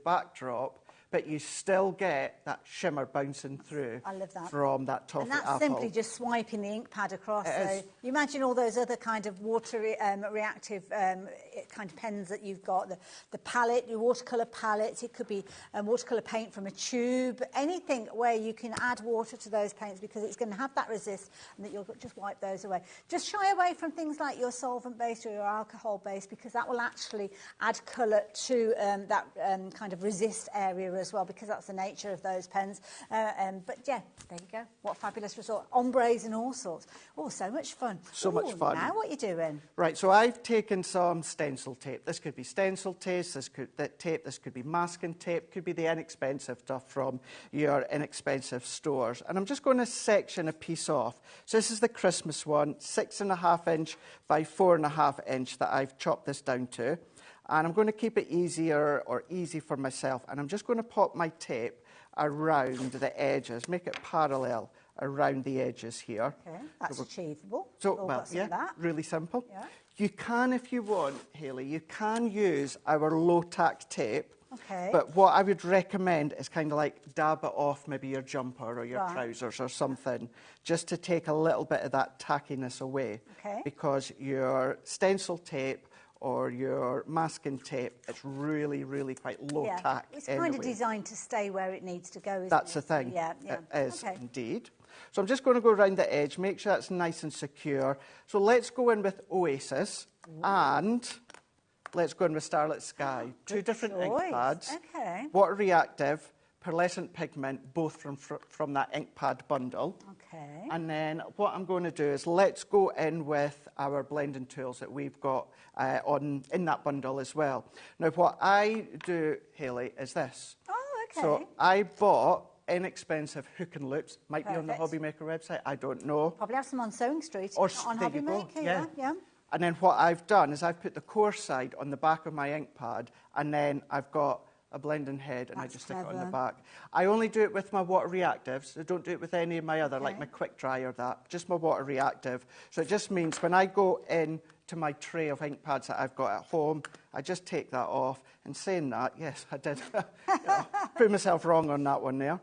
backdrop, but you still get that shimmer bouncing through. I love that. From that toffee apple. And that's simply just swiping the ink pad across. So you imagine all those other kind of water reactive kind of pens that you've got, the palette, your watercolour palettes, it could be watercolour paint from a tube, anything where you can add water to those paints because it's going to have that resist and that you'll just wipe those away. Just shy away from things like your solvent-based or your alcohol-based because that will actually add colour to that kind of resist area as well, because that's the nature of those pens. But yeah, there you go. What a fabulous result. Ombres and all sorts. Oh, so much fun. So much fun. Now what are you doing? Right, so I've taken some stencil tape. This could be stencil tape, this could be masking tape, could be the inexpensive stuff from your inexpensive stores. And I'm just going to section a piece off. So this is the Christmas one, 6.5 inch by 4.5 inch that I've chopped this down to. And I'm going to keep it easy for myself. And I'm just going to pop my tape around the edges, make it parallel around the edges here. Okay, that's achievable. So, well, yeah, really simple. Yeah. You can, if you want, Hayley, you can use our low-tack tape. Okay. But what I would recommend is kind of like dab it off maybe your jumper or your trousers or something, just to take a little bit of that tackiness away. Okay. Because your stencil tape or your masking tape, it's really, really quite low tack. It's kind of designed to stay where it needs to go, isn't That's it? the thing. Yeah, yeah. It is indeed. So I'm just going to go around the edge, make sure that's nice and secure. So let's go in with Oasis and let's go in with Starlit Sky. Two different ink pads. Okay. Water reactive, pearlescent pigment, both from that ink pad bundle. Okay. And then what I'm going to do is let's go in with our blending tools that we've got in that bundle as well. Now, what I do, Hayley, is this. Oh, okay. So I bought inexpensive hook and loops. Might be on the HobbyMaker website, I don't know. Probably have some on Sewing Street, Or on there you go. HobbyMaker, yeah. And then what I've done is I've put the core side on the back of my ink pad, and then I've got a blending head, and I just stick it on the back. I only do it with my water reactives. I don't do it with any of my other, like my quick dry or that, just my water reactive. So it just means when I go in to my tray of ink pads that I've got at home, I just take that off. And saying that, yes, I did prove myself wrong on that one there.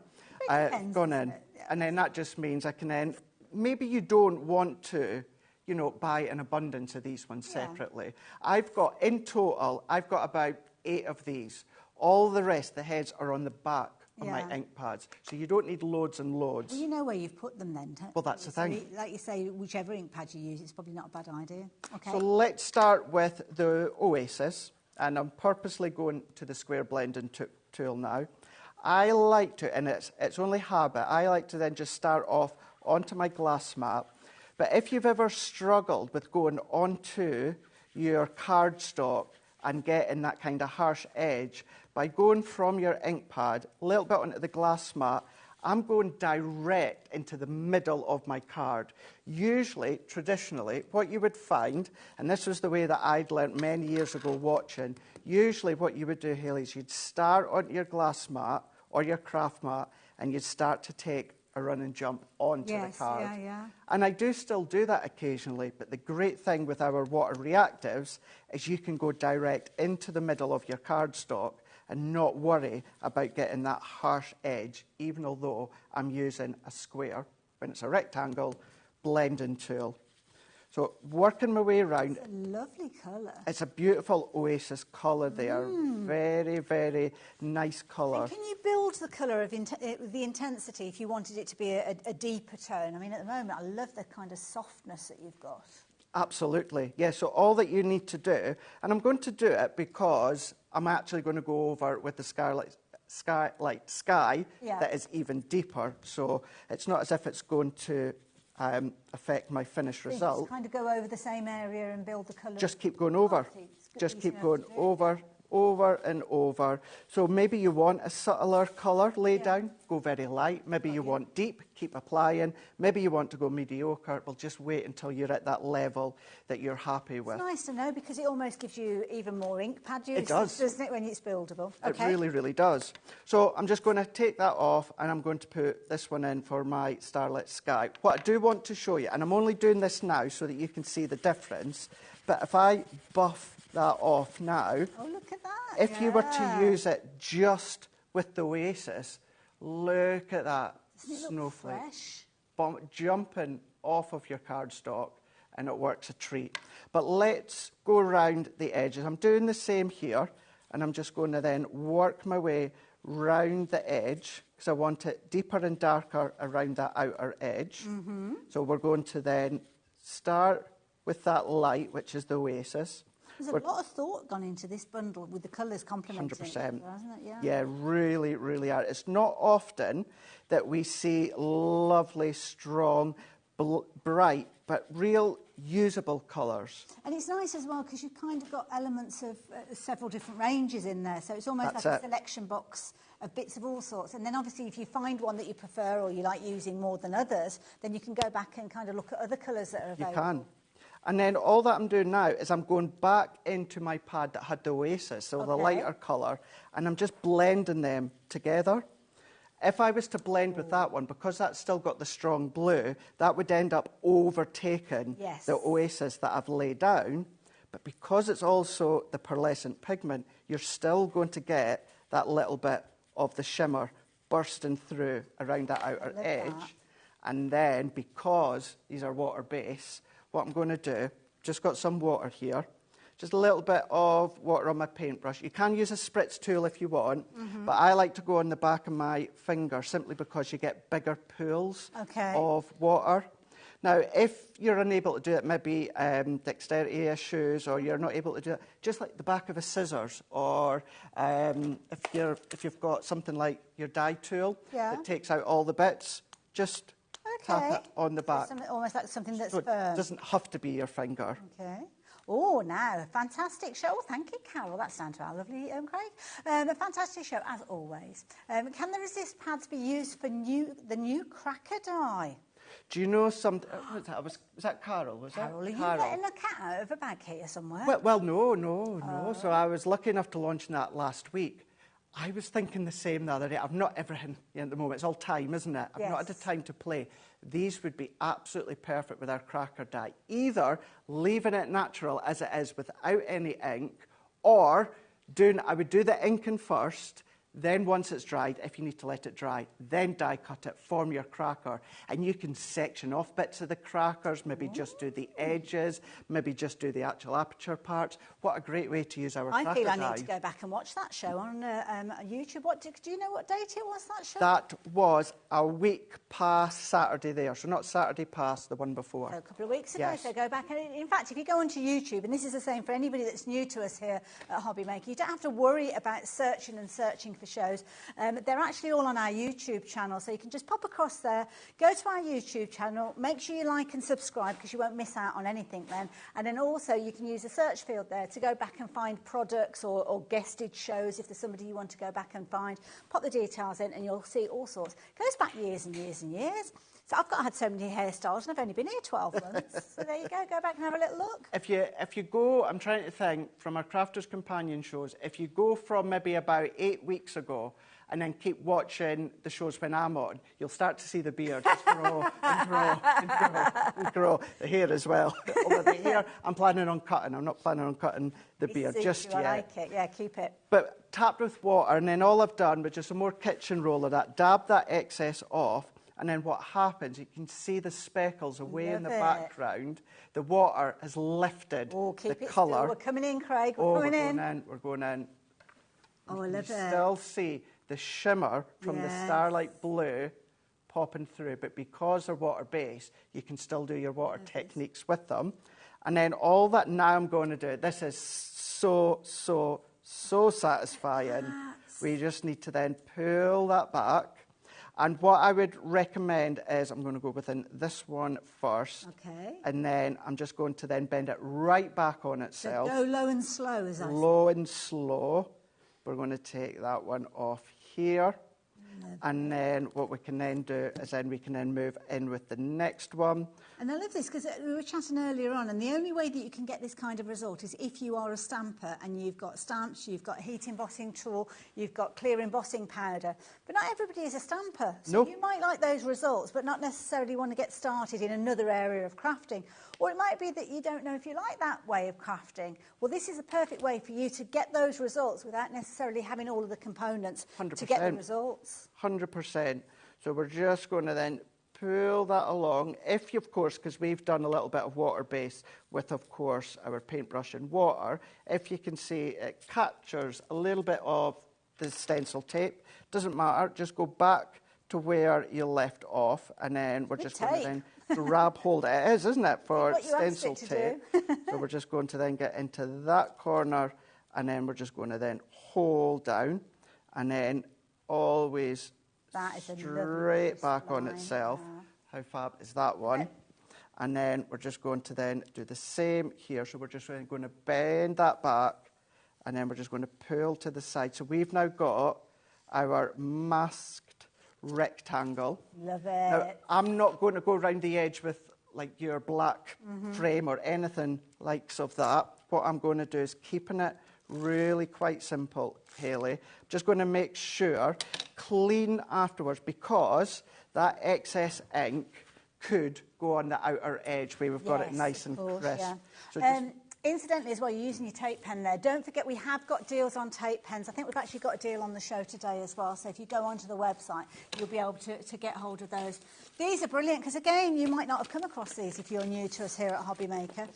I've gone in. Yeah. And then that just means I can then, maybe you don't want to, you know, buy an abundance of these ones separately. I've got, in total, I've got about 8 of these. All the rest, the heads are on the back of my ink pads. So you don't need loads and loads. Well, you know where you've put them then. Well, that's the thing. Like you say, whichever ink pad you use, it's probably not a bad idea. Okay. So let's start with the Oasis. And I'm purposely going to the square blending tool now. I like to, and it's only habit, I like to then just start off onto my glass mat. But if you've ever struggled with going onto your cardstock and getting that kind of harsh edge, by going from your ink pad a little bit onto the glass mat, I'm going direct into the middle of my card. Usually, traditionally, what you would find, and this was the way that I'd learnt many years ago watching, usually what you would do, Hayley, is you'd start onto your glass mat or your craft mat and you'd start to take a run and jump onto the card. And I do still do that occasionally, but the great thing with our water reactives is you can go direct into the middle of your cardstock and not worry about getting that harsh edge, even although I'm using a square, when it's a rectangle, blending tool. So working my way around. It's a lovely colour. It's a beautiful Oasis colour there. Very, very nice colour. And can you build the colour of the intensity if you wanted it to be a deeper tone? I mean, at the moment, I love the kind of softness that you've got. Absolutely. Yeah, so all that you need to do, and I'm going to do it because I'm actually going to go over with the sky that is even deeper. So it's not as if it's going to affect my finished result. Just kind of go over the same area and build the colour. Just keep going over. Just keep going over and over. So maybe you want a subtler colour laid down, go very light. Maybe you want deep, keep applying. Maybe you want to go mediocre. Well, just wait until you're at that level that you're happy with. It's nice to know because it almost gives you even more ink pad use, it does, doesn't it, when it's buildable? Okay. It really, really does. So I'm just going to take that off and I'm going to put this one in for my Starlit Sky. What I do want to show you, and I'm only doing this now so that you can see the difference, but if I buff that off now. Oh, look at that. If you were to use it just with the Oasis, look at that snowflake jumping off of your cardstock, and it works a treat. But let's go around the edges. I'm doing the same here, and I'm just going to then work my way round the edge because I want it deeper and darker around that outer edge. So we're going to then start with that light, which is the Oasis. There's a lot of thought gone into this bundle with the colours complementing 100%. each other, hasn't it? Yeah, really, really are. It's not often that we see lovely, strong, bright, but real usable colours. And it's nice as well because you've kind of got elements of several different ranges in there. So it's almost like a selection box of bits of all sorts. And then obviously if you find one that you prefer or you like using more than others, then you can go back and kind of look at other colours that are available. You can. And then all that I'm doing now is I'm going back into my pad that had the Oasis, so the lighter colour, and I'm just blending them together. If I was to blend with that one, because that's still got the strong blue, that would end up overtaking the Oasis that I've laid down. But because it's also the pearlescent pigment, you're still going to get that little bit of the shimmer bursting through around that outer edge. And then, because these are water-based, what I'm going to do, just got some water here, just a little bit of water on my paintbrush. You can use a spritz tool if you want, but I like to go on the back of my finger simply because you get bigger pools of water. Now, if you're unable to do it, maybe dexterity issues, or you're not able to do it, just like the back of a scissors, or if you've got something like your die tool that takes out all the bits, just tap it on the back. Almost like something that's so firm. It doesn't have to be your finger. Okay. Oh, now, fantastic show. Oh, thank you, Carol. That's down to our lovely Craig. A fantastic show, as always. Can the resist pads be used for the new cracker die? Do you know something? Was that Carol? Was Carol, that? Are you letting a cat out of a bag here somewhere? Well, no. So I was lucky enough to launch that last week. I was thinking the same the other day. I've not everything at the moment. It's all time, isn't it? I've not had the time to play. These would be absolutely perfect with our cracker die. Either leaving it natural as it is without any ink, or I would do the inking first, then once it's dried, if you need to let it dry, then die cut it, form your cracker. And you can section off bits of the crackers, maybe just do the edges, maybe just do the actual aperture parts. What a great way to use our cracker die. I feel I need to go back and watch that show on YouTube. Do you know what date it was, that show? That was a week past Saturday there, so not Saturday past, the one before. So a couple of weeks ago, so go back. And in fact, if you go onto YouTube, and this is the same for anybody that's new to us here at HobbyMaker, you don't have to worry about searching for shows. They're actually all on our YouTube channel, so you can just pop across there, go to our YouTube channel, make sure you like and subscribe because you won't miss out on anything then. And then also you can use the search field there to go back and find products or guested shows if there's somebody you want to go back and find. Pop the details in and you'll see all sorts. It goes back years and years and years. So I've had so many hairstyles and I've only been here 12 months. So there you go back and have a little look. If you go, I'm trying to think, from our Crafters Companion shows, if you go from maybe about 8 weeks ago and then keep watching the shows when I'm on, you'll start to see the beard just grow and grow and grow and grow. The hair as well. Although the hair, I'm planning on cutting. I'm not planning on cutting the beard just yet. I like it. Yeah, keep it. But tapped with water, and then all I've done was just a more kitchen roll of that, dab that excess off, and then what happens, you can see the speckles away in the background. The water has lifted the colour. Still. We're coming in, Craig. We're going in. Oh, I love it. You still see the shimmer from the starlight blue popping through, but because they're water-based, you can still do your water techniques with them. And then all that now I'm going to do, this is so satisfying. We just need to then pull that back. And what I would recommend is I'm going to go within this one first. Okay. And then I'm just going to then bend it right back on itself. So go low and slow, is that? Low and slow. We're going to take that one off here. And then what we can then do is then we can then move in with the next one. And I love this because we were chatting earlier on, and the only way that you can get this kind of result is if you are a stamper and you've got stamps, you've got a heat embossing tool, you've got clear embossing powder. But not everybody is a stamper. So you might like those results, but not necessarily want to get started in another area of crafting. Or it might be that you don't know if you like that way of crafting. Well, this is a perfect way for you to get those results without necessarily having all of the components 100%. to get the results. 100%. So we're just going to then pull that along. If you, of course, because we've done a little bit of water base with, of course, our paintbrush and water, if you can see it captures a little bit of the stencil tape, doesn't matter, just go back to where you left off, and then we're just going to then grab hold. It is, isn't it, for stencil tape? So we're just going to then get into that corner, and then we're just going to then hold down, and then always straight back on itself. How fab is that one? And then we're just going to then do the same here. So we're just going to bend that back, and then we're just going to pull to the side. So we've now got our masked rectangle. Love it. Now, I'm not going to go around the edge with like your black frame or anything likes of that. What I'm going to do is keeping it really quite simple, Hayley. Just going to make sure clean afterwards, because that excess ink could go on the outer edge where we've got it nice and crisp. Yeah. So incidentally, as well, you're using your tape pen there. Don't forget, we have got deals on tape pens. I think we've actually got a deal on the show today as well. So if you go onto the website, you'll be able to get hold of those. These are brilliant because, again, you might not have come across these if you're new to us here at HobbyMaker.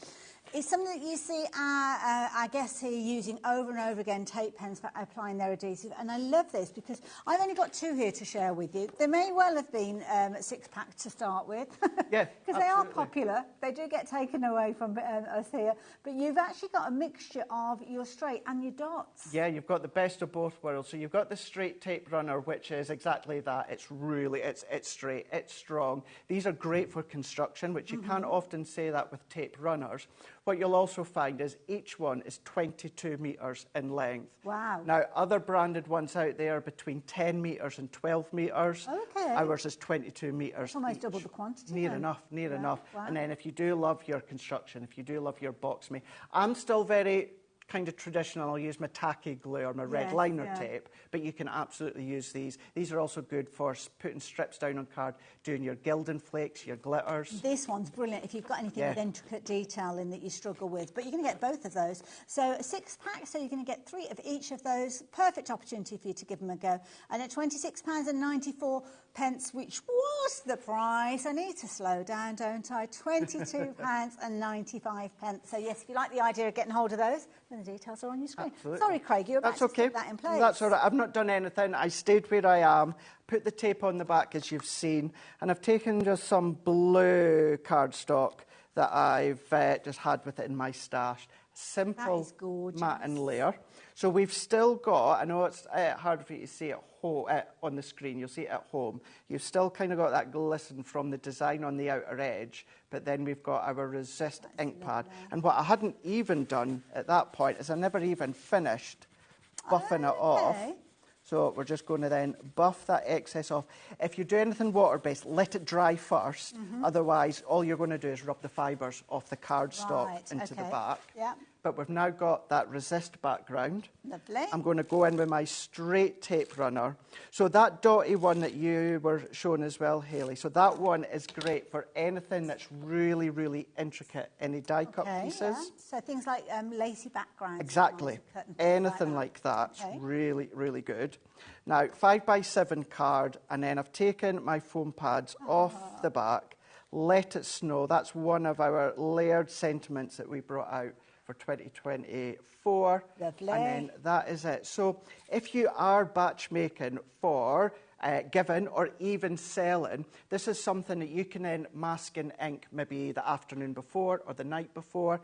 It's something that you see our guests here using over and over again, tape pens for applying their adhesive. And I love this because I've only got two here to share with you. There may well have been a six-pack to start with. Yeah, because they are popular. They do get taken away from us here. But you've actually got a mixture of your straight and your dots. Yeah, you've got the best of both worlds. So you've got the straight tape runner, which is exactly that. It's really, it's straight, it's strong. These are great for construction, which you can't often say that with tape runners. What you'll also find is each one is 22 metres in length. Wow. Now, other branded ones out there are between 10 metres and 12 metres. Okay. Ours is 22 metres. That's almost double the quantity. Near enough. Wow. And then if you do love your construction, if you do love your box me, I'm still very kind of traditional. I'll use my tacky glue or my red liner tape, but you can absolutely use these. These are also good for putting strips down on card, doing your gilding flakes, your glitters. This one's brilliant if you've got anything with intricate detailing that you struggle with, but you're going to get both of those. So a six-pack, so you're going to get 3 of each of those. Perfect opportunity for you to give them a go. And at £26.94, which was the price. I need to slow down, don't I? £22.95. So yes, if you like the idea of getting hold of those, then the details are on your screen. Absolutely. Sorry, Craig, you're about to put that in place. That's all right. I've not done anything. I stayed where I am, put the tape on the back, as you've seen, and I've taken just some blue cardstock that I've just had with it in my stash. Simple matte and layer. So we've still got, I know it's hard for you to see at home, on the screen, you'll see it at home. You've still kind of got that glisten from the design on the outer edge, but then we've got our resist ink pad. And what I hadn't even done at that point is I never even finished buffing it off. So we're just going to then buff that excess off. If you do anything water-based, let it dry first. Otherwise, all you're going to do is rub the fibres off the cardstock into the back. But we've now got that resist background. Lovely. I'm going to go in with my straight tape runner. So that dotty one that you were showing as well, Hayley, so that one is great for anything that's really, really intricate, any die-cut pieces. Yeah. So things like lacy backgrounds. Exactly. Anything like that's really, really good. Now, 5x7 card, and then I've taken my foam pads off the back, let it snow. That's one of our layered sentiments that we brought out for 2024. Lovely. And then that is it. So if you are batch making for giving or even selling, this is something that you can then mask in ink maybe the afternoon before or the night before.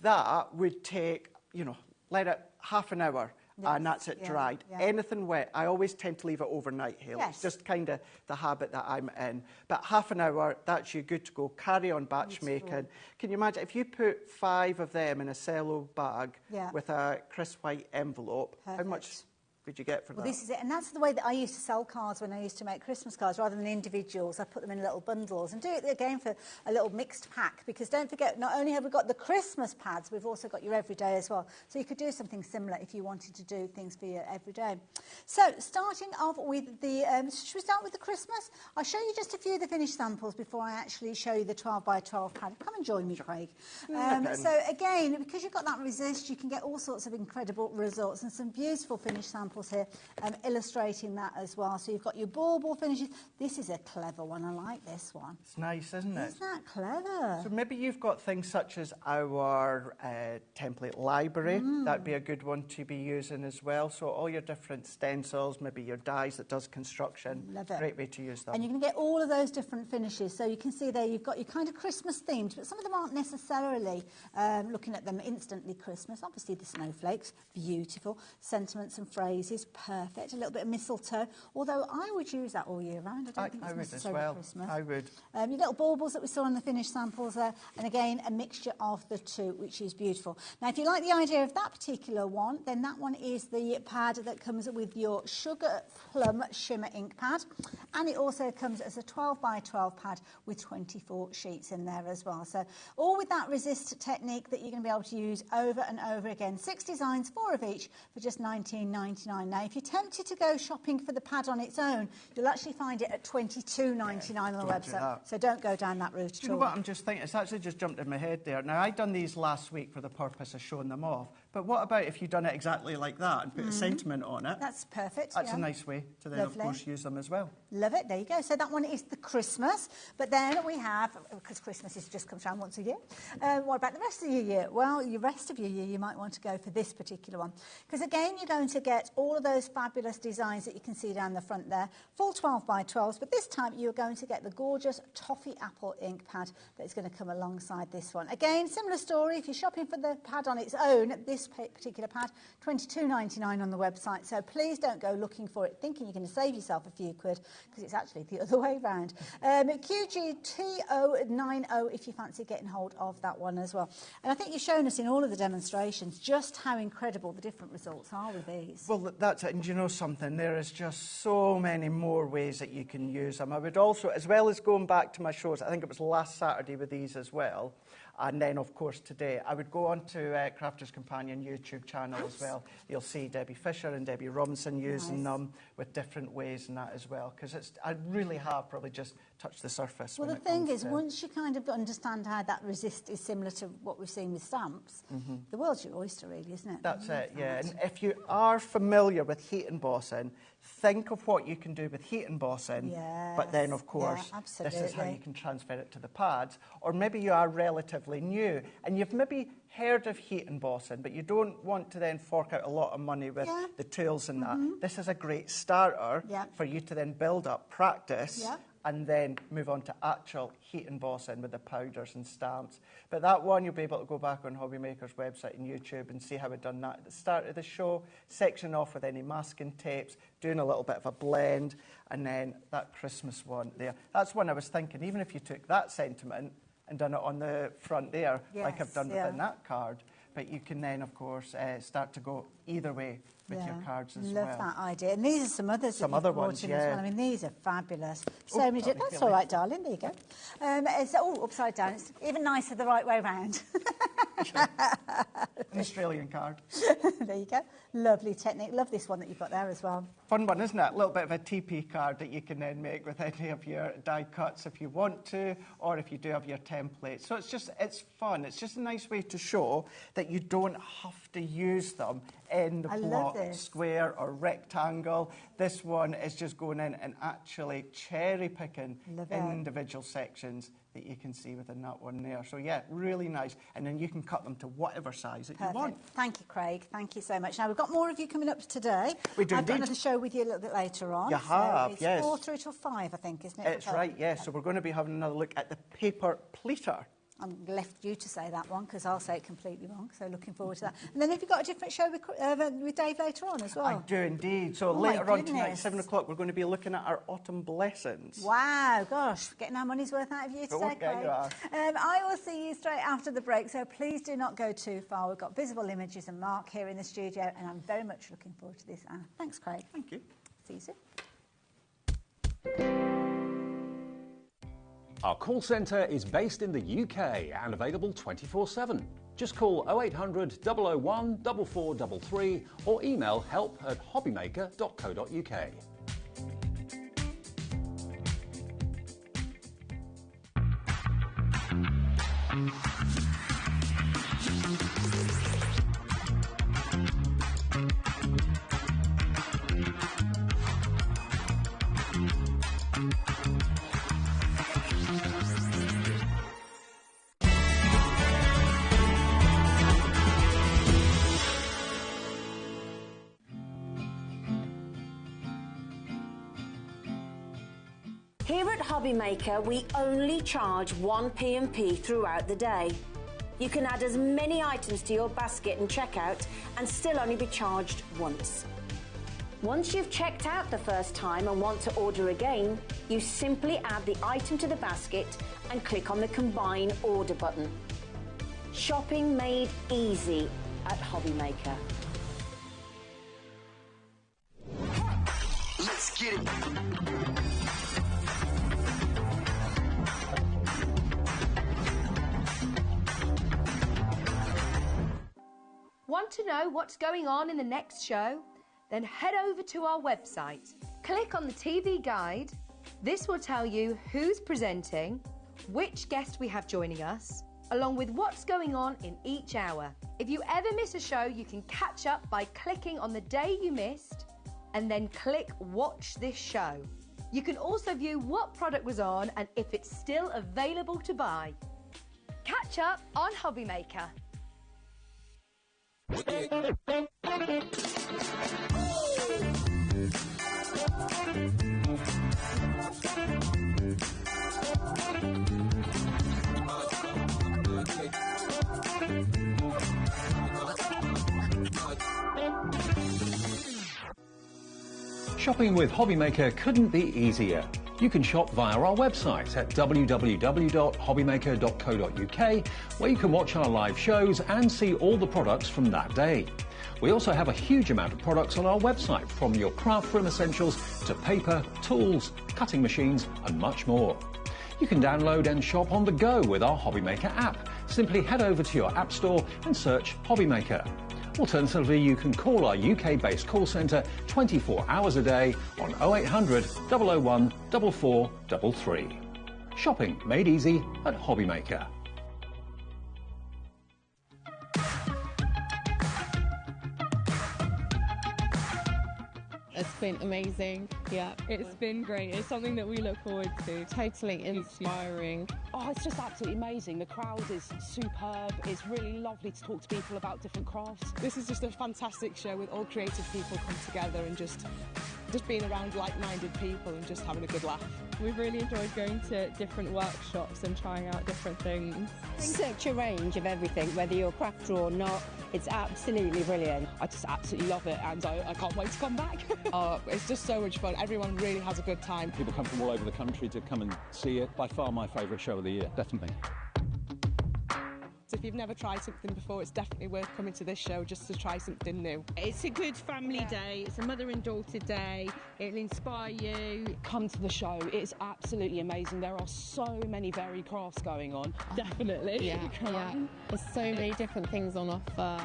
That would take, you know, let it half an hour. And that's it dried. Anything wet, I always tend to leave it overnight, Hayley. It's just kind of the habit that I'm in. But half an hour, that's you good to go. Carry on batch making. Can you imagine if you put 5 of them in a cello bag with a crisp white envelope, how much would you get for that? Well, this is it, and that's the way that I used to sell cards when I used to make Christmas cards. Rather than individuals, I put them in little bundles and do it again for a little mixed pack, because don't forget, not only have we got the Christmas pads, we've also got your everyday as well. So you could do something similar if you wanted to do things for your everyday. So starting off with the, should we start with the Christmas? I'll show you just a few of the finished samples before I actually show you the 12 by 12 pad. Come and join me, Craig. So again, because you've got that resist, you can get all sorts of incredible results and some beautiful finished samples here, illustrating that as well. So you've got your bauble finishes. This is a clever one. I like this one. It's nice, isn't it? Isn't that clever? So maybe you've got things such as our template library. That'd be a good one to be using as well. So all your different stencils, maybe your dies that does construction. Love it. Great way to use them. And you can get all of those different finishes. So you can see there you've got your kind of Christmas themed, but some of them aren't necessarily looking at them instantly Christmas. Obviously the snowflakes, beautiful. Sentiments and phrases, perfect. A little bit of mistletoe, although I would use that all year round. I don't think it's necessarily Christmas. I would. Your little baubles that we saw in the finished samples there, and again a mixture of the two, which is beautiful. Now if you like the idea of that particular one, then that one is the pad that comes with your Sugar Plum Shimmer ink pad, and it also comes as a 12 by 12 pad with 24 sheets in there as well. So all with that resist technique that you're going to be able to use over and over again. 6 designs, 4 of each for just $19.99. Now if you're tempted to go shopping for the pad on its own, you'll actually find it at $22.99 on the website. So don't go down that route at all. You know what I'm just thinking? It's actually just jumped in my head there. Now, I done these last week for the purpose of showing them off. But what about if you'd done it exactly like that and put a sentiment on it? That's perfect. That's a nice way to then, of course, use them as well. Love it. There you go. So that one is the Christmas. But then we have, because Christmas is just comes around once a year, what about the rest of your year? Well, the rest of your year, you might want to go for this particular one. Because again, you're going to get all of those fabulous designs that you can see down the front there. Full 12 by 12s. But this time, you're going to get the gorgeous Toffee Apple ink pad that is going to come alongside this one. Again, similar story. If you're shopping for the pad on its own, this particular pad, $22.99 on the website. So please don't go looking for it thinking you're going to save yourself a few quid, because it's actually the other way round. QGTO90 if you fancy getting hold of that one as well. And I think you've shown us in all of the demonstrations just how incredible the different results are with these. Well, that's it. And you know something? There is just so many more ways that you can use them. I would also, as well as going back to my shows, I think it was last Saturday with these as well, and then, of course, today, I would go on to Crafter's Companion YouTube channel as well. You'll see Debbie Fisher and Debbie Robinson using them with different ways and that as well, because I really have probably just touched the surface. Well, the thing is, once you kind of understand how that resist is similar to what we've seen with stamps, the world's your oyster, really, isn't it? That's it, yeah. And if you are familiar with heat embossing, think of what you can do with heat embossing, but then, of course, this is how you can transfer it to the pads. Or maybe you are relatively new and you've maybe heard of heat embossing, but you don't want to then fork out a lot of money with the tools and that. This is a great starter for you to then build up practice and then move on to actual heat embossing with the powders and stamps. But that one, you'll be able to go back on HobbyMaker's website and YouTube and see how we've done that at the start of the show, sectioning off with any masking tapes, doing a little bit of a blend, and then that Christmas one there. That's one I was thinking, even if you took that sentiment and done it on the front there, like I've done within that card, but you can then, of course, start to go either way with your cards as well. Love that idea. And these are some others some other ones, as well. I mean, these are fabulous. So many different. That's all right, darling. There you go. It's all upside down. It's even nicer the right way round. An Australian card. There you go. Lovely technique. Love this one that you've got there as well. Fun one, isn't it? A little bit of a TP card that you can then make with any of your die cuts if you want to, or if you do have your templates. So it's fun. It's just a nice way to show that you don't have to use them in the block, square or rectangle. This one is just going in and actually cherry picking individual sections that you can see within that one there. So yeah, really nice. And then you can cut them to whatever size that you want. Thank you, Craig. Thank you so much. Now, we've got more of you coming up today. We do. I've got another show with you a little bit later on. You have, so it's 4 through till 5, I think, isn't it? It's right, yes. So we're going to be having another look at the paper pleater. I'm left you to say that one because I'll say it completely wrong. So looking forward to that. And then have you got a different show with Dave later on as well? I do indeed. So later on tonight, 7 o'clock, we're going to be looking at our autumn blessings. Wow, gosh, getting our money's worth out of you today, Craig. I will see you straight after the break, so please do not go too far. We've got Visible Images and Mark here in the studio, and I'm very much looking forward to this. Thanks, Craig. Thank you. See you soon. Our call centre is based in the UK and available 24/7. Just call 0800 001 4433 or email help@hobbymaker.co.uk. Here at HobbyMaker, we only charge 1 P&P throughout the day. You can add as many items to your basket and checkout and still only be charged once. Once you've checked out the first time and want to order again, you simply add the item to the basket and click on the Combine Order button. Shopping made easy at HobbyMaker. Let's get it. Want to know what's going on in the next show? Then head over to our website. Click on the TV guide. This will tell you who's presenting, which guest we have joining us, along with what's going on in each hour. If you ever miss a show, you can catch up by clicking on the day you missed and then click Watch This Show. You can also view what product was on and if it's still available to buy. Catch up on HobbyMaker. Shopping with HobbyMaker couldn't be easier. You can shop via our website at www.hobbymaker.co.uk, where you can watch our live shows and see all the products from that day. We also have a huge amount of products on our website, from your craft room essentials to paper, tools, cutting machines and much more. You can download and shop on the go with our HobbyMaker app. Simply head over to your app store and search HobbyMaker. Alternatively, you can call our UK-based call centre 24 hours a day on 0800 001 4433. Shopping made easy at HobbyMaker. It's been amazing. Yeah, it's been great. It's something that we look forward to. Totally inspiring. Oh, it's just absolutely amazing. The crowd is superb. It's really lovely to talk to people about different crafts. This is just a fantastic show with all creative people come together and just being around like-minded people and just having a good laugh. We've really enjoyed going to different workshops and trying out different things. Such a range of everything, whether you're a crafter or not. It's absolutely brilliant. I just absolutely love it, and I can't wait to come back. It's just so much fun. Everyone really has a good time. People come from all over the country to come and see it. By far my favourite show of the year, definitely. So if you've never tried something before, it's definitely worth coming to this show just to try something new. It's a good family day. It's a mother and daughter day. It'll inspire you. Come to the show. It's absolutely amazing. There are so many varied crafts going on. Definitely. Yeah. There's so many different things on offer.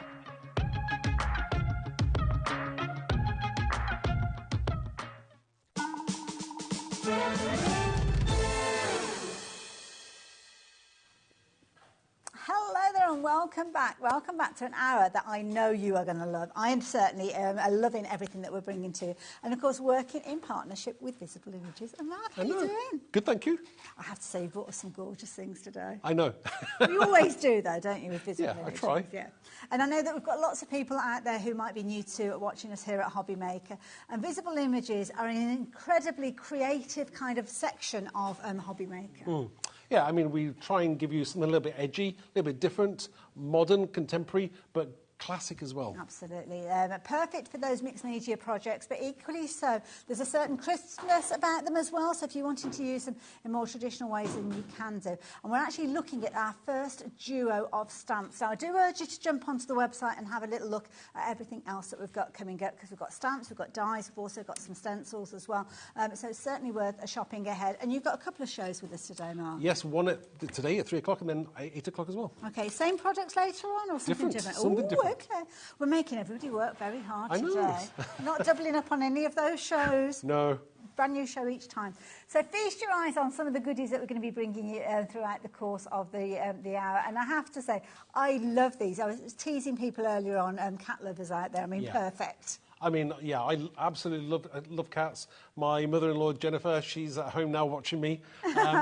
Welcome back. Welcome back to an hour that I know you are going to love. I am certainly loving everything that we're bringing to you. And, of course, working in partnership with Visible Images. And Mark, how are you doing? Good, thank you. I have to say, you brought us some gorgeous things today. I know. You always do, though, don't you, with Visible Images? I try. Yeah. And I know that we've got lots of people out there who might be new to watching us here at HobbyMaker. And Visible Images are an incredibly creative kind of section of HobbyMaker. Yeah, yeah, I mean, we try and give you something a little bit edgy, a little bit different, modern, contemporary, but classic as well. Absolutely. Perfect for those mixed media projects, but equally so. There's a certain crispness about them as well, so if you're wanting to use them in more traditional ways, then you can do. And we're actually looking at our first duo of stamps. Now, I do urge you to jump onto the website and have a little look at everything else that we've got coming up, because we've got stamps, we've got dies, we've also got some stencils as well. So it's certainly worth a shopping ahead. And you've got a couple of shows with us today, Mark. Yes, one today at 3 o'clock and then 8 o'clock as well. Okay, same products later on or something different? Something different. Okay. We're making everybody work very hard I know. today. Not doubling up on any of those shows. No. Brand new show each time. So feast your eyes on some of the goodies that we're going to be bringing you throughout the course of the hour. And I have to say, I love these. I was teasing people earlier on, cat lovers out there. I mean, perfect. I mean, yeah, I absolutely love cats. My mother-in-law, Jennifer, she's at home now watching me.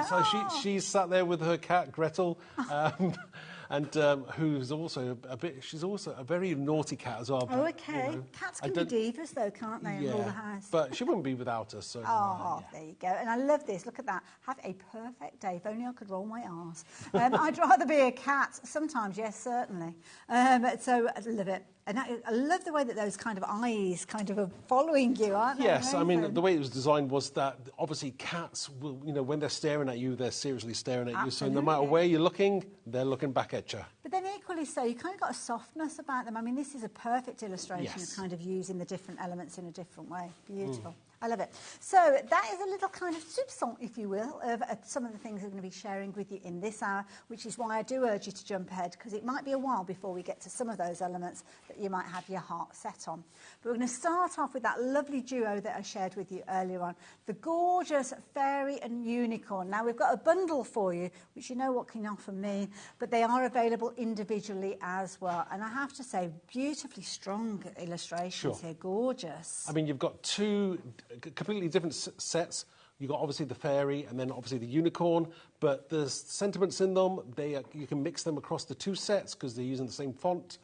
So she's sat there with her cat, Gretel. And who's also she's also a very naughty cat as well. Oh, okay. You know, cats can be divas, though, can't they, in all the house? But she wouldn't be without us. So, there you go. And I love this. Look at that. Have a perfect day. If only I could roll my arse. I'd rather be a cat. Sometimes, yes, certainly. So I love it. And I love the way that those kind of eyes kind of are following you, aren't they? Yes, I mean, the way it was designed was that obviously cats will, you know, when they're staring at you, they're seriously staring at you. So no matter where you're looking, they're looking back at you. But then equally so, you kind of got a softness about them. I mean, this is a perfect illustration of kind of using the different elements in a different way. Beautiful. I love it. So that is a little kind of soupçon, if you will, of some of the things we're going to be sharing with you in this hour, which is why I do urge you to jump ahead, because it might be a while before we get to some of those elements that you might have your heart set on. But we're going to start off with that lovely duo that I shared with you earlier on, the gorgeous Fairy and Unicorn. Now, we've got a bundle for you, which you know what can often mean, but they are available individually as well. And I have to say, beautifully strong illustrations here, gorgeous. I mean, you've got two completely different sets. You've got obviously the fairy and then obviously the unicorn, but the sentiments in them, you can mix them across the two sets because they're using the same font,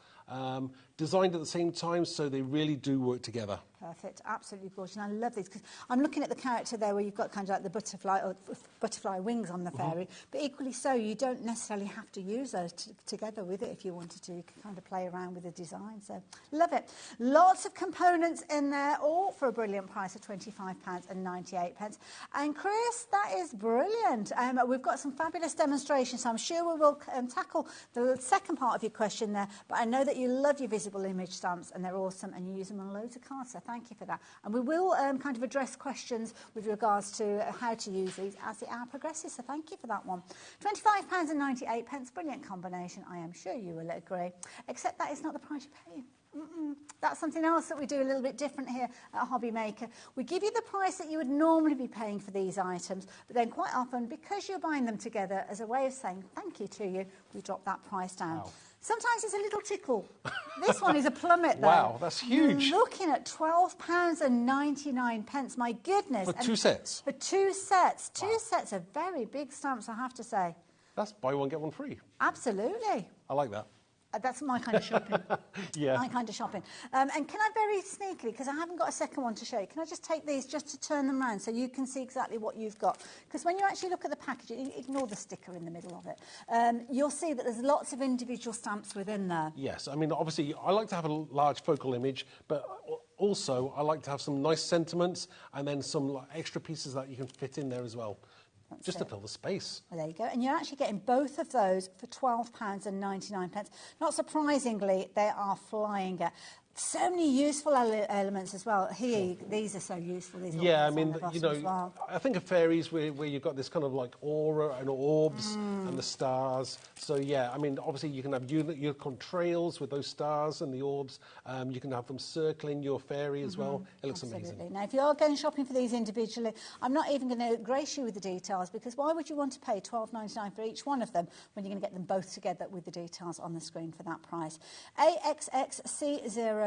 designed at the same time, so they really do work together. Perfect, absolutely gorgeous. And I love these because I'm looking at the character there where you've got kind of like the butterfly wings on the fairy, but equally so, you don't necessarily have to use those together with it if you wanted to. You can kind of play around with the design, so love it. Lots of components in there, all for a brilliant price of £25.98. And Chris, that is brilliant. We've got some fabulous demonstrations, so I'm sure we will tackle the second part of your question there, but I know that you love your visible image stamps and they're awesome and you use them on loads of cards, so thank you for that. And we will kind of address questions with regards to how to use these as the hour progresses, so thank you for that one. £25.98, brilliant combination, I am sure you will agree, except that is not the price you pay. That's something else that we do a little bit different here at HobbyMaker. We give you the price that you would normally be paying for these items, but then quite often, because you're buying them together as a way of saying thank you to you, we drop that price down. Wow. Sometimes it's a little tickle. This one is a plummet, though. Wow, that's huge. You're looking at £12.99. My goodness. For two sets? For two sets. Wow. Two sets of very big stamps, I have to say. That's buy one, get one free. Absolutely. I like that. That's my kind of shopping. Yeah. My kind of shopping. And can I very sneakily, because I haven't got a second one to show you, can I just take these just to turn them around so you can see exactly what you've got? Because when you actually look at the package, ignore the sticker in the middle of it, you'll see that there's lots of individual stamps within there. Yes, I mean, obviously, I like to have a large focal image, but also I like to have some nice sentiments and then some extra pieces that you can fit in there as well. Just to fill the space. Well, there you go. And you're actually getting both of those for £12.99. Not surprisingly, they are flying at so many useful elements as well. Here, these are so useful. These I mean, you know, well. I think of fairies where you've got this kind of like aura and orbs and the stars. So, yeah, I mean, obviously you can have unicorn trails with those stars and the orbs. You can have them circling your fairy as well. It looks amazing. Now, if you are going shopping for these individually, I'm not even going to grace you with the details because why would you want to pay £12.99 for each one of them when you're going to get them both together with the details on the screen for that price? AXXC02,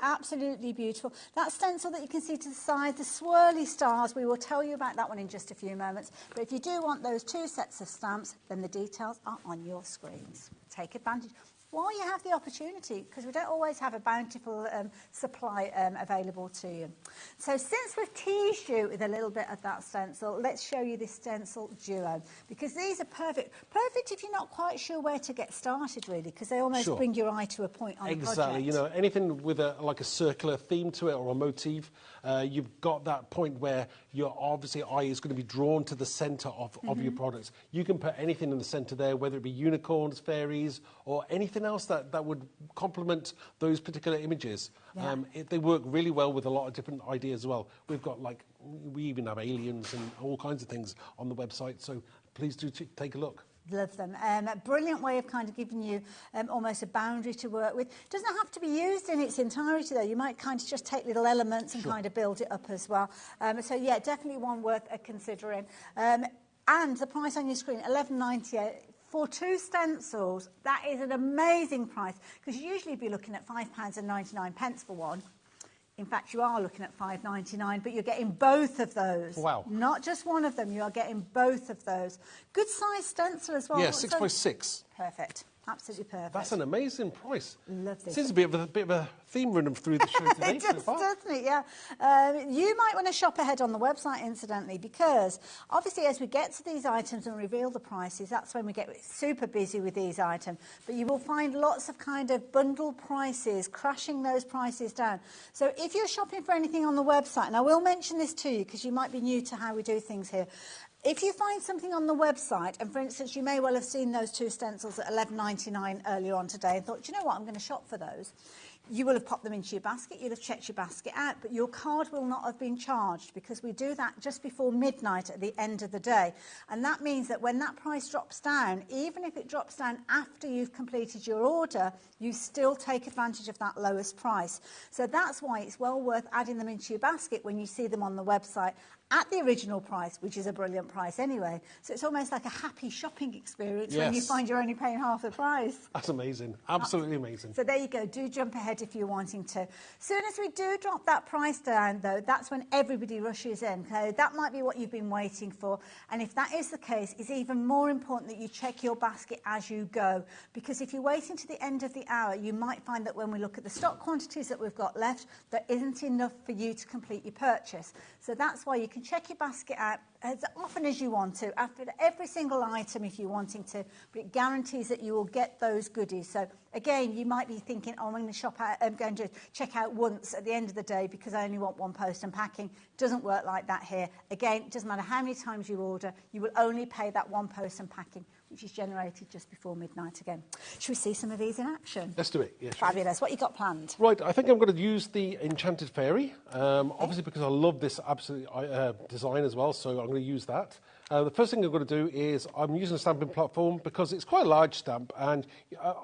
absolutely beautiful. That stencil that you can see to the side, the swirly stars, we will tell you about that one in just a few moments. But if you do want those two sets of stamps, then the details are on your screens. Take advantage. while you have the opportunity, because we don't always have a bountiful supply available to you. So since we've teased you with a little bit of that stencil, let's show you this stencil duo, because these are perfect. Perfect if you're not quite sure where to get started, really, because they almost bring your eye to a point on the project. Exactly. You know, anything with like a circular theme to it or a motif, you've got that point where your obviously eye is going to be drawn to the centre of your products. You can put anything in the centre there, whether it be unicorns, fairies, or anything else that would complement those particular images. Yeah. They work really well with a lot of different ideas as well. We've got we even have aliens and all kinds of things on the website, so please do take a look. Love them. A brilliant way of kind of giving you almost a boundary to work with. Doesn't have to be used in its entirety though. You might kind of just take little elements and kind of build it up as well. So yeah, definitely one worth considering. And the price on your screen, $11.98. For 2 stencils, that is an amazing price, because you usually be looking at £5.99 for one. In fact, you are looking at $5.99, but you're getting both of those. Wow. Not just one of them, you are getting both of those. Good size stencil as well. Yeah, 6x6. Perfect. Absolutely perfect. That's an amazing price. Love this. Seems to be a bit of a theme running through the show today. It does, doesn't it? Yeah. You might want to shop ahead on the website, incidentally, because obviously as we get to these items and reveal the prices, that's when we get super busy with these items. But you will find lots of kind of bundle prices, crashing those prices down. So if you're shopping for anything on the website, and I will mention this to you because you might be new to how we do things here, if you find something on the website, and for instance, you may well have seen those 2 stencils at $11.99 earlier on today and thought, you know what, I'm going to shop for those. You will have popped them into your basket, you'll have checked your basket out, but your card will not have been charged, because we do that just before midnight at the end of the day. And that means that when that price drops down, even if it drops down after you've completed your order, you still take advantage of that lowest price. So that's why it's well worth adding them into your basket when you see them on the website at the original price, which is a brilliant price anyway. So it's almost like a happy shopping experience when you find you're only paying half the price. That's amazing. Absolutely amazing. So there you go. Do jump ahead if you're wanting to. Soon as we do drop that price down, though, that's when everybody rushes in. So that might be what you've been waiting for. And if that is the case, it's even more important that you check your basket as you go. Because if you're waiting to the end of the hour, you might find that when we look at the stock quantities that we've got left, there isn't enough for you to complete your purchase. So that's why you can check your basket out as often as you want to, after every single item if you're wanting to, but it guarantees that you will get those goodies. So again, you might be thinking, oh, I'm going to shop out, I'm going to check out once at the end of the day because I only want 1 post and packing. Doesn't work like that here. Again, it doesn't matter how many times you order, you will only pay that 1 post and packing, which is generated just before midnight again. Should we see some of these in action? Let's do it. Yeah, fabulous. What you got planned? Right, I think I'm going to use the Enchanted Fairy, obviously because I love this absolute design as well, so I'm going to use that. The first thing I'm going to do is I'm using a stamping platform because it's quite a large stamp, and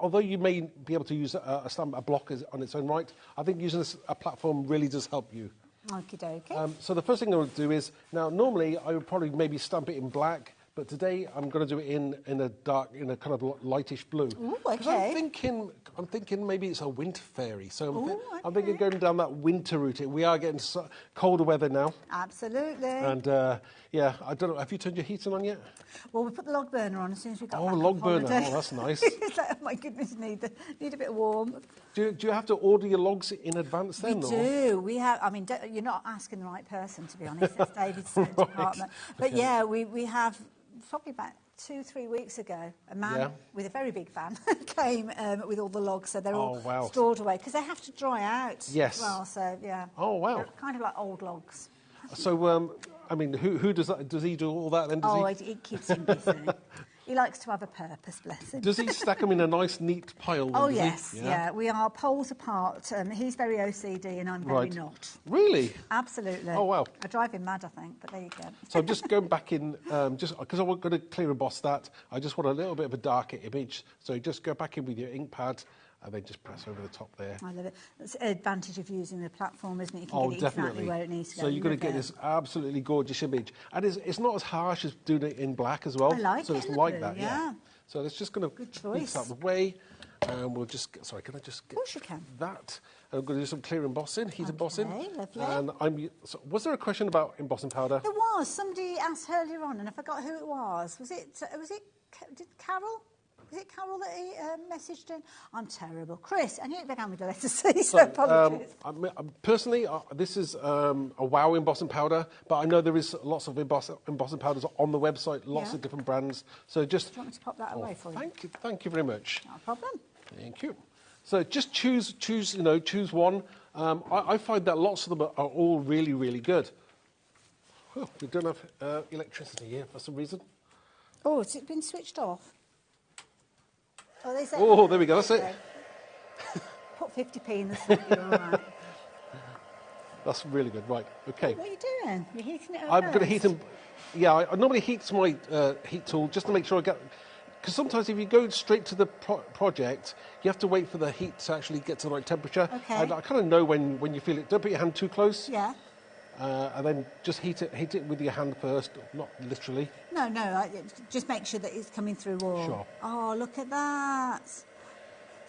although you may be able to use a block on its own right, I think using a platform really does help you. Okie dokie. So the first thing I'm going to do is, now normally I would probably maybe stamp it in black, but today I'm going to do it in a dark, in a kind of lightish blue. Ooh, okay. I'm thinking maybe it's a winter fairy. So I'm thinking going down that winter route. We are getting colder weather now. Absolutely. And yeah, I don't know. Have you turned your heating on yet? Well, we put the log burner on as soon as we got back. Oh, log burner. Holiday. Oh, that's nice. It's like, oh my goodness, need a bit of warmth. Do you have to order your logs in advance then? We do. We have. I mean, you're not asking the right person, to be honest. It's David's department. But yeah, we have. Probably about 2-3 weeks ago, a man with a very big van came with all the logs, so they're all stored away because they have to dry out. Yes. As well, so yeah. Oh wow. They're kind of like old logs. So I mean, who does that? Does he do all that then? It keeps him busy. He likes to have a purpose, bless him. Does he stack them in a nice, neat pile? Oh, yes, yeah. We are poles apart. He's very OCD and I'm very not. Really? Absolutely. Oh, wow. I drive him mad, I think, but there you go. So I'm just going back in, just because I'm going to clear emboss that, I just want a little bit of a darker image. So just go back in with your ink pad and then just press over the top there. I love it. That's an advantage of using the platform, isn't it? You can get it exactly where it needs to go. So you're going to get this absolutely gorgeous image. And it's not as harsh as doing it in black as well. I like it. So it's like that, yeah. So it's just going to good choice. Out of the way. And we'll just, sorry, can I just get that? I'm going to do some clear embossing, heat embossing. Lovely. And was there a question about embossing powder? There was. Somebody asked earlier on, and I forgot who it was. Was it Carol? Was it Carol that he messaged in? I'm terrible. Chris, I knew it began with the letter C, so apologies. Personally, this is a wow embossing powder, but I know there is lots of embossing powders on the website, lots of different brands. So just... Do you want me to pop that away for you? Thank you very much. No problem. Thank you. So just choose one. I find that lots of them are all really, really good. Oh, we don't have electricity here for some reason. Oh, has it been switched off? Oh, there we go. That's it. Put 50p in the slot, you're all right. That's really good. Right, okay. What are you doing? You're heating it up I'm going to heat them. Yeah, I normally heat my heat tool just to make sure I get... Because sometimes if you go straight to the project, you have to wait for the heat to actually get to the right temperature. Okay. And I kind of know when you feel it. Don't put your hand too close. Yeah. And then just heat it with your hand first, not literally. No, just make sure that it's coming through all. Sure. Oh, look at that.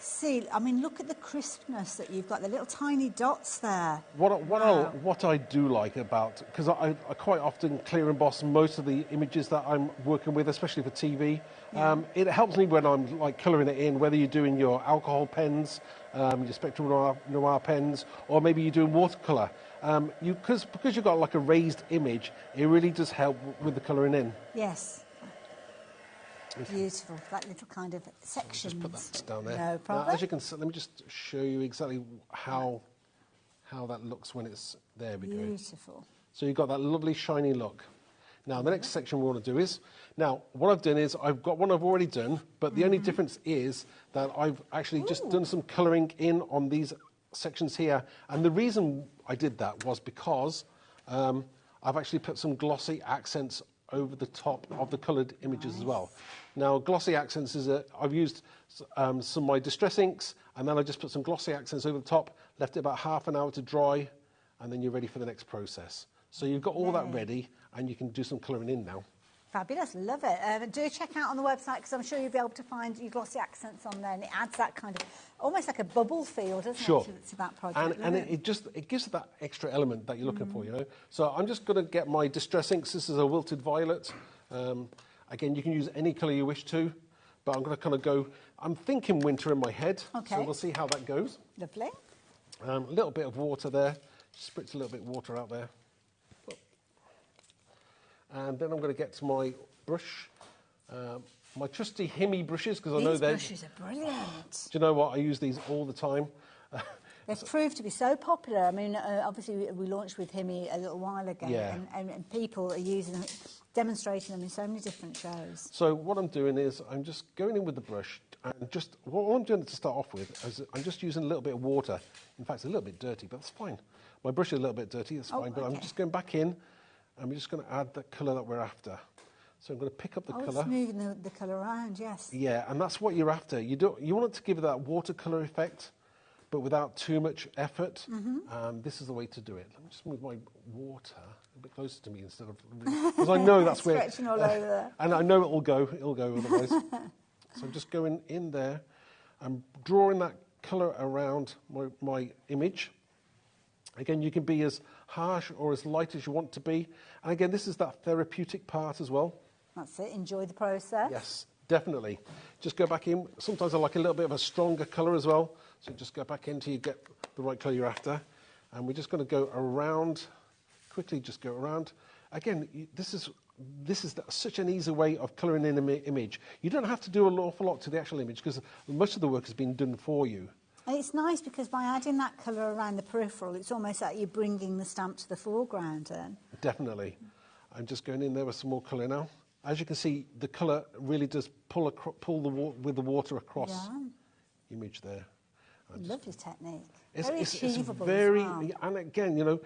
See, I mean, look at the crispness that you've got, the little tiny dots there. What I do like about, because I quite often clear emboss most of the images that I'm working with, especially for TV. Yeah. It helps me when I'm like colouring it in, whether you're doing your alcohol pens, your Spectrum Noir pens, or maybe you're doing watercolour. Because you've got like a raised image, it really does help with the colouring in. Yes. Beautiful, that little kind of section. Just put that down there. No problem. Now, as you can see, let me just show you exactly how that looks when it's there. Beautiful. So you've got that lovely shiny look. Now the next section we want to do is, now what I've done is I've got one I've already done, but the only difference is that I've actually just done some colouring in on these sections here, and the reason I did that was because I've actually put some glossy accents over the top of the coloured images as well. Now, glossy accents is I've used some of my distress inks, and then I just put some glossy accents over the top, left it about half an hour to dry, and then you're ready for the next process. So you've got all that ready, and you can do some colouring in now. Fabulous, love it. Do check out on the website, because I'm sure you'll be able to find your glossy accents on there, and it adds that kind of, almost like a bubble feel, doesn't it, to that project? And it gives it that extra element that you're looking for, you know. So I'm just going to get my distress inks. This is a wilted violet. Again, you can use any colour you wish to, but I'm going to kind of go, I'm thinking winter in my head, so we'll see how that goes. Lovely. A little bit of water there, spritz a little bit of water out there. And then I'm going to get to my brush, my trusty Himi brushes, because I know they're... These brushes are brilliant. Do you know what? I use these all the time. They've proved to be so popular. I mean, obviously we launched with Himi a little while ago, and people are using them, demonstrating them in so many different shows. So what I'm doing is I'm just going in with the brush, and just what I'm doing to start off with is I'm just using a little bit of water. In fact, it's a little bit dirty, but that's fine. My brush is a little bit dirty, that's fine, but I'm just going back in, and we're just going to add the colour that we're after. So I'm going to pick up the colour. It's moving the colour around, yes. Yeah, and that's what you're after. You want it to give it that watercolour effect, but without too much effort. This is the way to do it. Let me just move my water a bit closer to me instead of... Because I know that's where... Stretching all over there. And I know it'll go otherwise. So I'm just going in there. I'm drawing that colour around my image. Again, you can be as harsh or as light as you want to be. And again, this is that therapeutic part as well. That's it. Enjoy the process. Yes, definitely. Just go back in. Sometimes I like a little bit of a stronger colour as well. So just go back in until you get the right colour you're after. And we're just going to go around, quickly just go around. Again, this is such an easy way of colouring in an image. You don't have to do an awful lot to the actual image because much of the work has been done for you. And it's nice because by adding that colour around the peripheral, it's almost like you're bringing the stamp to the foreground then. Definitely. I'm just going in there with some more colour now. As you can see, the colour really does pull with the water across the image there. Lovely technique. Very achievable very, as well. And again, you know,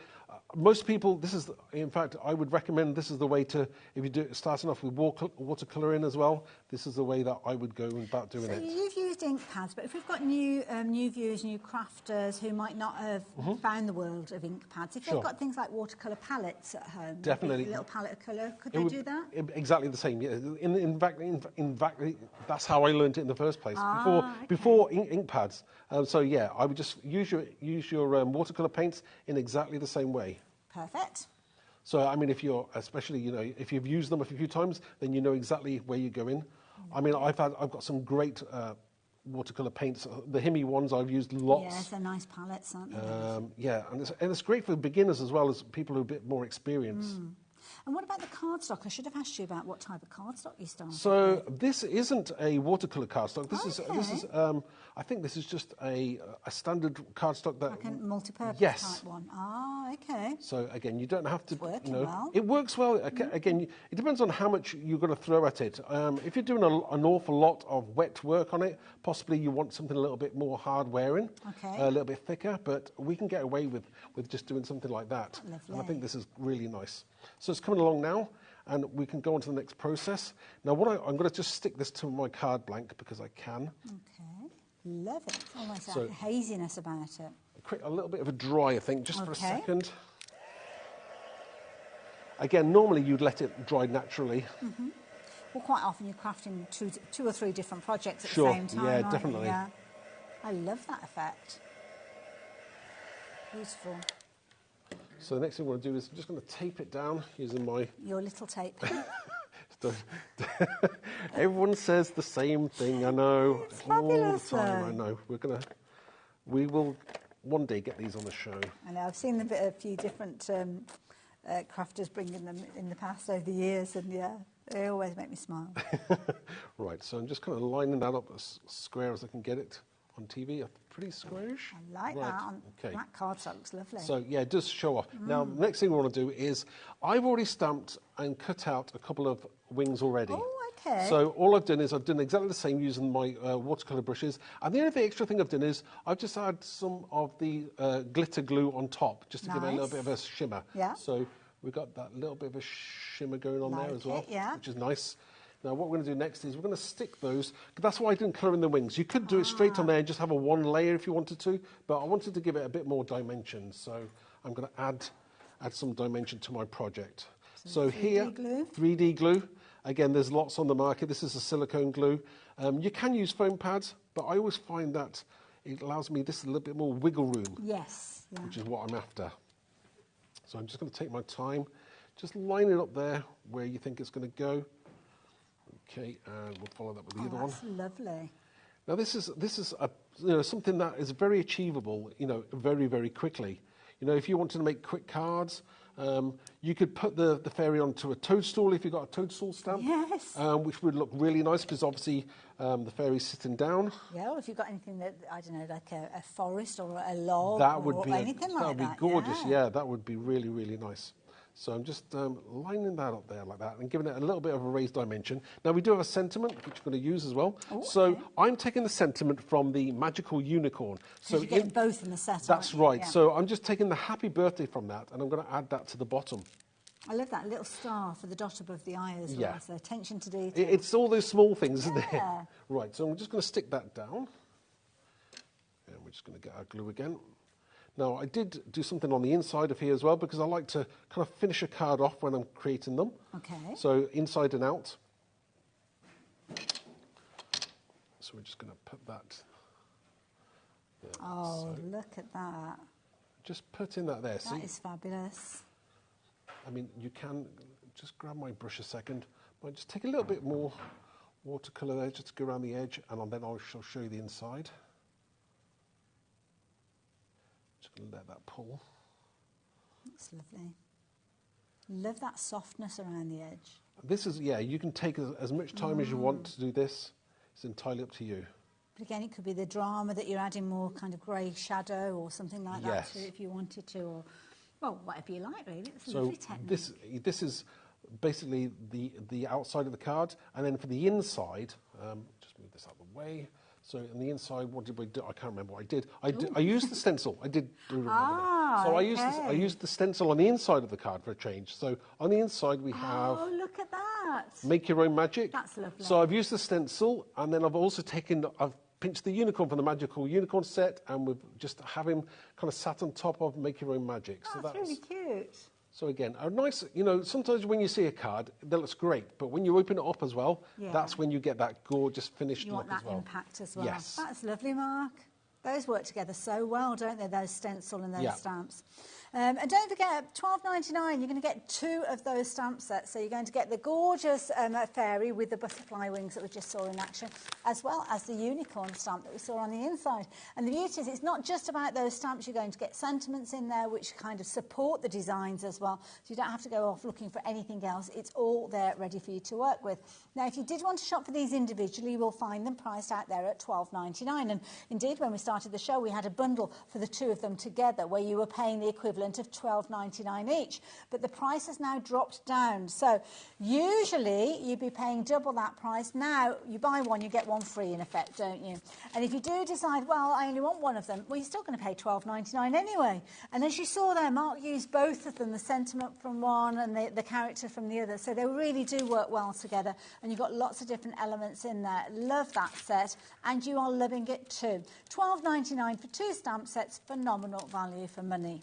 most people, in fact, I would recommend this is the way to, if you're starting off with watercolour in as well, this is the way that I would go about doing it. So you've used ink pads, but if we've got new viewers, new crafters who might not have found the world of ink pads, if they've got things like watercolour palettes at home, definitely a little palette of colour, could they do that? Exactly the same. Yeah. In fact, that's how I learned it in the first place. Before ink pads. So yeah, I would just use your watercolour paints in exactly the same way. Perfect. So I mean, if you're especially, you know, if you've used them a few times, then you know exactly where you're going. I mean, I've got some great watercolour paints. The Himi ones I've used lots. Yes, they're nice palettes, aren't they? Yeah, and it's great for beginners as well as people who are a bit more experienced. And what about the cardstock? I should have asked you about what type of cardstock you started So with. this isn't a watercolour cardstock. This is I think this is just a standard cardstock that Like a multi-purpose type one. Ah, okay. So again, you don't have to. It's working well. It works well. Again, it depends on how much you're going to throw at it. If you're doing an awful lot of wet work on it, possibly you want something a little bit more hard wearing, a little bit thicker. But we can get away with just doing something like that. Lovely. And I think this is really nice. So it's coming along now, and we can go on to the next process. Now, I'm going to just stick this to my card blank because I can. Okay, love it. It's almost So- like a haziness about it. A little bit of a dry, I think, just for a second. Again, normally you'd let it dry naturally. Well, quite often you're crafting two or three different projects at Sure, the same time, yeah, aren't you? definitely. Yeah. I love that effect. Beautiful. So the next thing we're going to do is I'm just going to tape it down using my... Your little tape pen. Everyone says the same thing, I know. It's all the fabulous, time, though. I know. We will one day get these on the show. I know, I've seen a few different crafters bringing them in the past over the years, and yeah, they always make me smile. Right, so I'm just kind of lining that up as square as I can get it on TV. Pretty squarish. I like that. On Okay. black cardstock looks lovely. So yeah, it does show off. Now, the next thing we want to do is I've already stamped and cut out a couple of wings already. Oh, okay. So all I've done is I've done exactly the same using my watercolour brushes. And the only extra thing I've done is I've just added some of the glitter glue on top just to give it a little bit of a shimmer. Yeah. So we've got that little bit of a shimmer going on there as well, yeah. which is nice. Now, what we're going to do next is we're going to stick those. That's why I didn't colour in the wings. You could do it straight on there and just have a one layer if you wanted to, but I wanted to give it a bit more dimension. So I'm going to add some dimension to my project. So 3D here, glue. 3D glue. Again, there's lots on the market. This is a silicone glue. You can use foam pads, but I always find that it allows me this a little bit more wiggle room. Yes. Yeah. Which is what I'm after. So I'm just going to take my time, just line it up there where you think it's going to go. Okay, and we'll follow that with the other one. That's lovely. Now this is something that is very achievable, very, very quickly. If you wanted to make quick cards, you could put the fairy onto a toadstool if you've got a toadstool stamp. Yes. Which would look really nice because obviously the fairy's sitting down. Yeah, or if you've got anything that, I don't know, like a forest or a log Anything like that. That would be gorgeous. Yeah, that would be really, really nice. So I'm just lining that up there like that and giving it a little bit of a raised dimension. Now, we do have a sentiment, which we're going to use as well. Oh, so okay. I'm taking the sentiment from the Magical Unicorn. So you get both in the set, That's right. Yeah. So I'm just taking the happy birthday from that, and I'm going to add that to the bottom. I love that little star for the dot above the eye as well. Yeah. So attention to detail. It's all those small things, isn't it? Yeah. Right, so I'm just going to stick that down. And we're just going to get our glue again. Now, I did do something on the inside of here as well because I like to kind of finish a card off when I'm creating them. Okay. So inside and out. So we're just going to put that there. Oh, look at that. Just put in that there. That is fabulous. I mean, you can just grab my brush a second. But just take a little bit more watercolour there just to go around the edge, and then I shall show you the inside. Just going to let that pull. That's lovely. Love that softness around the edge. This is, you can take as much time as you want to do this. It's entirely up to you. But again, it could be the drama that you're adding more kind of grey shadow or something like that to it if you wanted to, or, well, whatever you like, really. It's a lovely technique. This is basically the outside of the card, and then for the inside, just move this out of the way. So on the inside, what did we do? I can't remember what I did. I used the stencil. I did remember that. So I used the stencil on the inside of the card for a change. So on the inside we have... Oh, look at that. Make your own magic. That's lovely. So I've used the stencil, and then I've also I've pinched the unicorn from the Magical Unicorn set, and we've just have him kind of sat on top of Make Your Own Magic. Oh, that's really cute. So again, a nice, sometimes when you see a card, that looks great, but when you open it up as well, that's when you get that gorgeous finished look as well. You want that impact as well. Yes. That's lovely, Mark. Those work together so well, don't they, those stencil and those stamps. And don't forget, $12.99, you're going to get 2 of those stamp sets. So you're going to get the gorgeous fairy with the butterfly wings that we just saw in action, as well as the unicorn stamp that we saw on the inside. And the beauty is it's not just about those stamps. You're going to get sentiments in there which kind of support the designs as well. So you don't have to go off looking for anything else. It's all there ready for you to work with. Now, if you did want to shop for these individually, you will find them priced out there at $12.99. And indeed, when we started the show, we had a bundle for the 2 of them together where you were paying the equivalent of $12.99 each. But the price has now dropped down. So usually you'd be paying double that price. Now you buy one, you get one free in effect, don't you? And if you do decide, well, I only want one of them, well, you're still going to pay $12.99 anyway. And as you saw there, Mark used both of them, the sentiment from one and the character from the other. So they really do work well together. And you've got lots of different elements in there. Love that set. And you are loving it too. $12.99 for 2 stamp sets, phenomenal value for money.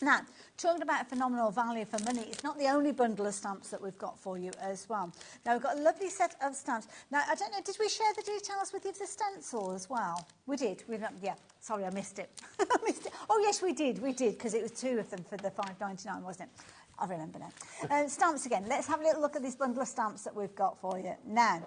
Now, talking about phenomenal value for money, it's not the only bundle of stamps that we've got for you as well. Now, we've got a lovely set of stamps. Now, I don't know, did we share the details with you of the stencil as well? We did. Yeah, sorry, I missed it. I missed it. Oh, yes, we did, because it was 2 of them for the $5.99, wasn't it? I remember now. Stamps again. Let's have a little look at this bundle of stamps that we've got for you. Now,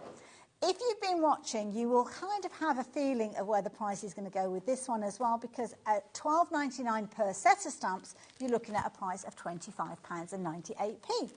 if you've been watching, you will kind of have a feeling of where the price is going to go with this one as well, because at $12.99 per set of stamps, you're looking at a price of £25.98p.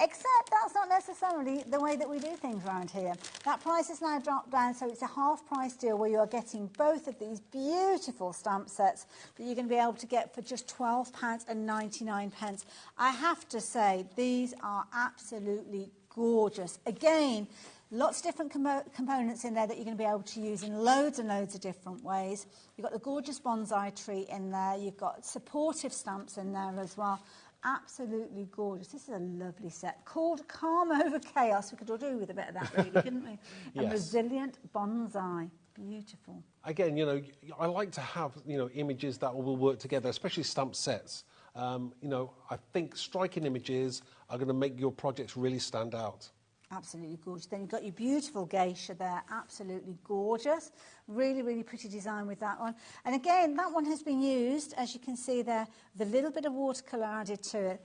Except that's not necessarily the way that we do things around here. That price has now dropped down, so it's a half-price deal where you are getting both of these beautiful stamp sets that you're going to be able to get for just £12.99. I have to say, these are absolutely gorgeous. Again, lots of different components in there that you're going to be able to use in loads and loads of different ways. You've got the gorgeous bonsai tree in there. You've got supportive stamps in there as well. Absolutely gorgeous. This is a lovely set called Calm Over Chaos. We could all do with a bit of that, really, couldn't we? And Yes. Resilient Bonsai. Beautiful. Again, you know, I like to have, you know, images that will work together, especially stamp sets. You know, I think striking images are going to make your projects really stand out. Absolutely gorgeous. Then you've got your beautiful geisha there, absolutely gorgeous. Really, really pretty design with that one. And again, that one has been used, as you can see there, with a little bit of watercolour added to it.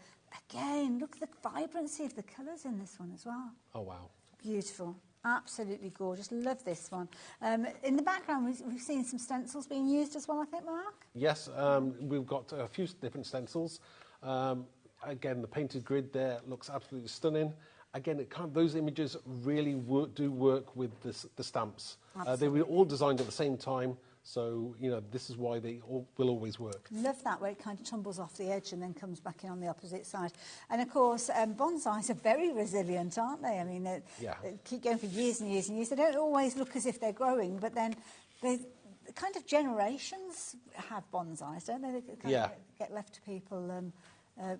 Again, look at the vibrancy of the colours in this one as well. Oh, wow. Beautiful. Absolutely gorgeous. Love this one. In the background, we've seen some stencils being used as well, I think, Mark? Yes, we've got a few different stencils. Again, the painted grid there looks absolutely stunning. Again, those images really do work with the stamps. They were all designed at the same time, so you know this is why they will always work. Love that, where it kind of tumbles off the edge and then comes back in on the opposite side. And of course, bonsais are very resilient, aren't they? I mean, they keep going for years and years and years. They don't always look as if they're growing, but then they kind of generations have bonsais, don't they? They kind of get left to people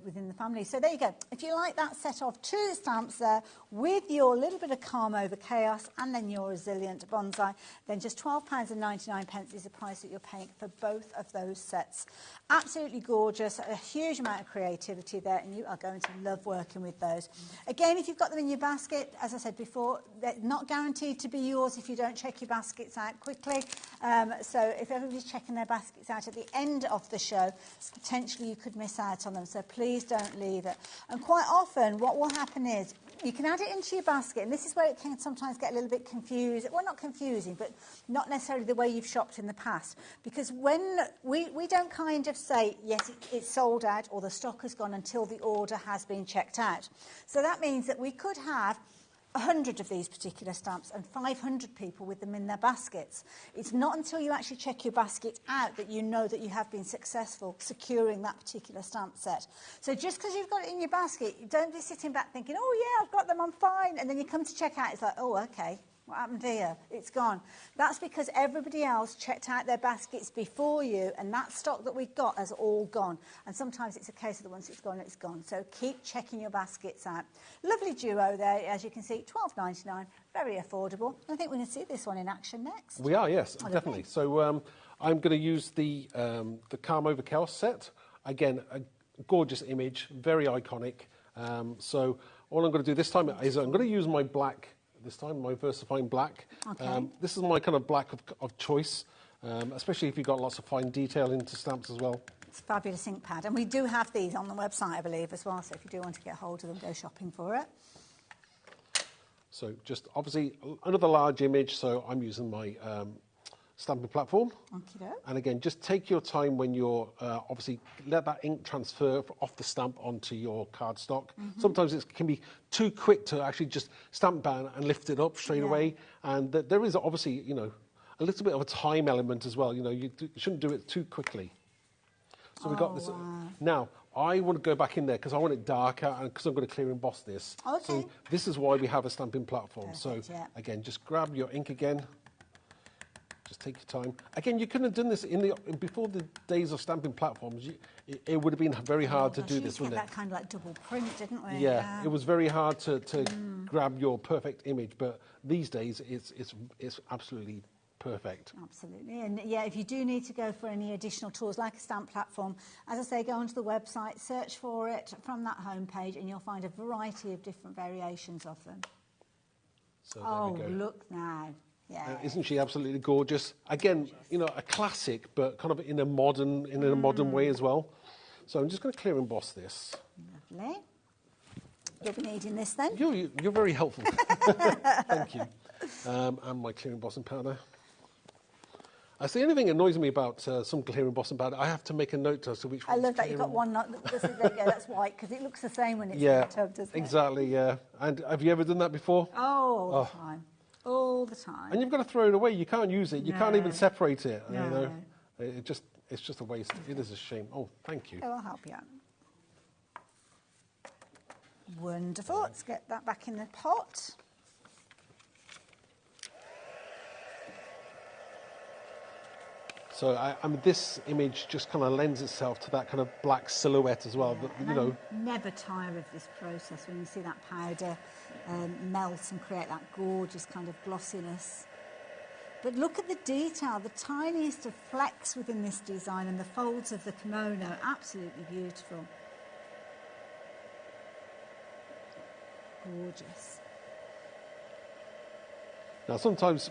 within the family. So there you go. If you like that set of 2 stamps there with your little bit of Calm Over Chaos and then your Resilient Bonsai, then just £12.99 is the price that you're paying for both of those sets. Absolutely gorgeous, a huge amount of creativity there, and you are going to love working with those. Again, if you've got them in your basket, as I said before, they're not guaranteed to be yours if you don't check your baskets out quickly. So if everybody's checking their baskets out at the end of the show, potentially you could miss out on them. So please don't leave it. And quite often what will happen is you can add it into your basket, and this is where it can sometimes get a little bit confused. Well, not confusing, but not necessarily the way you've shopped in the past. Because when we don't kind of say, yes, it's sold out or the stock has gone until the order has been checked out. So that means that we could have 100 of these particular stamps and 500 people with them in their baskets. It's not until you actually check your basket out that you know that you have been successful securing that particular stamp set. So just because you've got it in your basket, you don't be sitting back thinking, oh yeah, I've got them, I'm fine. And then you come to check out, it's like, oh, okay. What happened here? It's gone. That's because everybody else checked out their baskets before you, and that stock that we've got has all gone. And sometimes it's a case of the once it's gone, it's gone. So keep checking your baskets out. Lovely duo there, as you can see, $12.99, very affordable. I think we're going to see this one in action next. We are, yes, definitely. So I'm going to use the Calm Over Chaos set. Again, a gorgeous image, very iconic. So all I'm going to do this time is I'm going to use my black. This time, my VersaFine black. Okay. This is my kind of black of choice, especially if you've got lots of fine detail into stamps as well. It's a fabulous ink pad. And we do have these on the website, I believe, as well. So if you do want to get hold of them, go shopping for it. So just obviously another large image. So I'm using my stamping platform. And again, just take your time when you're obviously let that ink transfer off the stamp onto your cardstock. Sometimes it can be too quick to actually just stamp down and lift it up straight away. And there is obviously, you know, a little bit of a time element as well. You know, you shouldn't do it too quickly. So we've got this. Now, I want to go back in there because I want it darker and because I'm going to clear emboss this. Okay. So this is why we have a stamping platform. Perfect, so again, just grab your ink again. Just take your time. Again, you couldn't have done this before the days of stamping platforms. It would have been very hard to do this, wouldn't it? That kind of like double print, didn't we? Yeah, it was very hard to grab your perfect image, but these days it's absolutely perfect. Absolutely. And yeah, if you do need to go for any additional tools like a stamp platform, as I say, go onto the website, search for it from that homepage, and you'll find a variety of different variations of them. So there we go. Look now. Yeah. Isn't she absolutely gorgeous? Again, you know, a classic, but kind of in a modern way as well. So I'm just going to clear emboss this. Lovely. You'll be needing this then. You're very helpful. Thank you. And my clear embossing powder. That's the only thing that annoys me about some clear embossing powder. I have to make a note as to which one. I love that you've got one. There you go. That's white because it looks the same when it's in the tub, doesn't it? Exactly. Yeah. And have you ever done that before? Oh, all the time. All the time. And you've got to throw it away. You can't use it. You can't even separate it. No. You know, it's just a waste. It is a shame. Oh, thank you. Oh, I'll help you out. Wonderful. Let's get that back in the pot. So, I mean, this image just kind of lends itself to that kind of black silhouette as well. Yeah, but, you know, I never tire of this process when you see that powder melt and create that gorgeous kind of glossiness. But look at the detail, the tiniest of flecks within this design and the folds of the kimono, absolutely beautiful. Gorgeous. Now, sometimes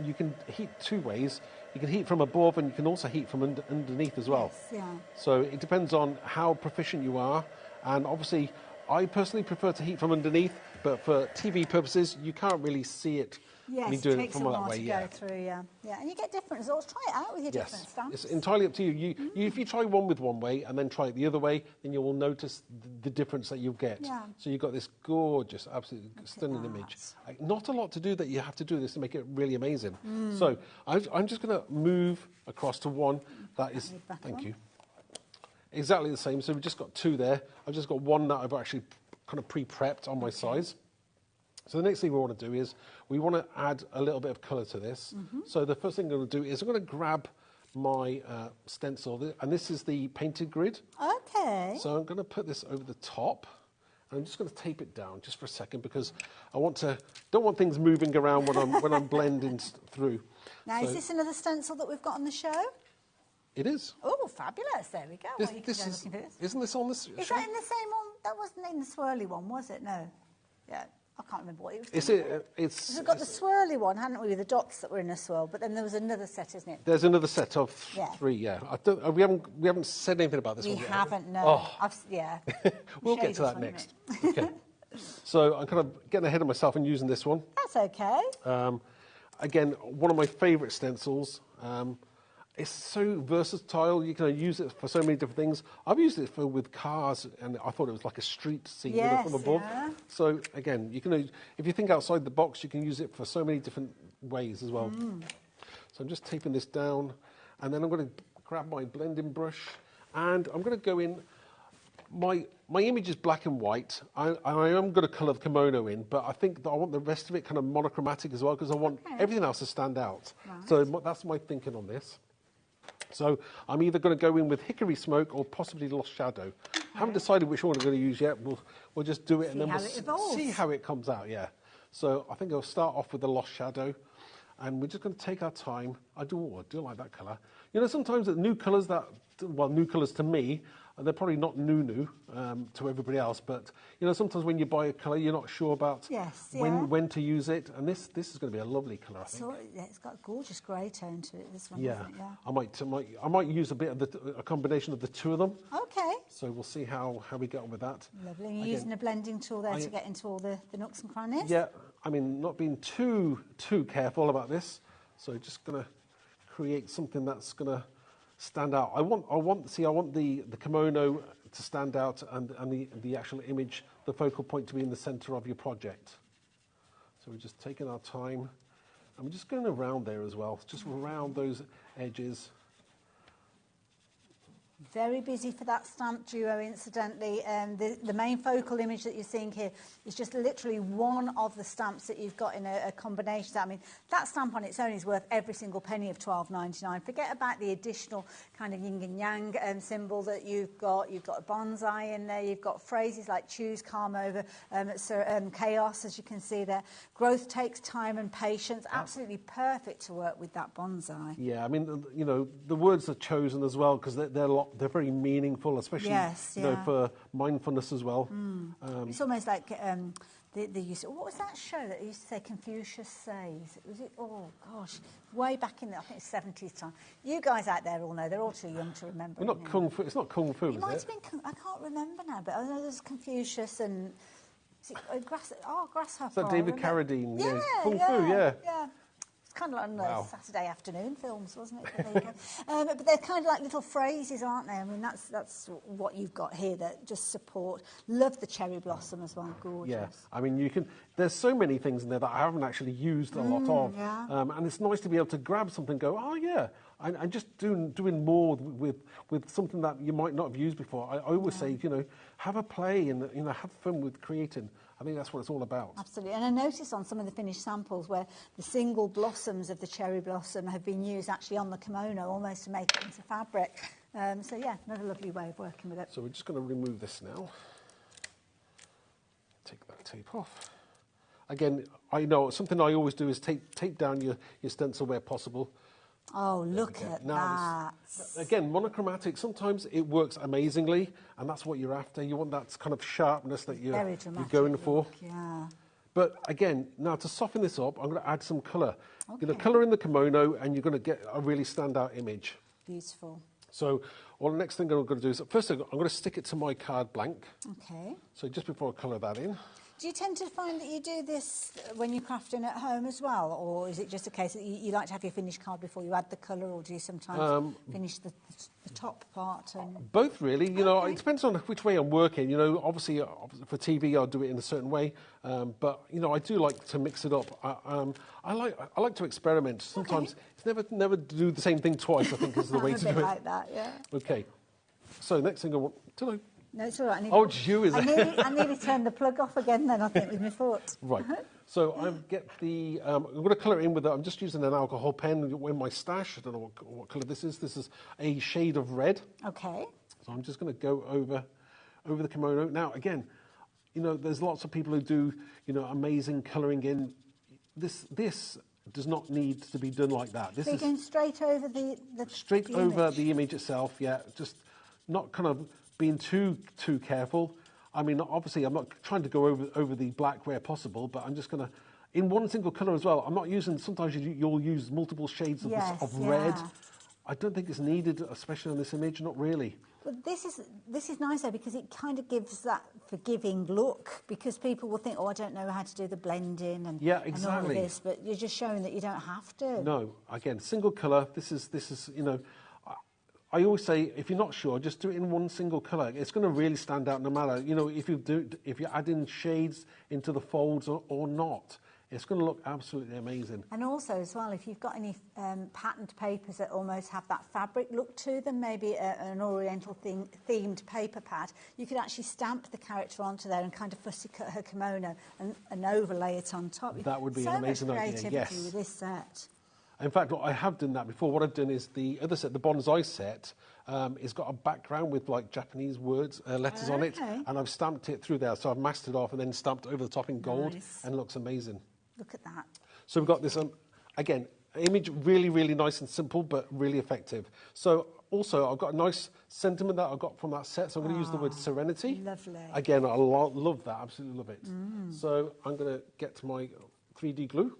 you can heat two ways. You can heat from above and you can also heat from underneath as well. Yes, yeah. So it depends on how proficient you are. And obviously, I personally prefer to heat from underneath, but for TV purposes, you can't really see it. Yes, it takes a while to go through, yeah. And you get different results. Try it out with your different stamps. It's entirely up to you. If you try one with one way and then try it the other way, then you will notice the difference that you'll get. Yeah. So you've got this gorgeous, absolutely stunning image. Not a lot to do that you have to do this to make it really amazing. So I'm just going to move across to one that is, thank you, exactly the same. So we've just got two there. I've just got one that I've actually kind of pre-prepped on my size. So the next thing we want to do is we want to add a little bit of colour to this. So the first thing I'm going to do is I'm going to grab my stencil, and this is the painted grid. Okay. So I'm going to put this over the top, and I'm just going to tape it down just for a second because I don't want things moving around when I'm blending through. Now, is this another stencil that we've got on the show? It is. Oh, fabulous! There we go. Isn't this on this? Is that in the same one? That wasn't in the swirly one, was it? No. Yeah. I can't remember what it was. We've got the swirly one, hadn't we, with the dots that were in a swirl? But then there was another set, isn't it? There's another set of three. Yeah. We haven't said anything about this one yet. We haven't. No. Oh. We'll get to that next. Okay. So I'm kind of getting ahead of myself and using this one. That's okay. Again, one of my favourite stencils. It's so versatile. You can use it for so many different things. I've used it with cars, and I thought it was like a street scene from above. Yeah. So again, you can, if you think outside the box, you can use it for so many different ways as well. So I'm just taping this down, and then I'm going to grab my blending brush, and I'm going to go in. My image is black and white. I am going to colour the kimono in, but I think that I want the rest of it kind of monochromatic as well because I want everything else to stand out. Right. So that's my thinking on this. So I'm either going to go in with hickory smoke or possibly lost shadow. I haven't decided which one I'm going to use yet. We'll just do it and then we'll see how it comes out. Yeah. So I think I'll start off with the lost shadow, and we're just going to take our time. I do like that colour. You know, sometimes the new colours new colours to me They're probably not new to everybody else, but you know, sometimes when you buy a colour, you're not sure about when to use it. And this is going to be a lovely colour, I think. So, yeah, it's got a gorgeous grey tone to it. This one, yeah. Hasn't it? Yeah. I might use a bit of a combination of the two of them. Okay. So we'll see how we get on with that. Lovely. And you're using a blending tool there to get into all the nooks and crannies. Yeah. I mean, not being too careful about this. So just going to create something that's going to stand out. I want the kimono to stand out and the actual image, the focal point, to be in the center of your project. So we're just taking our time and we're just going around there as well, just around those edges. Very busy for that stamp duo, incidentally. The main focal image that you're seeing here is just literally one of the stamps that you've got in a combination. I mean, that stamp on its own is worth every single penny of £12.99. Forget about the additional kind of yin and yang symbol that you've got. You've got a bonsai in there. You've got phrases like choose, calm over, chaos, as you can see there. Growth takes time and patience. Absolutely perfect to work with that bonsai. Yeah, I mean, you know, the words are chosen as well because they're very meaningful, especially you know, for mindfulness as well. It's almost like the use. What was that show that used to say Confucius says? Was it? Oh gosh, way back in the, I think it's 70s time. You guys out there all know. They're all too young to remember. Well, not kung fu. It's not kung fu, is it? Might have been. I can't remember now, but I know there's Confucius and grasshopper. Is that David Carradine? Yeah, kung fu. Yeah. Kind of like on Saturday afternoon films, wasn't it? There you go. But they're kind of like little phrases, aren't they? I mean, that's what you've got here that just support. Love the cherry blossom as well. Gorgeous. Yeah, I mean, you can. There's so many things in there that I haven't actually used a lot of, and it's nice to be able to grab something and go, oh yeah, and just doing more with something that you might not have used before. I always say, you know, have a play and you know have fun with creating. I think that's what it's all about. Absolutely. And I noticed on some of the finished samples where the single blossoms of the cherry blossom have been used actually on the kimono, almost to make it into fabric. So, yeah, another lovely way of working with it. So we're just going to remove this now. Take that tape off. Again, I know something I always do is tape down your stencil where possible. Oh, look at that. Again, monochromatic, sometimes it works amazingly, and that's what you're after. You want that kind of sharpness that you're going for. Yeah. But again, now to soften this up, I'm going to add some colour. Okay. You're going to colour in the kimono, and you're going to get a really standout image. Beautiful. So, the next thing I'm going to do is, first I'm going to stick it to my card blank. Okay. So just before I colour that in. Do you tend to find that you do this when you're crafting at home as well, or is it just a case that you like to have your finished card before you add the colour, or do you sometimes finish the top part? Both, really. You know, it depends on which way I'm working. You know, obviously for TV I'll do it in a certain way, but you know I do like to mix it up. I like to experiment. Sometimes it's never do the same thing twice. I think is the way to do it. Like that, yeah. Okay. So next thing I want to know. No, it's all right. It's you, is it? I nearly turned the plug off again then, I think, with my foot. Right. So I get the, I'm going to colour it in with, I'm just using an alcohol pen in my stash. I don't know what colour this is. This is a shade of red. Okay. So I'm just going to go over the kimono. Now, again, you know, there's lots of people who do, you know, amazing colouring in. This does not need to be done like that. So you're going straight over the Straight over the image itself, yeah. Just not kind of being too careful. I mean, obviously, I'm not trying to go over the black where possible, but I'm just going to, in one single colour as well. I'm not using, sometimes you'll use multiple shades of red. I don't think it's needed, especially on this image, not really. But this is nice though, because it kind of gives that forgiving look, because people will think, oh, I don't know how to do the blending and, and all of this, but you're just showing that you don't have to. No, again, single colour. This is you know, I always say, if you're not sure, just do it in one single colour. It's going to really stand out no matter, you know, if you add in shades into the folds or not. It's going to look absolutely amazing. And also, as well, if you've got any patterned papers that almost have that fabric look to them, maybe an oriental themed paper pad, you could actually stamp the character onto there and kind of fussy cut her kimono and overlay it on top. That would be an amazing idea, yes. So much creativity with this set. In fact, I have done that before. What I've done is the other set, the bonsai set, it's got a background with like Japanese words, letters on it, and I've stamped it through there. So I've masked it off and then stamped over the top in gold, and it looks amazing. Look at that. So we've got this, again, image really, really nice and simple, but really effective. So also, I've got a nice sentiment that I got from that set, so I'm going to use the word serenity. Lovely. Again, I love that, absolutely love it. So I'm going to get to my 3D glue.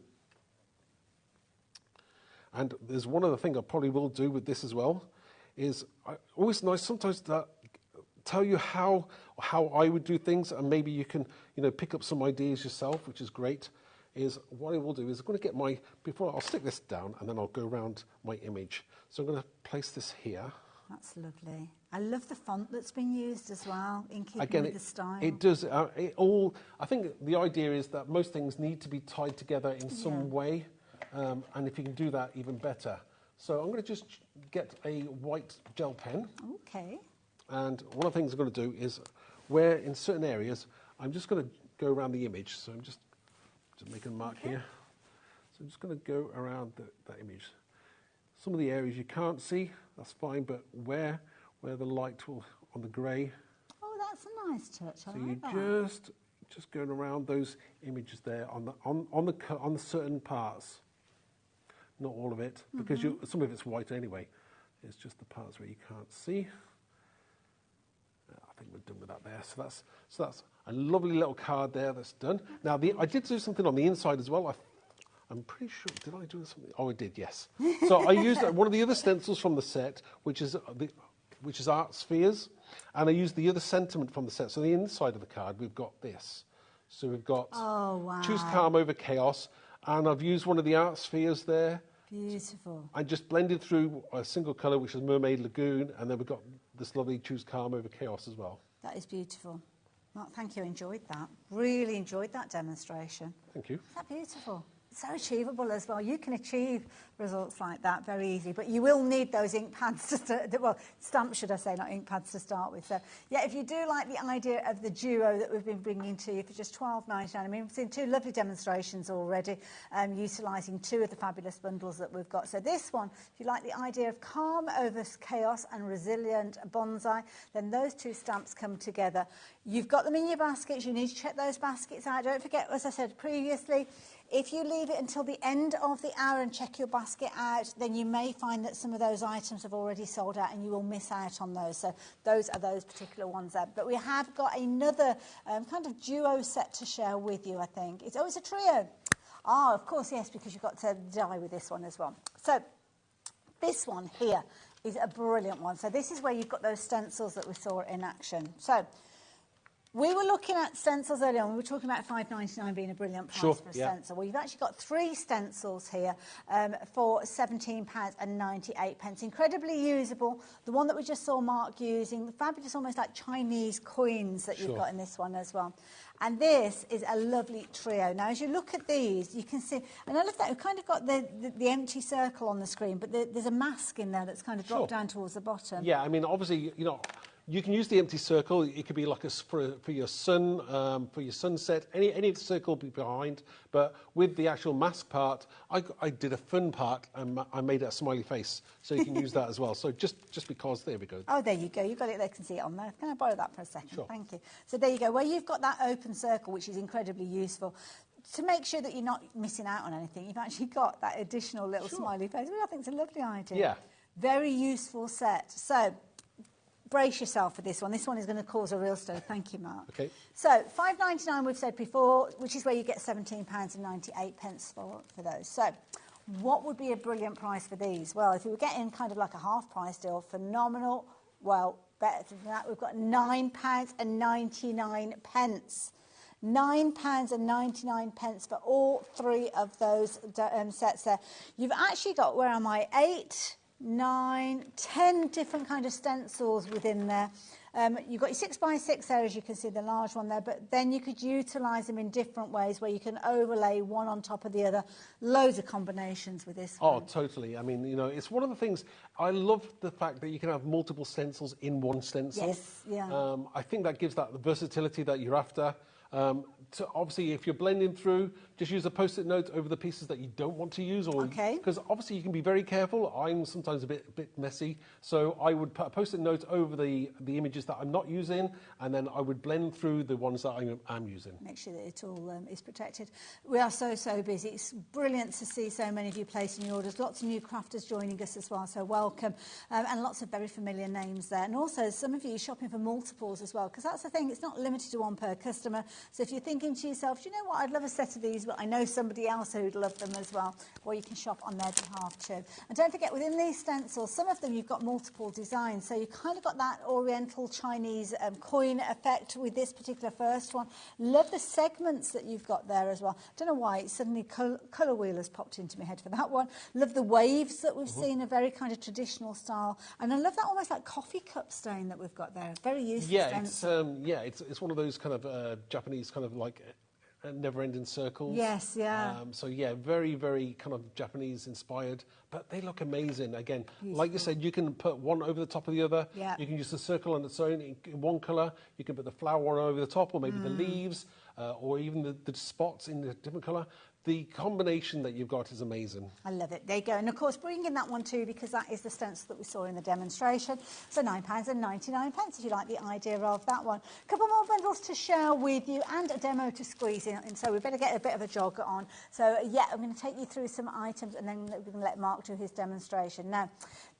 And there's one other thing I probably will do with this as well, is always nice sometimes to tell you how I would do things, and maybe you can, pick up some ideas yourself, which is great. Is what I will do is I'm going to get before I'll stick this down, and then I'll go around my image. So I'm going to place this here. That's lovely. I love the font that's been used as well, in keeping with the style. It does. I think the idea is that most things need to be tied together in some way, and if you can do that, even better. So I'm going to just get a white gel pen. Okay. And one of the things I'm going to do is, where in certain areas, I'm just going to go around the image. So I'm just making a mark here. So I'm just going to go around that image. Some of the areas you can't see, that's fine, but where the light will, on the grey. Oh, that's a nice touch. So you're just going around those images there on the certain parts. Not all of it, because some of it's white anyway. It's just the parts where you can't see. I think we're done with that there. So that's a lovely little card there that's done. Now, I did do something on the inside as well. I'm pretty sure, did I do something? Oh, I did, yes. So I used one of the other stencils from the set, which is Art Spheres, and I used the other sentiment from the set. So the inside of the card, we've got this. So we've got Choose Calm over Chaos, and I've used one of the Art Spheres there. Beautiful. I just blended through a single colour, which is Mermaid Lagoon, and then we've got this lovely Choose Calm over Chaos as well. That is beautiful. Well, thank you, enjoyed that. Really enjoyed that demonstration. Thank you. Is that beautiful? So achievable as well. You can achieve results like that very easily, but you will need those ink pads to start, well, stamps should I say, not ink pads to start with. So, yeah, if you do like the idea of the duo that we've been bringing to you for just £12.99, I mean, we've seen two lovely demonstrations already, utilising two of the fabulous bundles that we've got. So this one, if you like the idea of calm over chaos and resilient bonsai, then those two stamps come together. You've got them in your baskets. You need to check those baskets out. Don't forget, as I said previously, if you leave it until the end of the hour and check your basket out, then you may find that some of those items have already sold out and you will miss out on those. So those are those particular ones there. But we have got another kind of duo set to share with you, I think. It's a trio. Ah, of course, yes, because you've got to die with this one as well. So this one here is a brilliant one. So this is where you've got those stencils that we saw in action. So we were looking at stencils earlier on. We were talking about £5.99 being a brilliant price for a stencil. Well, you've actually got 3 stencils here for £17.98. Incredibly usable. The one that we just saw Mark using, the fabulous, almost like Chinese coins that you've got in this one as well. And this is a lovely trio. Now, as you look at these, you can see, and I love that, we've kind of got the empty circle on the screen, but there's a mask in there that's kind of dropped down towards the bottom. Yeah, I mean, obviously, you can use the empty circle. It could be like for your sun, for your sunset. Any circle will be behind. But with the actual mask part, I did a fun part and I made it a smiley face, so you can use that as well. So just because, there we go. Oh, there you go. You've got it. They can see it on there. Can I borrow that for a second? Sure. Thank you. So there you go. Where you've got that open circle, which is incredibly useful. To make sure that you're not missing out on anything, you've actually got that additional little smiley face, which I think is a lovely idea. Yeah. Very useful set. So brace yourself for this one. This one is going to cause a real stir. Thank you, Mark. Okay. So £5.99 we've said before, which is where you get £17.98 for those. So what would be a brilliant price for these? Well, if we were getting kind of like a half price deal, phenomenal. Well, better than that, we've got £9.99. £9.99 for all 3 of those sets there. You've actually got, where am I, 8, 9, 10 different kind of stencils within there. You've got your 6x6 there, as you can see, the large one there, but then you could utilise them in different ways where you can overlay one on top of the other. Loads of combinations with this one. Oh, totally. I mean, it's one of the things, I love the fact that you can have multiple stencils in one stencil. Yes, yeah. I think that gives that the versatility that you're after. So obviously, if you're blending through, just use a post-it note over the pieces that you don't want to use, or because obviously you can be very careful. I'm sometimes a bit messy, so I would put a post-it note over the images that I'm not using, and then I would blend through the ones that I am using. Make sure that it all is protected. We are so busy. It's brilliant to see so many of you placing your orders. Lots of new crafters joining us as well, so welcome, and lots of very familiar names there. And also some of you shopping for multiples as well, because that's the thing. It's not limited to one per customer. So if you're thinking to yourself, do you know what, I'd love a set of these, but I know somebody else who'd love them as well, or you can shop on their behalf too. And don't forget, within these stencils, some of them you've got multiple designs, so you've kind of got that Oriental Chinese coin effect with this particular first one. Love the segments that you've got there as well. Don't know why, it's suddenly colour wheel has popped into my head for that one. Love the waves that we've seen, a very kind of traditional style, and I love that almost like coffee cup stain that we've got there. Very useful. Yeah, it's one of those kind of Japanese kind of like never-ending circles. Yes, yeah. So yeah, very kind of Japanese inspired, but they look amazing. Again, beautiful. Like you said, you can put one over the top of the other. Yeah. You can use the circle on its own in one colour. You can put the flower one over the top, or maybe the leaves, or even the spots in a different colour. The combination that you've got is amazing. I love it. There you go. And of course, bring in that one too, because that is the stencil that we saw in the demonstration. So £9.99 if you like the idea of that one. A couple more bundles to share with you and a demo to squeeze in. And so we better get a bit of a jog on. So yeah, I'm going to take you through some items and then we can let Mark do his demonstration. Now,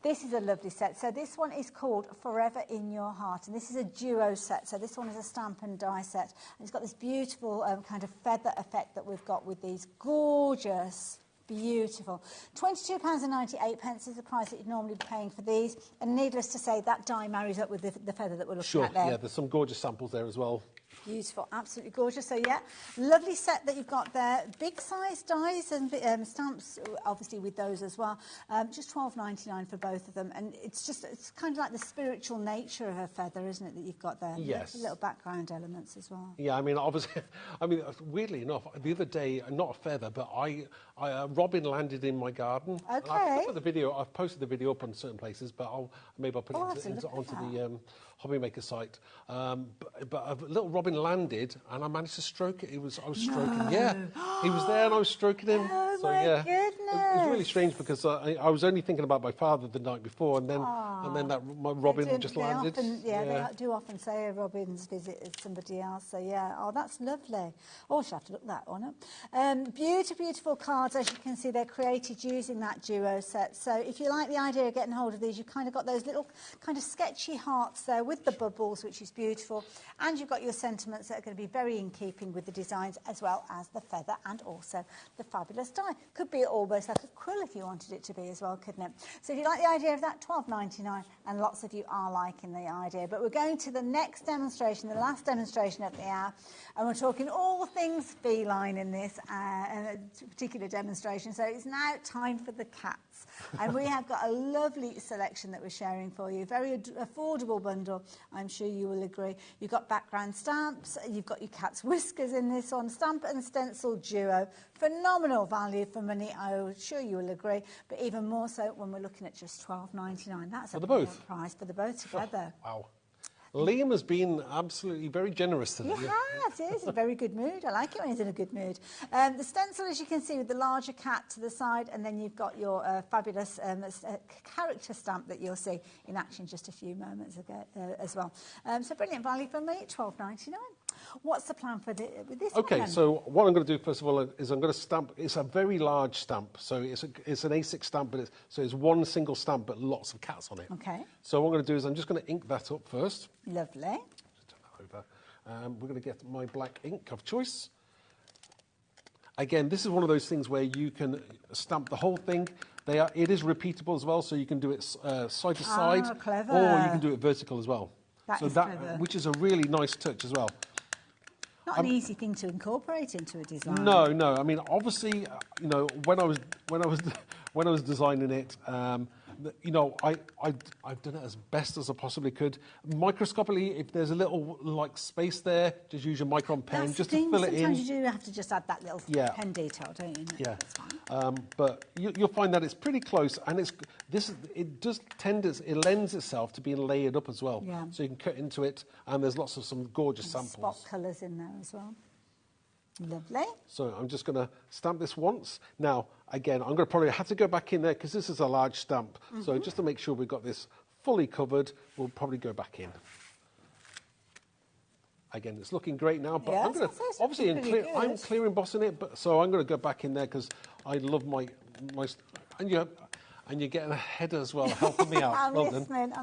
this is a lovely set. So this one is called Forever in Your Heart. And this is a duo set. So this one is a stamp and die set. And it's got this beautiful kind of feather effect that we've got with these gorgeous, beautiful. £22.98 is the price that you'd normally be paying for these. And needless to say, that die marries up with the feather that we're looking at there. Sure, yeah, there's some gorgeous samples there as well. Beautiful, absolutely gorgeous. So yeah, lovely set that you've got there. Big size dies and stamps, obviously with those as well. Just £12.99 for both of them, and it's kind of like the spiritual nature of a feather, isn't it, that you've got there? Yes. Little background elements as well. Yeah, I mean, obviously, weirdly enough, the other day, not a feather, but a robin landed in my garden. Okay. I've posted the video up on certain places, but maybe I'll put it onto the HobbyMaker site. But a little robin landed, and I managed to stroke it. I was stroking. Yeah, he was there, and I was stroking him. Oh, so my yeah, goodness. it was really strange because I was only thinking about my father the night before, and then my robin just landed. They do often say a robin's visit is somebody else. So yeah, that's lovely. Oh, I should have to look that one up. Beautiful cards, as you can see, they're created using that duo set. So if you like the idea of getting hold of these, you've kind of got those little kind of sketchy hearts there with the bubbles, which is beautiful, and you've got your sentiments that are going to be very in keeping with the designs, as well as the feather and also the fabulous die. Could be almost like a quill if you wanted it to be as well, couldn't it? So if you like the idea of that, £12.99, and lots of you are liking the idea. But we're going to the next demonstration, the last demonstration of the hour, and we're talking all things feline in this particular demonstration. So it's now time for the cats, and we have got a lovely selection that we're sharing for you. Very affordable bundle, I'm sure you will agree. You've got background stamps, you've got your cat's whiskers in this one, stamp and stencil duo. Phenomenal value for money, I'm sure you will agree, but even more so when we're looking at just £12.99. That's a good price for the both together. Wow. Liam has been absolutely very generous today. He has, he's in a very good mood. I like it when he's in a good mood. The stencil, as you can see, with the larger cat to the side, and then you've got your fabulous character stamp that you'll see in action just a few moments ago as well. So brilliant value for me, £12.99. What's the plan for with this one? Okay, so what I'm going to do first of all is I'm going to stamp. It's a very large stamp, so it's an A6 stamp, but it's one single stamp, but lots of cats on it. Okay. So what I'm going to do is I'm just going to ink that up first. Lovely. Just turn that over. We're going to get my black ink of choice. Again, this is one of those things where you can stamp the whole thing. It is repeatable as well, so you can do it side to side, clever. or you can do it vertical as well. Clever. Which is a really nice touch as well. Not an easy thing to incorporate into a design. No. I mean, obviously, when I was designing it, I've done it as best as I possibly could. Microscopically, if there's a little space there, just use your micron pen just to fill it in. Sometimes you do have to just add that little pen detail, don't you? No, yeah. That's fine. But you'll find that it's pretty close, and it lends itself to being layered up as well. Yeah. So you can cut into it, and there's lots of some gorgeous samples. Spot colours in there as well. Lovely. So I'm just going to stamp this once. Now, again, I'm going to probably have to go back in there because this is a large stamp. So just to make sure we've got this fully covered, we'll probably go back in. Again, it's looking great now, but I'm going to obviously I'm clear embossing it, but so I'm going to go back in there because I love my and you're getting ahead as well, helping me out. I'm listening.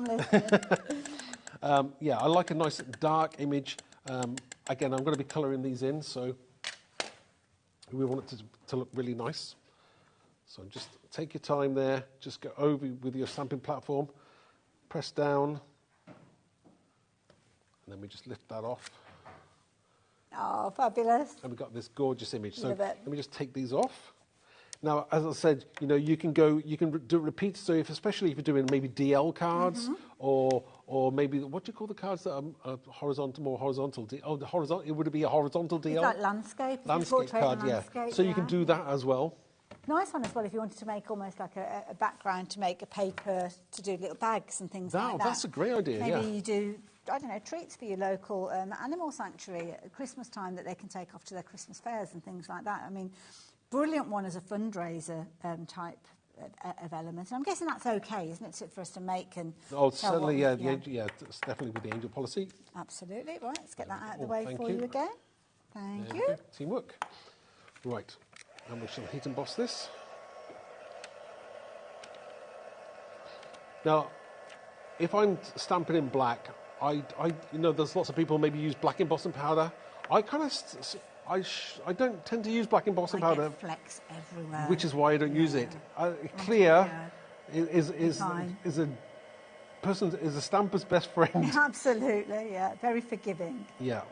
Yeah, I like a nice dark image. Again, I'm going to be colouring these in, so we want it to look really nice. So just take your time there. Just go over with your stamping platform, press down, and then we just lift that off. Oh, fabulous. And we've got this gorgeous image. So Love it. let me just take these off. Now, as I said, you can do repeats. So especially if you're doing maybe DL cards or maybe, what do you call the cards that are horizontal, more horizontal? Oh, the horizontal, it would be a horizontal DL? It's like landscape. Landscape card, yeah. So you can do that as well. Nice one as well if you wanted to make almost like a background to make a paper to do little bags and things like that. That's a great idea, Maybe you do, I don't know, treats for your local animal sanctuary at Christmas time that they can take off to their Christmas fairs and things like that. I mean, brilliant one as a fundraiser type of element. And I'm guessing that's okay, isn't it, for us to make and... Oh, certainly, yeah, it's definitely with the angel policy. Absolutely. Right, let's get that out of the way for you again. Thank you. Teamwork. Right, and we shall heat emboss this. Now, if I'm stamping in black, I there's lots of people maybe use black embossing powder. I kind of... I don't tend to use black embossing powder. Flecks everywhere. Which is why I don't use it. Clear is a stamper's best friend. Absolutely, yeah. Very forgiving. Yeah.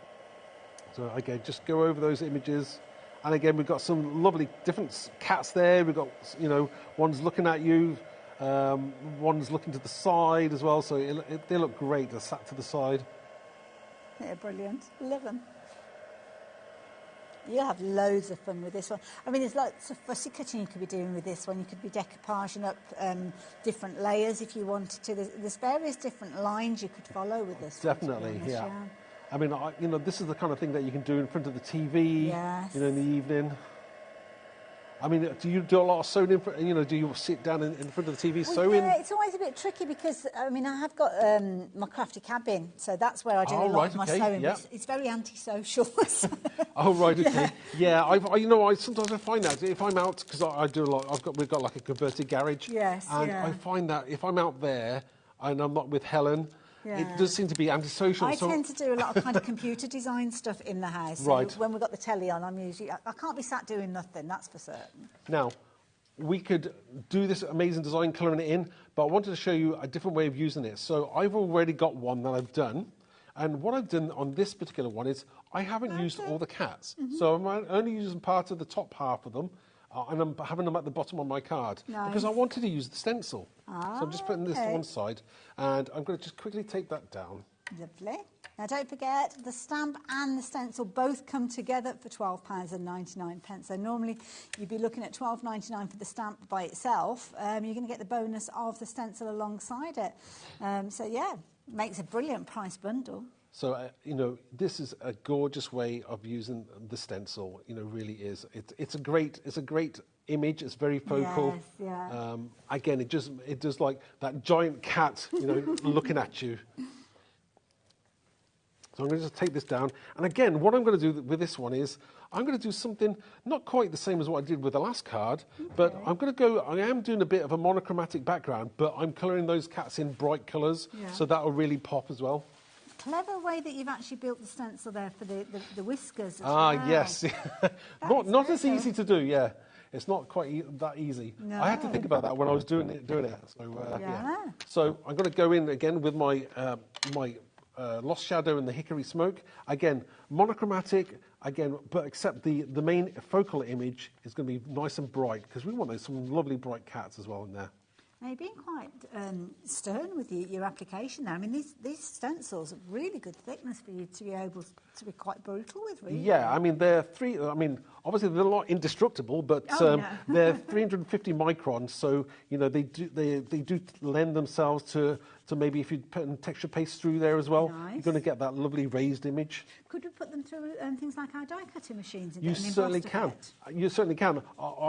So again, just go over those images, and again we've got some lovely different cats there. We've got one's looking at you, one's looking to the side as well. So they look great. They're sat to the side. Yeah, brilliant. Love them. You'll have loads of fun with this one. I mean, there's lots of fussy cutting you could be doing with this one. You could be decoupaging up different layers if you wanted to. There's various different lines you could follow with this. Definitely, one, yeah. I mean, this is the kind of thing that you can do in front of the TV, in the evening. I mean, do you do a lot of sewing? Do you sit down in front of the TV sewing? Yeah, it's always a bit tricky because I mean, I have got my crafty cabin, so that's where I do a lot of my sewing. Yeah. But it's very antisocial. Oh right, okay. Yeah, I sometimes I find that if I'm out because I do a lot. We've got like a converted garage. Yes. And I find that if I'm out there and I'm not with Helen. Yeah. It does seem to be antisocial. I tend to do a lot of kind of computer design stuff in the house. So right. When we've got the telly on, I'm usually... I can't be sat doing nothing, that's for certain. Now, we could do this amazing design, colouring it in, but I wanted to show you a different way of using it. So I've already got one that I've done. And what I've done on this particular one is I haven't used all the cats. So I'm only using part of the top half of them. And I'm having them at the bottom on my card because I wanted to use the stencil. So I'm just putting this to one side and I'm going to just quickly tape that down. Lovely. Now don't forget the stamp and the stencil both come together for £12.99. So normally you'd be looking at £12.99 for the stamp by itself. You're going to get the bonus of the stencil alongside it. So yeah, makes a brilliant price bundle. So, this is a gorgeous way of using the stencil, really is. It's a great image. It's very focal. Yes, yeah. Again, it does like that giant cat, looking at you. So I'm going to just take this down. And again, what I'm going to do with this one is I'm going to do something not quite the same as what I did with the last card, but I am doing a bit of a monochromatic background, but I'm colouring those cats in bright colours, so that will really pop as well. Clever way that you've actually built the stencil there for the whiskers as well. Yes. not as easy to do, yeah. It's not quite that easy. No. I had to think about that when I was doing it. So, yeah. So I'm going to go in again with my Lost Shadow and the Hickory Smoke. Again, monochromatic, but except the main focal image is going to be nice and bright because we want some lovely bright cats as well in there. Now, you're being quite stern with your application there. I mean, these stencils are really good thickness for you to be able to be quite brutal with, really. Yeah, I mean, obviously they're not indestructible, but they're 350 microns, so, you know, they do lend themselves to maybe if you put texture paste through there as well, nice. you're going to get that lovely raised image. Could we put them through things like our die cutting machines and You get an certainly embossed can. effect? You certainly can.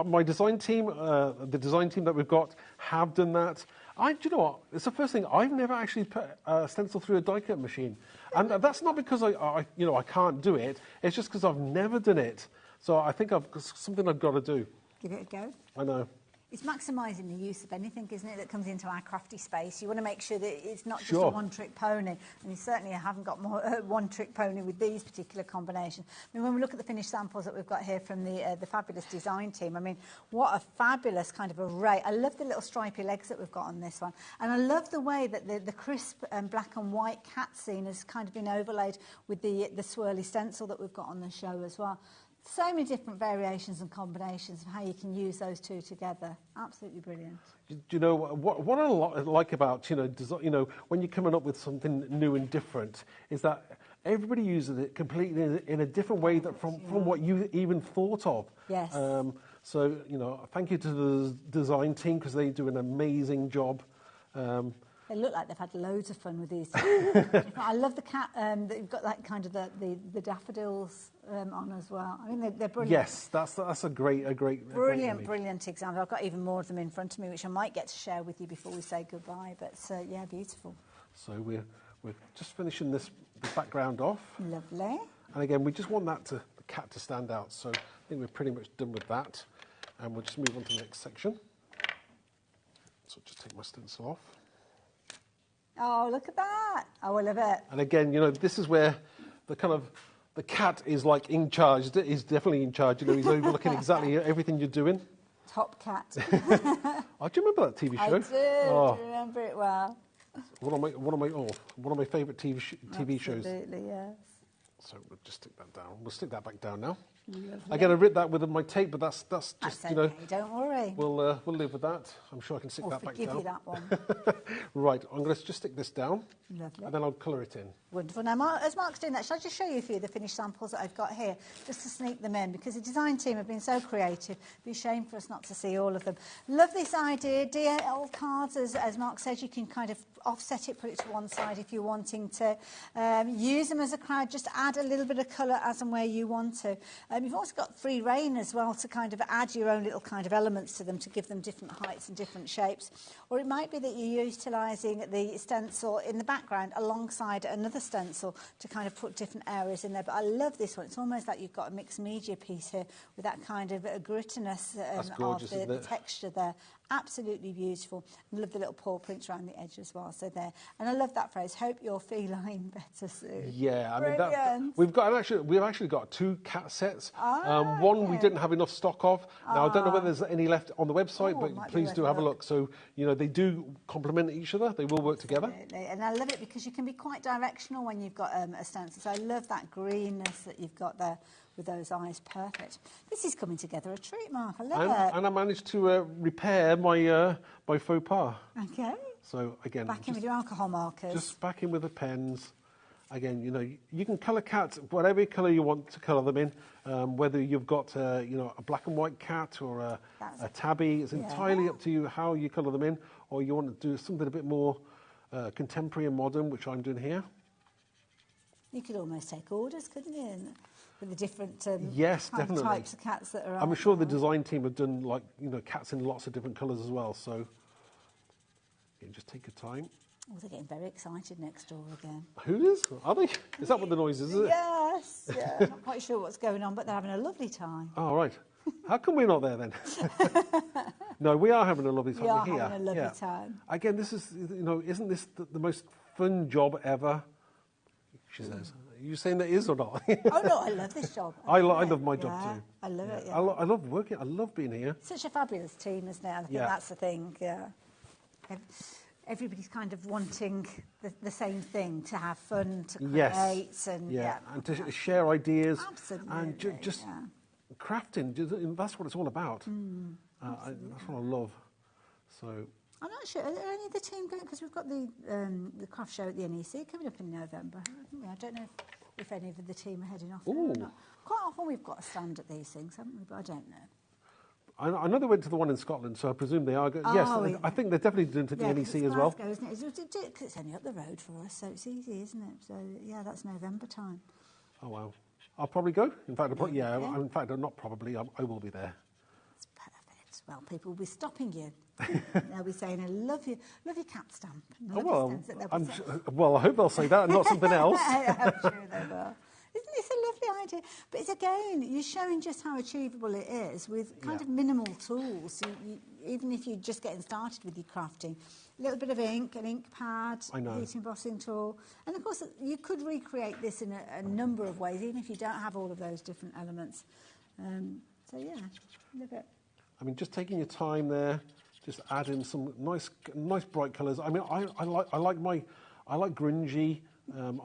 My design team, the design team that we've got, have done that. Do you know what? It's the first thing. I've never actually put a stencil through a die cut machine, and that's not because I can't do it. It's just because I've never done it. So I think something I've got to do. Give it a go. I know. It's maximising the use of anything, isn't it, that comes into our crafty space. You want to make sure that it's not just a one-trick pony, and you certainly haven't got more one-trick pony with these particular combinations. I mean, when we look at the finished samples that we've got here from the fabulous design team, I mean, what a fabulous kind of array. I love the little stripy legs that we've got on this one, and I love the way that the crisp black and white cat scene has kind of been overlaid with the swirly stencil that we've got on the show as well. So many different variations and combinations of how you can use those two together. Absolutely brilliant. Do you know what I like about when you're coming up with something new and different is that everybody uses it completely in a different way from what you even thought of. Yes. So thank you to the design team because they do an amazing job. They look like they've had loads of fun with these. I love the cat that you've got, that kind of the daffodils on as well. I mean, they're brilliant. Yes, that's a great brilliant example. I've got even more of them in front of me, which I might get to share with you before we say goodbye. But yeah, beautiful. So we're just finishing this background off. Lovely. And again, we just want the cat to stand out. So I think we're pretty much done with that, and we'll just move on to the next section. So just take my stencil off. Oh, look at that. Oh, I love it. And again, this is where the cat is like in charge. He's definitely in charge. He's overlooking exactly everything you're doing. Top cat. Oh, do you remember that TV show? I do. Oh. I remember it well. One of my favourite TV shows. Absolutely, yes. So we'll just stick that down. We'll stick that back down now. Lovely. Again, I ripped that with my tape, but that's just okay, don't worry. We'll live with that. I'm sure I can stick that back down. I'll forgive you that one. Right, I'm going to just stick this down. Lovely. And then I'll colour it in. Wonderful. Now, as Mark's doing that, shall I just show you a few of the finished samples that I've got here, just to sneak them in, because the design team have been so creative. It'd be a shame for us not to see all of them. Love this idea. DL cards, as Mark says, you can kind of offset it, put it to one side if you're wanting to. Use them as a crowd, just add a little bit of colour as and where you want to. You've also got free reign as well to kind of add your own little kind of elements to them to give them different heights and different shapes. Or it might be that you're utilising the stencil in the background alongside another stencil to kind of put different areas in there. But I love this one. It's almost like you've got a mixed media piece here with that kind of grittiness of the texture there. Absolutely beautiful. I love the little paw prints around the edge as well. So there, and I love that phrase. Hope you're feline better soon. Yeah, I mean we've actually got 2 cat sets. One we didn't have enough stock of. Now I don't know whether there's any left on the website, but please do have a look. So they do complement each other. They will work together. And I love it because you can be quite directional when you've got a stencil. So I love that greenness that you've got there. With those eyes, perfect. This is coming together a treat, Mark. I love it. And I managed to repair my my faux pas. Okay. So again, back in with your alcohol markers. Just back in with the pens. Again, you can colour cats whatever colour you want to colour them in. Whether you've got a black and white cat or a tabby, it's entirely up to you how you colour them in, or you want to do something a bit more contemporary and modern, which I'm doing here. You could almost take orders, couldn't you? With the different yes, definitely. types of cats that are I'm sure the design team have done cats in lots of different colours as well. So just take your time. Oh, they're getting very excited next door again. Who is? Are they? Is that what the noise is? Yes. Yeah. Not quite sure what's going on, but they're having a lovely time. Oh, right. How come we're not there then? No, we are having a lovely time. We are having a lovely time. Again, this is isn't this the most fun job ever? She says. Are you saying that is or not? Oh, no, I love this job. I love my job too. I love it, I love working. I love being here. Such a fabulous team, isn't it? I think that's the thing, Everybody's kind of wanting the same thing, to have fun, to create. And to share ideas. Absolutely. And just crafting. That's what it's all about. That's what I love. So... I'm not sure. Are there any of the team going? Because we've got the craft show at the NEC coming up in November, haven't we? I don't know. if any of the team are heading off. Ooh. Or not. Quite often we've got a stand at these things, haven't we? But I don't know. I know they went to the one in Scotland, so I presume they are going. Oh, yes, yeah. I think they're definitely doing to the NEC as well. Glasgow, isn't it? It's only up the road for us, so it's easy, isn't it? So, yeah, that's November time. Oh, wow. I'll probably go. In fact, in fact, not probably. I will be there. That's perfect. Well, people will be stopping you. They'll be saying, I love your cat stamp. Well, I hope they'll say that and not something else. I'm sure they will. Isn't this a lovely idea? But it's, again, you're showing just how achievable it is with kind of minimal tools. Even if you're just getting started with your crafting, a little bit of ink, an ink pad, heat embossing tool. And, of course, you could recreate this in a number of ways, even if you don't have all of those different elements. So, yeah, love it. I mean, just taking your time there, just add in some nice bright colours. I mean, I like grungy.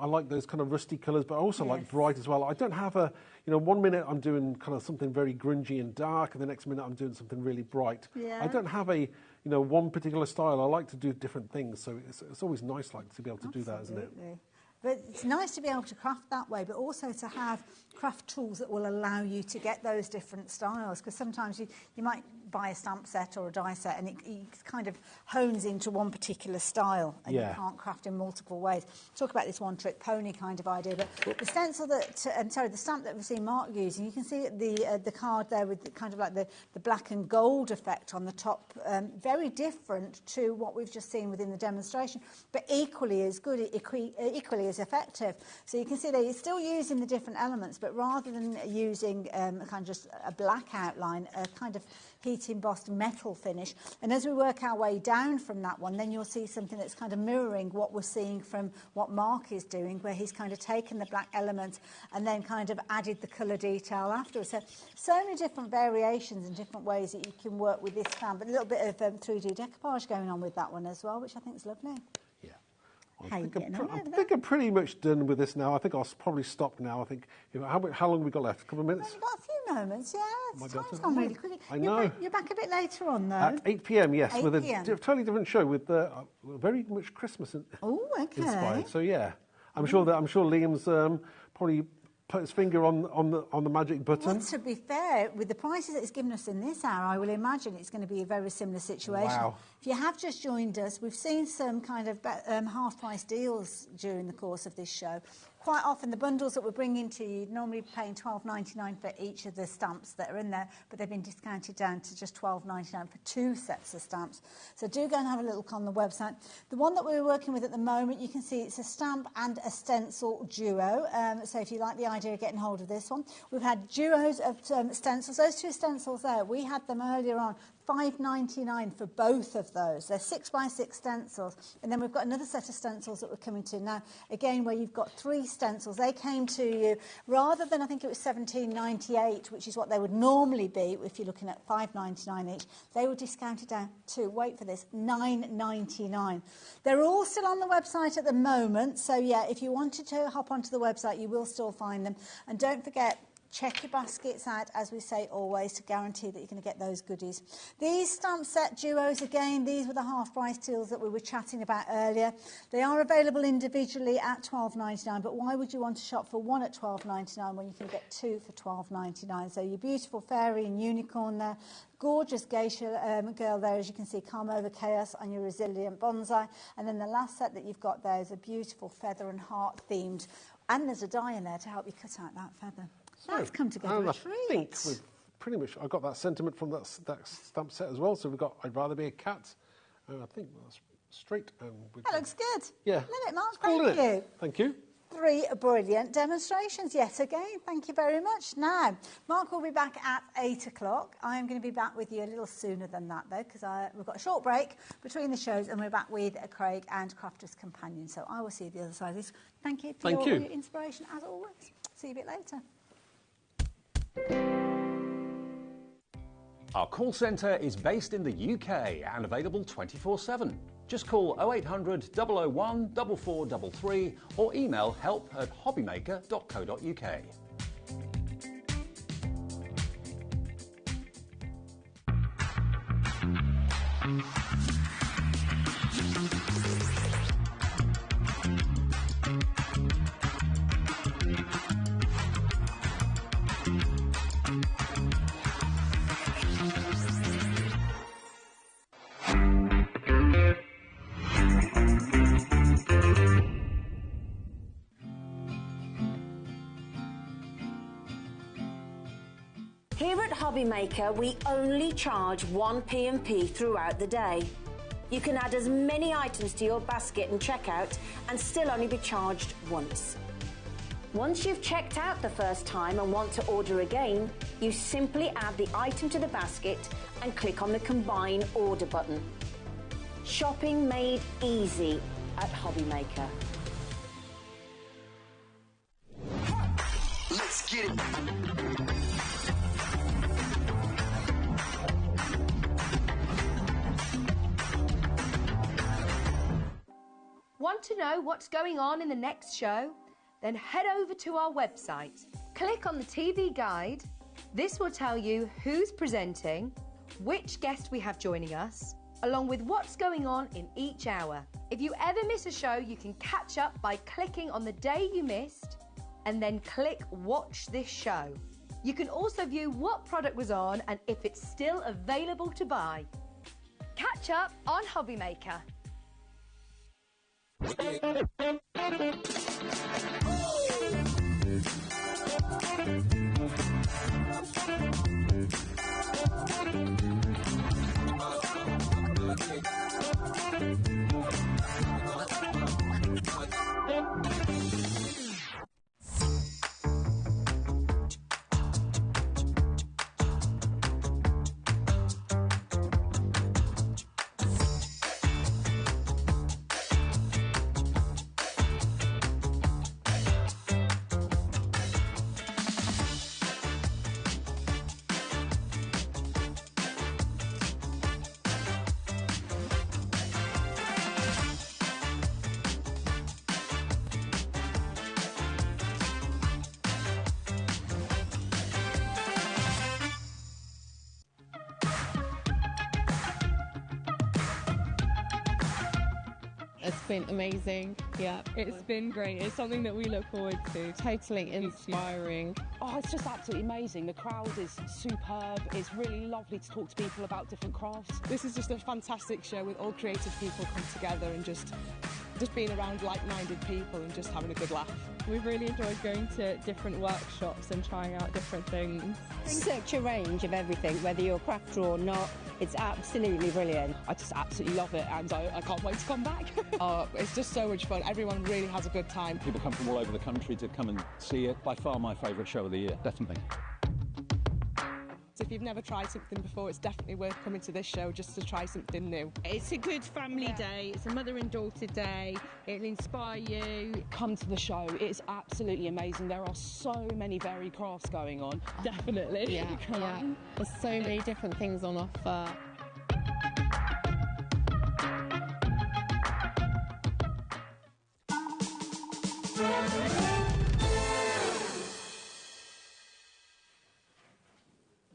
I like those kind of rusty colours, but I also like bright as well. I don't have a, 1 minute I'm doing kind of something very grungy and dark, and the next minute I'm doing something really bright. Yeah. I don't have a, one particular style. I like to do different things, so it's always nice to be able to do that, isn't it? But it's nice to be able to craft that way, but also to have craft tools that will allow you to get those different styles, because sometimes you might buy a stamp set or a die set and it kind of hones into one particular style and you can't craft in multiple ways. Talk about this one-trick pony kind of idea, but the stencil the stamp that we've seen Mark using, you can see the card there with kind of like the black and gold effect on the top, very different to what we'of just seen within the demonstration, but equally as good, equally as effective. So you can see that you're still using the different elements, but rather than using kind of just a black outline, a kind of heat embossed metal finish. And as we work our way down from that one, then you'll see something that's kind of mirroring what we're seeing from what Mark is doing, where he's kind of taken the black element and then kind of added the colour detail afterwards. So many different variations and different ways that you can work with this stamp, but a little bit of 3D decoupage going on with that one as well, which I think is lovely. I think I'm pretty much done with this now. I think I'll probably stop now. I think, how long have we got left? A couple of minutes? We've got a few moments, Time's gone really quickly. I know. You're back a bit later on, though. At 8 p.m, yes, 8 with a p.m. totally different show with very much Christmas inspired. So, yeah. I'm sure Liam's probably put his finger on the magic button. Well, to be fair, with the prices that it's given us in this hour, I will imagine it's going to be a very similar situation. Wow. If you have just joined us, we've seen some kind of half-price deals during the course of this show. Quite often, the bundles that we're bringing to you, normally paying $12.99 for each of the stamps that are in there, but they've been discounted down to just $12.99 for 2 sets of stamps. So do go and have a little look on the website. The one that we're working with at the moment, you can see it's a stamp and a stencil duo. So if you like the idea of getting hold of this one, we've had duos of stencils. Those 2 stencils there, we had them earlier on. $5.99 for both of those. They're 6x6 stencils. And then we've got another set of stencils that we're coming to now, again, where you've got 3 stencils. They came to you, rather than, I think it was $17.98, which is what they would normally be if you're looking at $5.99 each, they were discounted down to, wait for this, $9.99. They're all still on the website at the moment. So, yeah, if you wanted to hop onto the website, you will still find them. And don't forget, check your baskets out, as we say always, to guarantee that you're going to get those goodies. These stamp set duos, again, these were the half-price deals that we were chatting about earlier. They are available individually at $12.99, but why would you want to shop for one at $12.99 when you can get 2 for $12.99? So your beautiful fairy and unicorn there, gorgeous geisha girl there, as you can see, calm over chaos, and your resilient bonsai. And then the last set that you've got there is a beautiful feather and heart themed, and there's a die in there to help you cut out that feather. That's come together a treat. I think we've pretty much, I got that sentiment from that stamp set as well. So we've got I'd Rather Be a Cat. I think that's straight. That looks good. Yeah. Love it, Mark. Cool, Thank you. Thank you. 3 brilliant demonstrations yet again. Thank you very much. Now, Mark will be back at 8 o'clock. I am going to be back with you a little sooner than that, though, because we've got a short break between the shows and we're back with Craig and Crafter's Companion. So I will see you the other side of this. Thank you for your inspiration, as always. See you a bit later. Our call centre is based in the UK and available 24/7. Just call 0800 001 4433 or email help@hobbymaker.co.uk. Here at HobbyMaker, we only charge 1 P&P throughout the day. You can add as many items to your basket and checkout and still only be charged once. Once you've checked out the first time and want to order again, you simply add the item to the basket and click on the Combine Order button. Shopping made easy at HobbyMaker. Let's get it. Want to know what's going on in the next show? Then head over to our website. Click on the TV guide. This will tell you who's presenting, which guest we have joining us, along with what's going on in each hour. If you ever miss a show, you can catch up by clicking on the day you missed and then click Watch This Show. You can also view what product was on and if it's still available to buy. Catch up on HobbyMaker. It's been amazing. Yeah, it's been great. It's something that we look forward to. Totally inspiring. Oh, it's just absolutely amazing. The crowd is superb. It's really lovely to talk to people about different crafts. This is just a fantastic show with all creative people come together and just being around like-minded people and just having a good laugh. We've really enjoyed going to different workshops and trying out different things. Such a range of everything, whether you're a crafter or not. It's absolutely brilliant. I just absolutely love it, and I can't wait to come back. It's just so much fun. Everyone really has a good time. People come from all over the country to come and see it. By far my favourite show of the year, definitely. So if you've never tried something before, it's definitely worth coming to this show just to try something new. It's a good family day. It's a mother and daughter day. It'll inspire you. Come to the show. It's absolutely amazing. There are so many varied crafts going on. Definitely. Yeah, yeah. There's so many different things on offer.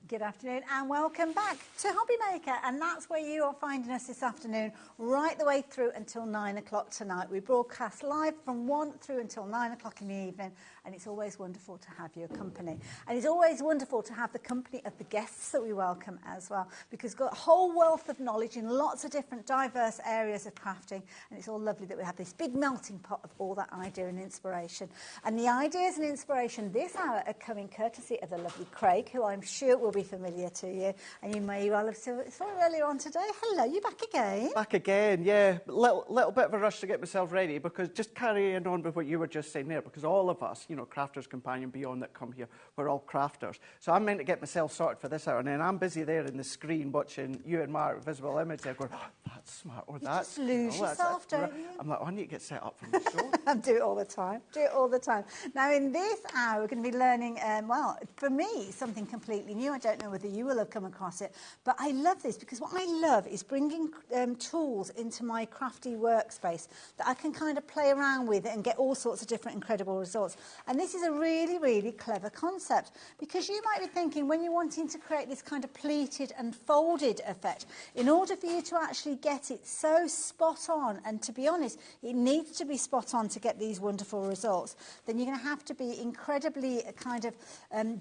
Good afternoon and welcome back to HobbyMaker, and that's where you are finding us this afternoon right the way through until 9 o'clock tonight. We broadcast live from 1 through until 9 o'clock in the evening, and it's always wonderful to have your company. And it's always wonderful to have the company of the guests that we welcome as well, because we've got a whole wealth of knowledge in lots of different diverse areas of crafting, and it's all lovely that we have this big melting pot of all that idea and inspiration. And the ideas and inspiration this hour are coming courtesy of the lovely Craig, who I'm sure will be familiar to you, and you may well have saw earlier on today. Hello, you back again? Back again, yeah. Little bit of a rush to get myself ready, because just carrying on with what you were just saying there, because all of us, you know, Crafters Companion Beyond that come here, we're all crafters. So I'm meant to get myself sorted for this hour, and then I'm busy there in the screen watching you and Mark, visible image there, going, oh, that's smart, or that's... You just lose yourself, don't you? I'm like, oh, I need to get set up for the show. I do it all the time. Do it all the time. Now, in this hour, we're going to be learning, well, for me, something completely new. I don't know whether you will have come across it, but I love this because what I love is bringing tools into my crafty workspace that I can kind of play around with and get all sorts of different incredible results. And this is a really, really clever concept, because you might be thinking, when you're wanting to create this kind of pleated and folded effect, in order for you to actually get it so spot on, and to be honest, it needs to be spot on to get these wonderful results, then you're going to have to be incredibly kind of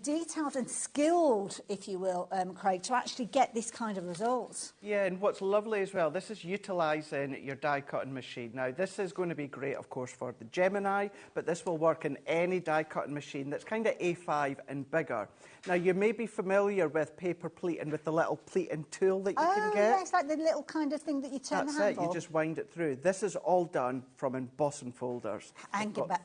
detailed and skilled if you will, Craig, to actually get this kind of results. Yeah, and what's lovely as well, this is utilising your die-cutting machine. Now, this is going to be great, of course, for the Gemini, but this will work in any die-cutting machine that's kind of A5 and bigger. Now, you may be familiar with paper pleating with the little pleating tool that you can get. Oh, yes, like the little kind of thing that you turn the handle. That's it, you just wind it through. This is all done from embossing folders. And get back.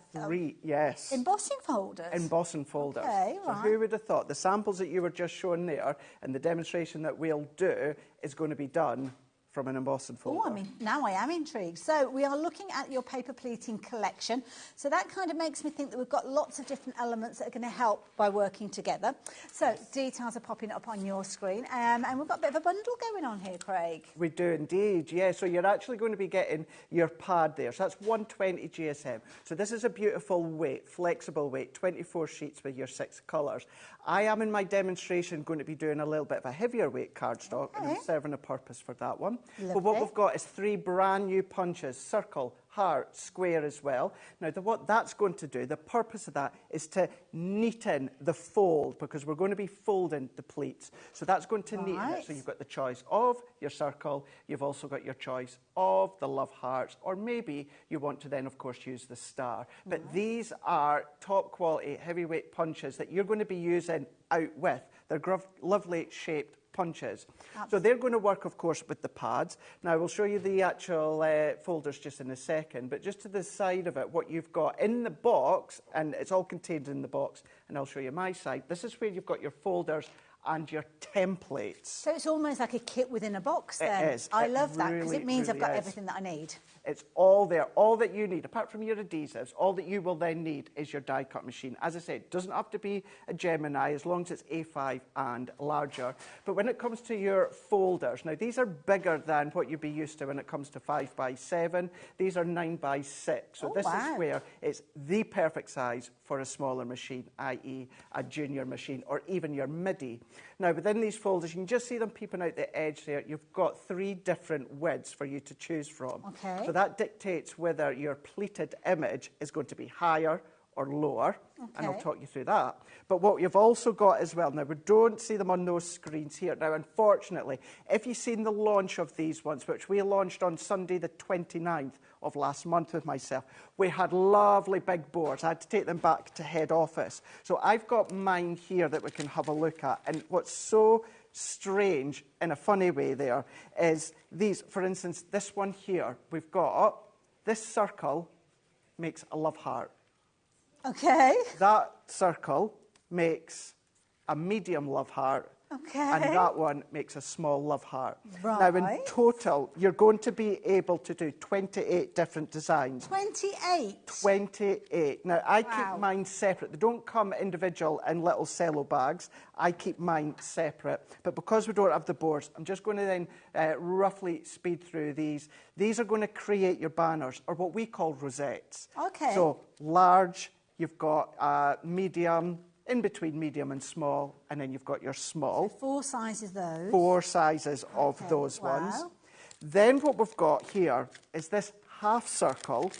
Yes. Embossing folders? Embossing folders. Okay, so right. who would have thought the samples that you were just showing there and the demonstration that we'll do is going to be done from an embossing folder. Oh, I mean, now I am intrigued. So we are looking at your paper pleating collection. So that kind of makes me think that we've got lots of different elements that are going to help by working together. So details are popping up on your screen. And we've got a bit of a bundle going on here, Craig. We do indeed, yeah. So you're actually going to be getting your pad there. So that's 120 GSM. So this is a beautiful weight, flexible weight, 24 sheets with your 6 colours. I am in my demonstration going to be doing a little bit of a heavier weight cardstock, and I'm serving a purpose for that one. Lovely. But what we've got is 3 brand new punches, circle, heart, square as well. Now, what that's going to do, the purpose of that is to neaten the fold, because we're going to be folding the pleats. So that's going to neaten it. So you've got the choice of your circle, you've also got your choice of the love hearts, or maybe you want to then, of course, use the star. But these are top quality heavyweight punches that you're going to be using out with. They're lovely shaped punches. Absolutely. So they're going to work, of course, with the pads. Now, we'll show you the actual folders just in a second, but just to the side of it, what you've got in the box, and it's all contained in the box, and I'll show you my side. This is where you've got your folders and your templates. So it's almost like a kit within a box then. It is. I love that, because it means really I've got everything that I need. It's all there, all that you need, apart from your adhesives, all that you will then need is your die-cut machine. As I said, it doesn't have to be a Gemini, as long as it's A5 and larger. But when it comes to your folders, now these are bigger than what you'd be used to when it comes to 5x7. These are 9x6. So this is where it's the perfect size for a smaller machine, i.e. a junior machine, or even your MIDI. Now, within these folders, you can just see them peeping out the edge there. You've got 3 different widths for you to choose from. Okay. So that dictates whether your pleated image is going to be higher or lower, and I'll talk you through that. But what you've also got as well, now we don't see them on those screens here. Now, unfortunately, if you've seen the launch of these ones, which we launched on Sunday the 29th of last month with myself, we had lovely big boards. I had to take them back to head office. So I've got mine here that we can have a look at, and what's so strange in a funny way there is these, for instance, this one here, we've got this circle makes a love heart. Okay. That circle makes a medium love heart. Okay. And that one makes a small love heart. Right. Now, in total, you're going to be able to do 28 different designs. 28? 28. Now, I keep mine separate. They don't come individual in little cello bags. I keep mine separate. But because we don't have the boards, I'm just going to then roughly speed through these. These are going to create your banners, or what we call rosettes. Okay. So, large, you've got medium, in between medium and small, and then you've got your small. So 4 sizes those. 4 sizes of those ones. Then what we've got here is this half circle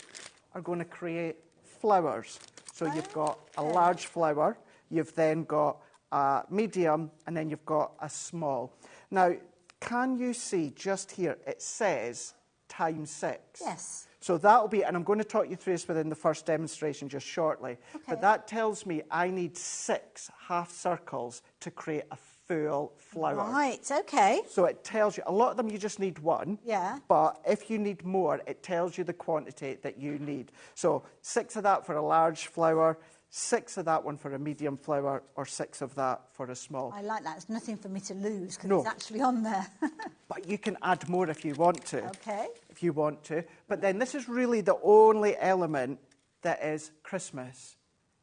are going to create flowers. So you've got a large flower, you've then got a medium, and then you've got a small. Now, can you see just here, it says ×6? Yes. So that'll be, and I'm going to talk you through this within the first demonstration just shortly, but that tells me I need 6 half circles to create a full flower. Right, okay. So it tells you, a lot of them you just need 1, but if you need more, it tells you the quantity that you need. So 6 of that for a large flower, 6 of that one for a medium flower, or 6 of that for a small. I like that. It's nothing for me to lose, because it's actually on there. But you can add more if you want to. Okay. If you want to. But then this is really the only element that is Christmas.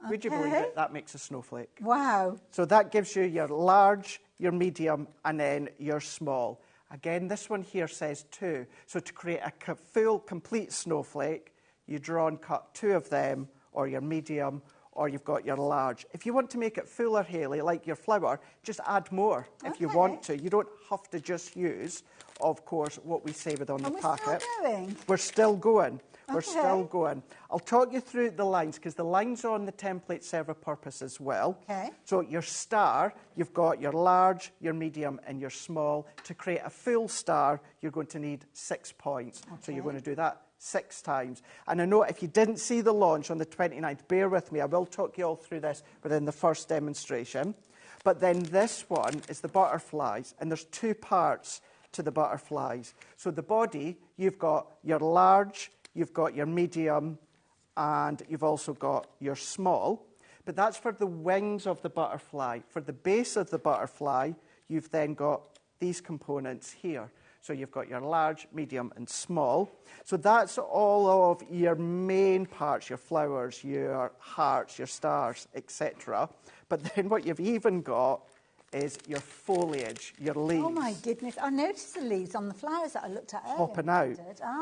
Would you believe it? That makes a snowflake. Wow. So that gives you your large, your medium, and then your small. Again, this one here says 2. So to create a full, complete snowflake, you draw and cut 2 of them, or your medium, or you've got your large. If you want to make it fuller, Hayley, like your flower, just add more if you want to. You don't have to just use, of course, what we say with on the packet. We're still going. We're still going. We're still going. I'll talk you through the lines, because the lines on the template serve a purpose as well. Okay. So your star, you've got your large, your medium, and your small. To create a full star, you're going to need 6 points. Okay. So you're going to do that 6 times. And I know if you didn't see the launch on the 29th, bear with me. I will talk you all through this within the first demonstration. But then this one is the butterflies, and there's 2 parts to the butterflies. So the body, you've got your large, you've got your medium, and you've also got your small. But that's for the wings of the butterfly. For the base of the butterfly, you've then got these components here. So you've got your large, medium, and small. So that's all of your main parts, your flowers, your hearts, your stars, etc. But then what you've even got is your foliage, your leaves. Oh my goodness, I noticed the leaves on the flowers that I looked at earlier. Popping out.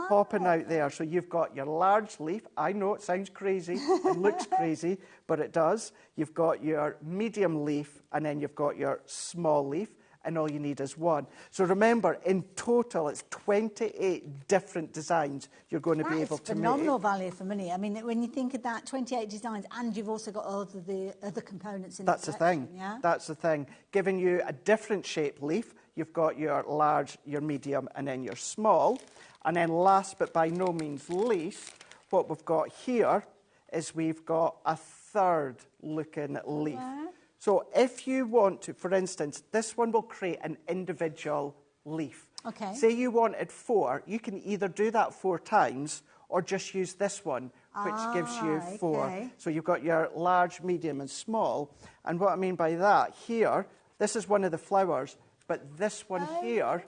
Popping out there. So you've got your large leaf. I know it sounds crazy, it looks crazy, but it does. You've got your medium leaf, and then you've got your small leaf, and all you need is 1. So remember, in total, it's 28 different designs you're going to be able to make. Phenomenal value for money. I mean, when you think of that, 28 designs, and you've also got all of the other components in That's the thing. Yeah? That's the thing. Giving you a different shaped leaf. You've got your large, your medium, and then your small. And then last, but by no means least, what we've got here is we've got a third looking leaf. Okay. So if you want to, for instance, this one will create an individual leaf. Okay. Say you wanted 4, you can either do that 4 times or just use this one, which gives you 4. Okay. So you've got your large, medium, and small. And what I mean by that, here, this is one of the flowers, but this one here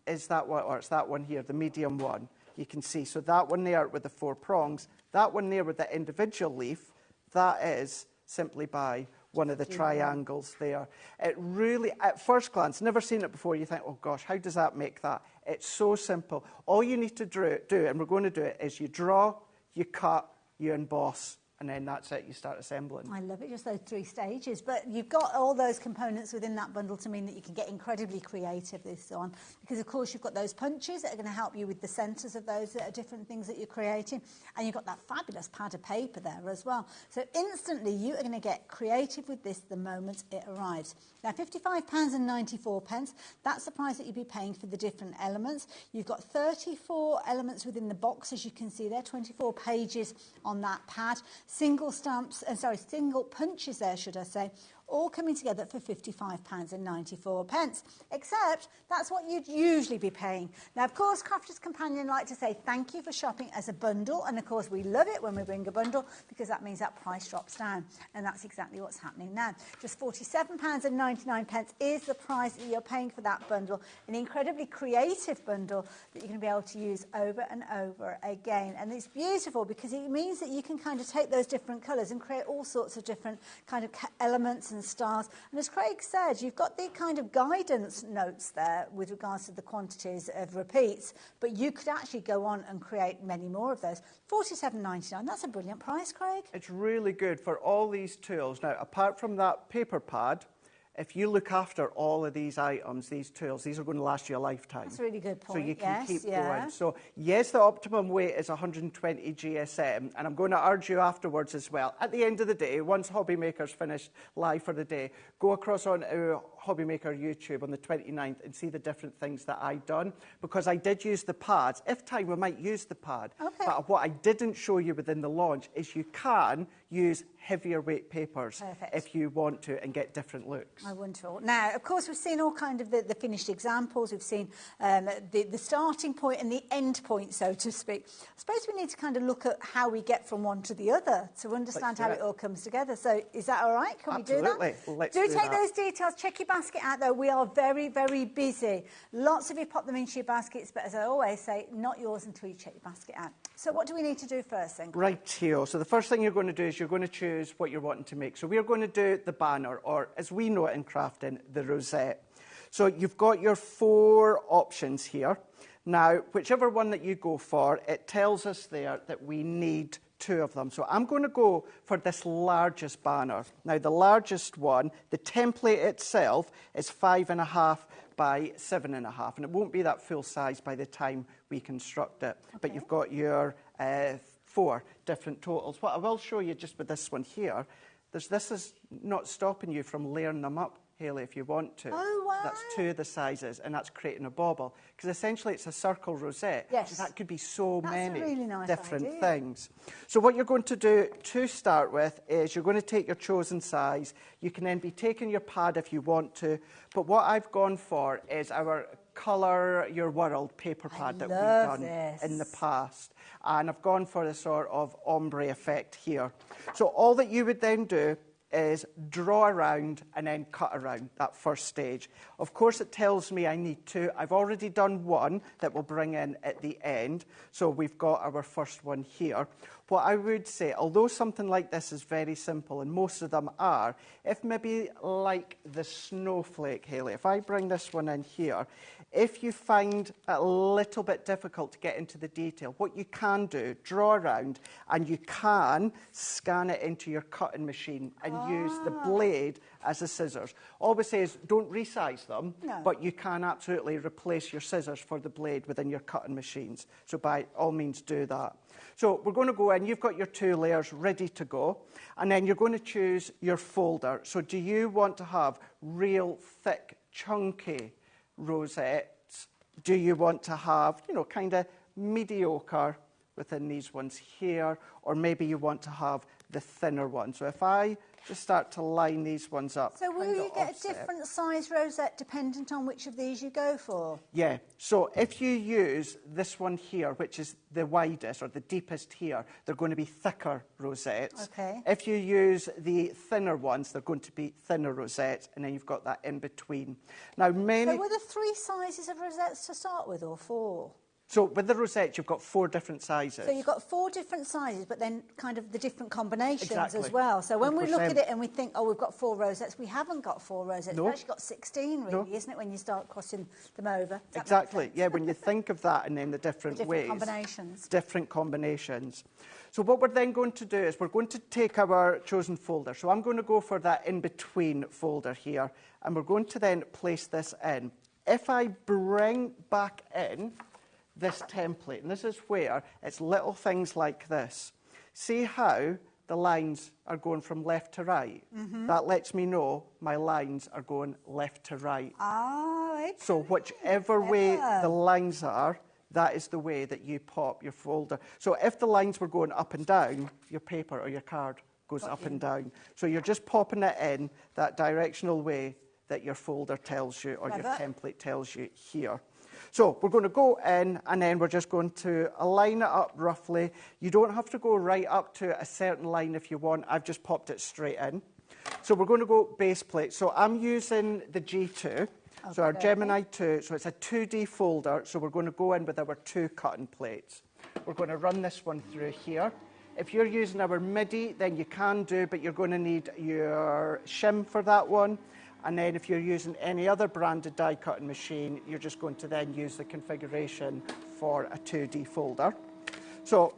is that one, or it's that one here, the medium one. You can see, so that one there with the 4 prongs, that one there with the individual leaf, that is simply by one of the triangles there. It really, at first glance, never seen it before, you think, oh gosh, how does that make that? It's so simple. All you need to do, and we're going to do it, is you draw, you cut, you emboss, and then that's it, you start assembling. I love it, just those 3 stages. But you've got all those components within that bundle to mean that you can get incredibly creative with this one. Because, of course, you've got those punches that are going to help you with the centres of those different things that you're creating. And you've got that fabulous pad of paper there as well. So instantly, you are going to get creative with this the moment it arrives. Now, £55.94, that's the price that you'd be paying for the different elements. You've got 34 elements within the box, as you can see there, 24 pages on that pad. Single punches there, should I say, all coming together for £55.94. Except that's what you'd usually be paying. Now, of course, Crafters Companion like to say thank you for shopping as a bundle, and of course we love it when we bring a bundle because that means that price drops down, and that's exactly what's happening now. Just £47.99 is the price that you're paying for that bundle, an incredibly creative bundle that you're going to be able to use over and over again. And it's beautiful because it means that you can kind of take those different colours and create all sorts of different kind of elements and stars. And as Craig said, you've got the kind of guidance notes there with regards to the quantities of repeats, but you could actually go on and create many more of those. £47.99, that's a brilliant price, Craig. It's really good for all these tools. Now, apart from that paper pad, if you look after all of these items, these tools, these are going to last you a lifetime. That's a really good point. So you can keep going. So yes, the optimum weight is 120 GSM, and I'm going to urge you afterwards as well. At the end of the day, once HobbyMaker's finished live for the day, go across on our HobbyMaker YouTube on the 29th and see the different things that I've done, because I did use the pads. If time, we might use the pad. Okay. But what I didn't show you within the launch is you can use heavier weight papers if you want to and get different looks. Wonderful. Now, of course, we've seen all kind of the finished examples. We've seen the starting point and the end point, so to speak. I suppose we need to kind of look at how we get from one to the other to understand how it all comes together. So is that all right? Can we do that? Let's do take those details. Check your basket out, though. We are very, very busy. Lots of you pop them into your baskets, but as I always say, not yours until you check your basket out. So what do we need to do first, then? Right, Theo. So the first thing you're going to do is you're going to choose what you're wanting to make. So we're going to do the banner, or as we know it in crafting, the rosette. So you've got your 4 options here. Now, whichever one that you go for, it tells us there that we need 2 of them. So I'm going to go for this largest banner. Now, the largest one, the template itself is 5.5 by 7.5, and it won't be that full size by the time we construct it. But you've got your 4 different totals. What I will show you just with this one here, this is not stopping you from layering them up, Hayley, if you want to. Oh, wow. That's 2 of the sizes, and that's creating a bauble. Because essentially it's a circle rosette. Yes. So that could be so many really nice different idea. things. So what you're going to do to start with is you're going to take your chosen size. You can then be taking your pad if you want to. But what I've gone for is our Colour Your World paper pad that we've done in the past. And I've gone for the sort of ombre effect here. So all that you would then do is draw around and then cut around that first stage. Of course, it tells me I need 2. I've already done 1 that we'll bring in at the end. So we've got our first one here. What I would say, although something like this is very simple, and most of them are, if maybe like the snowflake, Hayley, if I bring this one in here, if you find it a little bit difficult to get into the detail, what you can do, draw around, and you can scan it into your cutting machine and use the blade as the scissors. Always says don't resize them, but you can absolutely replace your scissors for the blade within your cutting machines. So by all means do that. So we're going to go in, you've got your 2 layers ready to go, and then you're going to choose your folder. So do you want to have real thick, chunky rosettes? Do you want to have, you know, kind of mediocre within these ones here, or maybe you want to have the thinner ones? So if I just start to line these ones up. So will you get a different size rosette dependent on which of these you go for? Yeah, so if you use this one here, which is the widest or the deepest here, they're going to be thicker rosettes. Okay. If you use the thinner ones, they're going to be thinner rosettes, and then you've got that in between. Now, So were there 3 sizes of rosettes to start with, or 4? So with the rosettes, you've got 4 different sizes. So you've got 4 different sizes, but then kind of the different combinations Exactly. as well. So when we look 100%. at it and we think, oh, we've got 4 rosettes, we haven't got 4 rosettes. No. We've actually got 16, really, isn't it, when you start crossing them over? Exactly, yeah, when you think of that and then the different ways. Combinations. Different combinations. So what we're then going to do is we're going to take our chosen folder. So I'm going to go for that in-between folder here, and we're going to then place this in. If I bring back in this template, and this is where it's little things like this. See how the lines are going from left to right? That lets me know my lines are going left to right. Oh, okay. So whichever way the lines are, that is the way that you pop your folder. So if the lines were going up and down, your paper or your card goes up and down. So you're just popping it in that directional way that your folder tells you or your template tells you here. So we're going to go in, and then we're just going to align it up roughly. You don't have to go right up to a certain line if you want. I've just popped it straight in. So we're going to go base plate. So I'm using the G2, so our Gemini 2. So it's a 2D folder. So we're going to go in with our 2 cutting plates. We're going to run this one through here. If you're using our MIDI, then you can do, but you're going to need your shim for that one. And then if you're using any other branded die cutting machine, you're just going to then use the configuration for a 2D folder. So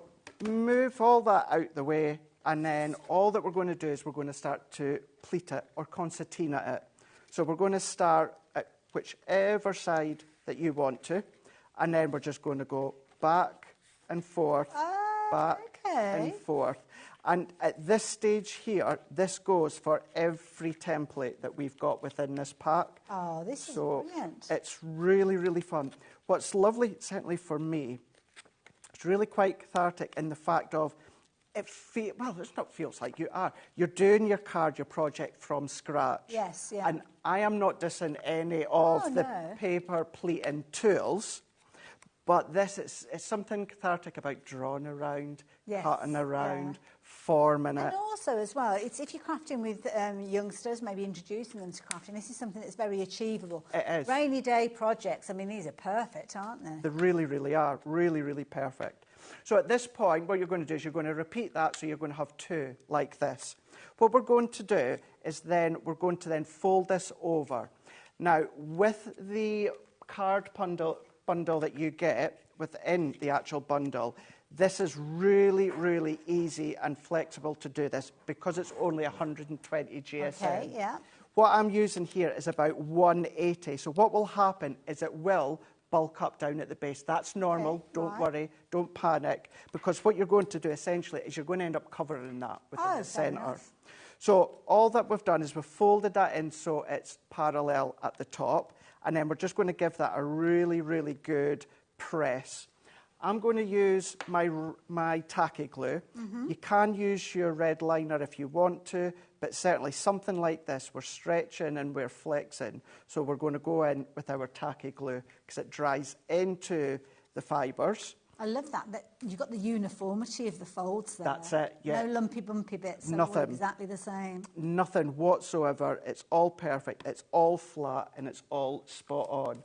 move all that out the way, and then all that we're going to do is we're going to start to pleat it or concertina it. So we're going to start at whichever side that you want to, and then we're just going to go back and forth, back and forth. And at this stage here, this goes for every template that we've got within this pack. Oh, this is brilliant. It's really, really fun. What's lovely, certainly for me, it's really quite cathartic in the fact of, well, it's not feels like you are. You're doing your card, your project from scratch. Yes, yeah. And I am not dissing any of the paper pleating tools. But this is something cathartic about drawing around, cutting around, forming it. And also, as well, it's if you're crafting with youngsters, maybe introducing them to crafting, this is something that's very achievable. It is. Rainy day projects, I mean, these are perfect, aren't they? They really, really are. Really, really perfect. So at this point, what you're going to do is you're going to repeat that, so you're going to have 2 like this. What we're going to do is then we're going to then fold this over. Now, with the card bundle that you get within the actual bundle, this is really, really easy and flexible to do this because it's only 120 GSM. Okay, yeah. What I'm using here is about 180. So what will happen is it will bulk up down at the base. That's normal. Okay, don't worry. Don't panic. Because what you're going to do essentially is you're going to end up covering that within the centre. So all that we've done is we've folded that in so it's parallel at the top. And then we're just going to give that a really, really good press. I'm going to use my tacky glue. You can use your red liner if you want to, but certainly something like this, we're stretching and we're flexing. So we're going to go in with our tacky glue because it dries into the fibres. I love that you've got the uniformity of the folds there. That's it, yeah. No lumpy, bumpy bits. Nothing. They're all exactly the same. Nothing whatsoever. It's all perfect. It's all flat and it's all spot on.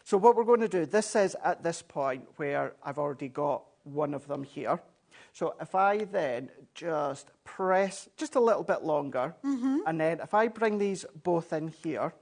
So what we're going to do, this is at this point where I've already got one of them here. So if I then just press just a little bit longer, and then if I bring these both in here,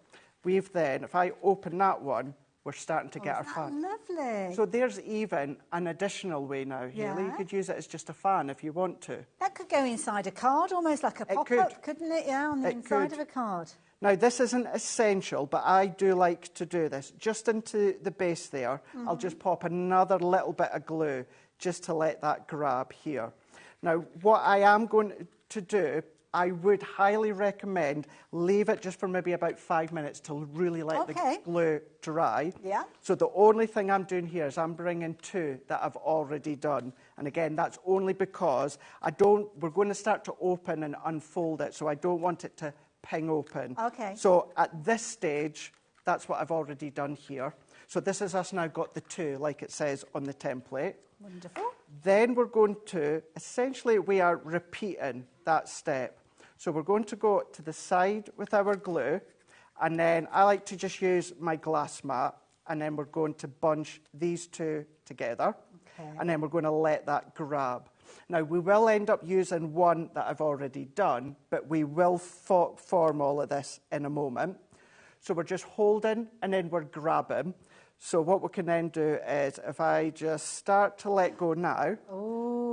we've then, if I open that one, we're starting to get our fan. Lovely. So there's even an additional way now, Hayley. You could use it as just a fan if you want to. That could go inside a card, almost like a pop-up, couldn't it? Yeah, on the inside of a card. Now, this isn't essential, but I do like to do this. Just into the base there, I'll just pop another little bit of glue just to let that grab here. Now, what I am going to do, I would highly recommend leave it just for maybe about 5 minutes to really let the glue dry. Yeah. So the only thing I'm doing here is I'm bringing two that I've already done. And again, that's only because we're going to start to open and unfold it, so I don't want it to ping open. Okay. So at this stage, that's what I've already done here. So this is us now got the two, like it says on the template. Wonderful. Then we're going to, essentially we are repeating that step. So we're going to go to the side with our glue, and then I like to just use my glass mat, and then we're going to bunch these two together, and then we're going to let that grab. Now, we will end up using one that I've already done, but we will form all of this in a moment. So we're just holding and then we're grabbing. So what we can then do is if I just start to let go now,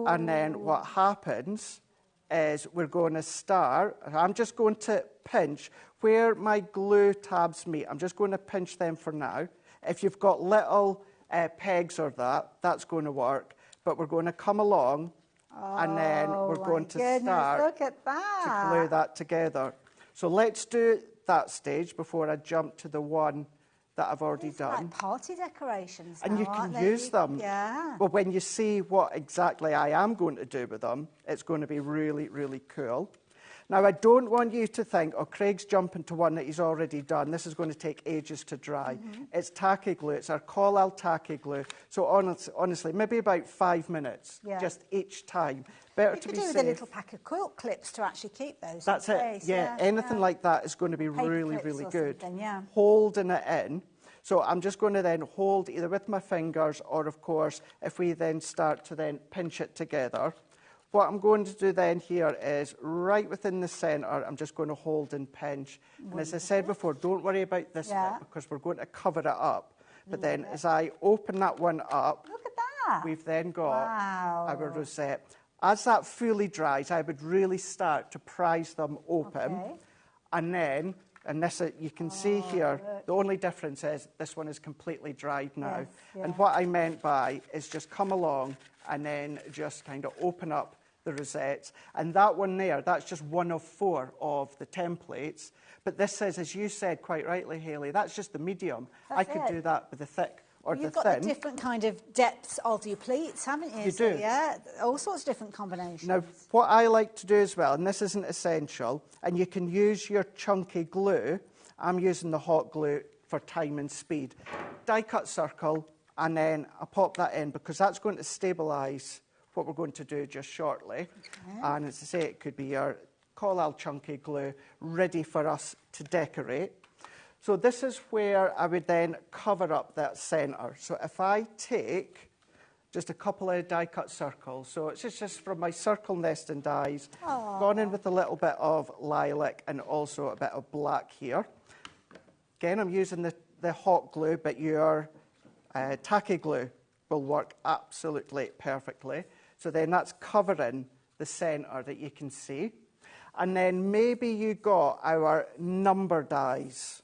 and then what happens is we're going to start, I'm just going to pinch where my glue tabs meet. I'm just going to pinch them for now. If you've got little pegs or that's going to work, but we're going to come along and then we're going to start look at that. to glue that together. So let's do that stage before I jump to the one that I've already done. Like party decorations and now, you can use them. Yeah. Well, when you see what exactly I am going to do with them, it's going to be really, really cool. Now, I don't want you to think, oh, Craig's jumping to one that he's already done. This is going to take ages to dry. It's tacky glue. It's our Call tacky glue. So honestly, maybe about 5 minutes, just each time. Better to be safe. You could do with a little pack of quilt clips to actually keep those. That's it. Yeah, anything like that is going to be really, really good. Yeah. Holding it in. So I'm just going to then hold either with my fingers or, of course, if we then start to then pinch it together. What I'm going to do then here is right within the centre, I'm just going to hold and pinch. And as I said before, don't worry about this bit because we're going to cover it up. But then as I open that one up, look at that. We've then got our rosette. As that fully dries, I would really start to prise them open. And then, and this you can see here, the only difference is this one is completely dried now. And what I meant by is just come along and then just kind of open up the rosettes. And that one there, that's just one of 4 of the templates. But this says, as you said quite rightly, Hayley, that's just the medium. I could do that with the thick or the thin. You've got the different kind of depths of your pleats, haven't you? You do. Yeah, all sorts of different combinations. Now, what I like to do as well, and this isn't essential, and you can use your chunky glue. I'm using the hot glue for time and speed. Die cut circle, and then I pop that in because that's going to stabilise what we're going to do just shortly. And as I say, it could be your Call chunky glue ready for us to decorate. So this is where I would then cover up that centre. So if I take just a couple of die cut circles, so it's just from my circle nesting dies, gone in with a little bit of lilac and also a bit of black here. Again, I'm using the hot glue, but your tacky glue will work absolutely perfectly. So then that's covering the centre that you can see. And then maybe you got our number dies.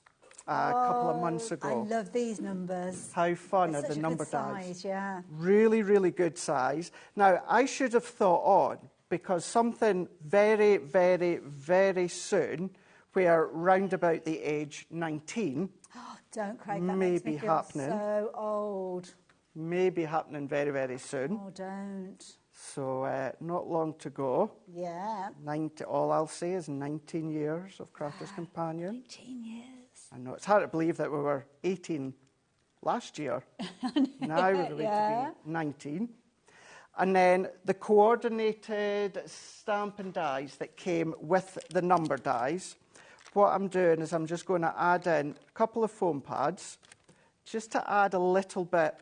a couple of months ago. I love these numbers. How fun It's are the such a number good size, dies? yeah. Really, really good size. Now, I should have thought on, because something very, very, very soon, where round about the age 19, don't, Craig, that may makes me be feel happening. so old. May be happening very, very soon. Oh, don't. So not long to go. Yeah. All I'll say is 19 years of Crafter's Companion. 19 years. I know, it's hard to believe that we were 18 last year. Now we're going to be 19. And then the coordinated stamp and dies that came with the number dies. What I'm doing is I'm just going to add in a couple of foam pads just to add a little bit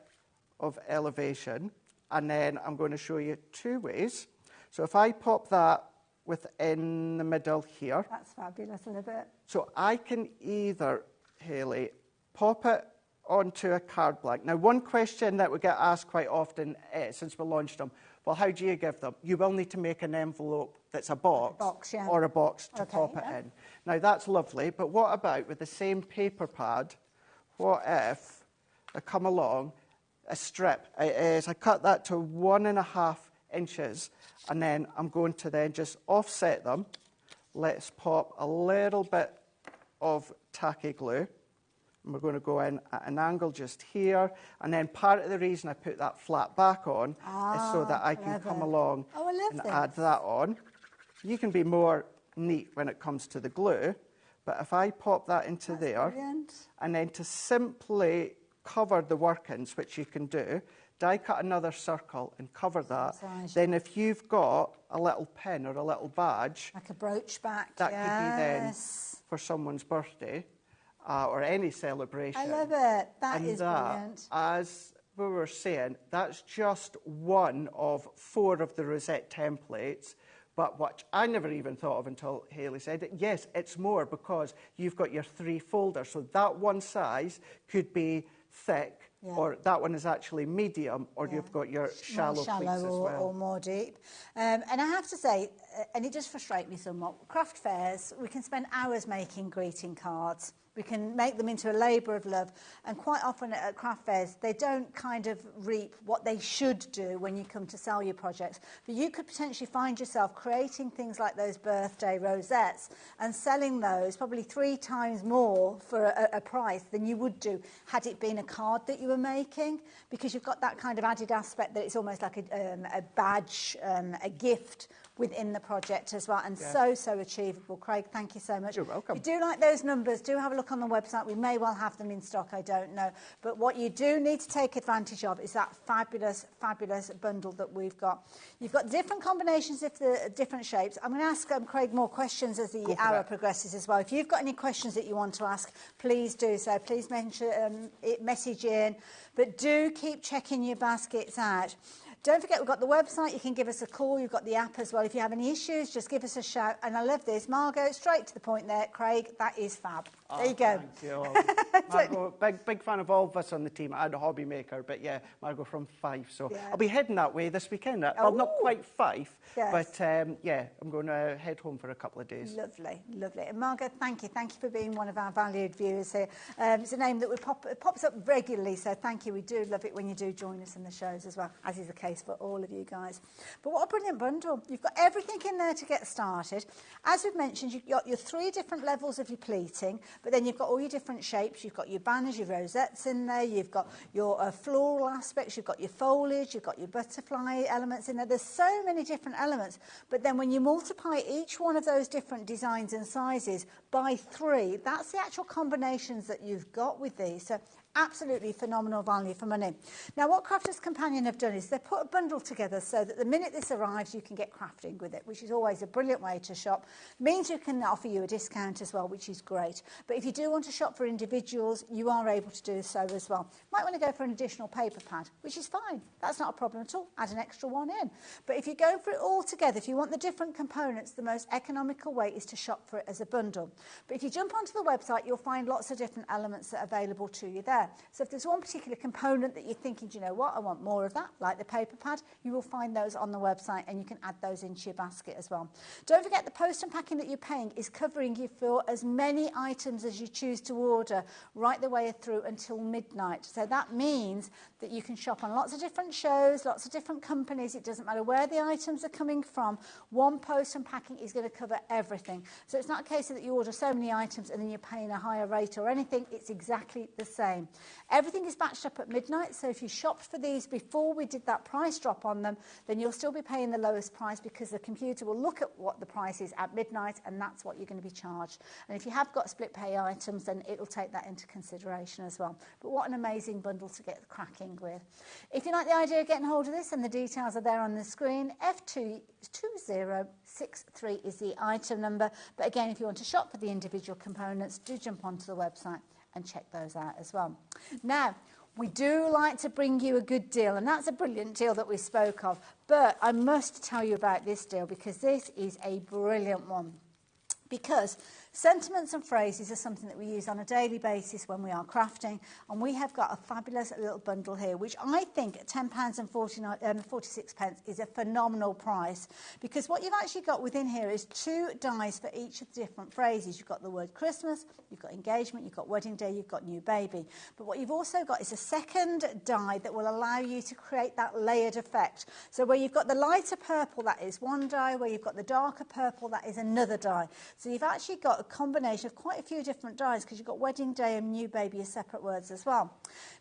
of elevation. And then I'm going to show you two ways. So if I pop that within the middle here. That's fabulous, I love it. So I can either, Hayley, pop it onto a card blank. Now, one question that we get asked quite often since we launched them, well, how do you give them? You will need to make an envelope that's a box, or a box to pop it in. Now, that's lovely, but what about with the same paper pad, what if I come along, a strip, I cut that to 1.5 inches, and then I'm going to then just offset them. Let's pop a little bit of tacky glue. And we're going to go in at an angle just here. And then part of the reason I put that flat back on is so that I can come along and add that on. You can be more neat when it comes to the glue. But if I pop that into there, and then to simply cover the workings, which you can do, die cut another circle and cover that. Then if you've got a little pin or a little badge, like a brooch back, that could be then for someone's birthday or any celebration. I love it. That is brilliant. As we were saying, that's just one of 4 of the rosette templates. But what I never even thought of until Hayley said it, yes, it's more because you've got your 3 folders. So that one size could be thick, or that one is actually medium, or you've got your shallow pleats as well. Or more deep. And I have to say, and it does frustrate me somewhat, craft fairs, we can spend hours making greeting cards. We can make them into a labour of love. And quite often at craft fairs, they don't kind of reap what they should do when you come to sell your projects. But you could potentially find yourself creating things like those birthday rosettes and selling those probably 3 times more for a price than you would do had it been a card that you were making, because you've got that kind of added aspect that it's almost like a badge, a gift within the project as well, and so achievable. Craig, thank you so much. You're welcome. If you do like those numbers, do have a look on the website. We may well have them in stock, I don't know. But what you do need to take advantage of is that fabulous, fabulous bundle that we've got. You've got different combinations of the different shapes. I'm going to ask Craig more questions as the hour progresses as well. If you've got any questions that you want to ask, please do so. Please message in. But do keep checking your baskets out. Don't forget, we've got the website. You can give us a call. You've got the app as well. If you have any issues, just give us a shout. And I love this. Margot, straight to the point there. Craig, that is fab. There you go. Thank you. Margot, big fan of all of us on the team. I had a HobbyMaker, but yeah, Margot from Fife. So I'll be heading that way this weekend. Well, not quite Fife, but yeah, I'm going to head home for a couple of days. Lovely, lovely. And Margot, thank you. Thank you for being one of our valued viewers here. It's a name that pops up regularly, so thank you. We do love it when you do join us in the shows as well, as is the case for all of you guys. But what a brilliant bundle. You've got everything in there to get started. As we've mentioned, you've got your 3 different levels of your pleating, but then you've got all your different shapes. You've got your banners, your rosettes in there. You've got your floral aspects. You've got your foliage. You've got your butterfly elements in there. There's so many different elements. But then when you multiply each one of those different designs and sizes by 3, that's the actual combinations that you've got with these. So absolutely phenomenal value for money. Now, what Crafter's Companion have done is they've put a bundle together so that the minute this arrives, you can get crafting with it, which is always a brilliant way to shop. Means you can offer you a discount as well, which is great. But if you do want to shop for individuals, you are able to do so as well. Might want to go for an additional paper pad, which is fine. That's not a problem at all. Add an extra one in. But if you go for it all together, if you want the different components, the most economical way is to shop for it as a bundle. But if you jump onto the website, you'll find lots of different elements that are available to you there. So if there's one particular component that you're thinking, do you know what, I want more of that, like the paper pad, you will find those on the website and you can add those into your basket as well. Don't forget the post and packing that you're paying is covering you for as many items as you choose to order right the way through until midnight. So that means that you can shop on lots of different shows, lots of different companies. It doesn't matter where the items are coming from. One post and packing is going to cover everything. So it's not a case that you order so many items and then you're paying a higher rate or anything. It's exactly the same. Everything is batched up at midnight. So if you shopped for these before we did that price drop on them, then you'll still be paying the lowest price because the computer will look at what the price is at midnight and that's what you're going to be charged. And if you have got split pay items, then it will take that into consideration as well. But what an amazing bundle to get cracking with. If you like the idea of getting hold of this, and the details are there on the screen, F22063 is the item number. But again, if you want to shop for the individual components, do jump onto the website and check those out as well. Now, we do like to bring you a good deal, and that's a brilliant deal that we spoke of. But I must tell you about this deal because this is a brilliant one. Because sentiments and phrases are something that we use on a daily basis when we are crafting, and we have got a fabulous little bundle here, which I think at £10.46 is a phenomenal price, because what you've actually got within here is 2 dies for each of the different phrases. You've got the word Christmas, you've got engagement, you've got wedding day, you've got new baby. But what you've also got is a second die that will allow you to create that layered effect. So where you've got the lighter purple, that is one die, where you've got the darker purple, that is another die. So you've actually got a combination of quite a few different dies because you've got wedding day and new baby as separate words as well.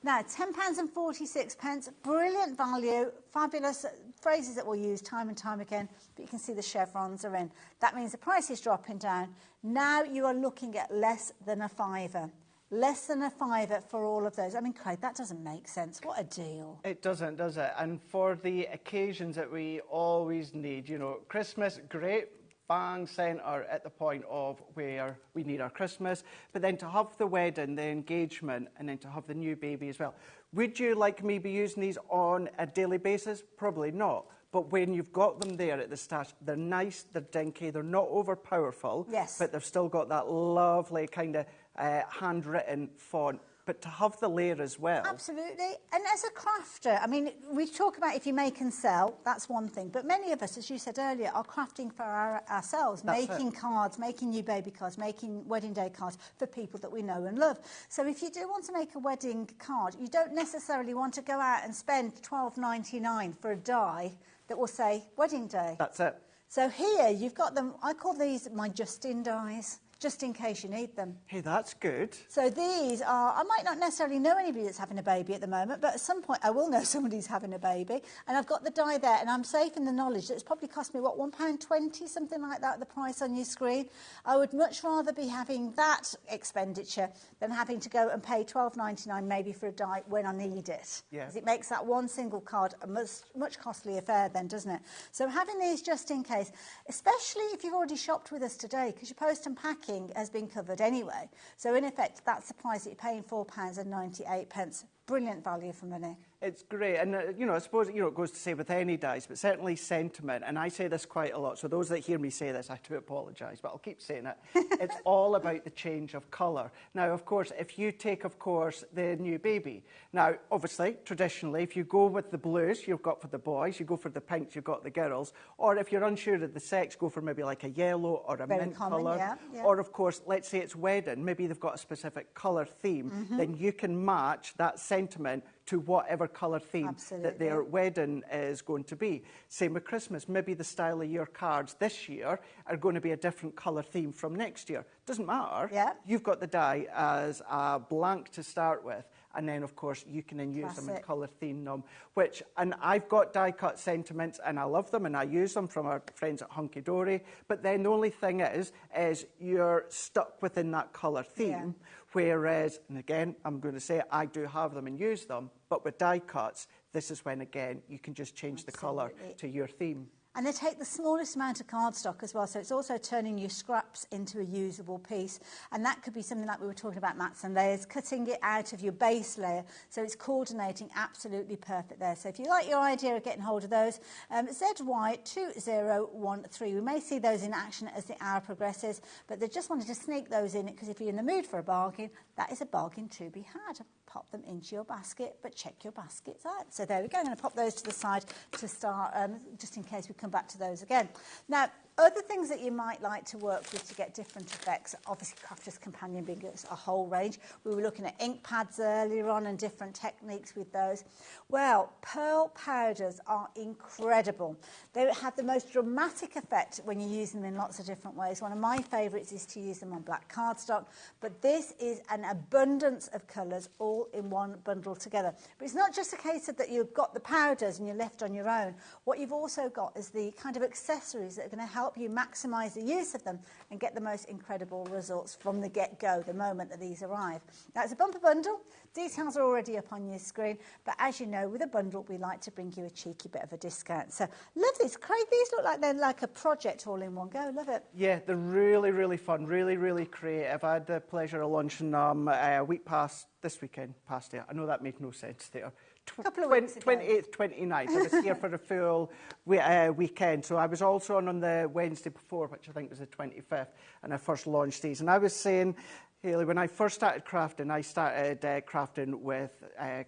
Now, £10.46, brilliant value, fabulous phrases that we'll use time and time again, but you can see the chevrons are in. That means the price is dropping down. Now you are looking at less than a £5. Less than a £5 for all of those. I mean, Craig, that doesn't make sense. What a deal. It doesn't, does it? And for the occasions that we always need, you know, Christmas, great. Bang centre at the point of where we need our Christmas, but then to have the wedding, the engagement, and then to have the new baby as well. Would you like me to be using these on a daily basis? Probably not. But when you've got them there at the start, they're nice, they're dinky, they're not over powerful, yes, but they've still got that lovely kind of handwritten font. But to have the layer as well. Absolutely. And as a crafter, I mean, we talk about if you make and sell, that's one thing. But many of us, as you said earlier, are crafting for ourselves, making cards, making new baby cards, making wedding day cards for people that we know and love. So if you do want to make a wedding card, you don't necessarily want to go out and spend £12.99 for a die that will say wedding day. That's it. So here you've got them, I call these my just-in dies. Just in case you need them. Hey, that's good. So these are, I might not necessarily know anybody that's having a baby at the moment, but at some point I will know somebody who's having a baby. And I've got the die there, and I'm safe in the knowledge that it's probably cost me, what, £1.20, something like that, the price on your screen. I would much rather be having that expenditure than having to go and pay £12.99 maybe for a die when I need it. Yeah. Because it makes that one single card a much costlier affair then, doesn't it? So having these just in case, especially if you've already shopped with us today, because your post and packing has been covered anyway. So in effect, that's the price that you're paying, £4.98. Brilliant value for money. It's great. And, you know, I suppose, you know, it goes to say with any dies, but certainly sentiment, and I say this quite a lot, so those that hear me say this, I do apologise, but I'll keep saying it. It's all about the change of colour. Now, of course, if you take, of course, the new baby. Now, obviously, traditionally, if you go with the blues, you've got for the boys, you go for the pinks, you've got the girls, or if you're unsure of the sex, go for maybe like a yellow or a mint colour. Yeah. Or, of course, let's say it's wedding, maybe they've got a specific colour theme, then you can match that sentiment to whatever colour theme that their wedding is going to be. Same with Christmas. Maybe the style of your cards this year are going to be a different colour theme from next year. Doesn't matter. Yeah. You've got the die as a blank to start with, and then, of course, you can then use them and colour theme them, which, and I've got die-cut sentiments, and I love them, and I use them from our friends at Hunky Dory, but then the only thing is you're stuck within that colour theme, whereas, and again, I'm going to say I do have them and use them, but with die cuts, this is when, again, you can just change the colour to your theme. And they take the smallest amount of cardstock as well, so it's also turning your scraps into a usable piece. And that could be something like we were talking about, mats and layers, cutting it out of your base layer, so it's coordinating absolutely perfect there. So if you like your idea of getting hold of those, ZY2013, we may see those in action as the hour progresses, but they just wanted to sneak those in, because if you're in the mood for a bargain, that is a bargain to be had. Pop them into your basket, but check your baskets out. So there we go. I'm going to pop those to the side to start, just in case we come back to those again. Now, other things that you might like to work with to get different effects, obviously Crafter's Companion being a whole range. We were looking at ink pads earlier on and different techniques with those. Well, pearl powders are incredible. They have the most dramatic effect when you use them in lots of different ways. One of my favourites is to use them on black cardstock, but this is an abundance of colours all in one bundle together. But it's not just a case of that you've got the powders and you're left on your own. What you've also got is the kind of accessories that are going to help you maximise the use of them and get the most incredible results from the get-go, the moment that these arrive. Now, it's a bumper bundle. Details are already up on your screen, but as you know, with a bundle, we like to bring you a cheeky bit of a discount. So, love these. Craig, these look like they're like a project all in one go. Love it. Yeah, they're really, really fun, really, really creative. I had the pleasure of launching them a week past this weekend, past here. I know that made no sense there. Couple of weeks ago. 28th, 29th. I was here for the full weekend. So I was also on the Wednesday before, which I think was the 25th, and I first launched these. And I was saying, Hayley, when I first started crafting, I started crafting with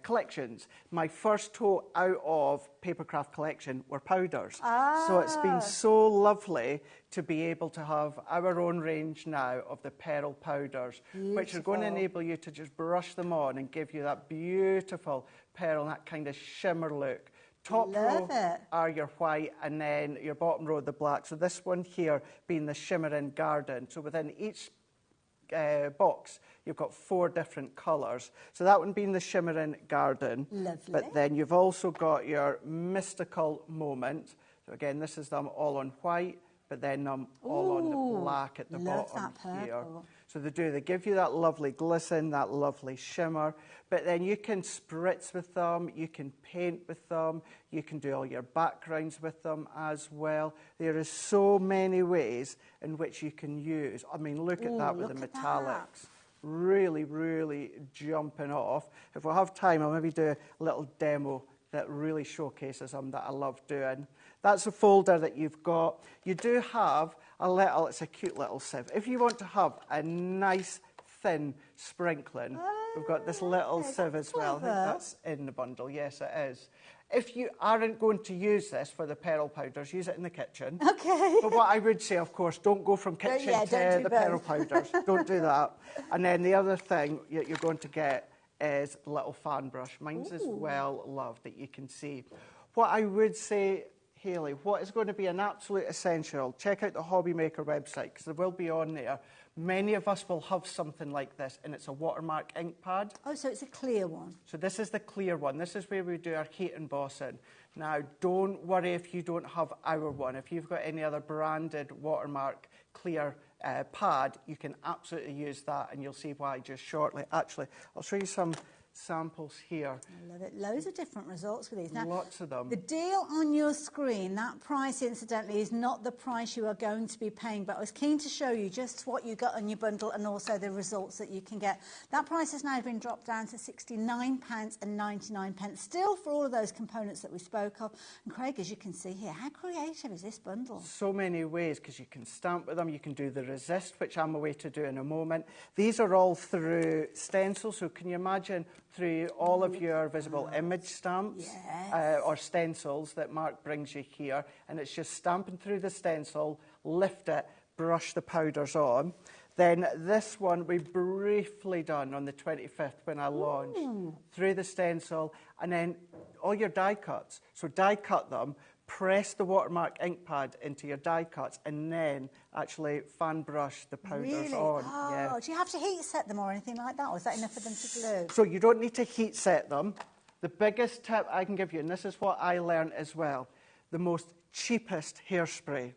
collections. My first tote out of papercraft collection were powders. So it's been so lovely to be able to have our own range now of the pearl powders, which are going to enable you to just brush them on and give you that beautiful pearl, that kind of shimmer look. Top row are your white, and then your bottom row the black. So this one here being the shimmering garden. So within each box, you've got 4 different colours. So that one being the shimmering garden. Lovely. But then you've also got your mystical moment. So again, this is them all on white, but then all on the black at the bottom here. So they give you that lovely glisten, that lovely shimmer, but then you can spritz with them, you can paint with them, you can do all your backgrounds with them as well. There is so many ways in which you can use. I mean, look at that with the metallics. Really, really jumping off. If we have time, I'll maybe do a little demo that really showcases them that I love doing. That's a folder that you've got. You do have a little, it's a cute little sieve. If you want to have a nice thin sprinkling, we've got this little sieve as well. I think that's in the bundle. Yes, it is. If you aren't going to use this for the pearl powders, use it in the kitchen. Okay. But what I would say, of course, don't go from kitchen to the pearl powders. Don't do that. And then the other thing you're going to get is a little fan brush. Mine's is well loved that you can see. What I would say, Hayley, what is going to be an absolute essential, check out the HobbyMaker website, because there will be on there. Many of us will have something like this, and it's a watermark ink pad. Oh, so it's a clear one. So this is the clear one. This is where we do our heat embossing. Now, don't worry if you don't have our one. If you've got any other branded watermark clear pad, you can absolutely use that, and you'll see why just shortly. Actually, I'll show you some samples here. I love it. Loads of different results with these. Now, lots of them. The deal on your screen, that price incidentally is not the price you are going to be paying, but I was keen to show you just what you got on your bundle and also the results that you can get. That price has now been dropped down to £69.99, still for all of those components that we spoke of. And Craig, as you can see here, how creative is this bundle? So many ways, because you can stamp with them, you can do the resist, which I'm away to do in a moment. These are all through Stencil, so can you imagine through all of your visible image stamps or stencils that Mark brings you here, and it's just stamping through the stencil, lift it, brush the powders on. Then this one we briefly done on the 25th when I launched through the stencil, and then all your die cuts. So die cut them, press the watermark ink pad into your die cuts, and then actually fan brush the powders on. Oh, do you have to heat set them or anything like that, or is that enough for them to glue? So you don't need to heat set them. The biggest tip I can give you, and this is what I learned as well, the most cheapest hairspray.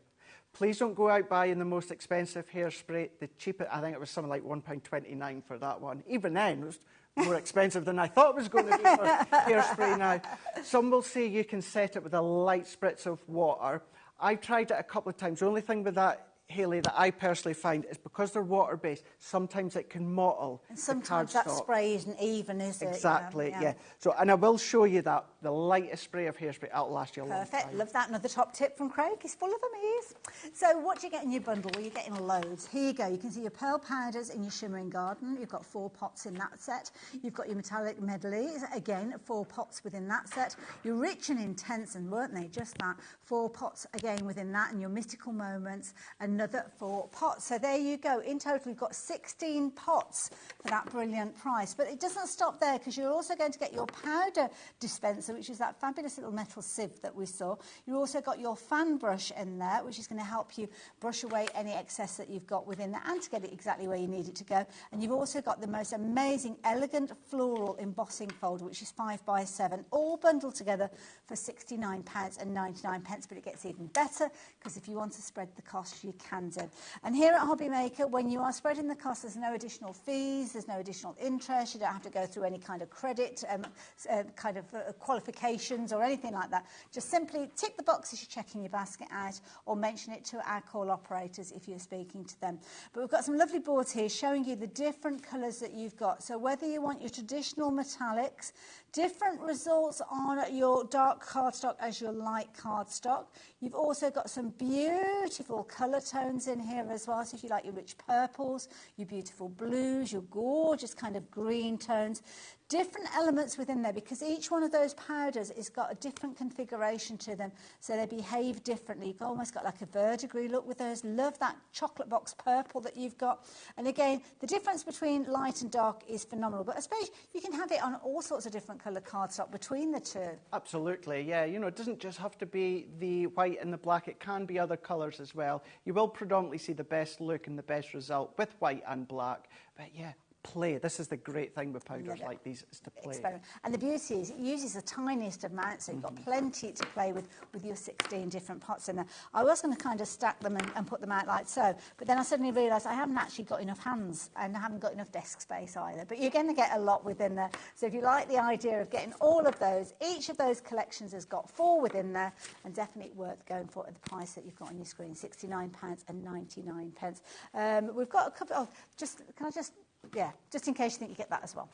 Please don't go out buying the most expensive hairspray. The cheapest, I think it was something like £1.29 for that one. Even then, it was more expensive than I thought it was going to be for hairspray now. Some will say you can set it with a light spritz of water. I've tried it a couple of times. The only thing with that, Hayley, that I personally find is because they're water-based, sometimes it can mottle. And sometimes that spray isn't even, is it? Exactly, yeah. So, and I will show you that the lightest spray of hairspray, that'll last you a long time. Perfect, love that. Another top tip from Craig, he's full of them, he is. So what do you get in your bundle? Well, you're getting loads. Here you go, you can see your pearl powders in your shimmering garden. You've got 4 pots in that set. You've got your metallic medleys, again, 4 pots within that set. Your rich and intense, and weren't they just that, 4 pots again within that, and your mystical moments, another 4 pots. So there you go. In total, you've got 16 pots for that brilliant price. But it doesn't stop there, because you're also going to get your powder dispenser, which is that fabulous little metal sieve that we saw. You've also got your fan brush in there, which is going to help you brush away any excess that you've got within there and to get it exactly where you need it to go. And you've also got the most amazing, elegant floral embossing folder, which is 5 by 7, all bundled together for £69.99. But it gets even better, because if you want to spread the cost, you can do. And here at HobbyMaker, when you are spreading the cost, there's no additional fees, there's no additional interest, you don't have to go through any kind of credit, qualifications or anything like that. Just simply tick the boxes you're checking your basket out, or mention it to our call operators if you're speaking to them. But we've got some lovely boards here showing you the different colours that you've got. So whether you want your traditional metallics, different results on your dark cardstock as your light cardstock. You've also got some beautiful colour tones in here as well. So if you like your rich purples, your beautiful blues, your gorgeous kind of green tones, different elements within there, because each one of those powders has got a different configuration to them, so they behave differently. You've almost got like a verdigris look with those. Love that chocolate box purple that you've got. And again, the difference between light and dark is phenomenal, but I suppose you can have it on all sorts of different colour cardstock between the two. Absolutely, yeah. You know, it doesn't just have to be the white and the black, it can be other colours as well. You will predominantly see the best look and the best result with white and black, but yeah, play. This is the great thing with powders like these, is to play. Experiment. And the beauty is it uses the tiniest amount, so you've got plenty to play with your 16 different pots in there. I was going to kind of stack them and put them out like so, but then I suddenly realised I haven't actually got enough hands, and I haven't got enough desk space either. But you're going to get a lot within there. So if you like the idea of getting all of those, each of those collections has got 4 within there, and definitely worth going for at the price that you've got on your screen, £69.99. We've got a couple of, just in case you think you get that as well.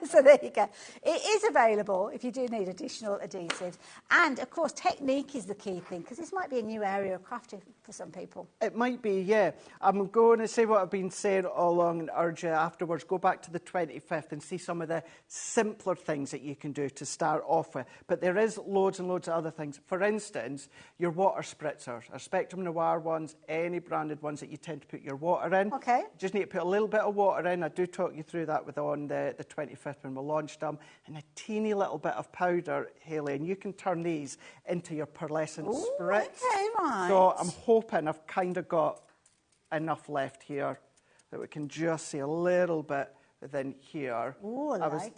So there you go. It is available if you do need additional adhesives. And, of course, technique is the key thing, because this might be a new area of crafting for some people. It might be, yeah. I'm going to say what I've been saying all along and urge you afterwards. Go back to the 25th and see some of the simpler things that you can do to start off with. But there is loads and loads of other things. For instance, your water spritzers, our Spectrum Noir ones, any branded ones that you tend to put your water in. Okay. Just need to put a little bit of water in. I do talk you through that on the 25th when we launched them, and a teeny little bit of powder, Hayley, and you can turn these into your pearlescent spritz. Okay, right. So I'm hoping I've kind of got enough left here that we can just see a little bit within here. Oh, I was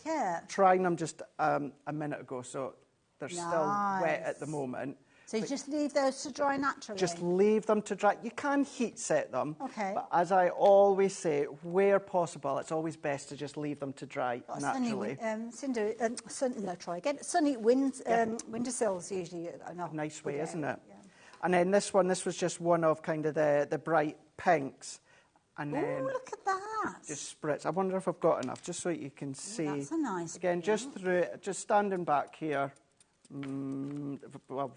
trying them just a minute ago, so they're still wet at the moment. So you just leave those to dry naturally? Just leave them to dry. You can heat set them. Okay. But as I always say, where possible, it's always best to just leave them to dry naturally. Sunny windowsills usually enough. Nice way, isn't it? Yeah. And then this was just one of kind of the bright pinks. And then look at that. Just spritz. I wonder if I've got enough, just so you can see. That's a nice again, just through it, just standing back here. Well,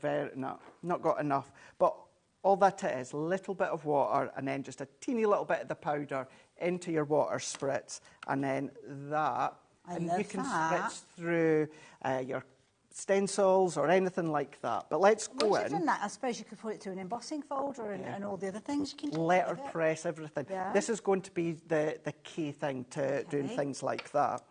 not got enough. But all that it is, a little bit of water and then just a teeny little bit of the powder into your water spritz. And then that. And you can spritz through your stencils or anything like that. But let's go in. Once you've done that, I suppose you could put it through an embossing folder and all the other things you can do. Letterpress, everything. Yeah. This is going to be the key thing to doing things like that.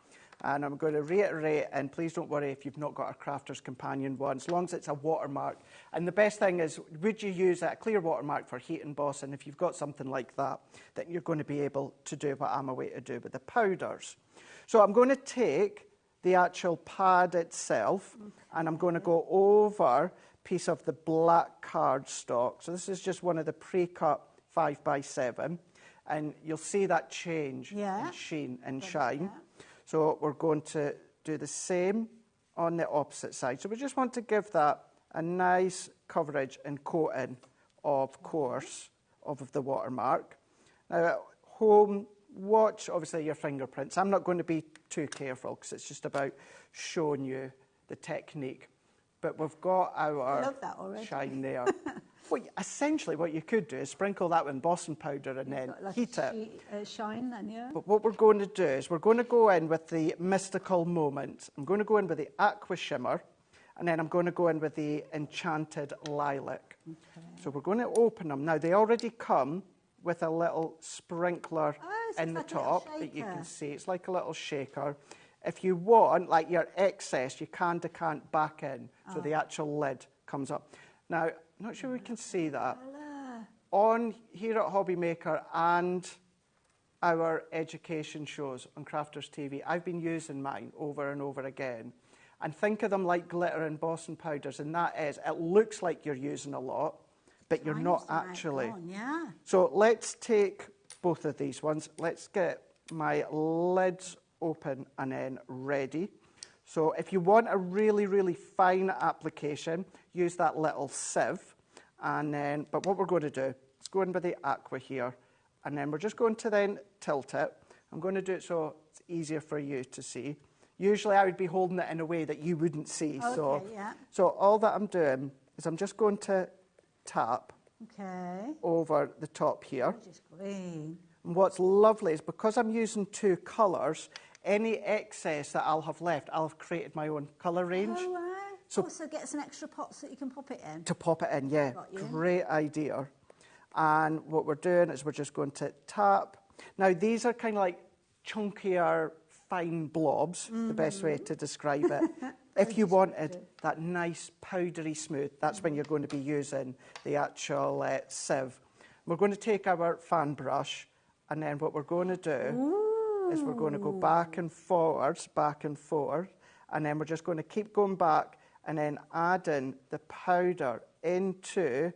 And I'm going to reiterate, and please don't worry if you've not got a Crafter's Companion one, as long as it's a watermark. And the best thing is, would you use a clear watermark for heat embossing? If you've got something like that, then you're going to be able to do what I'm away to do with the powders. So I'm going to take the actual pad itself, and I'm going to go over a piece of the black cardstock. So this is just one of the pre-cut 5x7, and you'll see that change in sheen and shine. So we're going to do the same on the opposite side. So we just want to give that a nice coverage and coating, of course, of the watermark. Now at home, watch obviously your fingerprints. I'm not going to be too careful because it's just about showing you the technique. But we've got our shine there. Well, essentially what you could do is sprinkle that with embossing powder and then like heat it. Shine then, yeah. But what we're going to do is we're going to go in with the mystical moment. I'm going to go in with the aqua shimmer, and then I'm going to go in with the enchanted lilac. Okay. So we're going to open them. Now, they already come with a little sprinkler in the top that you can see. It's like a little shaker. If you want, like your excess, you can decant back in, so the actual lid comes up. Now, I'm not sure we can see that. On here at HobbyMaker and our education shows on Crafters TV, I've been using mine over and over again. And think of them like glitter embossing powders, and that is, it looks like you're using a lot, but you're not actually. So let's take both of these ones. Let's get my lids open and then ready. So if you want a really, really fine application, use that little sieve. And then, but what we're going to do is go in with the aqua here, and then we're just going to then tilt it. I'm going to do it so it's easier for you to see. Usually I would be holding it in a way that you wouldn't see. So all that I'm doing is I'm just going to tap over the top here. And what's lovely is because I'm using two colours, any excess that I'll have left, I'll have created my own colour range. Oh, right. So get some extra pots that you can pop it in. To pop it in, yeah. Great idea. And what we're doing is we're just going to tap. Now, these are kind of like chunkier, fine blobs, the best way to describe it. If you wanted that nice powdery smooth, that's when you're going to be using the actual sieve. We're going to take our fan brush, and then what we're going to do is we're going to go back and forwards, and then we're just going to keep going back and then adding the powder into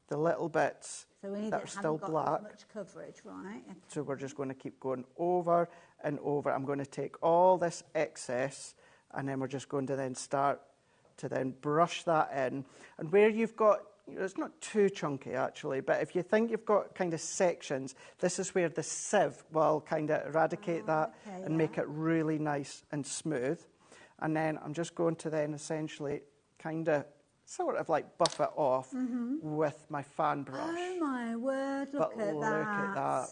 the little bits that are still black. Much coverage, right? Okay. So we're just going to keep going over and over. I'm going to take all this excess, and then we're just going to then start to then brush that in. And where you've got, it's not too chunky actually, but if you think you've got kind of sections, this is where the sieve will kind of eradicate that and make it really nice and smooth. And then I'm just going to then essentially kind of sort of like buff it off with my fan brush. Oh my word, look at that.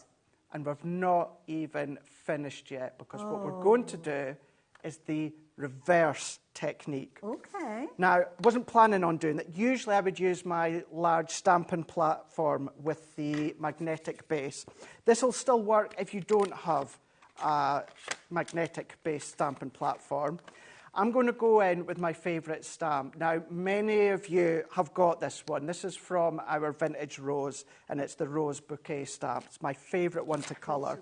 And we've not even finished yet, because what we're going to do is the reverse technique. Okay. Now, I wasn't planning on doing that. Usually I would use my large stamping platform with the magnetic base. This will still work if you don't have a magnetic base stamping platform. I'm going to go in with my favourite stamp. Now, many of you have got this one. This is from our vintage rose, and it's the rose bouquet stamp. It's my favourite one to colour.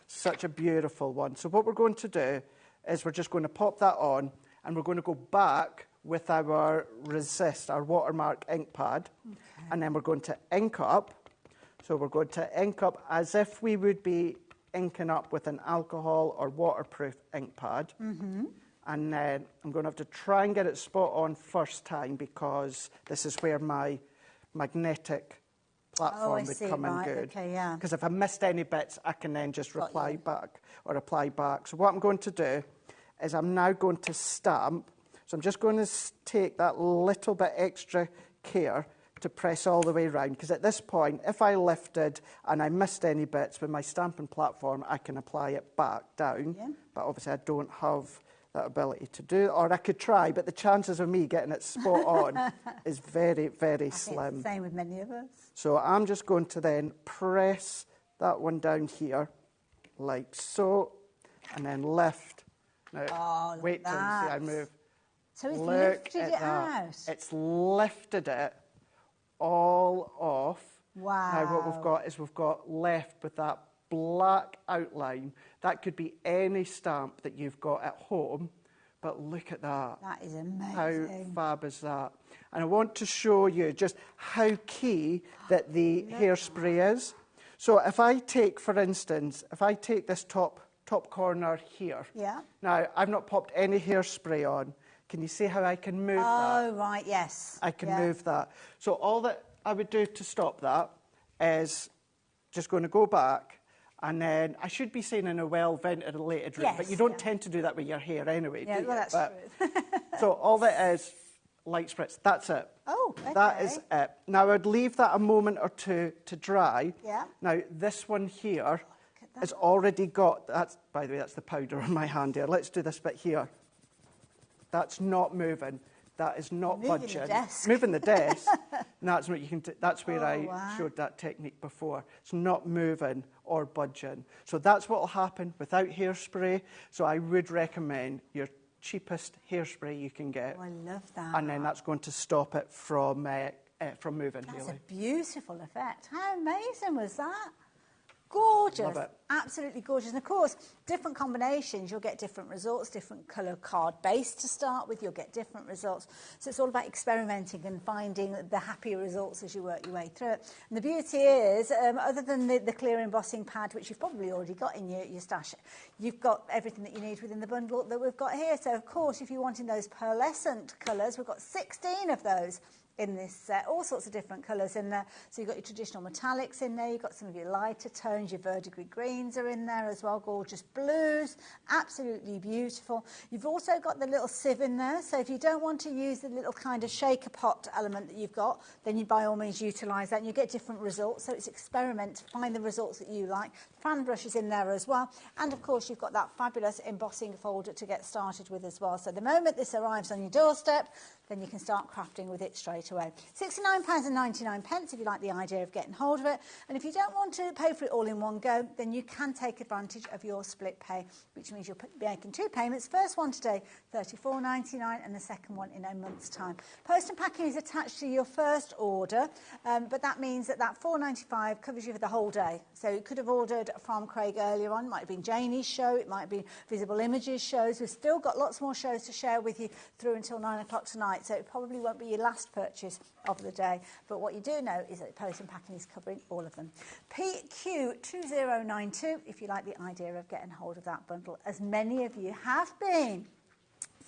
Such a beautiful one. So what we're going to do is we're just going to pop that on, and we're going to go back with our resist, our watermark ink pad, and then we're going to ink up. So we're going to ink up as if we would be inking up with an alcohol or waterproof ink pad. And then I'm going to have to try and get it spot on first time, because this is where my magnetic platform would come in good. Because if I missed any bits, I can then just apply back. So what I'm going to do is I'm now going to stamp. So I'm just going to take that little bit extra care to press all the way around, because at this point, if I lifted and I missed any bits with my stamping platform, I can apply it back down. But obviously I don't have that ability to do, or I could try, but the chances of me getting it spot on is very, very slim. It's the same with many of us. So I'm just going to then press that one down here, like so, and then lift. Now, wait till you see I move. So it's lifted it out. It's lifted it all off. Wow. Now what we've got is we've got left with that black outline. That could be any stamp that you've got at home, but look at that. That is amazing. How fab is that? And I want to show you just how key that the hairspray is. So if I take, for instance, if I take this top corner here. Now, I've not popped any hairspray on. Can you see how I can move that? Oh, right, yes. I can move that. So all that I would do to stop that is just going to go back, and then I should be saying in a well-ventilated room, but you don't tend to do that with your hair anyway, do you? Well, that's true. So all that is light spritz. That's it. Oh, okay. That is it. Now, I'd leave that a moment or two to dry. Yeah. Now, this one here has already got, that's, by the way, that's the powder on my hand here. Let's do this bit here. That's not moving. That is not budging. The desk. Moving the desk. And that's what you can. That's where I showed that technique before. It's not moving or budging. So that's what will happen without hairspray. So I would recommend your cheapest hairspray you can get. Oh, I love that. And then that's going to stop it from moving. That's a beautiful effect. How amazing was that? Gorgeous. Love it. Absolutely gorgeous. And of course, different combinations, you'll get different results, different colour card base to start with, you'll get different results. So it's all about experimenting and finding the happier results as you work your way through it. And the beauty is, other than the clear embossing pad, which you've probably already got in your stash, you've got everything that you need within the bundle that we've got here. So of course, if you're wanting those pearlescent colours, we've got 16 of those in this set, all sorts of different colours in there. So you've got your traditional metallics in there, you've got some of your lighter tones, your verdigris greens are in there as well, gorgeous blues, absolutely beautiful. You've also got the little sieve in there, so if you don't want to use the little kind of shaker pot element that you've got, then you by all means utilise that and you get different results. So it's experiment to find the results that you like. Fan brush is in there as well, and of course you've got that fabulous embossing folder to get started with as well. So the moment this arrives on your doorstep, then you can start crafting with it straight away. £69.99 if you like the idea of getting hold of it. And if you don't want to pay for it all in one go, then you can take advantage of your split pay, which means you'll be making two payments. First one today, $34.99, and the second one in a month's time. Post and packing is attached to your first order, but that means that $4.95 covers you for the whole day. So you could have ordered from Craig earlier on. It might have been Janie's show, it might be Visible Images shows. We've still got lots more shows to share with you through until 9 o'clock tonight. So it probably won't be your last purchase of the day, but what you do know is that Post and Packing is covering all of them. PQ2092 if you like the idea of getting hold of that bundle, as many of you have been.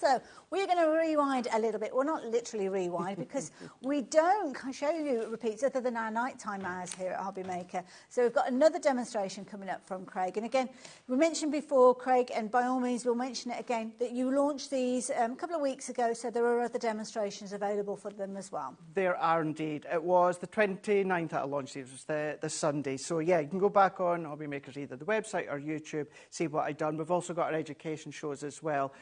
So we're going to rewind a little bit. Well, not literally rewind, because we don't show you repeats other than our nighttime hours here at HobbyMaker. So we've got another demonstration coming up from Craig. And again, we mentioned before, Craig, and by all means we'll mention it again, that you launched these a couple of weeks ago, so there are other demonstrations available for them as well. There are indeed. It was the 29th that I launched these, it was the Sunday. So yeah, you can go back on HobbyMaker's either the website or YouTube, see what I've done. We've also got our education shows as well.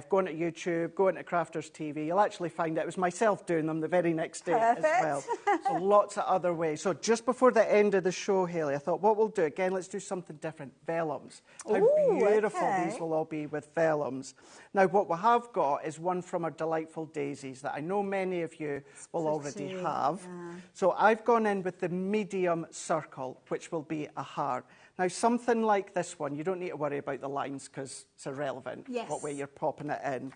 Go on to YouTube, go into Crafters TV, you'll actually find it was myself doing them the very next day as well. So lots of other ways. So just before the end of the show, Hayley, I thought what we'll do, again, let's do something different. Vellums. How beautiful these will all be with vellums. Now, what we have got is one from our Delightful Daisies that I know many of you will already have. Yeah. So I've gone in with the medium circle, which will be a heart. Now, something like this one, you don't need to worry about the lines because it's irrelevant what way you're popping it in.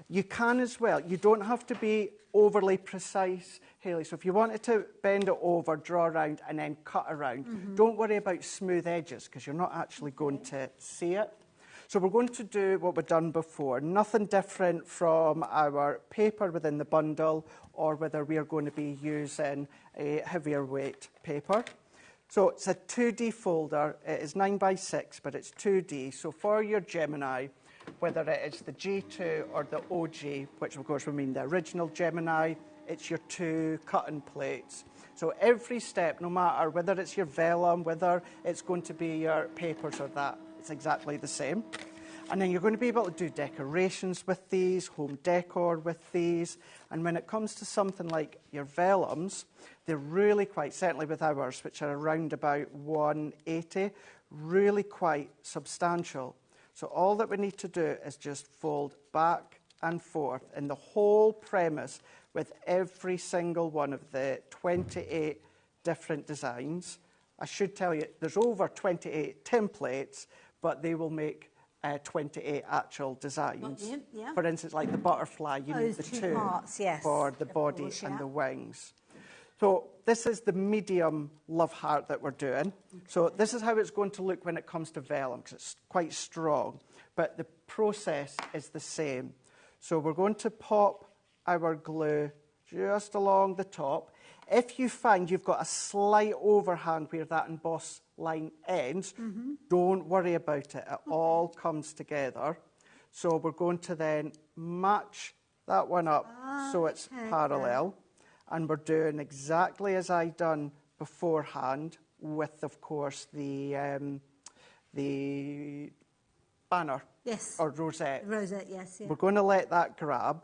You can as well. You don't have to be overly precise, Hayley. So if you wanted to bend it over, draw around, and then cut around, don't worry about smooth edges because you're not actually going to see it. So we're going to do what we've done before. Nothing different from our paper within the bundle or whether we are going to be using a heavier weight paper. So it's a 2D folder. It is 9x6, but it's 2D. So for your Gemini, whether it is the G2 or the OG, which of course would mean the original Gemini, it's your two cutting plates. So every step, no matter whether it's your vellum, whether it's going to be your papers or that, it's exactly the same. And then you're going to be able to do decorations with these, home decor with these. And when it comes to something like your vellums, they're really quite, certainly with ours, which are around about 180, really quite substantial. So all that we need to do is just fold back and forth. And the whole premise with every single one of the 28 different designs, I should tell you, there's over 28 templates, but they will make 28 actual designs. Yeah. For instance, like the butterfly, you need the two parts, for the body and the wings. So this is the medium love heart that we're doing. So this is how it's going to look when it comes to vellum, because it's quite strong. But the process is the same. So we're going to pop our glue just along the top. If you find you've got a slight overhang where that emboss line ends, don't worry about it. It all comes together. So we're going to then match that one up so it's parallel. And we're doing exactly as I done beforehand with, of course, the banner. Yes. Or rosette. Rosette, yes. Yeah. We're going to let that grab,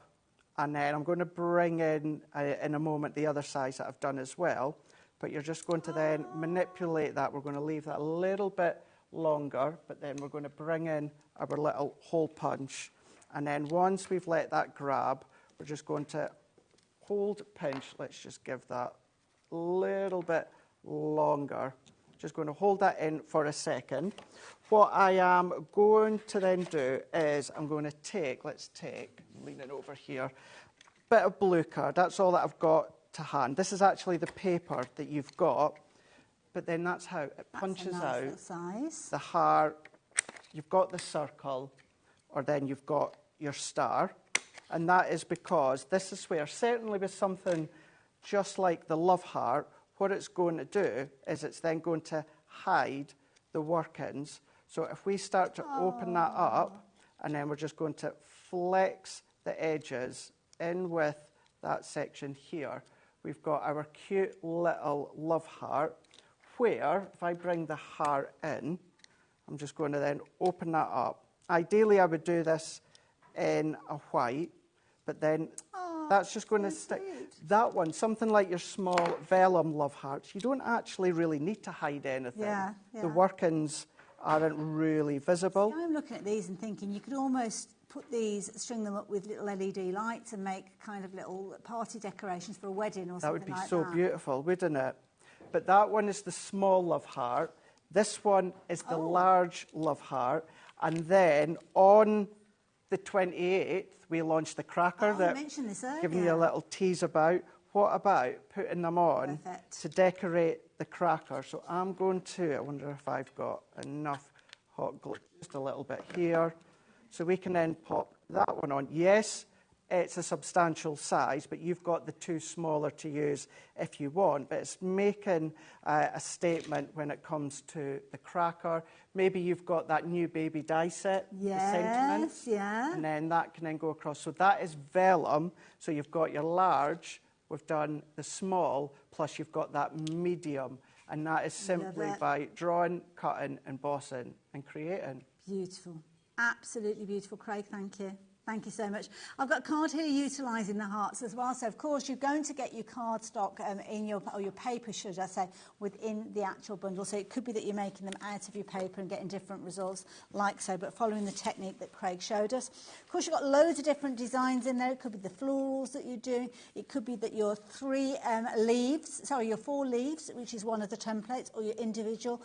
and then I'm going to bring in a moment the other sides that I've done as well. But you're just going to then manipulate that. We're going to leave that a little bit longer, but then we're going to bring in our little hole punch. And then once we've let that grab, we're just going to hold pinch. Let's just give that a little bit longer. Just going to hold that in for a second. What I am going to then do is I'm going to take, leaning over here, bit of blue card. That's all that I've got to hand. This is actually the paper that you've got, but then that's how it punches out the heart. You've got the circle, or then you've got your star. And that is because this is where, certainly with something just like the love heart, what it's going to do is it's then going to hide the workings. So if we start to open that up, and then we're just going to flex the edges in with that section here, we've got our cute little love heart, where if I bring the heart in, I'm just going to then open that up. Ideally, I would do this in a white, but then that's just going to stick. That one, something like your small vellum love hearts, you don't actually really need to hide anything. Yeah. The workings aren't really visible. See, I'm looking at these and thinking you could almost put these, string them up with little LED lights and make kind of little party decorations for a wedding or something like that. That would be so beautiful, wouldn't it? But that one is the small love heart. This one is the large love heart. And then on the 28th, we launched the cracker that mentioned this earlier. Giving you a little tease about. What about putting them on to decorate the cracker? So I'm going to, I wonder if I've got enough hot glue, just a little bit here. So we can then pop that one on. Yes, it's a substantial size, but you've got the two smaller to use if you want. But it's making a statement when it comes to the cracker. Maybe you've got that new baby die set, the sentiments, and then that can then go across. So that is vellum. So you've got your large, we've done the small, plus you've got that medium. And that is simply by drawing, cutting, embossing, and creating. Beautiful. Absolutely beautiful, Craig. Thank you. Thank you so much. I've got a card here utilising the hearts as well. So, of course, you're going to get your cardstock in your paper, should I say, within the actual bundle. So it could be that you're making them out of your paper and getting different results like so, but following the technique that Craig showed us. Of course, you've got loads of different designs in there. It could be the florals that you're doing. It could be that your your 4 leaves, which is one of the templates, or your individual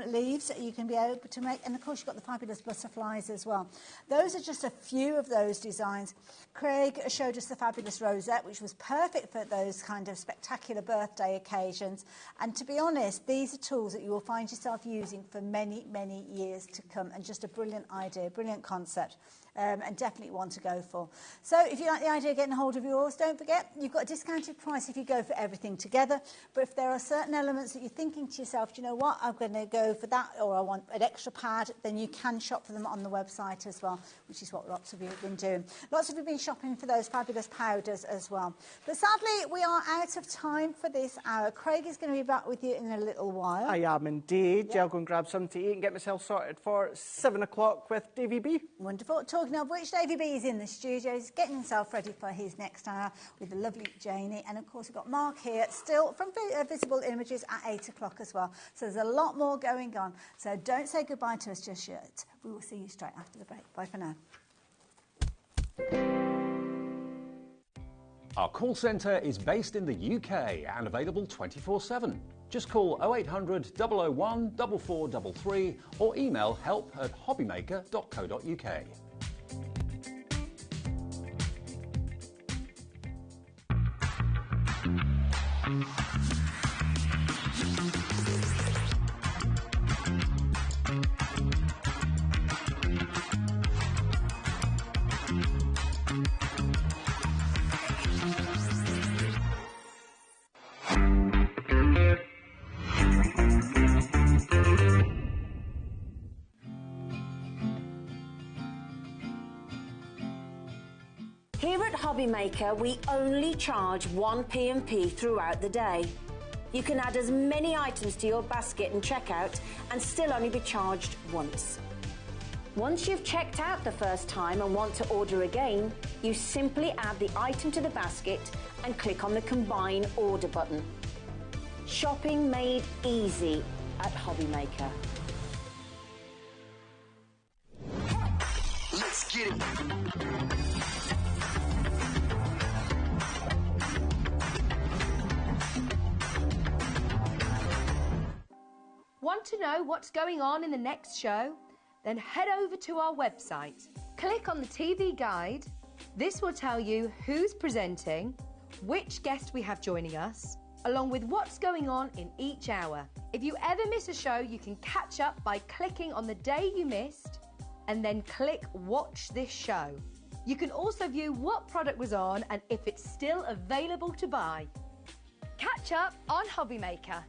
leaves that you can be able to make. And, of course, you've got the fabulous butterflies as well. Those are just a few of those designs. Craig showed us the fabulous rosette, which was perfect for those kind of spectacular birthday occasions. And to be honest, these are tools that you will find yourself using for many, many years to come, and just a brilliant idea, brilliant concept. And definitely one to go for. So if you like the idea of getting a hold of yours, don't forget, you've got a discounted price if you go for everything together. But if there are certain elements that you're thinking to yourself, do you know what, I'm going to go for that, or I want an extra pad, then you can shop for them on the website as well, which is what lots of you have been doing. Lots of you have been shopping for those fabulous powders as well. But sadly, we are out of time for this hour. Craig is going to be back with you in a little while. I am indeed. Yeah. I'll go and grab something to eat and get myself sorted for 7 o'clock with Davy B. Wonderful. Talking of which, Davy B is in the studio. He's getting himself ready for his next hour with the lovely Janie. And, of course, we've got Mark here still from Visible Images at 8 o'clock as well. So there's a lot more going on. So don't say goodbye to us just yet. We will see you straight after the break. Bye for now. Our call centre is based in the UK and available 24/7. Just call 0800 001 4433 or email help@hobbymaker.co.uk. Here at HobbyMaker, we only charge 1 P&P throughout the day. You can add as many items to your basket and checkout and still only be charged once. Once you've checked out the first time and want to order again, you simply add the item to the basket and click on the Combine Order button. Shopping made easy at HobbyMaker. Let's get it. Want to know what's going on in the next show? Then head over to our website. Click on the TV guide. This will tell you who's presenting, which guest we have joining us, along with what's going on in each hour. If you ever miss a show, you can catch up by clicking on the day you missed and then click Watch This Show. You can also view what product was on and if it's still available to buy. Catch up on HobbyMaker.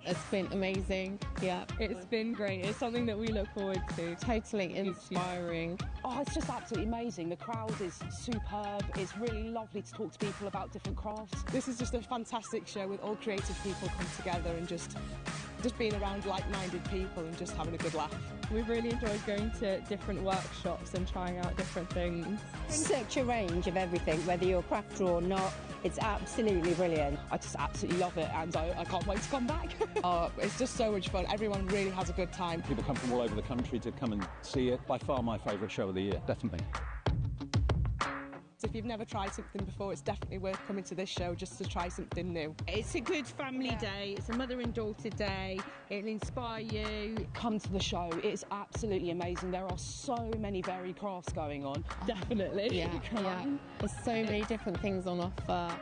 It's been amazing. Yeah, it's been great. It's something that we look forward to. Totally inspiring. Oh, it's just absolutely amazing. The crowd is superb. It's really lovely to talk to people about different crafts. This is just a fantastic show with all creative people come together and just being around like-minded people and just having a good laugh. We've really enjoyed going to different workshops and trying out different things. Such a range of everything, whether you're a crafter or not. It's absolutely brilliant. I just absolutely love it, and I can't wait to come back. It's just so much fun. Everyone really has a good time. People come from all over the country to come and see it. By far my favourite show of the year, definitely. So if you've never tried something before, it's definitely worth coming to this show just to try something new. It's a good family day. It's a mother and daughter day. It'll inspire you. Come to the show. It's absolutely amazing. There are so many varied crafts going on. Definitely. Yeah. There's so many different things on offer.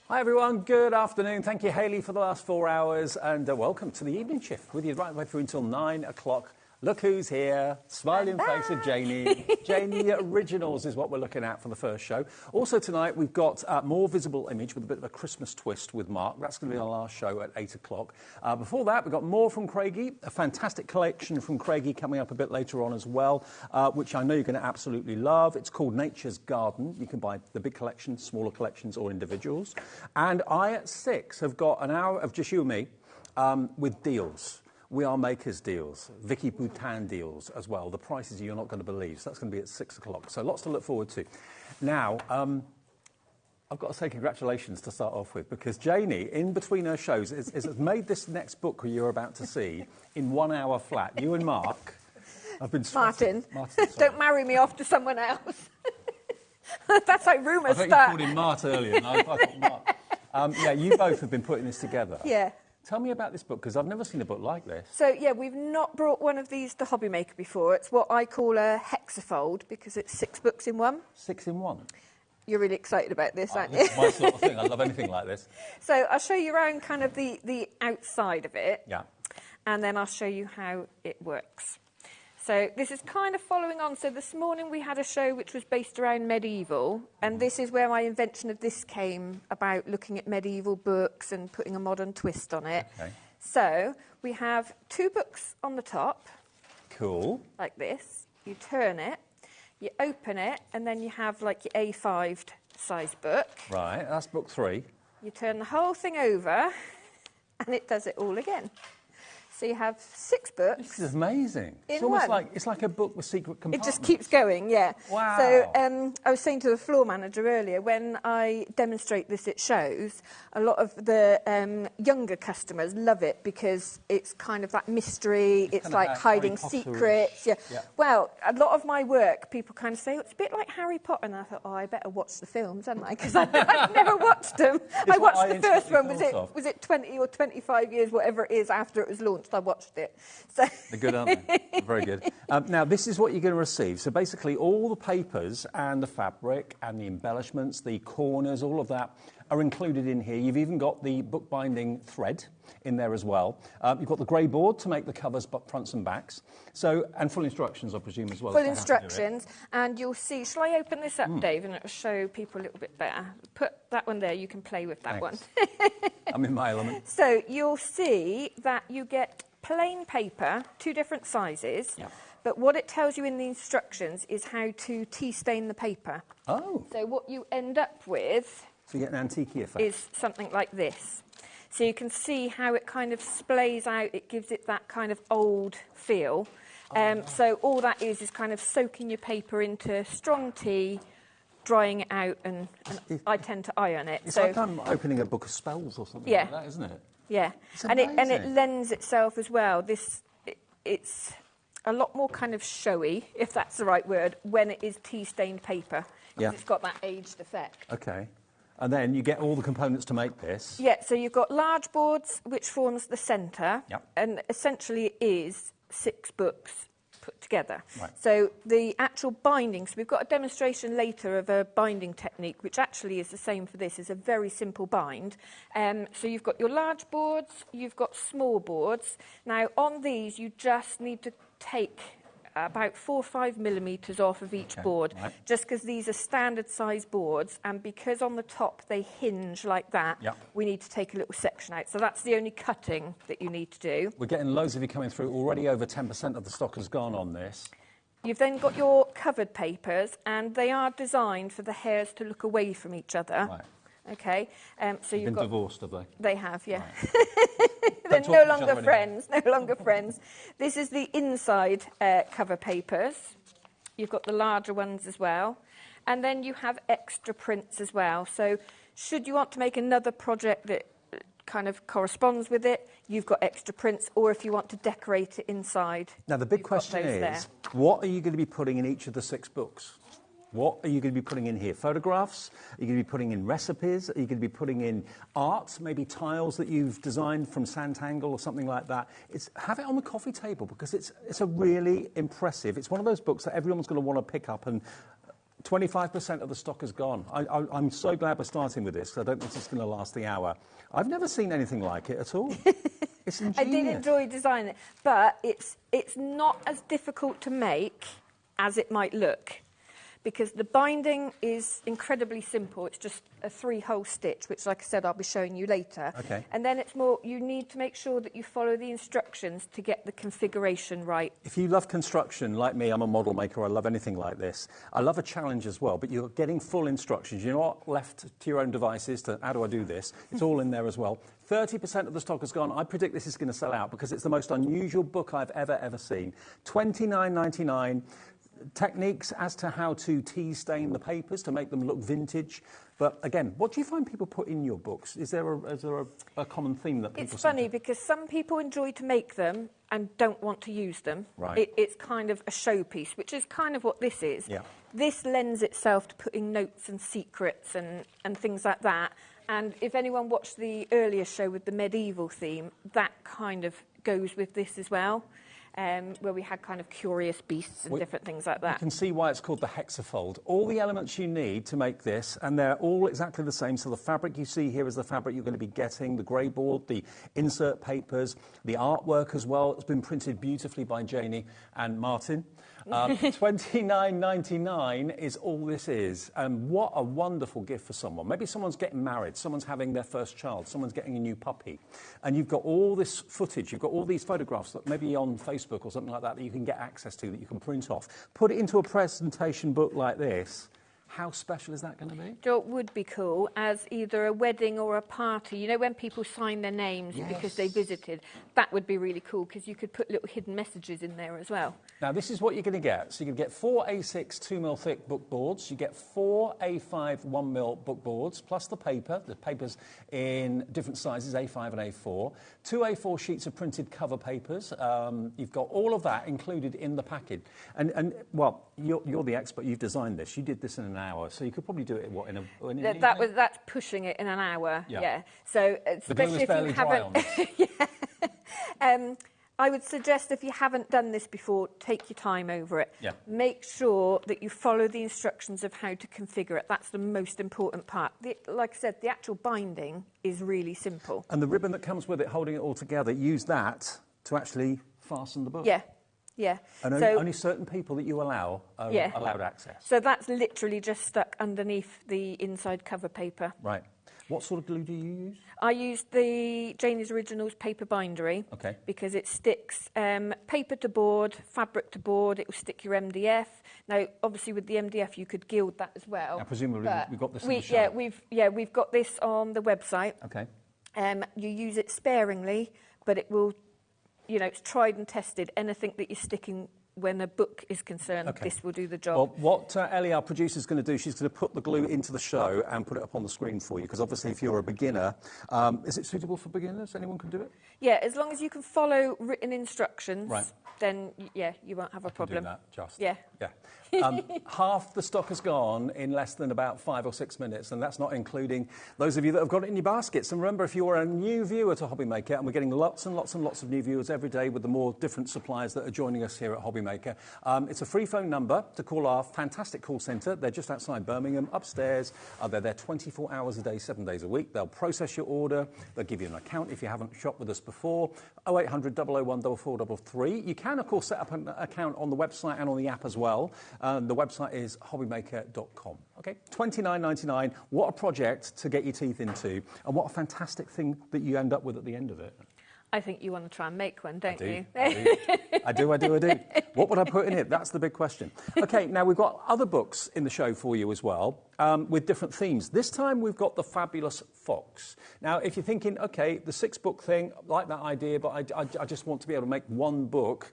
Hi everyone, good afternoon. Thank you, Hayley, for the last 4 hours, and welcome to the evening shift with you right the way through until 9 o'clock Look who's here. Smiling face of Janie. Janie Originals is what we're looking at for the first show. Also tonight, we've got more visible image with a bit of a Christmas twist with Mark. That's going to be our last show at 8 o'clock. Before that, we've got more from Craigie, a fantastic collection from Craigie coming up a bit later on as well, which I know you're going to absolutely love. It's called Nature's Garden. You can buy the big collection, smaller collections or individuals. And I, at 6, have got an hour of just you and me with deals. We Are Makers deals, Vicky Boutin deals as well. The prices you're not going to believe. So that's going to be at 6 o'clock. So lots to look forward to. Now, I've got to say congratulations to start off with, because Janie, in between her shows, has made this next book you're about to see in 1 hour flat. You and Mark have been Martin, don't marry me off to someone else. That's how rumours start. I thought you called him Mart earlier, and I thought Mark. Yeah, you both have been putting this together. Yeah. Tell me about this book, because I've never seen a book like this. So, yeah, we've not brought one of these to HobbyMaker before. It's what I call a Hexifold, because it's 6 books in one. 6 in 1? You're really excited about this, aren't you? This is my sort of thing. I love anything like this. So I'll show you around kind of the outside of it. Yeah. And then I'll show you how it works. So this is kind of following on. So this morning we had a show which was based around medieval, and this is where my invention of this came about, looking at medieval books and putting a modern twist on it. Okay. So we have 2 books on the top. Cool. Like this. You turn it, you open it, and then you have like your A5 size book. Right, that's book 3. You turn the whole thing over, and it does it all again. So you have 6 books. This is amazing. It's almost like it's like a book with secret compartments. It just keeps going, yeah. Wow. So I was saying to the floor manager earlier, when I demonstrate this at shows, a lot of the younger customers love it because it's kind of that mystery. It's like hiding secrets. Yeah. Well, a lot of my work, people kind of say, oh, it's a bit like Harry Potter. And I thought, oh, I better watch the films, hadn't I? Because I've never watched them. I watched the first one. Was it 20 or 25 years, whatever it is, after it was launched? I watched it. So they're good, aren't they? Very good. Now, this is what you're going to receive. So basically, all the papers and the fabric and the embellishments, the corners, all of that are included in here. You've even got the bookbinding thread in there as well. You've got the grey board to make the covers, fronts and backs. So, and full instructions, I presume, as well. Full instructions, and you'll see. Shall I open this up, Dave, and it'll show people a little bit better? Put that one there. You can play with that one. I'm in my element. So you'll see that you get plain paper, 2 different sizes. Yeah. But what it tells you in the instructions is how to tea stain the paper. Oh. So what you end up with, so you get an antique effect, is something like this. So you can see how it kind of splays out. It gives it that kind of old feel. So all that is kind of soaking your paper into strong tea, drying it out, and I tend to iron it. It's like I'm opening a book of spells or something like that, isn't it? Yeah, and it lends itself as well. It's a lot more kind of showy, if that's the right word, when it is tea-stained paper, because it's got that aged effect. Okay. And then you get all the components to make this. Yeah, so you've got large boards, which forms the centre, and essentially it is 6 books put together. Right. So the actual binding, so we've got a demonstration later of a binding technique, which actually is the same for this. It's a very simple bind. So you've got your large boards, you've got small boards. Now, on these, you just need to take about 4 or 5 millimetres off of each board, just because these are standard size boards, and because on the top they hinge like that, we need to take a little section out. So that's the only cutting that you need to do. We're getting loads of you coming through. Already over 10% of the stock has gone on this. You've then got your covered papers, and they are designed for the hairs to look away from each other. Right. Okay, so you've been divorced, have they? They have, yeah. Right. They're no longer friends. No longer friends. This is the inside cover papers. You've got the larger ones as well, and then you have extra prints as well. So, should you want to make another project that kind of corresponds with it, you've got extra prints, or if you want to decorate it inside. Now, the big question is, what are you going to be putting in each of the 6 books? What are you going to be putting in here? Photographs? Are you going to be putting in recipes? Are you going to be putting in art, maybe tiles that you've designed from Sanntangle or something like that? Have it on the coffee table, because it's a really impressive. It's one of those books that everyone's going to want to pick up and 25% of the stock is gone. I'm so glad we're starting with this, because I don't think it's going to last the hour. I've never seen anything like it at all. It's ingenious. I did enjoy designing it, but it's not as difficult to make as it might look, because the binding is incredibly simple. It's just a 3-hole stitch, which, like I said, I'll be showing you later. Okay. And then it's more, you need to make sure that you follow the instructions to get the configuration right. If you love construction, like me, I'm a model maker, I love anything like this. I love a challenge as well, but you're getting full instructions. You're not left to your own devices to, how do I do this? It's all in there as well. 30% of the stock has gone. I predict this is going to sell out because it's the most unusual book I've ever seen. $29.99. Techniques as to how to tea stain the papers to make them look vintage. But again, what do you find people put in your books? Is there a common theme that people It's funny because some people enjoy to make them and don't want to use them. Right. It's kind of a showpiece, which is kind of what this is. Yeah. This lends itself to putting notes and secrets and things like that. And if anyone watched the earlier show with the medieval theme, that kind of goes with this as well. Where we had kind of curious beasts and different things like that. You can see why it's called the Hexifold. All the elements you need to make this, and they're all exactly the same. So the fabric you see here is the fabric you're going to be getting, the grey board, the insert papers, the artwork as well. It's been printed beautifully by Janie and Martin. $29.99 is all this is. And what a wonderful gift for someone. Maybe someone's getting married, someone's having their first child, someone's getting a new puppy. And you've got all this footage, you've got all these photographs that maybe on Facebook or something like that you can get access to, that you can print off. Put it into a presentation book like this. How special is that going to be? Joe, it would be cool as either a wedding or a party. You know, when people sign their names because they visited, that would be really cool because you could put little hidden messages in there as well. Now, this is what you're going to get. So you're going to get 4 A6 2mm thick book boards. You get 4 A5 1mm book boards, plus the paper. The paper's in different sizes, A5 and A4. 2 A4 sheets of printed cover papers. You've got all of that included in the package. And well, you're the expert. You've designed this. You did this in an hour, so you could probably do it in an evening? That's pushing it in an hour. Yeah. So especially if you haven't. I would suggest if you haven't done this before, take your time over it. Yeah. Make sure that you follow the instructions of how to configure it. That's the most important part. Like I said, the actual binding is really simple. And the ribbon that comes with it, holding it all together, use that to actually fasten the book. Yeah. Yeah. And only certain people that you allow are allowed access. So that's literally just stuck underneath the inside cover paper. Right. What sort of glue do you use? I used the Janie's Originals paper bindery. Okay. Because it sticks paper to board, fabric to board. It will stick your MDF. Now, obviously, with the MDF, you could gild that as well. Now, presumably, we've got this in the shop. We've got this on the website. Okay. You use it sparingly, but it will, you know, it's tried and tested. Anything that you're sticking when a book is concerned, this will do the job. Well, what Ellie, our producer, is going to do, she's going to put the glue into the show and put it up on the screen for you, because obviously if you're a beginner, is it suitable for beginners? Anyone can do it? Yeah, as long as you can follow written instructions, then, yeah, you won't have a problem. Do that, just. Yeah. Yeah. Half the stock has gone in less than about 5 or 6 minutes, and that's not including those of you that have got it in your baskets. And remember, if you're a new viewer to HobbyMaker, and we're getting lots and lots and lots of new viewers every day with the more different suppliers that are joining us here at HobbyMaker, it's a free phone number to call our fantastic call centre. They're just outside Birmingham, upstairs. They're there 24 hours a day, 7 days a week. They'll process your order. They'll give you an account if you haven't shopped with us before. 0800 001 4433. You can, of course, set up an account on the website and on the app as well. The website is hobbymaker.com. Okay, $29.99. What a project to get your teeth into, and what a fantastic thing that you end up with at the end of it. I think you want to try and make one, don't you? I do. What would I put in it? That's the big question. Okay, now we've got other books in the show for you as well, with different themes. This time we've got the Fabulous Fox. Now, if you're thinking, okay, the 6-book thing, I like that idea, but I just want to be able to make one book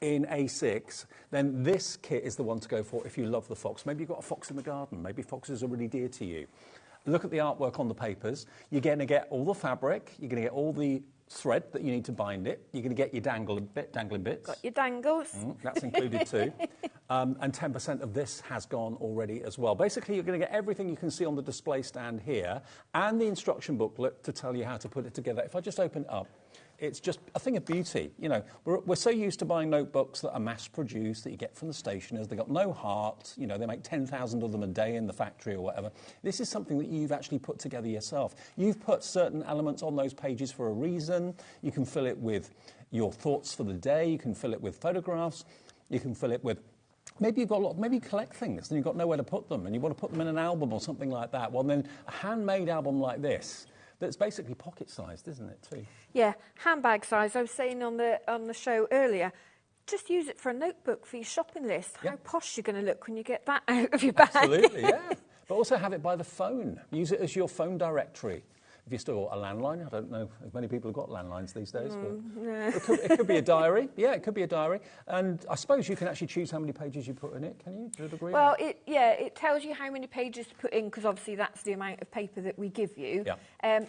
in A6, then this kit is the one to go for if you love the fox. Maybe you've got a fox in the garden. Maybe foxes are really dear to you. Look at the artwork on the papers. You're going to get all the fabric. You're going to get all the thread that you need to bind it. You're going to get your dangling bits. Got your dangles. That's included too. And 10% of this has gone already as well. Basically, you're going to get everything you can see on the display stand here and the instruction booklet to tell you how to put it together. If I just open it up, It's just a thing of beauty. You know, we're so used to buying notebooks that are mass-produced, that you get from the stationers. They've got no heart. You know, they make 10,000 of them a day in the factory or whatever. This is something that you've actually put together yourself. You've put certain elements on those pages for a reason. You can fill it with your thoughts for the day. You can fill it with photographs. You can fill it with... Maybe you've got a lot, maybe you collect things and you've got nowhere to put them and you want to put them in an album or something like that. Well, then a handmade album like this, that's basically pocket-sized, isn't it, too? Yeah, handbag size. I was saying on the show earlier, just use it for a notebook for your shopping list. How posh you're going to look when you get that out of your bag. Absolutely, yeah. But also have it by the phone. Use it as your phone directory. If you still got a landline, I don't know if many people have got landlines these days. But it could be a diary. Yeah, it could be a diary. And I suppose you can actually choose how many pages you put in it. Can you? Do you agree? Well, it tells you how many pages to put in, because obviously that's the amount of paper that we give you. Yeah.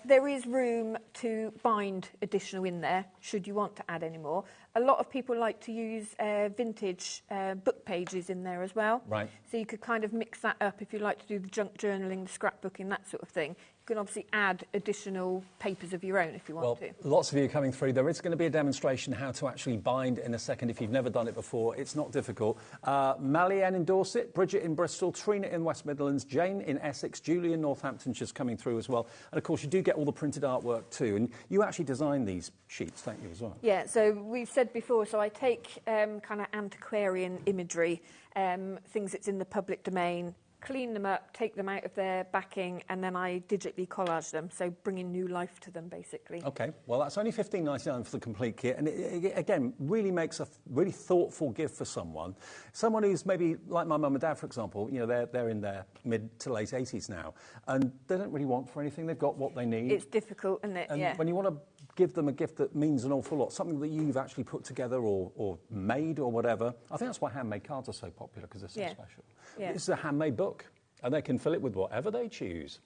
There is room to bind additional in there, should you want to add any more. A lot of people like to use vintage book pages in there as well. Right. So you could kind of mix that up if you like to do the junk journaling, the scrapbooking, that sort of thing. You can obviously add additional papers of your own if you want to. Lots of you coming through. There is going to be a demonstration how to actually bind in a second if you've never done it before. It's not difficult. Malianne in Dorset, Bridget in Bristol, Trina in West Midlands, Jane in Essex, Julie in Northamptonshire's coming through as well. And, of course, you do get all the printed artwork too. And you actually design these sheets, don't you, as well? Yeah, so we've said before, so I take kind of antiquarian imagery, things that's in the public domain, clean them up, take them out of their backing, and then I digitally collage them, so bringing new life to them, basically. OK, well, that's only $15.99 for the complete kit, and it again, really makes a really thoughtful gift for someone. Someone who's maybe, like my mum and dad, for example, you know, they're in their mid to late 80s now, and they don't really want for anything. They've got what they need. It's difficult, isn't it? And when you want to give them a gift that means an awful lot, something that you've actually put together or made or whatever, I think that's why handmade cards are so popular, because they're so special. Yeah. This is a handmade book, and they can fill it with whatever they choose.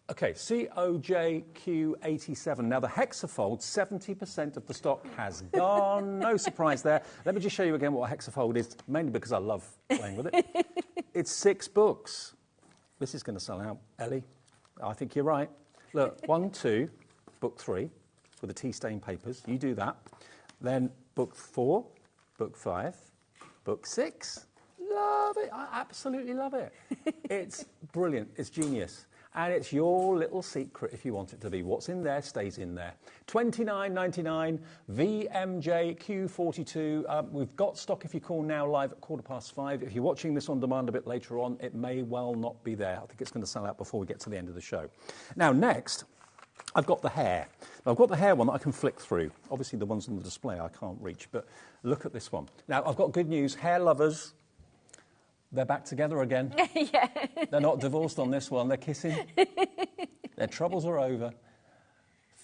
OK, COJQ87. Now, the Hexifold, 70% of the stock has gone. No surprise there. Let me just show you again what a Hexifold is, mainly because I love playing with it. It's 6 books. This is going to sell out, Ellie. I think you're right. Look, 1, 2, book 3, with the tea-stained papers. You do that. Then book 4, book 5, book 6. Love it. I absolutely love it. It's brilliant. It's genius. And it's your little secret if you want it to be. What's in there stays in there. $29.99, VMJQ42. We've got stock if you call now live at 5:15. If you're watching this on demand a bit later on, it may well not be there. I think it's going to sell out before we get to the end of the show. Now, next, I've got the hair. Now, I've got the hair one that I can flick through. Obviously, the ones on the display I can't reach, but look at this one. Now, I've got good news. Hair lovers, they're back together again. Yeah. They're not divorced on this one. They're kissing. Their troubles are over.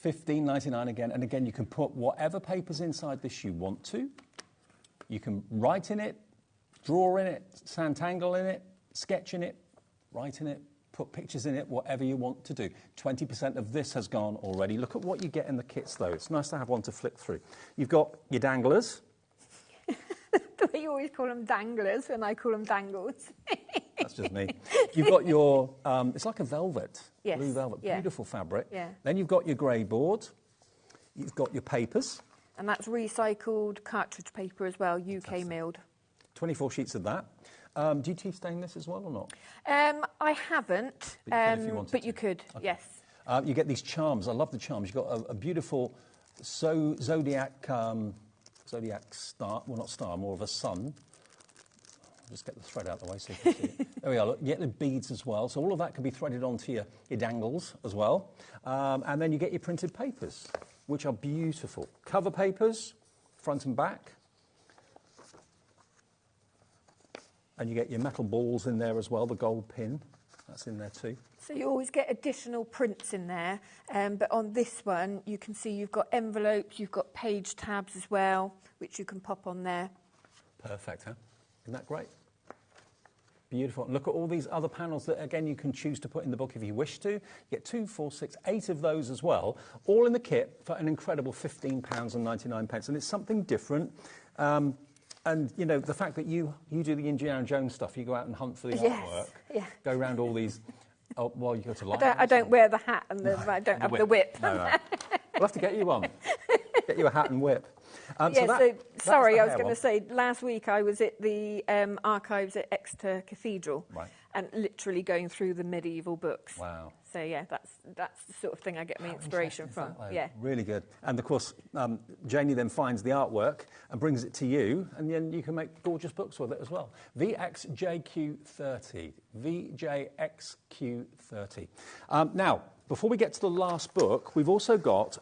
$15.99 again. And again, you can put whatever papers inside this you want to. You can write in it, draw in it, sandtangle in it, sketch in it, write in it, put pictures in it, whatever you want to do. 20% of this has gone already. Look at what you get in the kits, though. It's nice to have one to flick through. You've got your danglers. The way you always call them danglers, and I call them dangles. That's just me. You've got your, it's like a velvet, yes. blue velvet, Yeah. beautiful fabric. Yeah. Then you've got your grey board. You've got your papers. And that's recycled cartridge paper as well, UK milled. 24 sheets of that. Do you tea stain this as well or not? I haven't, but you could, okay. Yes. You get these charms. I love the charms. You've got a beautiful zodiac star, well, not star, more of a sun. I'll just get the thread out of the way so you can see it. There we are. Look, you get the beads as well. So all of that can be threaded onto your dangles as well. And then you get your printed papers, which are beautiful. Cover papers, front and back. And you get your metal balls in there as well, the gold pin. That's in there too. So you always get additional prints in there, but on this one you can see you've got envelopes, you've got page tabs as well, which you can pop on there. Perfect, huh? Isn't that great? Beautiful. And look at all these other panels that, again, you can choose to put in the book if you wish to. You get 2, 4, 6, 8 of those as well, all in the kit for an incredible £15.99. And it's something different. And, you know, the fact that you do the Indiana Jones stuff, you go out and hunt for the artwork, go around all these... Oh, well, you go to live. I don't wear the hat and I don't have the whip. No. We'll have to get you one. Get you a hat and whip. Sorry, I was going to say, last week I was at the archives at Exeter Cathedral, and literally going through the medieval books. Wow. So yeah, that's the sort of thing I get my inspiration from. Yeah. Really good. And of course, Janie then finds the artwork and brings it to you, and then you can make gorgeous books with it as well. VXJQ30. VJXQ30. Now, before we get to the last book, we've also got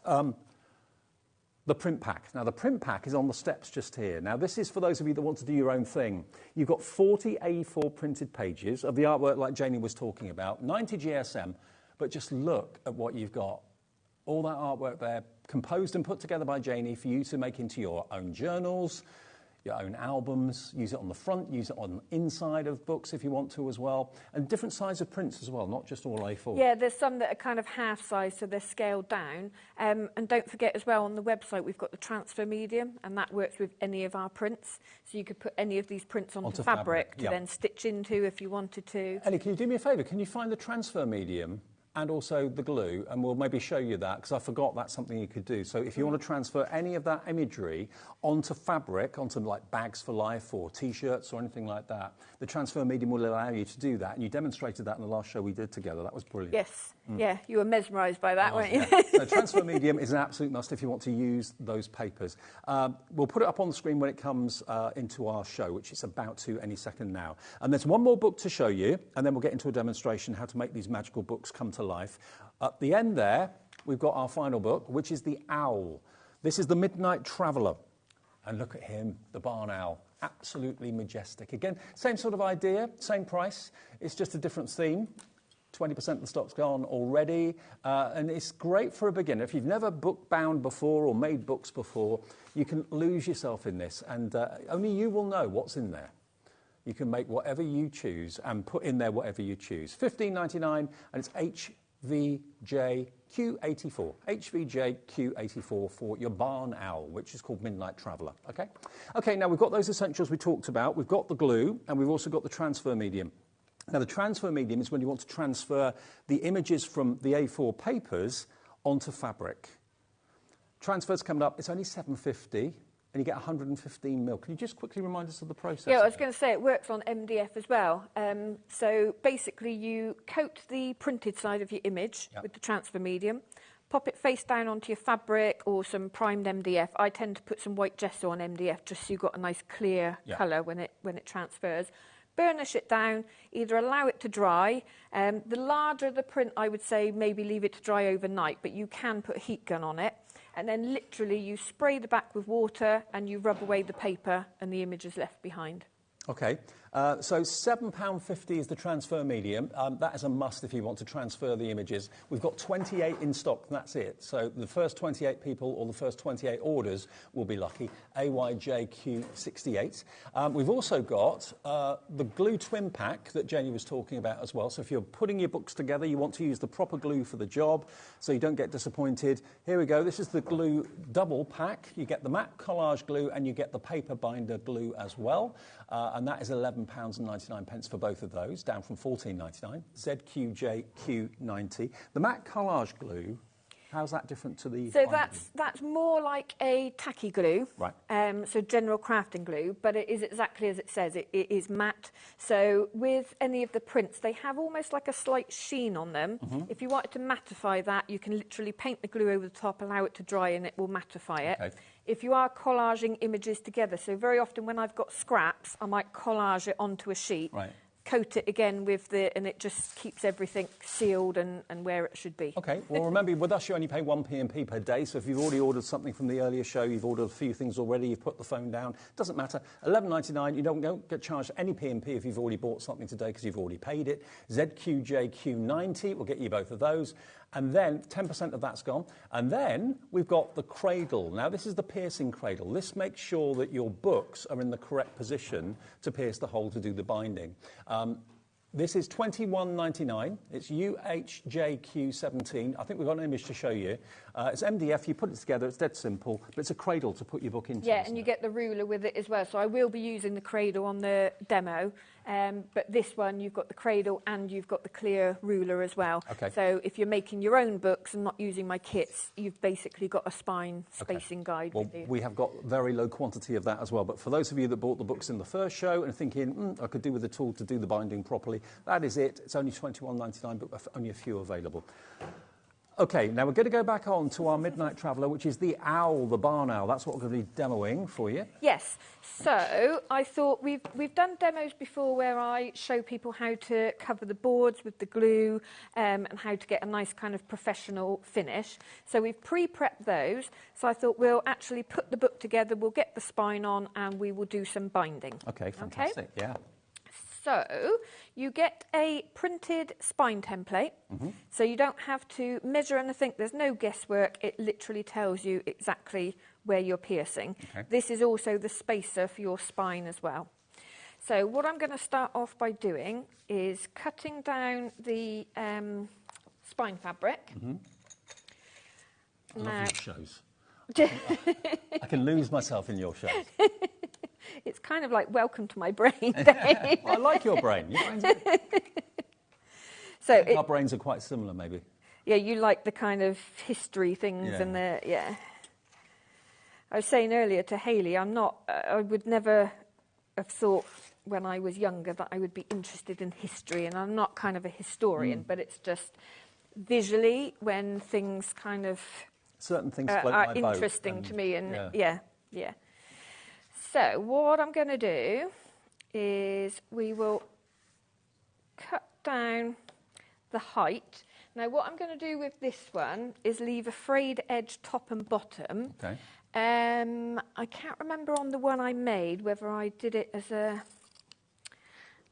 the print pack. Now, the print pack is on the steps just here. Now, this is for those of you that want to do your own thing. You've got 40 A4 printed pages of the artwork like Janie was talking about, 90 GSM, but just look at what you've got. All that artwork there, composed and put together by Janie for you to make into your own journals, your own albums, use it on the front, use it on the inside of books if you want to as well, and different size of prints as well, not just all A4. Yeah, there's some that are kind of half size, so they're scaled down. And don't forget as well, on the website we've got the transfer medium, and that works with any of our prints. So you could put any of these prints onto fabric to then stitch into if you wanted to. Ellie, can you do me a favour? Can you find the transfer medium and also the glue, and we'll maybe show you that, because I forgot that's something you could do. So if you want to transfer any of that imagery onto fabric, onto like Bags for Life or T-shirts or anything like that, the transfer medium will allow you to do that, and you demonstrated that in the last show we did together. That was brilliant. Yes, yeah, you were mesmerised by that, weren't you? So transfer medium is an absolute must if you want to use those papers. We'll put it up on the screen when it comes into our show, which is about to any second now. And there's one more book to show you, and then we'll get into a demonstration how to make these magical books come to life. At the end there, we've got our final book, which is The Owl. This is The Midnight Traveller. And look at him, the barn owl. Absolutely majestic. Again, same sort of idea, same price. It's just a different theme. 20% of the stock's gone already. And it's great for a beginner. If you've never book-bound before or made books before, you can lose yourself in this. And only you will know what's in there. You can make whatever you choose and put in there whatever you choose. $15.99, and it's HVJQ84. HVJQ84 for your barn owl, which is called Midnight Traveller. Okay? Okay, now we've got those essentials we talked about. We've got the glue, and we've also got the transfer medium. Now, the transfer medium is when you want to transfer the images from the A4 papers onto fabric. Transfer's coming up. It's only $7.50. And you get 115 mil. Can you just quickly remind us of the process? Yeah, I was going to say it works on MDF as well. So basically you coat the printed side of your image with the transfer medium, pop it face down onto your fabric or some primed MDF. I tend to put some white gesso on MDF just so you've got a nice clear colour when it transfers. Burnish it down, either allow it to dry. The larger the print, I would say maybe leave it to dry overnight, but you can put a heat gun on it. And then literally you spray the back with water and you rub away the paper and the image is left behind. Okay, so £7.50 is the transfer medium. That is a must if you want to transfer the images. We've got 28 in stock, and that's it. So the first 28 people or the first 28 orders will be lucky. AYJQ68. We've also got the glue twin pack that Janie was talking about as well. So if you're putting your books together, you want to use the proper glue for the job so you don't get disappointed. Here we go. This is the glue double pack. You get the matte collage glue and you get the paper binder glue as well. And that is £11.99 for both of those, down from £14.99. ZQJQ90. The matte collage glue, how's that different to the... So that's more like a tacky glue, right? So general crafting glue, but it is exactly as it says. It is matte. So with any of the prints, they have almost like a slight sheen on them. If you wanted to mattify that, you can literally paint the glue over the top, allow it to dry, and it will mattify it. Okay. If you are collaging images together, so very often when I've got scraps, I might collage it onto a sheet, coat it again with and it just keeps everything sealed and where it should be. Okay, well remember, with us you only pay 1 p&p per day, so if you've already ordered something from the earlier show, you've ordered a few things already, you've put the phone down, doesn't matter. £11.99, you don't get charged any P&P if you've already bought something today because you've already paid it. ZQJQ90 will get you both of those. And then 10% of that's gone. And then we've got the cradle. Now, this is the piercing cradle. This makes sure that your books are in the correct position to pierce the hole to do the binding. This is $21.99. It's UHJQ17. I think we've got an image to show you. It's MDF. You put it together. It's dead simple, but it's a cradle to put your book into. Yeah, and you get the ruler with it as well. So I will be using the cradle on the demo, but this one you've got the cradle and you've got the clear ruler as well. Okay. So if you're making your own books and not using my kits, you've basically got a spine spacing guide with you. We have got very low quantity of that as well. But for those of you that bought the books in the first show and thinking, I could do with a tool to do the binding properly, that is it. It's only $21.99, but only a few available. Okay, now we're going to go back on to our Midnight Traveller, which is the owl, the barn owl. That's what we're going to be demoing for you. Yes. So I thought we've done demos before where I show people how to cover the boards with the glue and how to get a nice kind of professional finish. So we've pre-prepped those. So I thought we'll actually put the book together, we'll get the spine on, and we will do some binding. Okay, fantastic. Okay? Yeah. So you get a printed spine template, so you don't have to measure anything. There's no guesswork. It literally tells you exactly where you're piercing. Okay. This is also the spacer for your spine as well. So what I'm going to start off by doing is cutting down the spine fabric. I love your shows. I can lose myself in your shows. It's kind of like welcome to my brain, Dave. Well, I like your brain. Your brain's so our brains are quite similar, maybe. Yeah, you like the kind of history things and the, I was saying earlier to Hayley, I would never have thought when I was younger that I would be interested in history, and I'm not kind of a historian, but it's just visually when things kind of... Certain things are interesting to me, and yeah. So what I'm going to do is we will cut down the height. Now what I'm going to do with this one is leave a frayed edge top and bottom. Okay. I can't remember on the one I made whether I did it as a...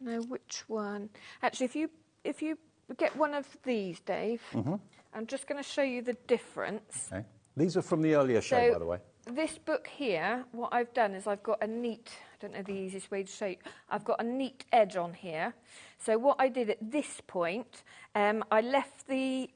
No, which one? Actually, if you get one of these, Dave, I'm just going to show you the difference. Okay. These are from the earlier show, by the way. This book here, what I've done is I've got a neat, I don't know the easiest way to show you, I've got a neat edge on here. So what I did at this point, I left the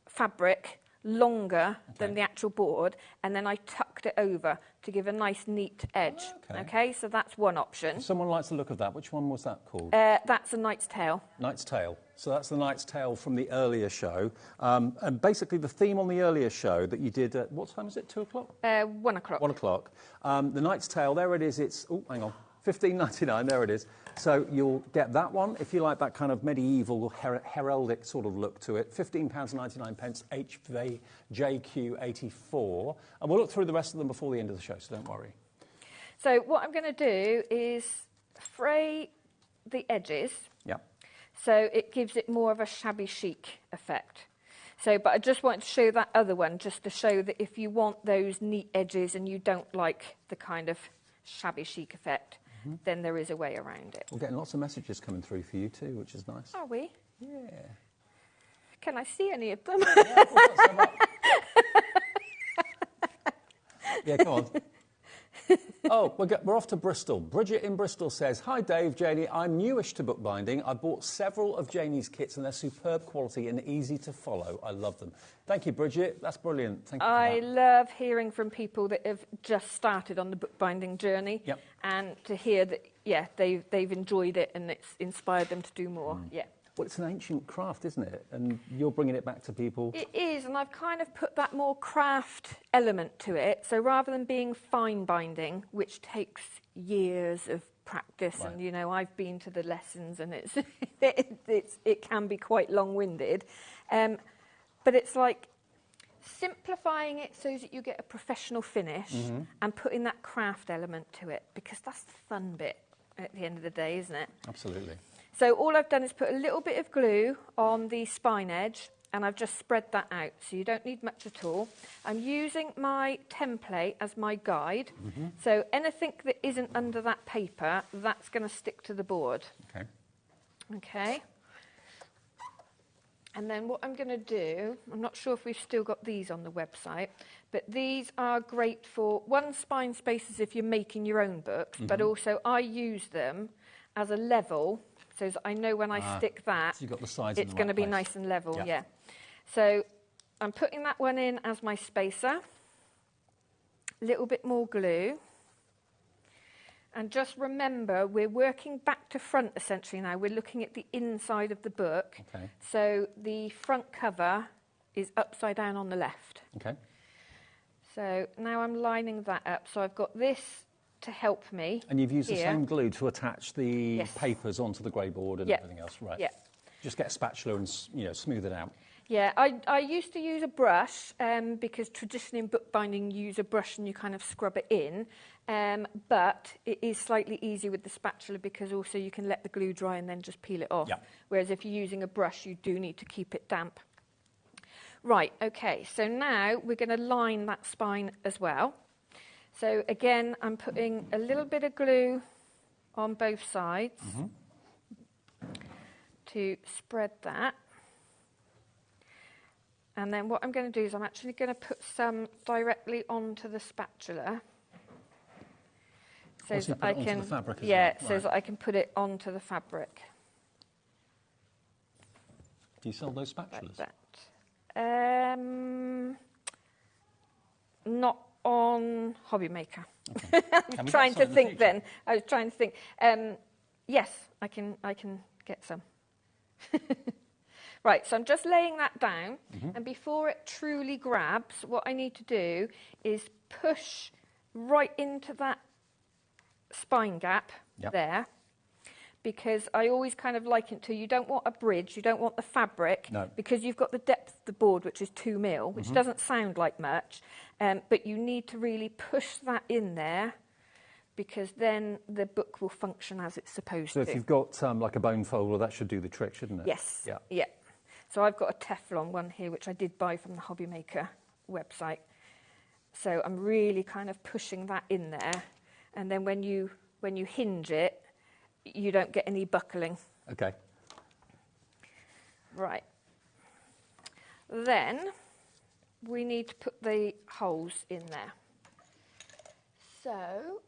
fabric longer than the actual board, and then I tucked it over to give a nice neat edge. Okay, so that's one option. If someone likes the look of that. Which one was that called? That's a Knight's Tale. Knight's Tale. So that's the Knight's Tale from the earlier show. And basically the theme on the earlier show that you did at, what time is it, 2 o'clock? 1 o'clock. 1 o'clock. The Knight's Tale, there it is. It's, oh, hang on, $15.99, there it is. So you'll get that one, if you like that kind of medieval, heraldic sort of look to it. £15.99, HVJQ84. And we'll look through the rest of them before the end of the show, so don't worry. So what I'm going to do is fray the edges. Yeah. So it gives it more of a shabby chic effect. So, but I just wanted to show that other one, just to show that if you want those neat edges and you don't like the kind of shabby chic effect, then there is a way around it. We're getting lots of messages coming through for you too, which is nice. Are we? Yeah. Can I see any of them? Yeah, come on. Oh, we're off to Bristol. Bridget in Bristol says, "Hi Dave, Janie, I'm newish to bookbinding. I bought several of Janie's kits and they're superb quality and easy to follow. I love them." Thank you, Bridget. That's brilliant. Thank you for I that. love hearing from people that have just started on the bookbinding journey. Yep. And to hear that, yeah, they've enjoyed it and it's inspired them to do more. Yeah. Well, it's an ancient craft, isn't it? And you're bringing it back to people. It is, and I've kind of put that more craft element to it. So rather than being fine binding, which takes years of practice, and, you know, I've been to the lessons and it can be quite long-winded. But it's like simplifying it so that you get a professional finish and putting that craft element to it, because that's the fun bit at the end of the day, isn't it? Absolutely. So all I've done is put a little bit of glue on the spine edge, and I've just spread that out, so you don't need much at all. I'm using my template as my guide, so anything that isn't under that paper, that's going to stick to the board. Okay. Okay. And then what I'm going to do, I'm not sure if we've still got these on the website, but these are great for, one, spine spaces if you're making your own books, but also I use them as a level, so that I know when I stick that, so you've got the sides it's going to be nice and level, yeah. So I'm putting that one in as my spacer, a little bit more glue. And just remember, we're working back to front essentially now. We're looking at the inside of the book. Okay. So the front cover is upside down on the left. Okay. So now I'm lining that up. So I've got this to help me. And you've used here. the same glue to attach the papers onto the grey board and everything else, right? Yeah. Just get a spatula and smooth it out. Yeah, I used to use a brush because traditionally in bookbinding you use a brush and you kind of scrub it in, but it is slightly easier with the spatula because also you can let the glue dry and then just peel it off. Yeah. Whereas if you're using a brush, you do need to keep it damp. Right, okay, so now we're going to line that spine as well. So again, I'm putting a little bit of glue on both sides to spread that. And then what I'm going to do is I'm actually going to put some directly onto the spatula. So that I can, the fabric as yeah, well. so that I can put it onto the fabric. Do you sell those spatulas? Like that. Not on HobbyMaker. Okay. I'm trying to think then. I was trying to think. Yes, I can get some. Right, so I'm just laying that down, and before it truly grabs, what I need to do is push right into that spine gap there, because I always kind of liken it to, you don't want a bridge, you don't want the fabric, because you've got the depth of the board, which is 2 mil, which doesn't sound like much, but you need to really push that in there, because then the book will function as it's supposed to. So if you've got like a bone folder, that should do the trick, shouldn't it? Yes. Yeah. So I've got a Teflon one here, which I did buy from the HobbyMaker website. So I'm really kind of pushing that in there. And then when you hinge it, you don't get any buckling. Okay. Right. Then we need to put the holes in there. So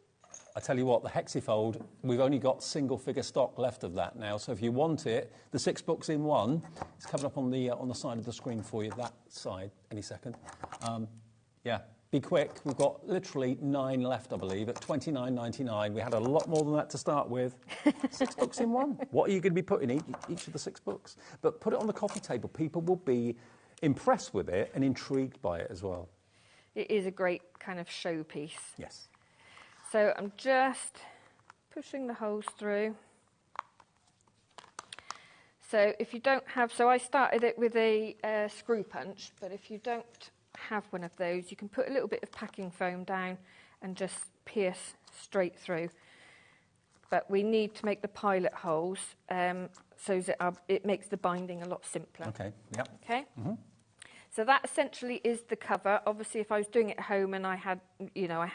I tell you what, the Hexifold, we've only got single figure stock left of that now. So if you want it, the 6 books in one, it's coming up on the side of the screen for you, that side, any second. Yeah, be quick. We've got literally 9 left, I believe, at $29.99. We had a lot more than that to start with. 6 books in one. What are you going to be putting in each of the 6 books? But put it on the coffee table. People will be impressed with it and intrigued by it as well. It is a great kind of showpiece. Yes. So I'm just pushing the holes through. So if you don't have, so I started it with a screw punch, but if you don't have one of those, you can put a little bit of packing foam down and just pierce straight through. But we need to make the pilot holes so that it makes the binding a lot simpler. Okay, yep. Okay? So that essentially is the cover. Obviously, if I was doing it at home and I had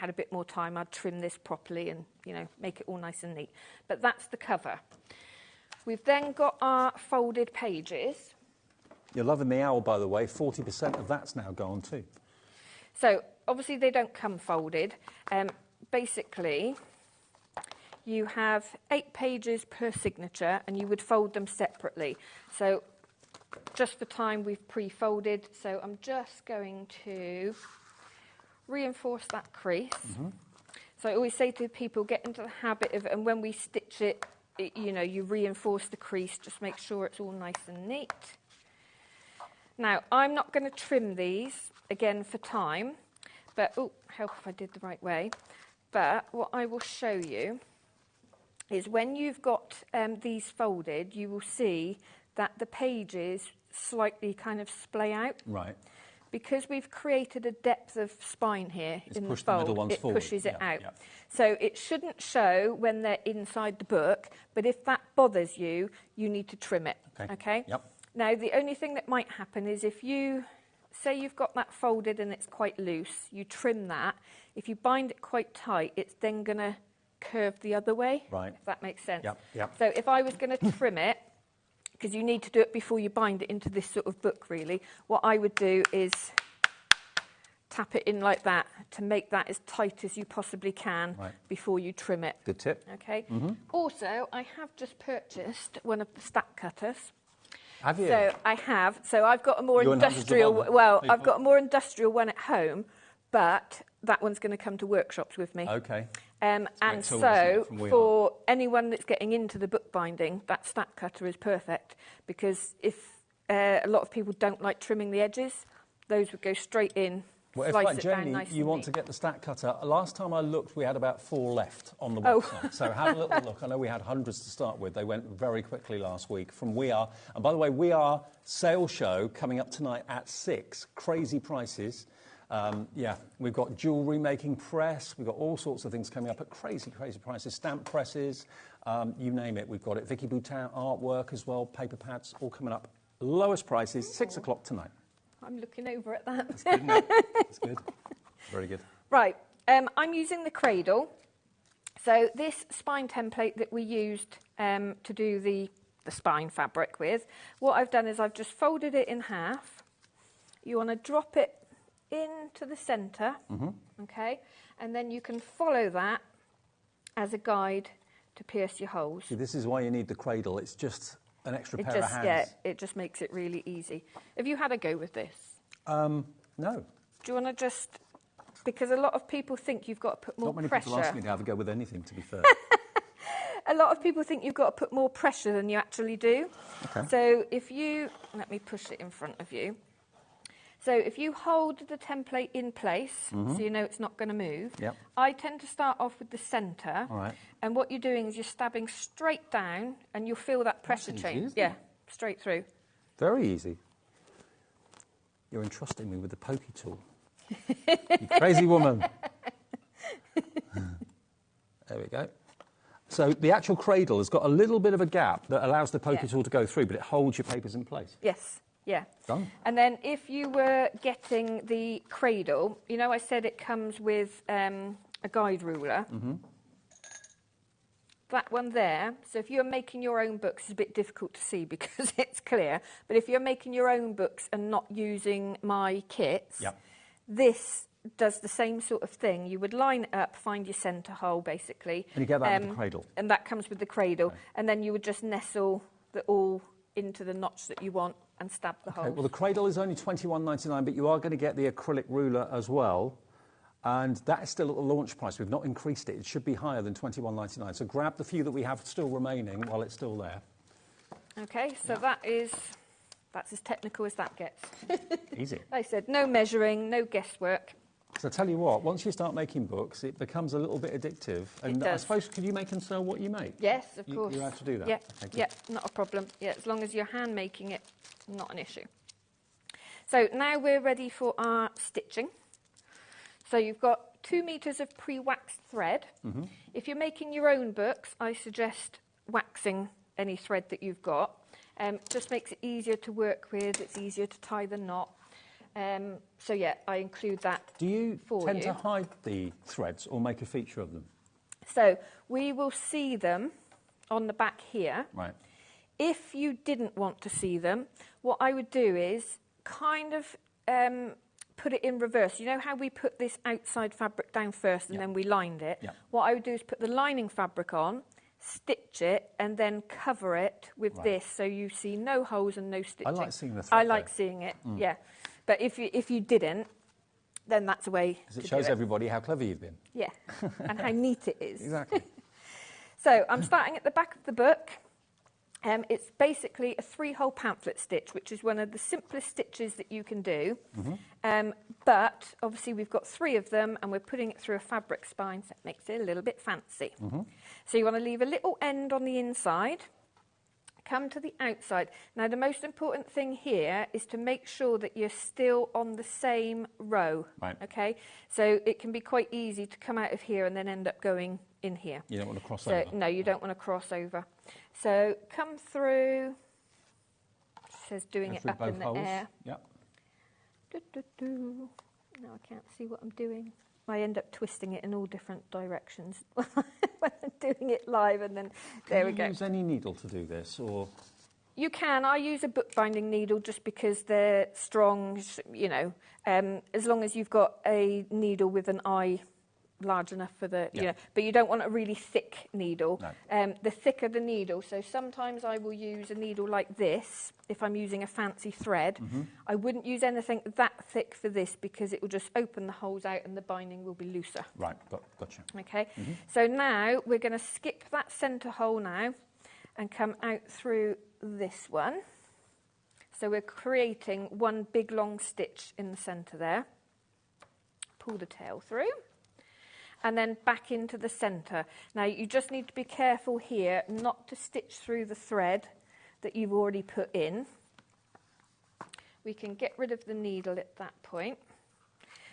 a bit more time, I'd trim this properly and, make it all nice and neat. But that's the cover. We've then got our folded pages. You're loving the owl, by the way. 40% of that's now gone too. So obviously they don't come folded. Basically, you have 8 pages per signature and you would fold them separately. So just for time, we've pre-folded, so I'm just going to reinforce that crease. So I always say to people, get into the habit of, and when we stitch it, you reinforce the crease, just make sure it's all nice and neat. Now, I'm not going to trim these, again, for time, but, help if I did the right way. But what I will show you is when you've got these folded, you will see that the pages slightly kind of splay out. Right. Because we've created a depth of spine here in the fold, it pushes it out. So it shouldn't show when they're inside the book, but if that bothers you, you need to trim it. Okay? Yep. Now, the only thing that might happen is if you, say you've got that folded and it's quite loose, you trim that. If you bind it quite tight, it's then going to curve the other way. Right. If that makes sense. Yep. So if I was going to trim it, because you need to do it before you bind it into this sort of book, really. What I would do is tap it in like that to make that as tight as you possibly can before you trim it. Good tip. Okay. Also, I have just purchased one of the stack cutters. Have you? So I have. So I've got a more industrial. Well, I've got a more industrial one at home, but that one's going to come to workshops with me. Okay. And so for anyone that's getting into the bookbinding, that stack cutter is perfect, because if a lot of people don't like trimming the edges, those would go straight in. Well, if like Jamie, you want to get the stack cutter, last time I looked, we had about 4 left on the website. So have a little look. I know we had hundreds to start with. They went very quickly last week from We Are. And by the way, We Are sale show coming up tonight at 6. Crazy prices. Yeah, we've got jewellery making press. We've got all sorts of things coming up at crazy, crazy prices. Stamp presses, you name it. We've got it. Vicky Boutin artwork as well. Paper pads, all coming up. Lowest prices, 6 o'clock tonight. I'm looking over at that. That's good, isn't it? That's good. Very good. Right. I'm using the cradle. So this spine template that we used to do the spine fabric with, what I've done is I've just folded it in half. You want to drop it into the centre, okay? And then you can follow that as a guide to pierce your holes. See, this is why you need the cradle. It's just an extra pair of hands. Yeah, it just makes it really easy. Have you had a go with this? No. Do you want to just... Because a lot of people think you've got to put more pressure. Not many people ask me to have a go with anything, to be fair. A lot of people think you've got to put more pressure than you actually do. Okay. So if you... Let me push it in front of you. So if you hold the template in place, so you know it's not going to move, I tend to start off with the centre. All right. And what you're doing is you're stabbing straight down, and you'll feel that pressure change. Yeah, straight through. Very easy. You're entrusting me with the pokey tool. You crazy woman. There we go. So the actual cradle has got a little bit of a gap that allows the pokey tool to go through, but it holds your papers in place. Yes. Yeah. Done. And then if you were getting the cradle, you know I said it comes with a guide ruler. That one there, so if you're making your own books, it's a bit difficult to see because it's clear, but if you're making your own books and not using my kits, this does the same sort of thing. You would line it up, find your centre hole, basically. And you get that with the cradle. And that comes with the cradle. Okay. And then you would just nestle it all into the notch that you want and stab the holes. Well, the cradle is only £21.99, but you are going to get the acrylic ruler as well. And that is still at the launch price. We've not increased it. It should be higher than £21.99. So grab the few that we have still remaining while it's still there. OK, so that's as technical as that gets. Easy. Like I said, no measuring, no guesswork. So I tell you what, once you start making books, it becomes a little bit addictive. And it does. I suppose, can you make and sell what you make? Yes, of course. You have to do that? Yeah, okay, yeah, not a problem. Yeah, as long as you're hand making it, not an issue. So now we're ready for our stitching. So you've got 2 meters of pre-waxed thread. If you're making your own books, I suggest waxing any thread that you've got. Just makes it easier to work with, it's easier to tie the knot. So yeah, I include that for you. Do you tend to hide the threads or make a feature of them? So we will see them on the back here. Right. If you didn't want to see them, what I would do is kind of put it in reverse. You know how we put this outside fabric down first and then we lined it? What I would do is put the lining fabric on, stitch it, and then cover it with this, so you see no holes and no stitching. I like seeing the thread. I like seeing it, yeah. But if you didn't, then that's a way to do it. Because it shows everybody how clever you've been. Yeah, and how neat it is. Exactly. So I'm starting at the back of the book. It's basically a 3-hole pamphlet stitch, which is one of the simplest stitches that you can do. But obviously we've got 3 of them and we're putting it through a fabric spine, so it makes it a little bit fancy. So you want to leave a little end on the inside, come to the outside. Now the most important thing here is to make sure that you're still on the same row. Right. Okay? So it can be quite easy to come out of here and then end up going in here. You don't want to cross over? No, you don't want to cross over. So come through, it says doing it up in the air. Yep. Now I can't see what I'm doing. I end up twisting it in all different directions when I'm doing it live, and then there we go. Can you use any needle to do this, or You can. I use a bookbinding needle just because they're strong, you know, as long as you've got a needle with an eye large enough for the, you know, but you don't want a really thick needle. No. The thicker the needle, so sometimes I will use a needle like this if I'm using a fancy thread. I wouldn't use anything that thick for this because it will just open the holes out and the binding will be looser. Right, gotcha. Okay, so now we're going to skip that centre hole now and come out through this one. So we're creating one big long stitch in the centre there. Pull the tail through. And then back into the centre. Now you just need to be careful here not to stitch through the thread that you've already put in. We can get rid of the needle at that point.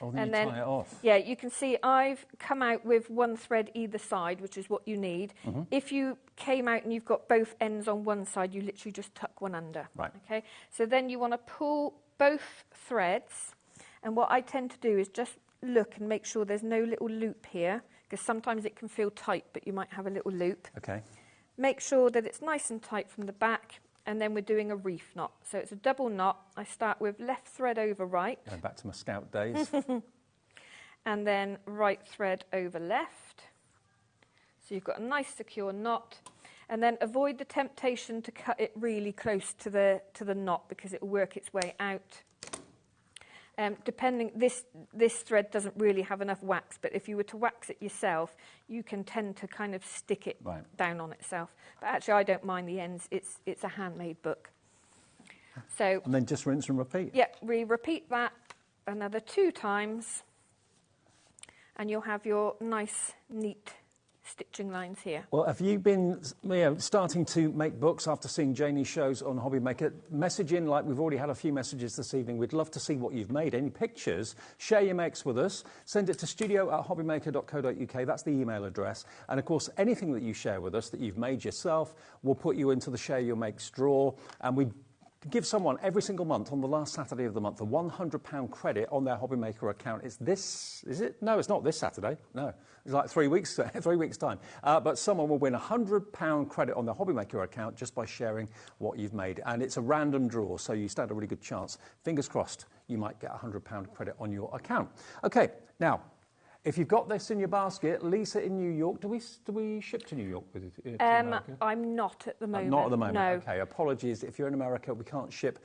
Oh, then you tie it off. Yeah, you can see I've come out with one thread either side, which is what you need. If you came out and you've got both ends on one side, you literally just tuck one under. Right. Okay. So then you want to pull both threads, and what I tend to do is just look and make sure there's no little loop here, because sometimes it can feel tight, but you might have a little loop. Okay. Make sure that it's nice and tight from the back, and then we're doing a reef knot. So it's a double knot. I start with left thread over right. Going back to my scout days. And then right thread over left. So you've got a nice secure knot. And then avoid the temptation to cut it really close to the knot, because it will work its way out. Depending, this thread doesn't really have enough wax, but if you were to wax it yourself, you can tend to kind of stick it down on itself. But actually, I don't mind the ends. It's a handmade book. So and then just rinse and repeat. Yeah, we repeat that another 2 times, and you'll have your nice, neat stitching lines here. Well, have you been starting to make books after seeing Janie's shows on HobbyMaker? Message in, like we've already had a few messages this evening. We'd love to see what you've made. Any pictures? Share your makes with us. Send it to studio@hobbymaker.co.uk. That's the email address. And of course, anything that you share with us that you've made yourself, we'll put you into the Share Your Makes draw. And we give someone every single month on the last Saturday of the month a £100 credit on their HobbyMaker account. Is it? No, it's not this Saturday. No, it's like 3 weeks time. But someone will win a £100 credit on their HobbyMaker account just by sharing what you've made. And it's a random draw, so you stand a really good chance. Fingers crossed, you might get a £100 credit on your account. Okay, now, if you've got this in your basket, Lisa in New York, do we ship to New York with it? I'm not at the moment. Not at the moment. No. Okay, apologies. If you're in America, we can't ship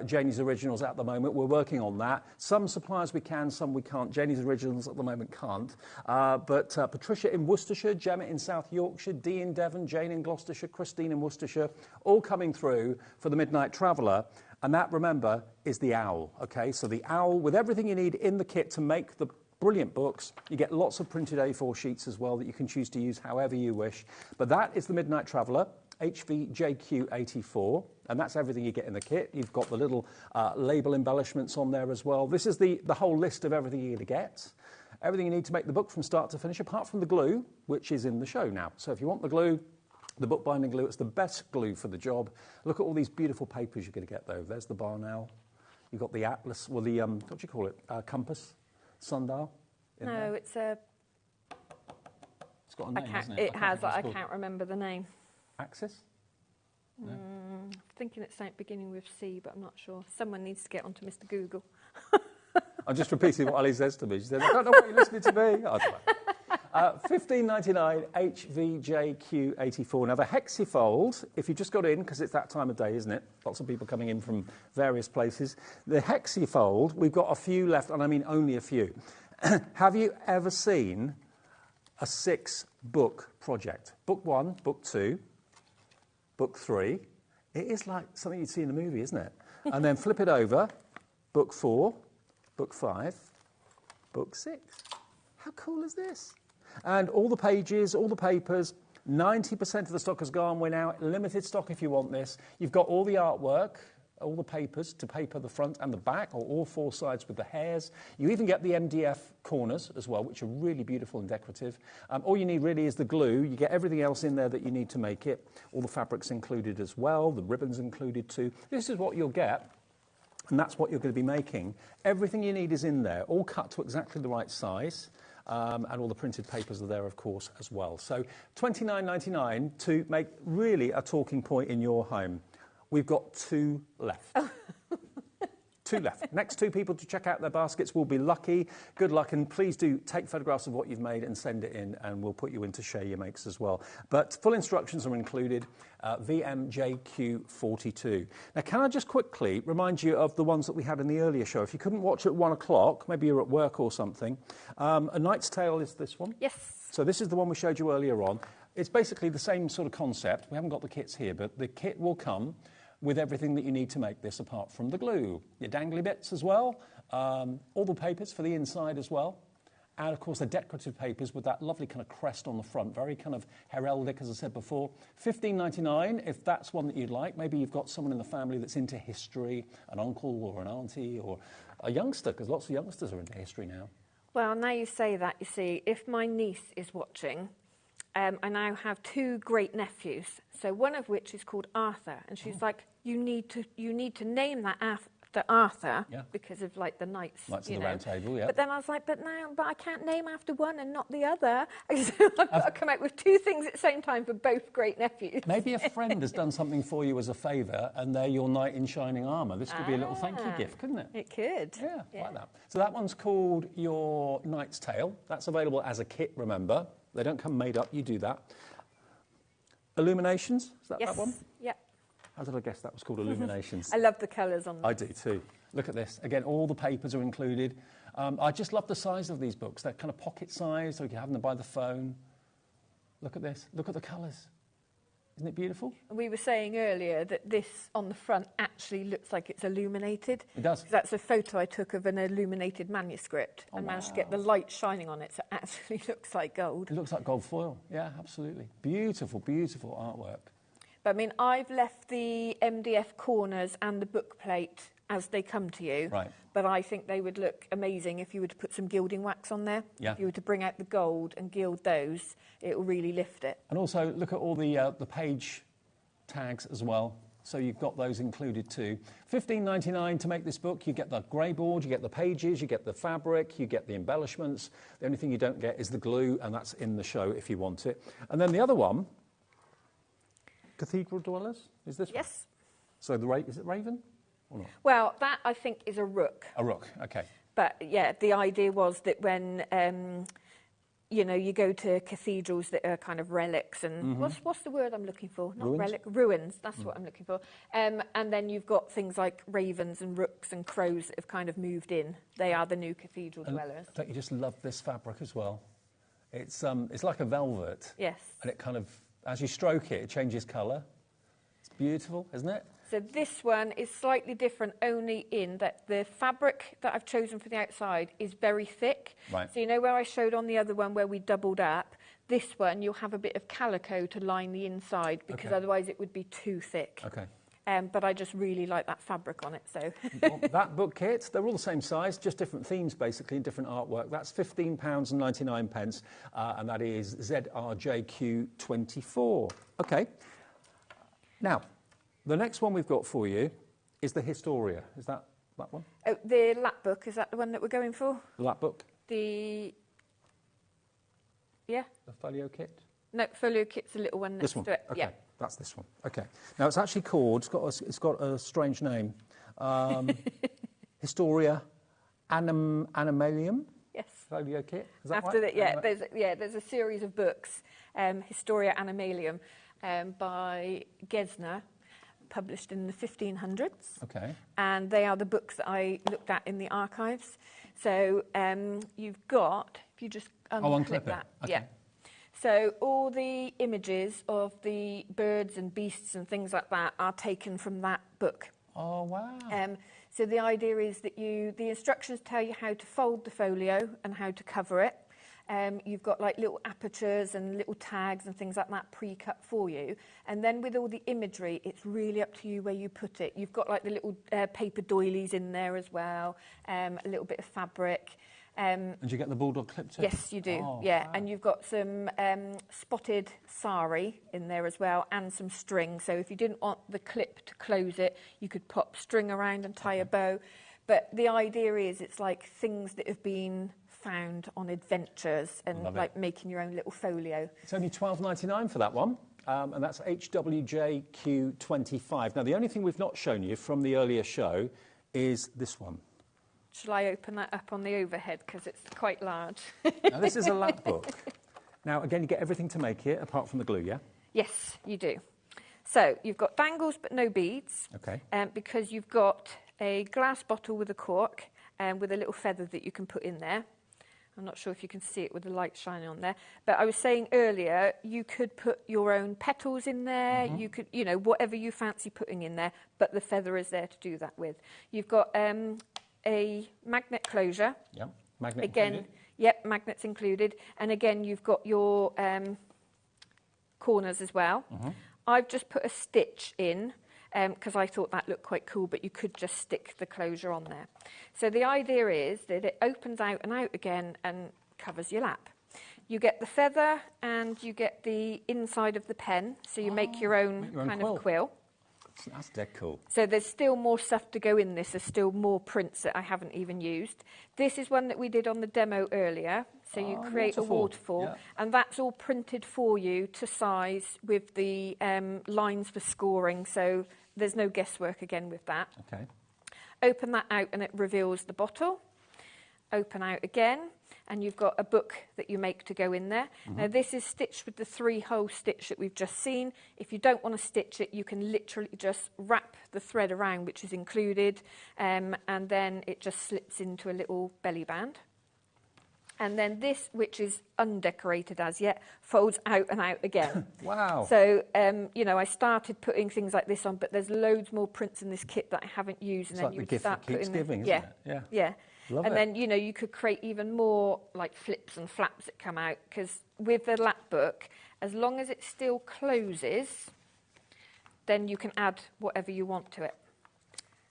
Janie's Originals at the moment. We're working on that. Some suppliers we can, some we can't. Janie's Originals at the moment can't. But Patricia in Worcestershire, Gemma in South Yorkshire, Dee in Devon, Jane in Gloucestershire, Christine in Worcestershire, all coming through for the Midnight Traveller. And that, remember, is the owl. Okay, so the owl with everything you need in the kit to make the brilliant books. You get lots of printed A4 sheets as well that you can choose to use however you wish. But that is the Midnight Traveller, HVJQ84, and that's everything you get in the kit. You've got the little label embellishments on there as well. This is the whole list of everything you're going to get. Everything you need to make the book from start to finish, apart from the glue, which is in the show now. So if you want the glue, the bookbinding glue, it's the best glue for the job. Look at all these beautiful papers you're going to get, though. There's the barn owl. You've got the atlas, well, the, what do you call it, compass? Sundial? No, it's a... It's got a name, hasn't it? It has, I can't remember the name. Axis? No. I'm thinking it's something beginning with C, but I'm not sure. Someone needs to get onto Mr. Google. I'm just repeating what Ali says to me. She said, I don't know why you're listening to me. I don't know. $15.99 HVJQ84. Now, the Hexifold, if you just got in, because it's that time of day, isn't it? Lots of people coming in from various places. The Hexifold, we've got a few left, and I mean only a few. Have you ever seen a 6-book project? Book 1, Book 2, Book 3. It is like something you'd see in a movie, isn't it? And then flip it over, Book 4, Book 5, Book 6. How cool is this? And all the pages, all the papers, 90% of the stock has gone. We're now limited stock if you want this. You've got all the artwork, all the papers to paper the front and the back, or all 4 sides with the hairs. You even get the MDF corners as well, which are really beautiful and decorative. All you need really is the glue. You get everything else in there that you need to make it. All the fabrics included as well, the ribbons included too. This is what you'll get. And that's what you're going to be making. Everything you need is in there, all cut to exactly the right size. And all the printed papers are there, of course, as well. So $29.99 to make really a talking point in your home. We've got 2 left. 2 left. Next 2 people to check out their baskets will be lucky. Good luck, and please do take photographs of what you've made and send it in, and we'll put you in to share your makes as well. But full instructions are included, VMJQ42. Now, can I just quickly remind you of the ones that we had in the earlier show? If you couldn't watch at 1 o'clock, maybe you're at work or something, A Knight's Tale is this one. Yes. So this is the one we showed you earlier on. It's basically the same sort of concept. We haven't got the kits here, but the kit will come with everything that you need to make this, apart from the glue. Your dangly bits as well, all the papers for the inside as well, and of course the decorative papers with that lovely kind of crest on the front, very kind of heraldic, as I said before. $15.99 if that's one that you'd like. Maybe you've got someone in the family that's into history, an uncle or an auntie or a youngster, because lots of youngsters are into history now. Well, now you say that, you see, if my niece is watching, I now have 2 great nephews. So one of which is called Arthur, and she's like, you need to name that after Arthur because of like the knights. Knights of the Round Table, yeah. But then I was like, but I can't name after one and not the other. So I've got to come out with 2 things at the same time for both great nephews. Maybe a friend has done something for you as a favour, and they're your knight in shining armour. This could be a little thank you gift, couldn't it? It could. Yeah, like that. So that one's called Your Knight's Tale. That's available as a kit, remember. They don't come made up, you do that. Illuminations, is that that one? Yeah. How did I guess that was called Illuminations? I love the colours on them. I do too. Look at this. Again, all the papers are included. I just love the size of these books. They're kind of pocket size, so you can have them by the phone. Look at this. Look at the colours. Isn't it beautiful? We were saying earlier that this on the front actually looks like it's illuminated. It does. That's a photo I took of an illuminated manuscript. I managed to get the light shining on it, so it actually looks like gold. It looks like gold foil. Yeah, absolutely. Beautiful, beautiful artwork. But I mean, I've left the MDF corners and the book plate as they come to you. Right. But I think they would look amazing if you were to put some gilding wax on there. Yeah. If you were to bring out the gold and gild those, it will really lift it. And also, look at all the page tags as well. So you've got those included too. $15.99 to make this book. You get the grey board, you get the pages, you get the fabric, you get the embellishments. The only thing you don't get is the glue, and that's in the show if you want it. And then the other one, Cathedral Dwellers, is this one? Yes. So is it Raven or not? Well, that I think is a rook. A rook, okay. But yeah, the idea was that when you know, you go to cathedrals that are kind of relics and what's the word I'm looking for? Not ruins? Ruins. That's what I'm looking for. And then you've got things like ravens and rooks and crows that have kind of moved in. They are the new cathedral dwellers. Don't you just love this fabric as well? It's like a velvet. Yes. And it kind of, as you stroke it, it changes colour. It's beautiful, isn't it? So this one is slightly different only in that the fabric that I've chosen for the outside is very thick. Right. So you know where I showed on the other one where we doubled up? This one you'll have a bit of calico to line the inside because otherwise it would be too thick. Okay. But I just really like that fabric on it. So Well, that book kit, they're all the same size, just different themes basically and different artwork. That's £15.99, and that is ZRJQ24. Okay. Now, the next one we've got for you is the Historia. Is that one? Oh, the lap book, is that the one that we're going for? The lap book? Yeah. The folio kit? No, folio kit's a little one next This one? to it. Okay, Yeah. that's this one. Okay. Now, it's actually called, it's got a strange name. Historia Animalium? Yes. Folio kit? Is that After right? that, there's a series of books, Historia Animalium, by Gesner, published in the 1500s. Okay. And they are the books that I looked at in the archives. So you've got, if you just unclip that. Okay. Yeah. So all the images of the birds and beasts and things like that are taken from that book. Oh, wow. So the idea is that the instructions tell you how to fold the folio and how to cover it. You've got like little apertures and little tags and things like that pre-cut for you. And then with all the imagery, it's really up to you where you put it. You've got like the little paper doilies in there as well, a little bit of fabric. And you get the bulldog clip too? Yes, you do. Oh, yeah, wow. and you've got some spotted sari in there as well, and some string. So if you didn't want the clip to close it, you could pop string around and tie a bow. But the idea is it's like things that have been found on adventures and like making your own little folio. It's only £12.99 for that one. and that's HWJQ25. Now, the only thing we've not shown you from the earlier show is this one. Shall I open that up on the overhead, because it's quite large? Now, this is a lap book. Now, again, you get everything to make it, apart from the glue, yeah? Yes, you do. So you've got dangles but no beads. Okay. Because you've got a glass bottle with a cork and with a little feather that you can put in there. I'm not sure if you can see it with the light shining on there. But I was saying earlier, you could put your own petals in there. You could, you know, whatever you fancy putting in there, but the feather is there to do that with. You've got a magnet closure. Yeah, magnet again, included. Yep, magnets included. And again, you've got your corners as well. I've just put a stitch in because I thought that looked quite cool, but you could just stick the closure on there. So the idea is that it opens out and out again and covers your lap. You get the feather and you get the inside of the pen, so you make your own kind of quill. That's dead cool. So there's still more stuff to go in this. There's still more prints that I haven't even used. This is one that we did on the demo earlier. So you create a waterfall, and that's all printed for you to size with the lines for scoring. So there's no guesswork again with that. Okay. Open that out and it reveals the bottle. Open out again, and you've got a book that you make to go in there. Now this is stitched with the 3-hole stitch that we've just seen. If you don't want to stitch it, you can literally just wrap the thread around, which is included, and then it just slips into a little belly band. And then this, which is undecorated as yet, folds out and out again. Wow. So, you know, I started putting things like this on, but there's loads more prints in this kit that I haven't used. It's And like then you the gift start that keeps putting giving, isn't it? Yeah. Love and it. then, you know, you could create even more like flips and flaps that come out, because with the lap book, as long as it still closes, then you can add whatever you want to it.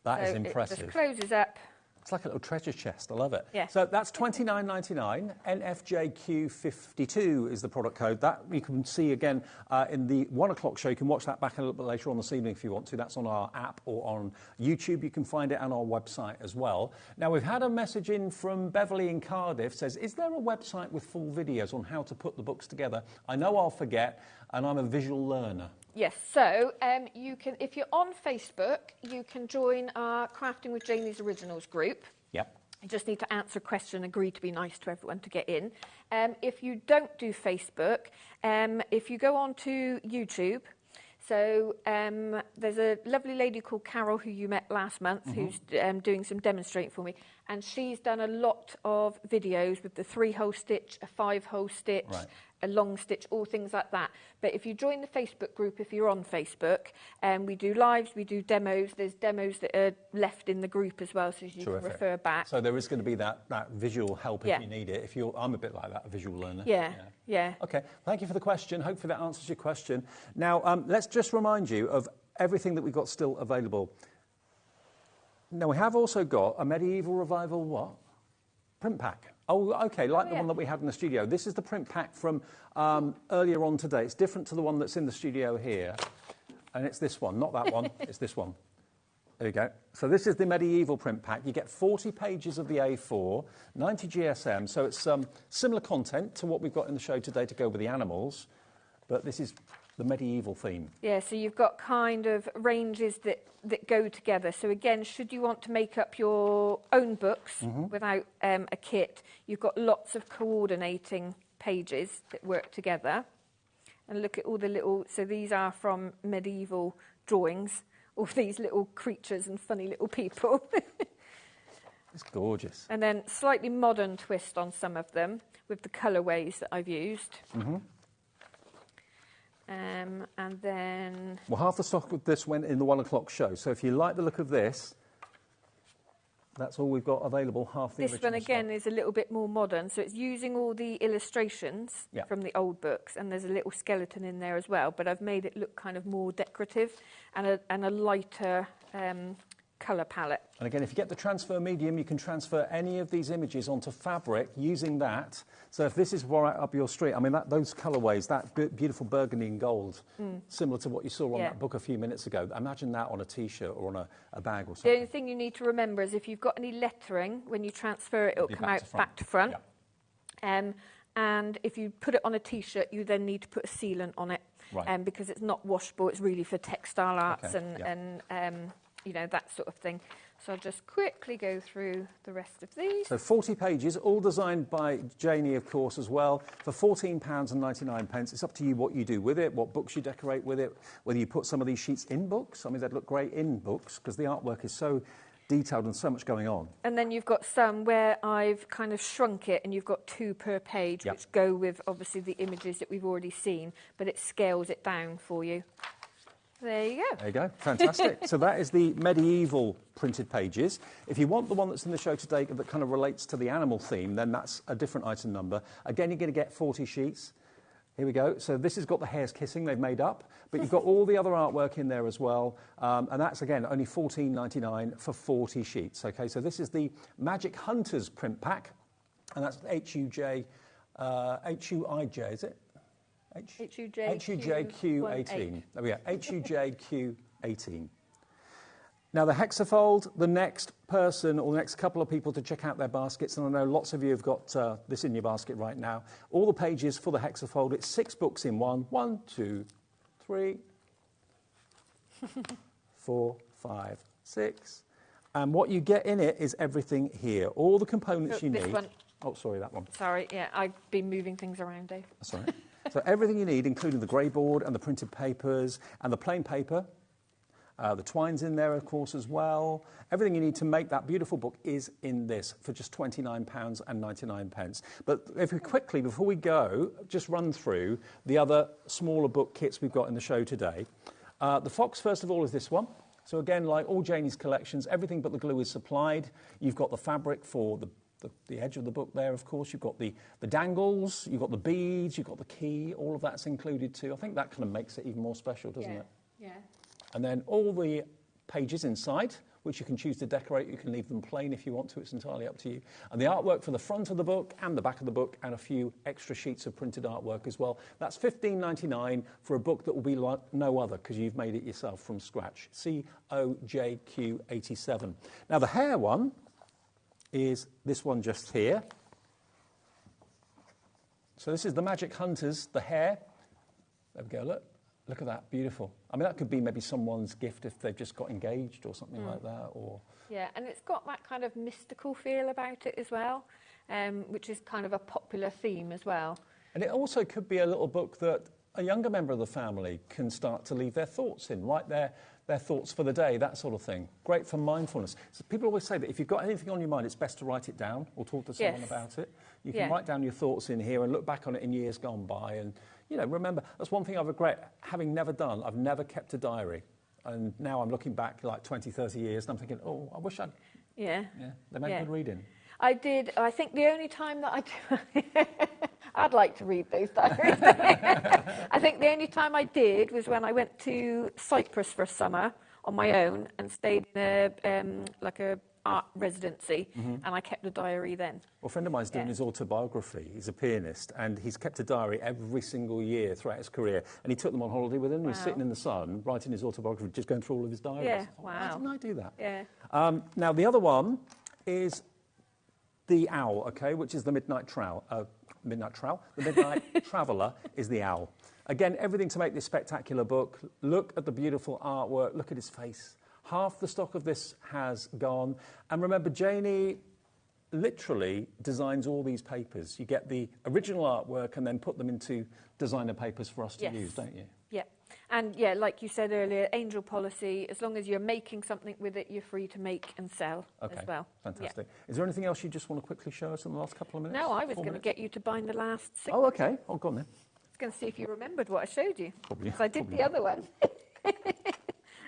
That is So impressive. It just closes up. It's like a little treasure chest. I love it. Yeah. So that's $29.99. NFJQ52 is the product code. That you can see again in the 1 o'clock show. You can watch that back a little bit later on this evening if you want to. That's on our app or on YouTube. You can find it on our website as well. Now, we've had a message in from Beverly in Cardiff. Says, is there a website with full videos on how to put the books together? I know I'll forget, and I'm a visual learner. Yes, so you can, if you're on Facebook, you can join our Crafting with Janie's Originals group. Yep. You just need to answer a question, agree to be nice to everyone to get in. If you don't do Facebook, if you go on to YouTube, so there's a lovely lady called Carol who you met last month who's doing some demonstrating for me, and she's done a lot of videos with the 3-hole stitch, a 5-hole stitch, a long stitch, all things like that. But if you join the Facebook group, if you're on Facebook, we do lives, we do demos. There's demos that are left in the group as well, so you can refer back. So there is going to be that visual help if you need it. I'm a bit like that, a visual learner. Yeah. Okay, thank you for the question. Hopefully that answers your question. Now, let's just remind you of everything that we've got still available. Now, we have also got a medieval revival print pack. Oh, okay, the one that we had in the studio. This is the print pack from earlier on today. It's different to the one that's in the studio here. And it's this one, not that one, it's this one. There you go. So this is the medieval print pack. You get 40 pages of the A4, 90 GSM. So it's similar content to what we've got in the show today to go with the animals. But this is the medieval theme. Yeah, so you've got kind of ranges that go together. So again, should you want to make up your own books without a kit, you've got lots of coordinating pages that work together. And look at all the little, so these are from medieval drawings, all these little creatures and funny little people. It's gorgeous. And then slightly modern twist on some of them with the colourways that I've used. And then... Well, half the stock of this went in the 1 o'clock show. So if you like the look of this, that's all we've got available, half the This one, again, is a little bit more modern. So it's using all the illustrations from the old books, and there's a little skeleton in there as well. But I've made it look kind of more decorative and a lighter colour palette. And again, if you get the transfer medium, you can transfer any of these images onto fabric using that. So if this is right up your street, I mean, those colourways, that beautiful burgundy and gold, similar to what you saw on that book a few minutes ago, imagine that on a T-shirt or on a bag or something. The only thing you need to remember is if you've got any lettering, when you transfer it, it'll come out back to front. And if you put it on a T-shirt, you then need to put a sealant on it. Right. because it's not washable. It's really for textile arts and you know, that sort of thing. So I'll just quickly go through the rest of these. So 40 pages, all designed by Janie, of course, as well, for £14.99. It's up to you what you do with it, what books you decorate with it, whether you put some of these sheets in books. I mean, they'd look great in books because the artwork is so detailed and so much going on. And then you've got some where I've kind of shrunk it and you've got 2 per page, which go with, obviously, the images that we've already seen, but it scales it down for you. There you go. There you go. Fantastic. So that is the medieval printed pages. If you want the one that's in the show today that kind of relates to the animal theme, then that's a different item number. Again, you're going to get 40 sheets. Here we go. So this has got the hares kissing they've made up, but you've got all the other artwork in there as well. And that's, again, only $14.99 for 40 sheets. OK, so this is the Magic Hunters print pack, and that's HUJ, HUIJ, is it? HUJQ18. There we go, HUJQ18. Now, the Hexifold, the next person or the next couple of people to check out their baskets, and I know lots of you have got this in your basket right now, all the pages for the Hexifold, it's 6 books in one. 1, 2, 3, 4, 5, 6. And what you get in it is everything here, all the components you need. One. Oh, sorry, that one. Sorry, yeah, I've been moving things around, Dave. That's all right. So everything you need, including the grey board and the printed papers and the plain paper, the twine's in there, of course, as well. Everything you need to make that beautiful book is in this for just £29.99. But if we quickly, before we go, just run through the other smaller book kits we've got in the show today. The Fox, first of all, is this one. So again, like all Janie's collections, everything but the glue is supplied. You've got the fabric for the edge of the book there, of course. You've got the dangles, you've got the beads, you've got the key, all of that's included too. I think that kind of makes it even more special, doesn't it? Yeah. And then all the pages inside, which you can choose to decorate. You can leave them plain if you want to. It's entirely up to you. And the artwork for the front of the book and the back of the book and a few extra sheets of printed artwork as well. That's $15.99 for a book that will be like no other because you've made it yourself from scratch. COJQ87. Now, the hair one is this one just here. So this is the Magic Hunters, the hair. There we go, look. Look at that, beautiful. I mean, that could be maybe someone's gift if they've just got engaged or something like that. Or yeah, and it's got that kind of mystical feel about it as well, which is kind of a popular theme as well. And it also could be a little book that a younger member of the family can start to leave their thoughts in, write their thoughts for the day, that sort of thing. Great for mindfulness. So people always say that if you've got anything on your mind, it's best to write it down or talk to someone about it. You can write down your thoughts in here and look back on it in years gone by and, you know, remember, that's one thing I regret having never done. I've never kept a diary. And now I'm looking back like 20, 30 years and I'm thinking, oh, I wish I'd... Yeah. They make good reading. I did. I think the only time that I I'd like to read those diaries. I think the only time I did was when I went to Cyprus for a summer on my own and stayed in like a art residency, and I kept a diary then. Well, a friend of mine's doing his autobiography. He's a pianist, and he's kept a diary every single year throughout his career. And he took them on holiday with him. Wow. He was sitting in the sun, writing his autobiography, just going through all of his diaries. Yeah, wow. Why didn't I do that? Yeah. Now, the other one is the owl, okay, which is the Midnight Traveller is the owl. Again, everything to make this spectacular book. Look at the beautiful artwork. Look at his face. Half the stock of this has gone. And remember, Janie literally designs all these papers. You get the original artwork and then put them into designer papers for us to use, don't you? Yeah. And, yeah, like you said earlier, angel policy, as long as you're making something with it, you're free to make and sell as well. Fantastic. Yeah. Is there anything else you just want to quickly show us in the last couple of minutes? No, I was going to get you to bind the last 6. Oh, OK. Oh, go on then. I was going to see if you remembered what I showed you. Probably. Because I did the other one.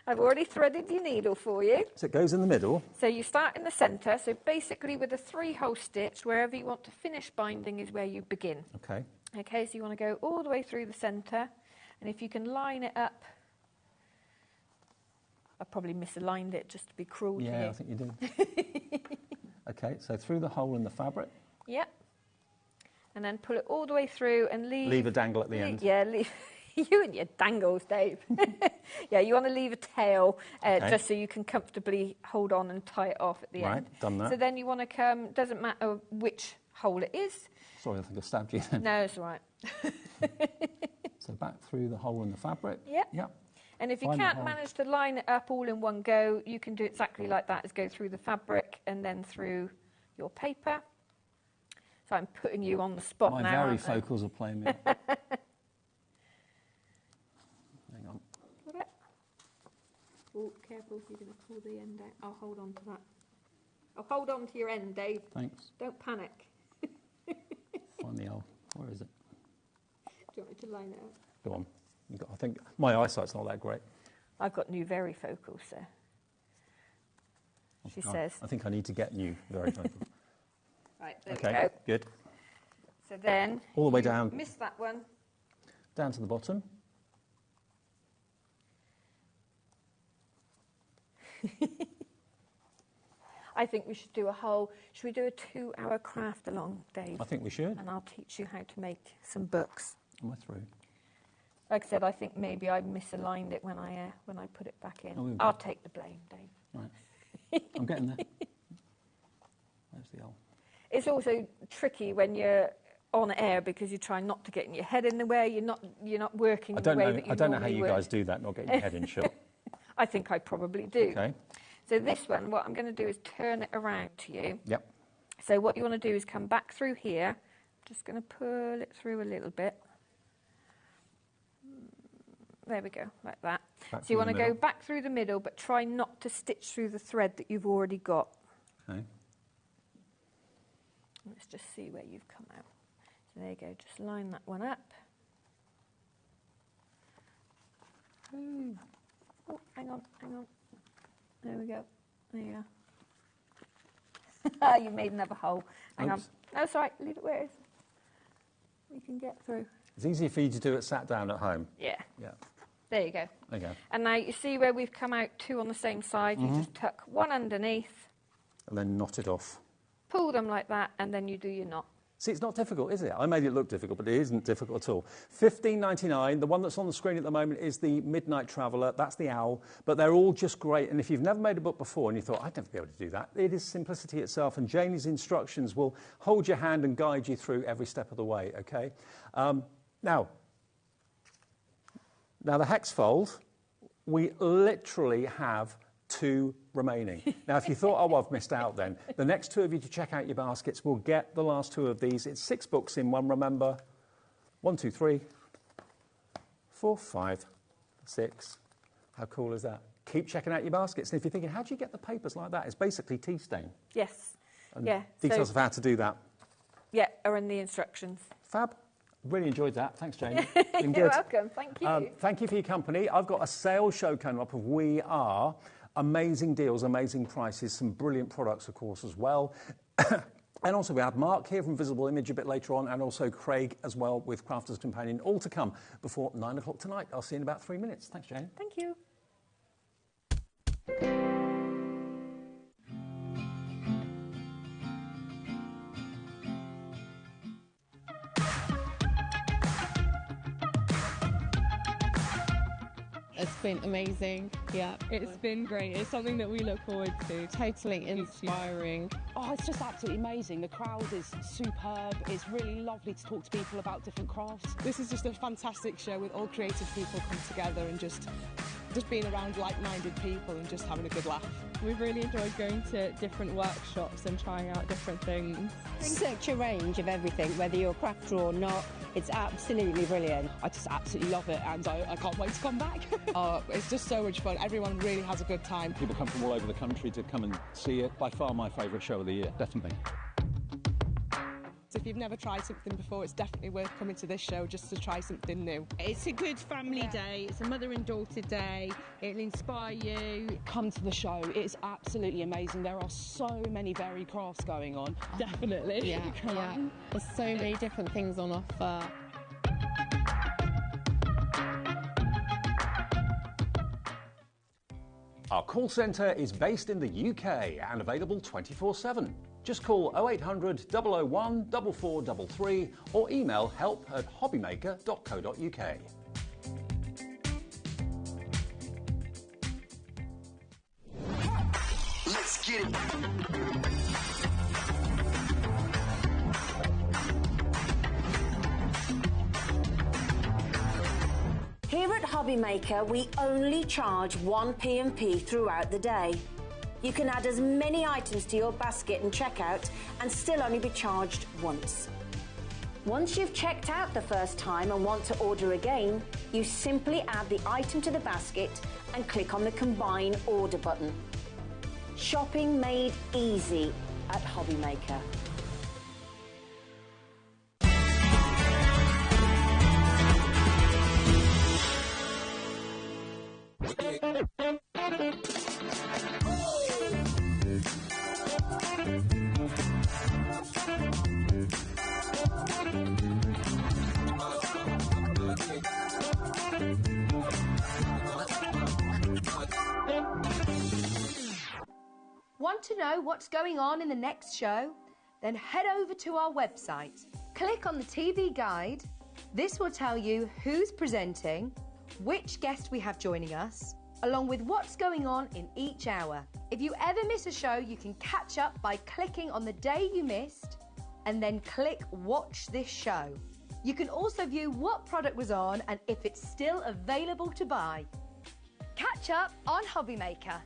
I've already threaded your needle for you. So it goes in the middle. So you start in the centre. So basically with a 3-hole stitch, wherever you want to finish binding is where you begin. OK. OK, so you want to go all the way through the centre. And if you can line it up, I probably misaligned it just to be cruel to you. Yeah, I think you did. OK, so through the hole in the fabric. Yep. And then pull it all the way through and leave... Leave a dangle at the end. Yeah, leave... You and your dangles, Dave. Yeah, you want to leave a tail just so you can comfortably hold on and tie it off at the end. Right, done that. So then you want to come, doesn't matter which hole it is. Sorry, I think I stabbed you then. No, it's all right. So back through the hole in the fabric. Yep. Yep. And if you Find the can't hole. manage to line it up all in one go, you can do exactly like that, is go through the fabric and then through your paper. So I'm putting you on the spot My now. varifocals are playing me. Hang on. Oh, careful, you're going to pull the end out. I'll hold on to that. I'll hold on to your end, Dave. Thanks. Don't panic. Find the hole. Where is it? Do you want me to line it up? Go on. I think my eyesight's not that great. I've got new varifocals, sir. She says. I think I need to get new varifocals. Right, there Okay, we go. good. So then... All the way down. Missed that one. Down to the bottom. I think we should do a whole... Should we do a 2-hour craft along, Dave? I think we should. And I'll teach you how to make some books. Am I through? Like I said, I think maybe I misaligned it when I put it back in. Oh, I'll take the blame, Dave. Right. I'm getting there. There's the hole. It's also tricky when you're on air because you're trying not to get your head in the way. You're not working the way that you I don't know how normally you would. guys do that, not getting your head in shot. I think I probably do. Okay. So this one, what I'm going to do is turn it around to you. Yep. So what you want to do is come back through here. I'm just going to pull it through a little bit. There we go, like that. So you want to go back through the middle, but try not to stitch through the thread that you've already got. Okay. Let's just see where you've come out. So there you go, just line that one up. Oh, hang on. There we go. There you go. You made another hole. Hang on. No, sorry, leave it where it is. We can get through. It's easier for you to do it sat down at home. Yeah. Yeah. There you go. There you go. And now you see where we've come out 2 on the same side. You just tuck one underneath. And then knot it off. Pull them like that, and then you do your knot. See, it's not difficult, is it? I made it look difficult, but it isn't difficult at all. $15.99. The one that's on the screen at the moment is the Midnight Traveller. That's the owl. But they're all just great. And if you've never made a book before and you thought, I'd never be able to do that, it is simplicity itself. And Janie's instructions will hold your hand and guide you through every step of the way, OK? Now, the Hexifold, we literally have 2 remaining. Now, if you thought, oh, I've missed out then, the next 2 of you to check out your baskets will get the last 2 of these. It's 6 books in one, remember. 1, 2, 3, 4, 5, 6. How cool is that? Keep checking out your baskets. And if you're thinking, how do you get the papers like that? It's basically tea stain. Yes. And yeah. details of how to do that. Yeah, are in the instructions. Fab. Really enjoyed that. Thanks, Janie. You're welcome. Thank you. Thank you for your company. I've got a sales show coming up of We Are. Amazing deals, amazing prices, some brilliant products, of course, as well. And also we have Mark here from Visible Image a bit later on, and also Craig as well with Crafter's Companion, all to come before 9 o'clock tonight. I'll see you in about 3 minutes. Thanks, Jane. Thank you. It's been amazing. Yeah, it's been great. It's something that we look forward to. Totally inspiring. Oh, it's just absolutely amazing. The crowd is superb. It's really lovely to talk to people about different crafts. This is just a fantastic show with all creative people come together and just being around like-minded people and just having a good laugh. We've really enjoyed going to different workshops and trying out different things. Such a range of everything, whether you're a crafter or not. It's absolutely brilliant. I just absolutely love it, and I can't wait to come back. It's just so much fun. Everyone really has a good time. People come from all over the country to come and see it. By far my favourite show of the year, definitely. So if you've never tried something before, it's definitely worth coming to this show just to try something new. It's a good family day. It's a mother and daughter day. It'll inspire you. Come to the show. It's absolutely amazing. There are so many varied crafts going on. Definitely. Yeah. There's so many different things on offer. Our call centre is based in the UK and available 24/7. Just call 0800 001 4433 or email help@hobbymaker.co.uk. Let's get it. HobbyMaker, we only charge 1 P&P throughout the day. You can add as many items to your basket and checkout and still only be charged once. Once you've checked out the first time and want to order again, you simply add the item to the basket and click on the Combine Order button. Shopping made easy at HobbyMaker. Want to know what's going on in the next show? Then head over to our website. Click on the TV guide. This will tell you who's presenting, which guest we have joining us, along with what's going on in each hour. If you ever miss a show, you can catch up by clicking on the day you missed and then click Watch This Show. You can also view what product was on and if it's still available to buy. Catch up on HobbyMaker.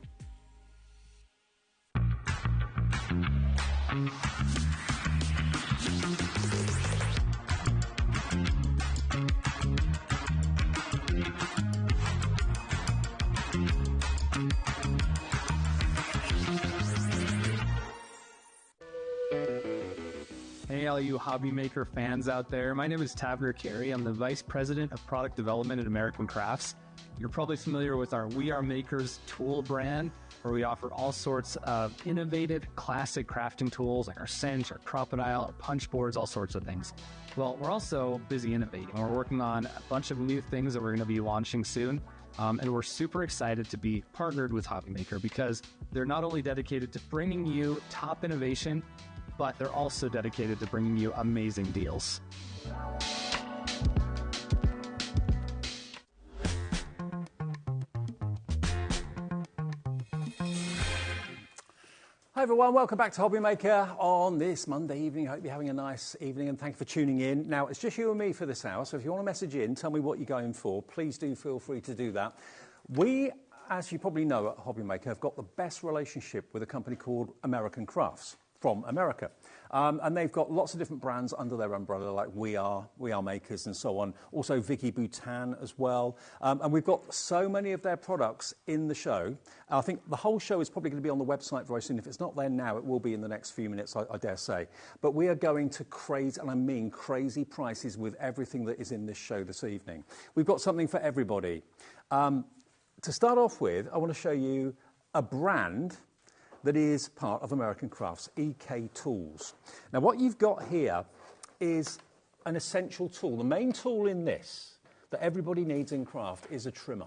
Hey, all you HobbyMaker fans out there. My name is Taver Carey. I'm the Vice President of Product Development at American Crafts. You're probably familiar with our We Are Makers tool brand, where we offer all sorts of innovative, classic crafting tools like our cinch, our crocodile, our punch boards, all sorts of things. Well, we're also busy innovating. We're working on a bunch of new things that we're going to be launching soon. And we're super excited to be partnered with HobbyMaker because they're not only dedicated to bringing you top innovation, but they're also dedicated to bringing you amazing deals. Hi everyone, welcome back to HobbyMaker on this Monday evening. I hope you're having a nice evening and thank you for tuning in. Now, it's just you and me for this hour, so if you want to message in, tell me what you're going for, please do feel free to do that. We, as you probably know at HobbyMaker, have got the best relationship with a company called American Crafts from America. And they've got lots of different brands under their umbrella, like We Are Makers and so on. Also Vicky Boutin as well. And we've got so many of their products in the show. I think the whole show is probably going to be on the website very soon. If it's not there now, it will be in the next few minutes, I dare say. But we are going to crazy, and I mean crazy prices with everything that is in this show this evening. We've got something for everybody. To start off with, I want to show you a brand that is part of American Crafts, EK Tools. Now, what you've got here is an essential tool. The main tool in this that everybody needs in craft is a trimmer.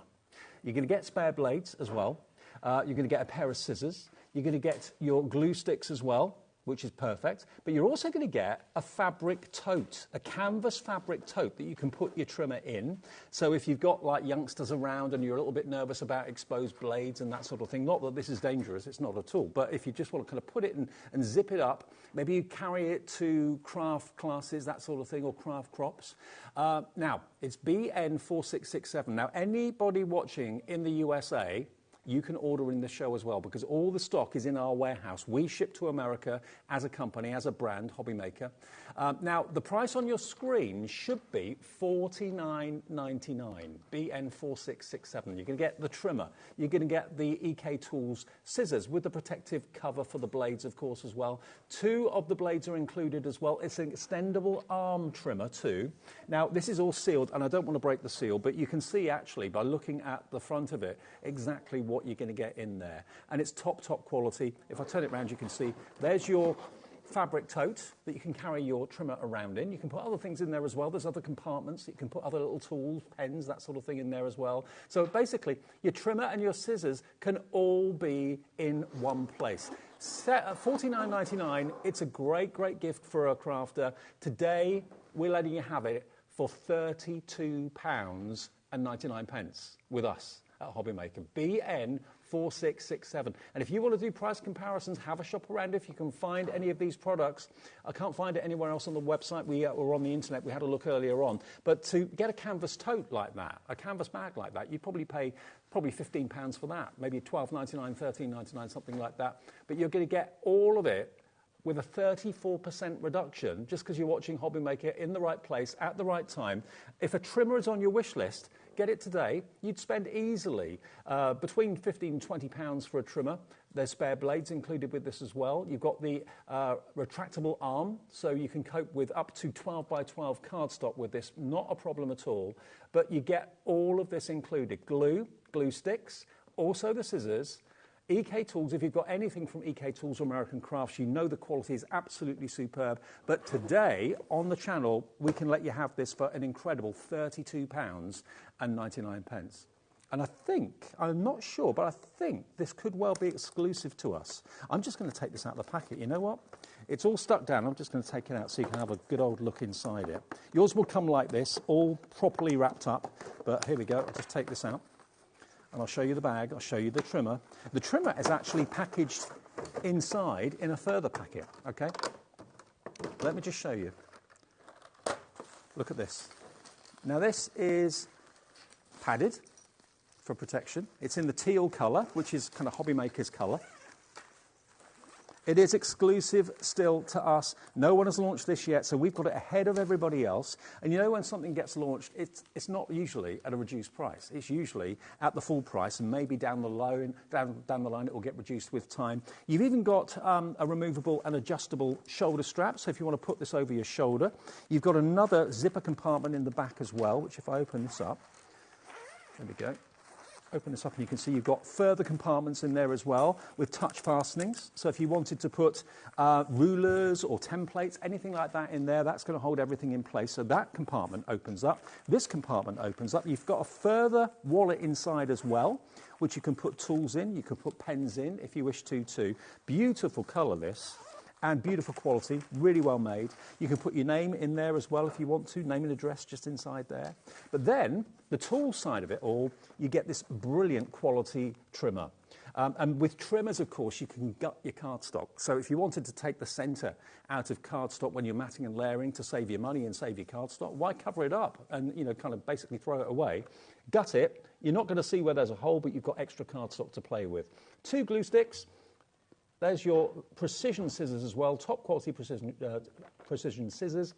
You're going to get spare blades as well. You're going to get a pair of scissors. You're going to get your glue sticks as well, which is perfect. But you're also going to get a fabric tote, a canvas fabric tote that you can put your trimmer in. So if you've got like youngsters around and you're a little bit nervous about exposed blades and that sort of thing, not that this is dangerous, it's not at all, but if you just want to kind of put it in and zip it up, maybe you carry it to craft classes, that sort of thing, or craft crops. Now, it's BN4667. Now, anybody watching in the USA, you can order in the show as well because all the stock is in our warehouse. We ship to America as a company, as a brand, HobbyMaker. Now, the price on your screen should be $49.99, BN4667. You're going to get the trimmer. You're going to get the EK Tools scissors with the protective cover for the blades, of course, as well. 2 of the blades are included as well. It's an extendable arm trimmer too. Now, this is all sealed, and I don't want to break the seal, but you can see actually by looking at the front of it exactly what you're going to get in there. And it's top quality. If I turn it around, you can see there's your fabric tote that you can carry your trimmer around in. You can put other things in there as well. There's other compartments. You can put other little tools, pens, that sort of thing in there as well. So basically, your trimmer and your scissors can all be in one place. Set at $49.99, it's a great gift for a crafter. Today, we're letting you have it for £32.99 with us at HobbyMaker. BN4667. And if you want to do price comparisons, have a shop around if you can find any of these products. I can't find it anywhere else on the website. We were on the internet. We had a look earlier on. But to get a canvas tote like that, a canvas bag like that, you'd probably pay £15 for that, maybe £12.99, £13.99, something like that. But you're going to get all of it with a 34% reduction just because you're watching HobbyMaker in the right place at the right time. If a trimmer is on your wish list, get it today. You'd spend easily between £15 and £20 for a trimmer. There's spare blades included with this as well. You've got the retractable arm, so you can cope with up to 12 by 12 cardstock with this. Not a problem at all. But you get all of this included. Glue sticks, also the scissors, EK Tools. If you've got anything from EK Tools or American Crafts, you know the quality is absolutely superb. But today, on the channel, we can let you have this for an incredible £32.99. And I think, I'm not sure, but I think this could well be exclusive to us. I'm just going to take this out of the packet. You know what? It's all stuck down. I'm just going to take it out so you can have a good old look inside it. Yours will come like this, all properly wrapped up. But here we go. I'll just take this out. And I'll show you the bag, I'll show you the trimmer. The trimmer is actually packaged inside in a further packet, okay? Let me just show you. Look at this. Now this is padded for protection. It's in the teal colour, which is kind of HobbyMaker's colour. It is exclusive still to us. No one has launched this yet, so we've got it ahead of everybody else. And you know when something gets launched, it's not usually at a reduced price. It's usually at the full price, and maybe down the line it will get reduced with time. You've even got a removable and adjustable shoulder strap, so if you want to put this over your shoulder. You've got another zipper compartment in the back as well, which if I open this up, there we go. Open this up and you can see you've got further compartments in there as well with touch fastenings. So if you wanted to put rulers or templates, anything like that in there, that's going to hold everything in place. So that compartment opens up. This compartment opens up. You've got a further wallet inside as well, which you can put tools in. You can put pens in if you wish to too. Beautiful colour this. And beautiful quality, really well made. You can put your name in there as well if you want to, name and address just inside there. But then, the tool side of it all, you get this brilliant quality trimmer. And with trimmers, of course, you can gut your cardstock. So if you wanted to take the centre out of cardstock when you're matting and layering to save your money and save your cardstock, why cover it up and, you know, kind of basically throw it away? Gut it. You're not going to see where there's a hole, but you've got extra cardstock to play with. 2 glue sticks. There's your precision scissors as well, top quality precision scissors.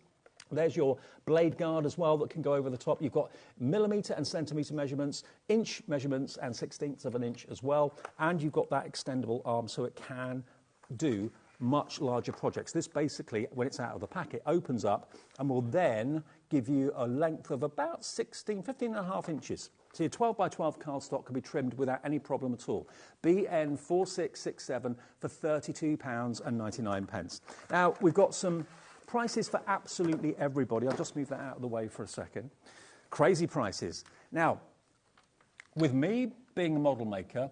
There's your blade guard as well that can go over the top. You've got millimetre and centimetre measurements, inch measurements and 1/16 of an inch as well. And you've got that extendable arm so it can do much larger projects. This basically, when it's out of the packet, opens up and will then give you a length of about 15 and a half inches. So your 12 by 12 cardstock can be trimmed without any problem at all. BN4667 for £32.99. Now, we've got some prices for absolutely everybody. I'll just move that out of the way for a second. Crazy prices. Now, with me being a model maker,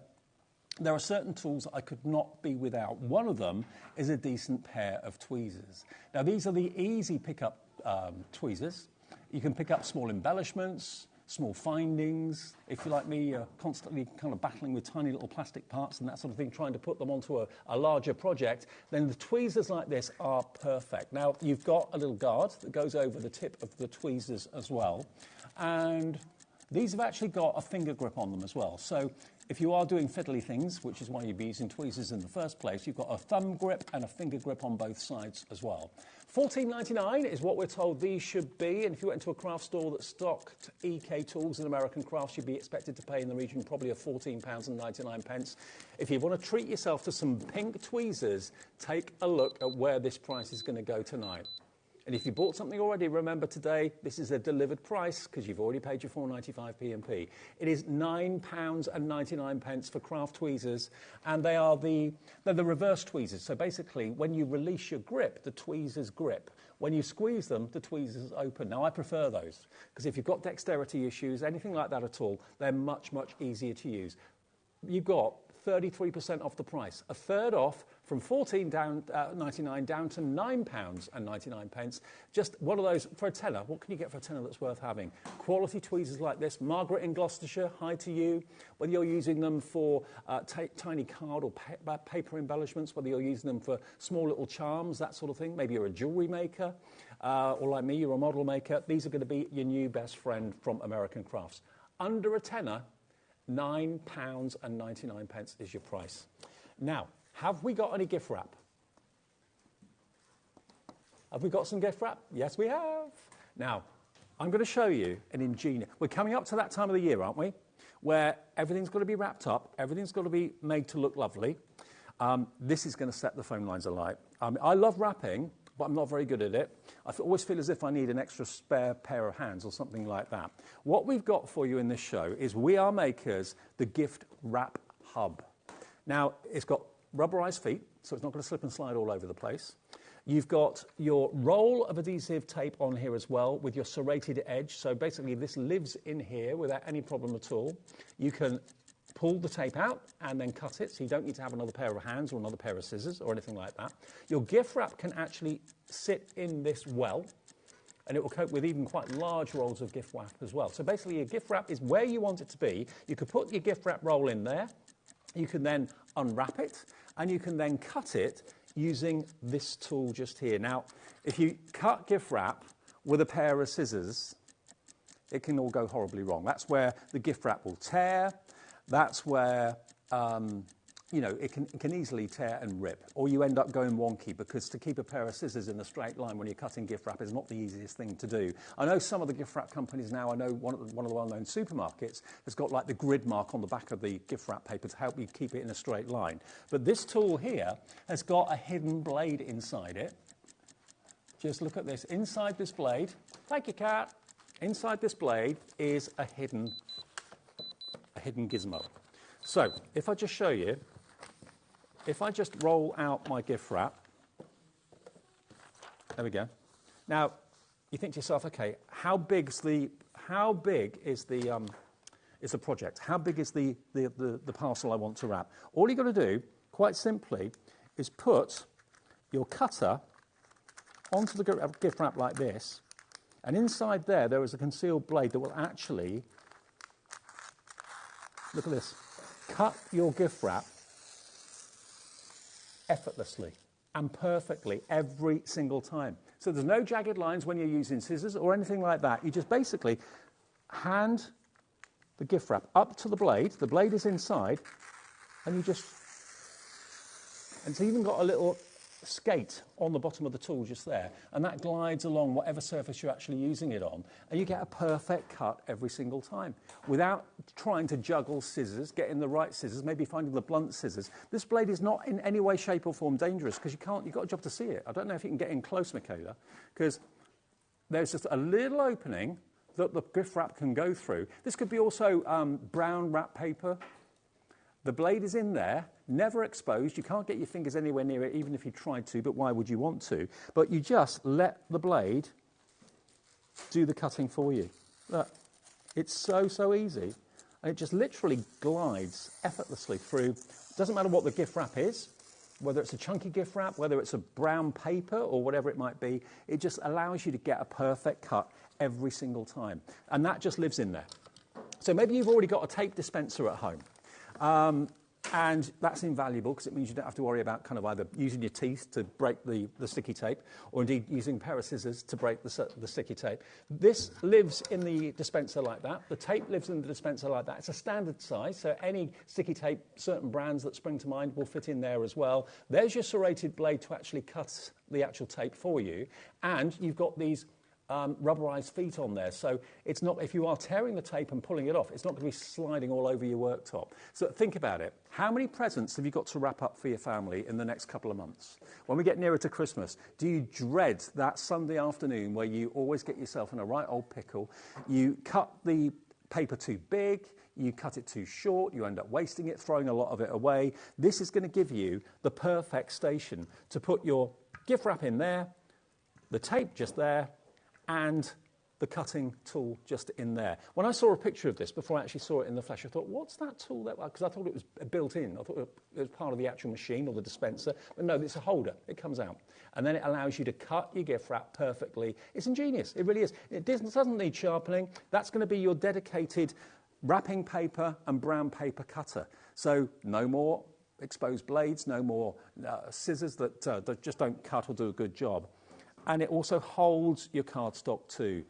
there are certain tools I could not be without. One of them is a decent pair of tweezers. Now, these are the easy pickup tweezers. You can pick up small embellishments, small findings. If you're like me, you're constantly kind of battling with tiny little plastic parts and that sort of thing, trying to put them onto a larger project, then the tweezers like this are perfect. Now, you've got a little guard that goes over the tip of the tweezers as well. And these have actually got a finger grip on them as well. So if you are doing fiddly things, which is why you'd be using tweezers in the first place, you've got a thumb grip and a finger grip on both sides as well. $14.99 is what we're told these should be, and if you went to a craft store that stocked EK Tools and American Crafts, you'd be expected to pay in the region probably of £14.99. If you want to treat yourself to some pink tweezers, take a look at where this price is going to go tonight. And if you bought something already, remember today, this is a delivered price because you've already paid your £4.95 P&P. It is £9.99 for craft tweezers, and they're the reverse tweezers. So basically, when you release your grip, the tweezers grip. When you squeeze them, the tweezers open. Now, I prefer those because if you've got dexterity issues, anything like that at all, they're much, much easier to use. You've got 33% off the price. A third off from £14.99 down to £9.99. Just one of those for a tenner. What can you get for a tenner that's worth having? Quality tweezers like this. Margaret in Gloucestershire, hi to you. Whether you're using them for tiny card or paper embellishments, whether you're using them for small little charms, that sort of thing. Maybe you're a jewellery maker, or like me, you're a model maker. These are going to be your new best friend from American Crafts. Under a tenner, £9.99 is your price. Now, have we got any gift wrap? Have we got some gift wrap? Yes, we have. Now, I'm going to show you an ingenious... We're coming up to that time of the year, aren't we? Where everything's got to be wrapped up, everything's got to be made to look lovely. This is going to set the phone lines alight. I love wrapping, but I'm not very good at it. I always feel as if I need an extra spare pair of hands or something like that. What we've got for you in this show is We Are Makers, the Gift Wrap Hub. Now, it's got rubberized feet, so it's not going to slip and slide all over the place. You've got your roll of adhesive tape on here as well with your serrated edge. So basically this lives in here without any problem at all. You can pull the tape out and then cut it, so you don't need to have another pair of hands or another pair of scissors or anything like that. Your gift wrap can actually sit in this well, and it will cope with even quite large rolls of gift wrap as well. So basically your gift wrap is where you want it to be. You could put your gift wrap roll in there. You can then unwrap it, and you can then cut it using this tool just here. Now, if you cut gift wrap with a pair of scissors, it can all go horribly wrong. That's where the gift wrap will tear. That's where, it can easily tear and rip. Or you end up going wonky, because to keep a pair of scissors in a straight line when you're cutting gift wrap is not the easiest thing to do. I know some of the gift wrap companies now, I know one of the well-known supermarkets has got like the grid mark on the back of the gift wrap paper to help you keep it in a straight line. But this tool here has got a hidden blade inside it. Just look at this. Inside this blade, thank you, cat. Inside this blade is a hidden gizmo. So, if I just show you, if I just roll out my gift wrap, there we go. Now, you think to yourself, okay, how big is the project? How big is the parcel I want to wrap? All you've got to do, quite simply, is put your cutter onto the gift wrap like this, and inside there is a concealed blade that will actually, look at this, cut your gift wrap effortlessly and perfectly every single time. So there's no jagged lines when you're using scissors or anything like that. You just basically hand the gift wrap up to the blade is inside, and you just, and it's even got a little skate on the bottom of the tool just there, and that glides along whatever surface you're actually using it on, and you get a perfect cut every single time without trying to juggle scissors, getting the right scissors, maybe finding the blunt scissors. This blade is not in any way, shape or form dangerous, because you've got a job to see it. I don't know if you can get in close, Michaela, because there's just a little opening that the gift wrap can go through. This could be also brown wrap paper. The blade is in there, never exposed. You can't get your fingers anywhere near it, even if you tried to, but why would you want to? But you just let the blade do the cutting for you. Look, it's so easy. And it just literally glides effortlessly through. It doesn't matter what the gift wrap is, whether it's a chunky gift wrap, whether it's a brown paper or whatever it might be. It just allows you to get a perfect cut every single time. And that just lives in there. So maybe you've already got a tape dispenser at home. And that's invaluable, because it means you don't have to worry about kind of either using your teeth to break the sticky tape, or indeed using a pair of scissors to break the sticky tape. This lives in the dispenser like that. The tape lives in the dispenser like that. It's a standard size, so any sticky tape, certain brands that spring to mind, will fit in there as well. There's your serrated blade to actually cut the actual tape for you, and you've got these rubberized feet on there, so it's not, if you are tearing the tape and pulling it off, it's not going to be sliding all over your worktop. So think about it. How many presents have you got to wrap up for your family in the next couple of months? When we get nearer to Christmas, do you dread that Sunday afternoon where you always get yourself in a right old pickle? You cut the paper too big, you cut it too short, you end up wasting it, throwing a lot of it away. This is going to give you the perfect station to put your gift wrap in there, the tape just there, and the cutting tool just in there. When I saw a picture of this, before I actually saw it in the flesh, I thought, what's that tool? Because I thought it was built in. I thought it was part of the actual machine or the dispenser. But no, it's a holder. It comes out. And then it allows you to cut your gift wrap perfectly. It's ingenious. It really is. It doesn't need sharpening. That's going to be your dedicated wrapping paper and brown paper cutter. So no more exposed blades, no more scissors that just don't cut or do a good job. And it also holds your cardstock too.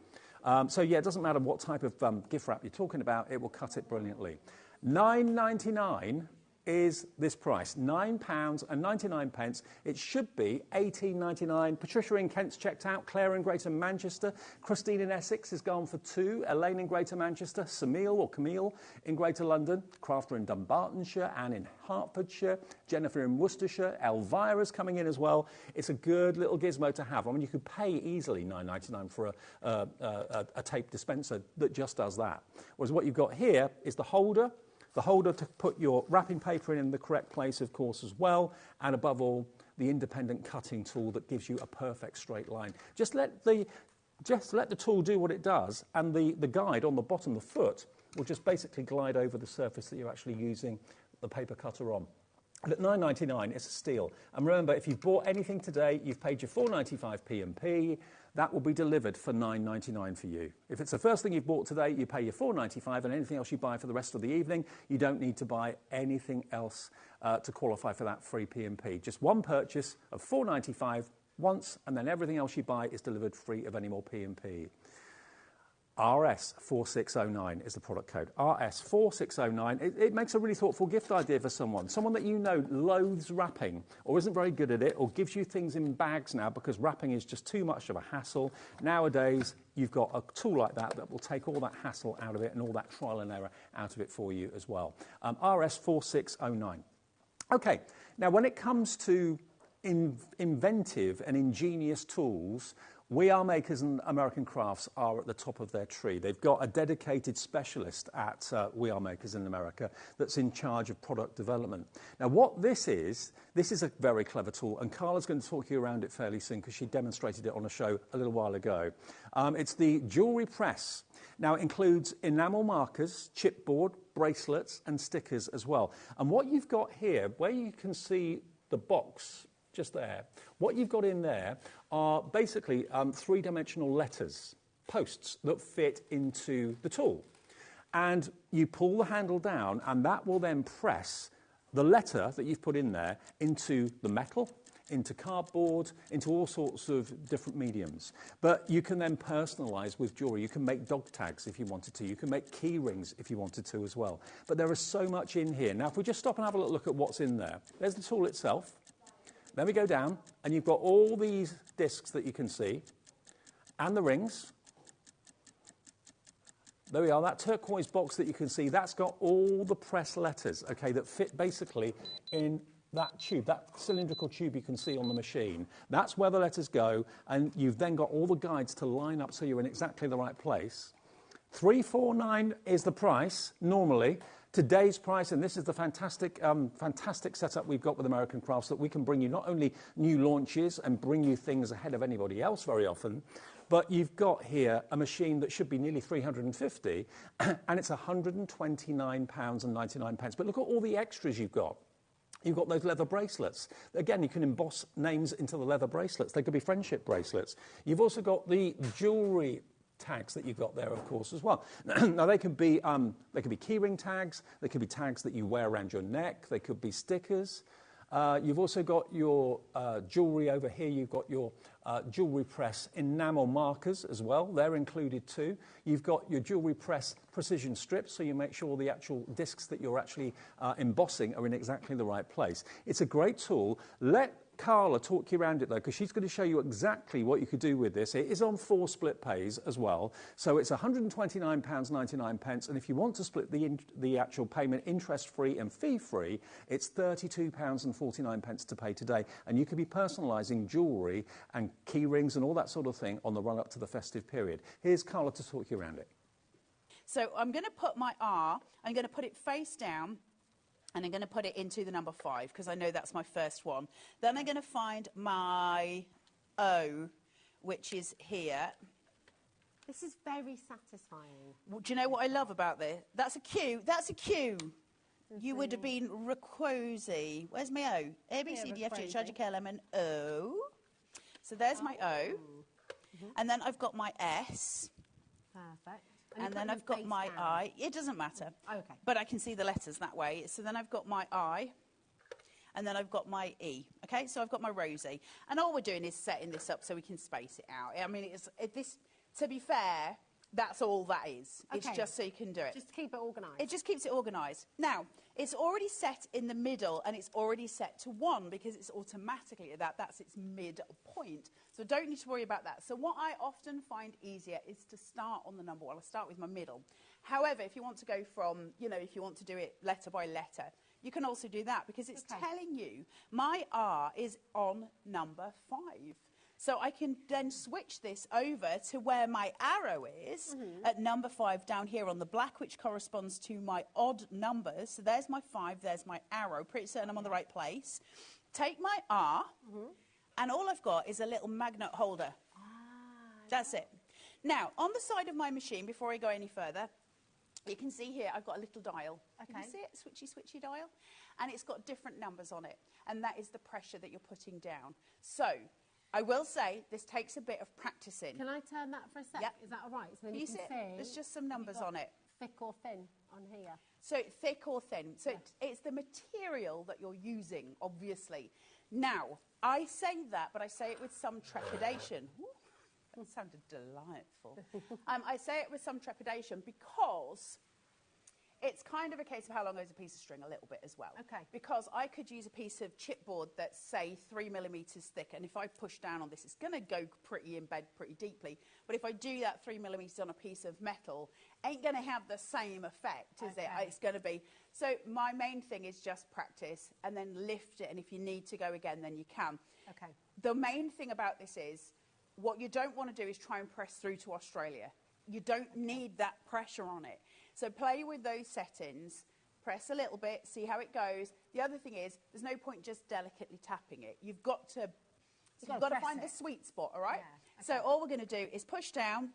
So yeah, it doesn't matter what type of gift wrap you're talking about, it will cut it brilliantly. £9.99 is this price, £9.99. It should be £18.99. Patricia in Kent's checked out, Claire in Greater Manchester, Christine in Essex has gone for £2, Elaine in Greater Manchester, Camille in Greater London, Crafter in Dunbartonshire, Anne in Hertfordshire, Jennifer in Worcestershire, Elvira's coming in as well. It's a good little gizmo to have. I mean, you could pay easily £9.99 for a tape dispenser that just does that. Whereas what you've got here is the holder to put your wrapping paper in the correct place, of course, as well, and above all, the independent cutting tool that gives you a perfect straight line. Just let the tool do what it does, and the guide on the bottom, the foot, will just basically glide over the surface that you're actually using the paper cutter on. And at £9.99, it's a steal. And remember, if you've bought anything today, you've paid your £4.95 P&P. That will be delivered for £9.99 for you. If it's the first thing you've bought today, you pay your £4.95, and anything else you buy for the rest of the evening, you don't need to buy anything else to qualify for that free P&P. Just one purchase of £4.95 once, and then everything else you buy is delivered free of any more P&P. RS4609 is the product code. RS4609. It makes a really thoughtful gift idea for someone that you know loathes wrapping or isn't very good at it or gives you things in bags now because wrapping is just too much of a hassle. Nowadays, you've got a tool like that will take all that hassle out of it and all that trial and error out of it for you as well. RS4609. Okay, now when it comes to inventive and ingenious tools, We Are Makers and American Crafts are at the top of their tree. They've got a dedicated specialist at We Are Makers in America that's in charge of product development. Now, what this is a very clever tool, and Carla's going to talk you around it fairly soon because she demonstrated it on a show a little while ago. It's the jewellery press. Now, it includes enamel markers, chipboard, bracelets, and stickers as well. And what you've got here, where you can see the box just there, what you've got in there are basically three-dimensional letters, posts that fit into the tool. And you pull the handle down, and that will then press the letter that you've put in there into the metal, into cardboard, into all sorts of different mediums. But you can then personalise with jewellery. You can make dog tags if you wanted to. You can make key rings if you wanted to as well. But there is so much in here. Now, if we just stop and have a look at what's in there. There's the tool itself. Then we go down, and you've got all these discs that you can see, and the rings. There we are, that turquoise box that you can see, that's got all the press letters, okay, that fit basically in that tube, that cylindrical tube you can see on the machine. That's where the letters go, and you've then got all the guides to line up so you're in exactly the right place. $349 is the price, normally. Today's price, and this is the fantastic setup we've got with American Crafts, that we can bring you not only new launches and bring you things ahead of anybody else very often, but you've got here a machine that should be nearly $350, and it's £129.99. But look at all the extras you've got. You've got those leather bracelets. Again, you can emboss names into the leather bracelets. They could be friendship bracelets. You've also got the jewellery tags that you've got there, of course, as well. Now, they could be keyring tags. They could be tags that you wear around your neck. They could be stickers. You've also got your jewellery over here. You've got your jewellery press enamel markers as well. They're included too. You've got your jewellery press precision strips, so you make sure the actual discs that you're actually embossing are in exactly the right place. It's a great tool. Let Carla talk you around it, though, because she's going to show you exactly what you could do with this. It is on 4 split pays as well, so it's £129.99, and if you want to split the actual payment interest-free and fee-free, it's £32.49 to pay today, and you could be personalising jewellery and key rings and all that sort of thing on the run-up to the festive period. Here's Carla to talk you around it. So I'm going to put my R, I'm going to put it face down, and I'm going to put it into the number 5 because I know that's my first one. Then I'm going to find my O, which is here. This is very satisfying. Well, do you know what I love about this? That's a Q. That's a Q. You would have been Racquosi. Where's my O? A, B, C, D, F, G, H, I, J, K, L, M, N, O. So there's my O. And then I've got my S. Perfect. And then I've got my I. It doesn't matter. Okay. But I can see the letters that way. So then I've got my I. And then I've got my E. Okay, so I've got my Rosie. And all we're doing is setting this up so we can space it out. I mean, to be fair, that's all that is. Okay. It's just so you can do it. Just to keep it organised. It just keeps it organised. Now, it's already set in the middle and it's already set to 1 because it's automatically at that. That's its midpoint. So don't need to worry about that. So what I often find easier is to start on the number 1. I'll start with my middle. However, if you want to go from, if you want to do it letter by letter, you can also do that because it's telling you my R is on number 5. So I can then switch this over to where my arrow is at number 5 down here on the black, which corresponds to my odd numbers. So there's my 5, there's my arrow. Pretty certain I'm on the right place. Take my R, and all I've got is a little magnet holder. That's it. Now, on the side of my machine, before I go any further, you can see here I've got a little dial. Can you see it? Switchy dial. And it's got different numbers on it. And that is the pressure that you're putting down. So I will say this takes a bit of practicing. Can I turn that for a sec? Yep. Is that all right? So then you can see. There's just some numbers on it. Thick or thin on here? So thick or thin. So it's the material that you're using, obviously. Now, I say that, but I say it with some trepidation. Ooh, that sounded delightful. I say it with some trepidation because it's kind of a case of how long is a piece of string, a little bit as well. Okay. Because I could use a piece of chipboard that's, say, 3 millimetres thick, and if I push down on this, it's going to go embed pretty deeply. But if I do that 3 millimetres on a piece of metal, ain't going to have the same effect, is it? It's going to be. So my main thing is just practice, and then lift it, and if you need to go again, then you can. Okay. The main thing about this is, what you don't want to do is try and press through to Australia. You don't need that pressure on it. So play with those settings, press a little bit, see how it goes. The other thing is, there's no point just delicately tapping it. You've got to find the sweet spot, all right? Yeah, okay. So all we're going to do is push down,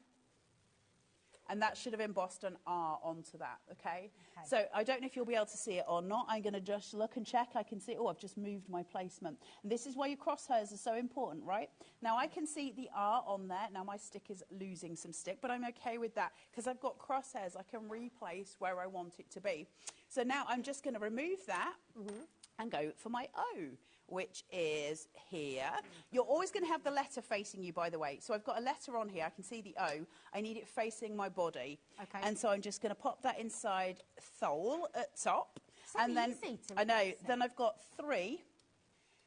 and that should have embossed an R onto that, okay? So I don't know if you'll be able to see it or not. I'm going to just look and check. I can see, oh, I've just moved my placement. And this is why your crosshairs are so important, right? Now I can see the R on there. Now my stick is losing some stick, but I'm okay with that because I've got crosshairs. I can replace where I want it to be. So now I'm just going to remove that and go for my O, which is here. You're always going to have the letter facing you, by the way. So I've got a letter on here. I can see the O. I need it facing my body. Okay. And so I'm just going to pop that inside thole at top. So and then easy to I know. Then I've got 3.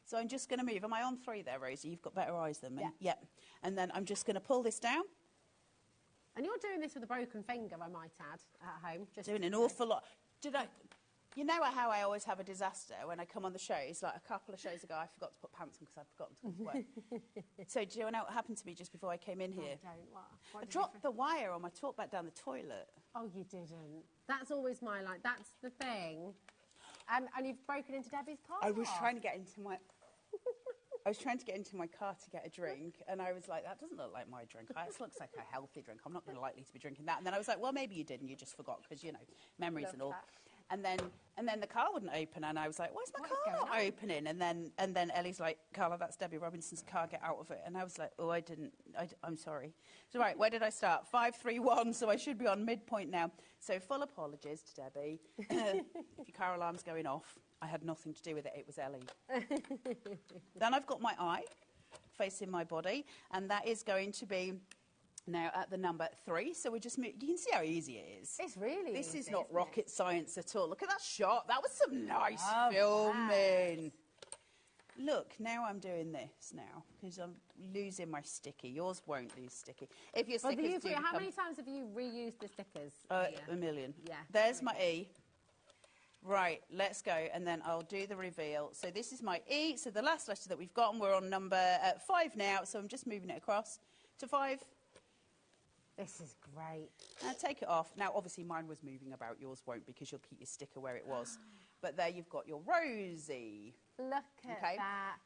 So I'm just going to move. Am I on 3 there, Rosie? You've got better eyes than me. Yeah. Yep. And then I'm just going to pull this down. And you're doing this with a broken finger, I might add, at home. Just doing an awful lot. You know how I always have a disaster when I come on the shows? Like a couple of shows ago, I forgot to put pants on because I'd forgotten to come to work. So do you know what happened to me just before I came in here? I don't. What I dropped the wire on my talk back down the toilet. Oh, you didn't. That's always my, that's the thing. And you've broken into Debbie's car? I was trying to get into my... I was trying to get into my car to get a drink, and I was like, that doesn't look like my drink. This looks like a healthy drink. I'm not going to likely to be drinking that. And then I was like, well, maybe you did, and you just forgot, because, memories and all. And then the car wouldn't open, and I was like, why is my car not opening? And then Ellie's like, Carla, that's Debbie Robinson's car, get out of it. And I was like, oh, I'm sorry. So right, where did I start? 5, 3, 1, so I should be on midpoint now. So full apologies to Debbie. If your car alarm's going off, I had nothing to do with it, it was Ellie. Then I've got my eye facing my body, and that is going to be now at the number 3, so we just move. You can see how easy it is. It's really This easy, is not rocket science at all. Look at that shot. That was some nice filming. Look, now I'm doing this now because I'm losing my sticky. Yours won't lose sticky. If your stickers how many times have you reused the stickers? A million. Yeah. There's my E. Right, let's go, and then I'll do the reveal. So this is my E, so the last letter that we've got, and we're on number 5 now, so I'm just moving it across to 5. This is great. Now take it off. Now, obviously, mine was moving about. Yours won't because you'll keep your sticker where it was. But there you've got your Rosie. Look at that.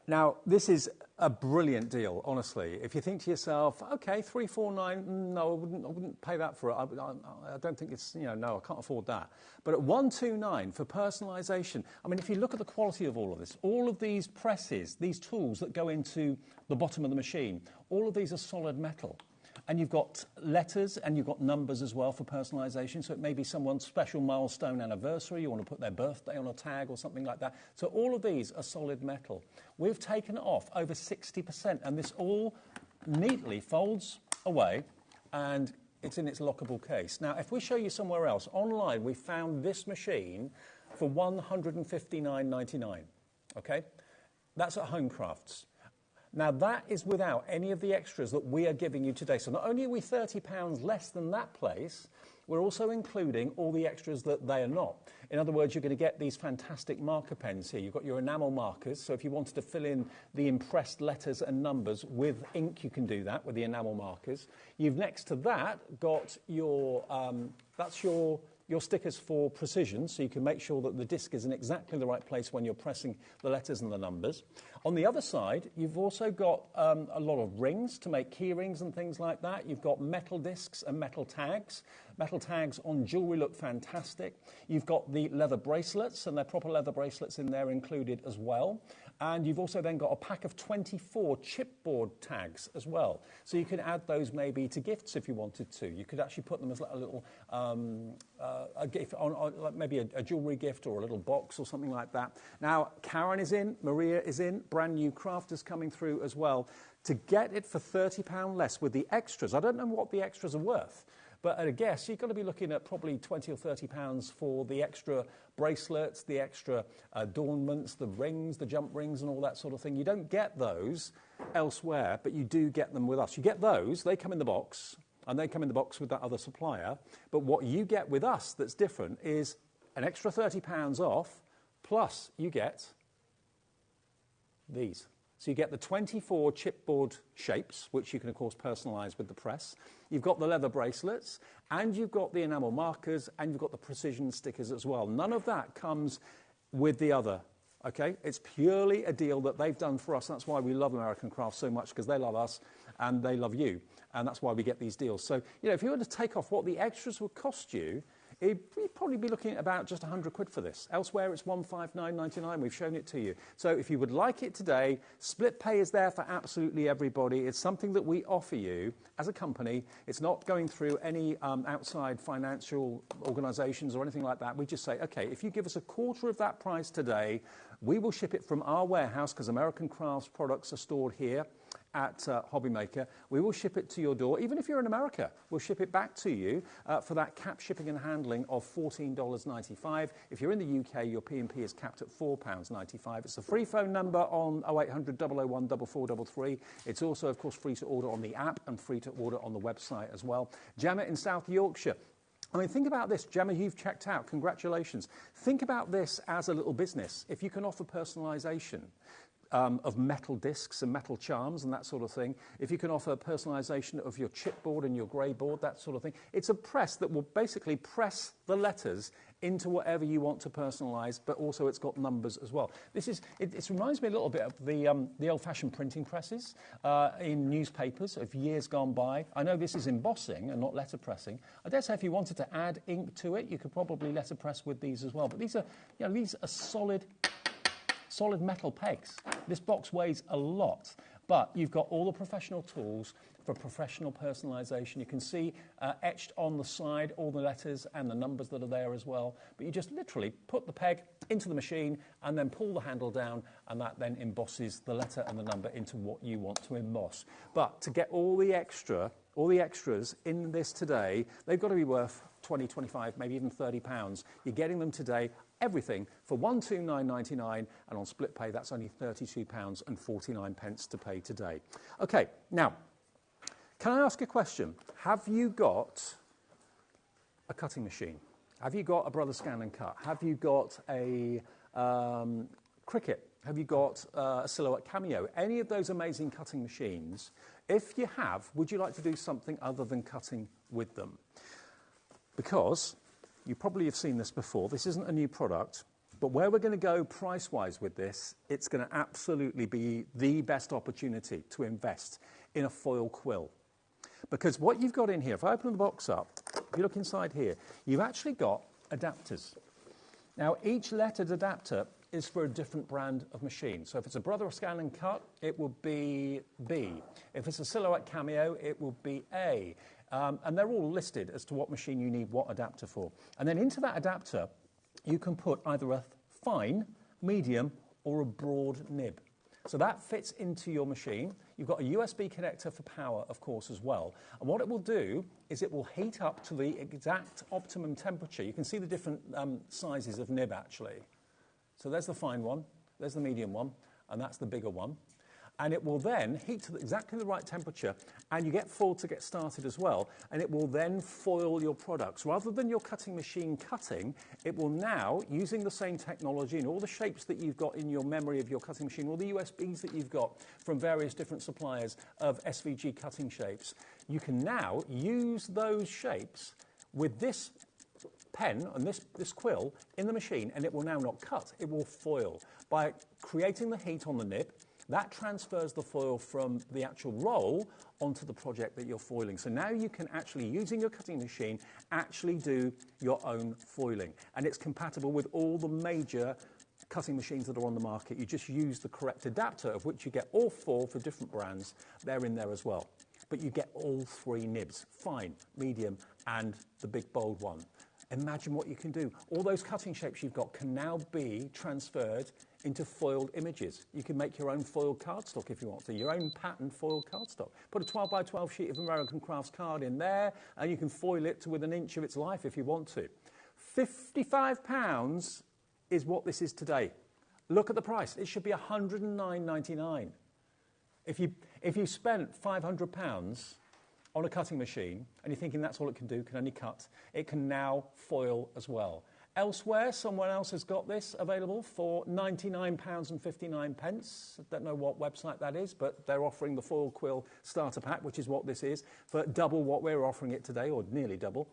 Now, this is a brilliant deal, honestly. If you think to yourself, okay, $349, no, I wouldn't pay that for it. I don't think it's, you know, no, I can't afford that. But at $129 for personalisation, I mean, if you look at the quality of all of this, all of these presses, these tools that go into the bottom of the machine, all of these are solid metal. And you've got letters and you've got numbers as well for personalisation. So it may be someone's special milestone anniversary. You want to put their birthday on a tag or something like that. So all of these are solid metal. We've taken off over 60%. And this all neatly folds away and it's in its lockable case. Now, if we show you somewhere else, online, we found this machine for $159.99. Okay? That's at Home Crafts. Now, that is without any of the extras that we are giving you today. So not only are we £30 less than that place, we're also including all the extras that they are not. In other words, you're going to get these fantastic marker pens here. You've got your enamel markers. So if you wanted to fill in the impressed letters and numbers with ink, you can do that with the enamel markers. You've next to that got your, that's your stickers for precision, so you can make sure that the disc is in exactly the right place when you're pressing the letters and the numbers. On the other side, you've also got a lot of rings to make key rings and things like that. You've got metal discs and metal tags. Metal tags on jewellery look fantastic. You've got the leather bracelets, and they're proper leather bracelets in there included as well. And you've also then got a pack of 24 chipboard tags as well. So you can add those maybe to gifts if you wanted to. You could actually put them as like a little a gift, like maybe a jewellery gift or a little box or something like that. Now, Karen is in, Maria is in, brand new crafters coming through as well. To get it for £30 less with the extras, I don't know what the extras are worth, but at a guess, you're going to be looking at probably £20 or £30 for the extra bracelets, the extra adornments, the rings, the jump rings and all that sort of thing. You don't get those elsewhere, but you do get them with us. You get those, they come in the box, and they come in the box with that other supplier. But what you get with us that's different is an extra £30 off, plus you get these. So you get the 24 chipboard shapes, which you can, of course, personalise with the press. You've got the leather bracelets, and you've got the enamel markers, and you've got the precision stickers as well. None of that comes with the other, okay? It's purely a deal that they've done for us. That's why we love American Crafts so much, because they love us, and they love you. And that's why we get these deals. So, you know, if you were to take off what the extras would cost you, you'd probably be looking at about just £100 for this. Elsewhere, it's $159.99. We've shown it to you. So if you would like it today, split pay is there for absolutely everybody. It's something that we offer you as a company. It's not going through any outside financial organisations or anything like that. We just say, OK, if you give us a quarter of that price today, we will ship it from our warehouse, because American Crafts products are stored here at HobbyMaker. We will ship it to your door. Even if you're in America, we'll ship it back to you for that capped shipping and handling of $14.95. If you're in the UK, your P&P is capped at £4.95. It's a free phone number on 0800 001 4433. It's also, of course, free to order on the app and free to order on the website as well. Gemma in South Yorkshire. I mean, think about this. Gemma, you've checked out. Congratulations. Think about this as a little business. If you can offer personalisation of metal discs and metal charms and that sort of thing, if you can offer personalisation of your chipboard and your grey board, that sort of thing, it's a press that will basically press the letters into whatever you want to personalise, but also it's got numbers as well. This is, it reminds me a little bit of the old-fashioned printing presses in newspapers of years gone by. I know this is embossing and not letterpressing. I dare say if you wanted to add ink to it, you could probably letterpress with these as well. But these are, you know, these are solid metal pegs. This box weighs a lot, but you've got all the professional tools for professional personalisation. You can see etched on the side all the letters and the numbers that are there as well. But you just literally put the peg into the machine and then pull the handle down, and that then embosses the letter and the number into what you want to emboss. But to get all the extras in this today, they've got to be worth 20, 25, maybe even £30. You're getting them today, everything, for $129.99, and on split pay, that's only £32.49 to pay today. OK, now, can I ask a question? Have you got a cutting machine? Have you got a Brother Scan and Cut? Have you got a Cricut? Have you got a Silhouette Cameo? Any of those amazing cutting machines? If you have, would you like to do something other than cutting with them? Because you probably have seen this before. This isn't a new product, But where we're going to go price-wise with this, it's going to absolutely be the best opportunity to invest in a foil quill. Because what you've got in here, if I open the box up, if you look inside here, you've actually got adapters. Now, each lettered adapter is for a different brand of machine. So if it's a Brother Scan and Cut, it will be B. If it's a Silhouette Cameo, it will be A. And they're all listed as to what machine you need what adapter for. And then into that adapter, you can put either a fine, medium, or a broad nib. So that fits into your machine. You've got a USB connector for power, of course, as well. And what it will do is it will heat up to the exact optimum temperature. You can see the different sizes of nib, actually. So there's the fine one, there's the medium one, and that's the bigger one. And it will then heat to exactly the right temperature, and you get foil to get started as well, and it will then foil your products. Rather than your cutting machine cutting, it will now, using the same technology and all the shapes that you've got in your memory of your cutting machine, all the USBs that you've got from various different suppliers of SVG cutting shapes, you can now use those shapes with this pen and this quill in the machine, and it will now not cut, it will foil. By creating the heat on the nib, that transfers the foil from the actual roll onto the project that you're foiling. So now you can actually, using your cutting machine, actually do your own foiling. And it's compatible with all the major cutting machines that are on the market. You just use the correct adapter, of which you get all 4 for different brands. They're in there as well. But you get all 3 nibs, fine, medium, and the big bold one. Imagine what you can do. All those cutting shapes you've got can now be transferred into foiled images. You can make your own foiled cardstock if you want to, your own patterned foiled cardstock. Put a 12 by 12 sheet of American Crafts card in there, and you can foil it to within an inch of its life if you want to. £55 is what this is today. Look at the price. It should be £109.99. If you spent £500 on a cutting machine, and you're thinking that's all it can do, can only cut, it can now foil as well. Elsewhere, someone else has got this available for £99.59. I don't know what website that is, but they're offering the foil quill starter pack, which is what this is, for double what we're offering it today, or nearly double.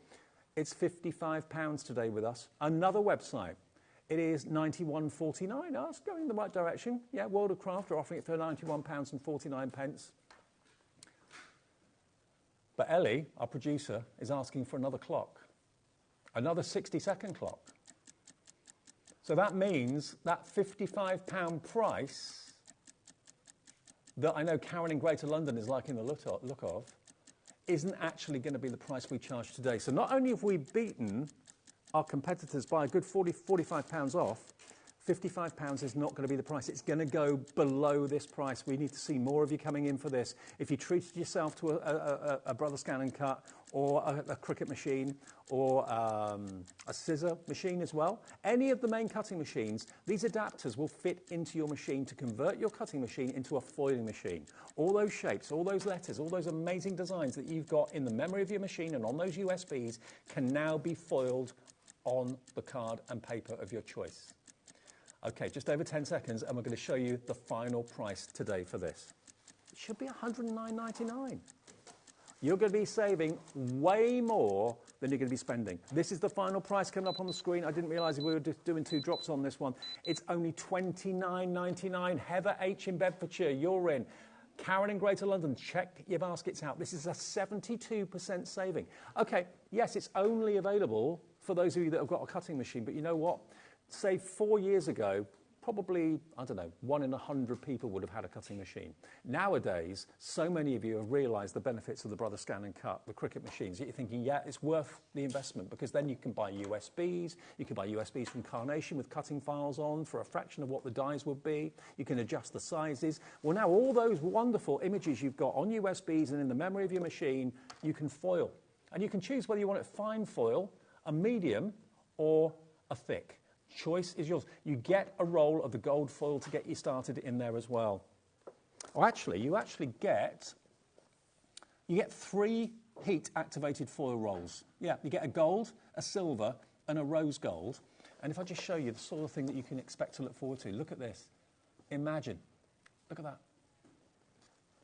It's £55 today with us. Another website, it is £91.49. Oh, it's going in the right direction. Yeah, World of Craft are offering it for £91.49. But Ellie, our producer, is asking for another clock. Another 60-second clock. So that means that £55 price that I know Karen in Greater London is liking the look of isn't actually going to be the price we charge today. So not only have we beaten our competitors by a good £45 off, £55 is not going to be the price. It's going to go below this price. We need to see more of you coming in for this. If you treated yourself to a Brother Scan and Cut, or a Cricut machine, or a scissor machine as well, any of the main cutting machines, these adapters will fit into your machine to convert your cutting machine into a foiling machine. All those shapes, all those letters, all those amazing designs that you've got in the memory of your machine and on those USBs can now be foiled on the card and paper of your choice. Okay, just over 10 seconds, and we're going to show you the final price today for this. It should be £109.99. You're going to be saving way more than you're going to be spending. This is the final price coming up on the screen. I didn't realise we were just doing 2 drops on this one. It's only £29.99. Heather H in Bedfordshire, you're in. Karen in Greater London, check your baskets out. This is a 72% saving. Okay, yes, it's only available for those of you that have got a cutting machine, but you know what? Say 4 years ago, probably, I don't know, 1 in 100 people would have had a cutting machine. Nowadays, so many of you have realised the benefits of the Brother Scan and Cut, the Cricut machines, that you're thinking, yeah, it's worth the investment, because then you can buy USBs, you can buy USBs from Carnation with cutting files on for a fraction of what the dies would be, you can adjust the sizes. Well, now all those wonderful images you've got on USBs and in the memory of your machine, you can foil. And you can choose whether you want it fine foil, a medium, or a thick. Choice is yours. You get a roll of the gold foil to get you started in there as well. Or actually, you get 3 heat-activated foil rolls. Yeah, you get a gold, a silver, and a rose gold. And if I just show you the sort of thing that you can expect to look forward to, look at this. Imagine. Look at that.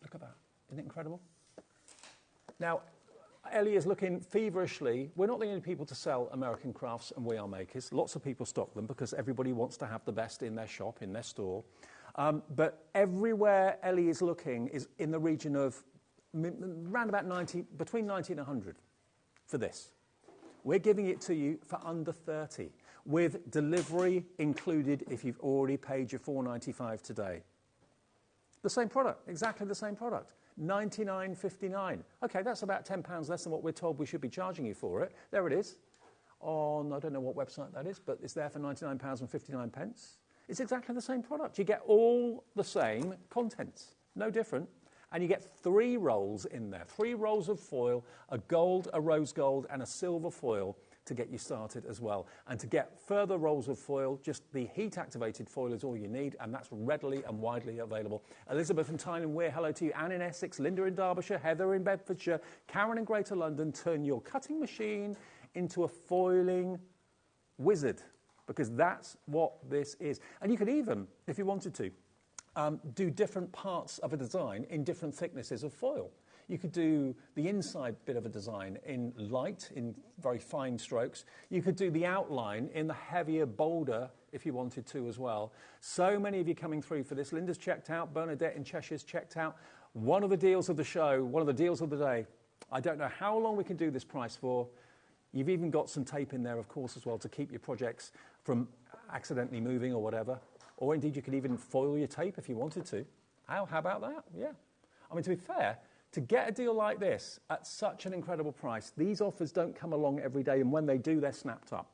Look at that. Isn't it incredible? Now, Ellie is looking feverishly. We're not the only people to sell American crafts and We Are Makers. Lots of people stock them because everybody wants to have the best in their shop, in their store. But everywhere Ellie is looking is in the region of around about 90, between 90 and 100 for this. We're giving it to you for under 30, with delivery included if you've already paid your $4.95 today. The same product, exactly the same product. $99.59. Okay, that's about £10 less than what we're told we should be charging you for it. There it is. On, I don't know what website that is, but it's there for £99.59. It's exactly the same product. You get all the same contents, no different. And you get 3 rolls in there, 3 rolls of foil, a gold, a rose gold, and a silver foil to get you started as well. And to get further rolls of foil, just the heat-activated foil is all you need, and that's readily and widely available. Elizabeth and Tyne and Weir, hello to you. Anne in Essex, Linda in Derbyshire, Heather in Bedfordshire, Karen in Greater London. Turn your cutting machine into a foiling wizard, because that's what this is. And you could even, if you wanted to, do different parts of a design in different thicknesses of foil. You could do the inside bit of a design in light, in very fine strokes. You could do the outline in the heavier, bolder, if you wanted to as well. So many of you coming through for this. Linda's checked out. Bernadette in Cheshire's checked out. One of the deals of the show, one of the deals of the day. I don't know how long we can do this price for. You've even got some tape in there, of course, as well, to keep your projects from accidentally moving or whatever. Or indeed, you could even foil your tape if you wanted to. How about that? Yeah. I mean, to be fair, to get a deal like this at such an incredible price, these offers don't come along every day, and when they do, they're snapped up.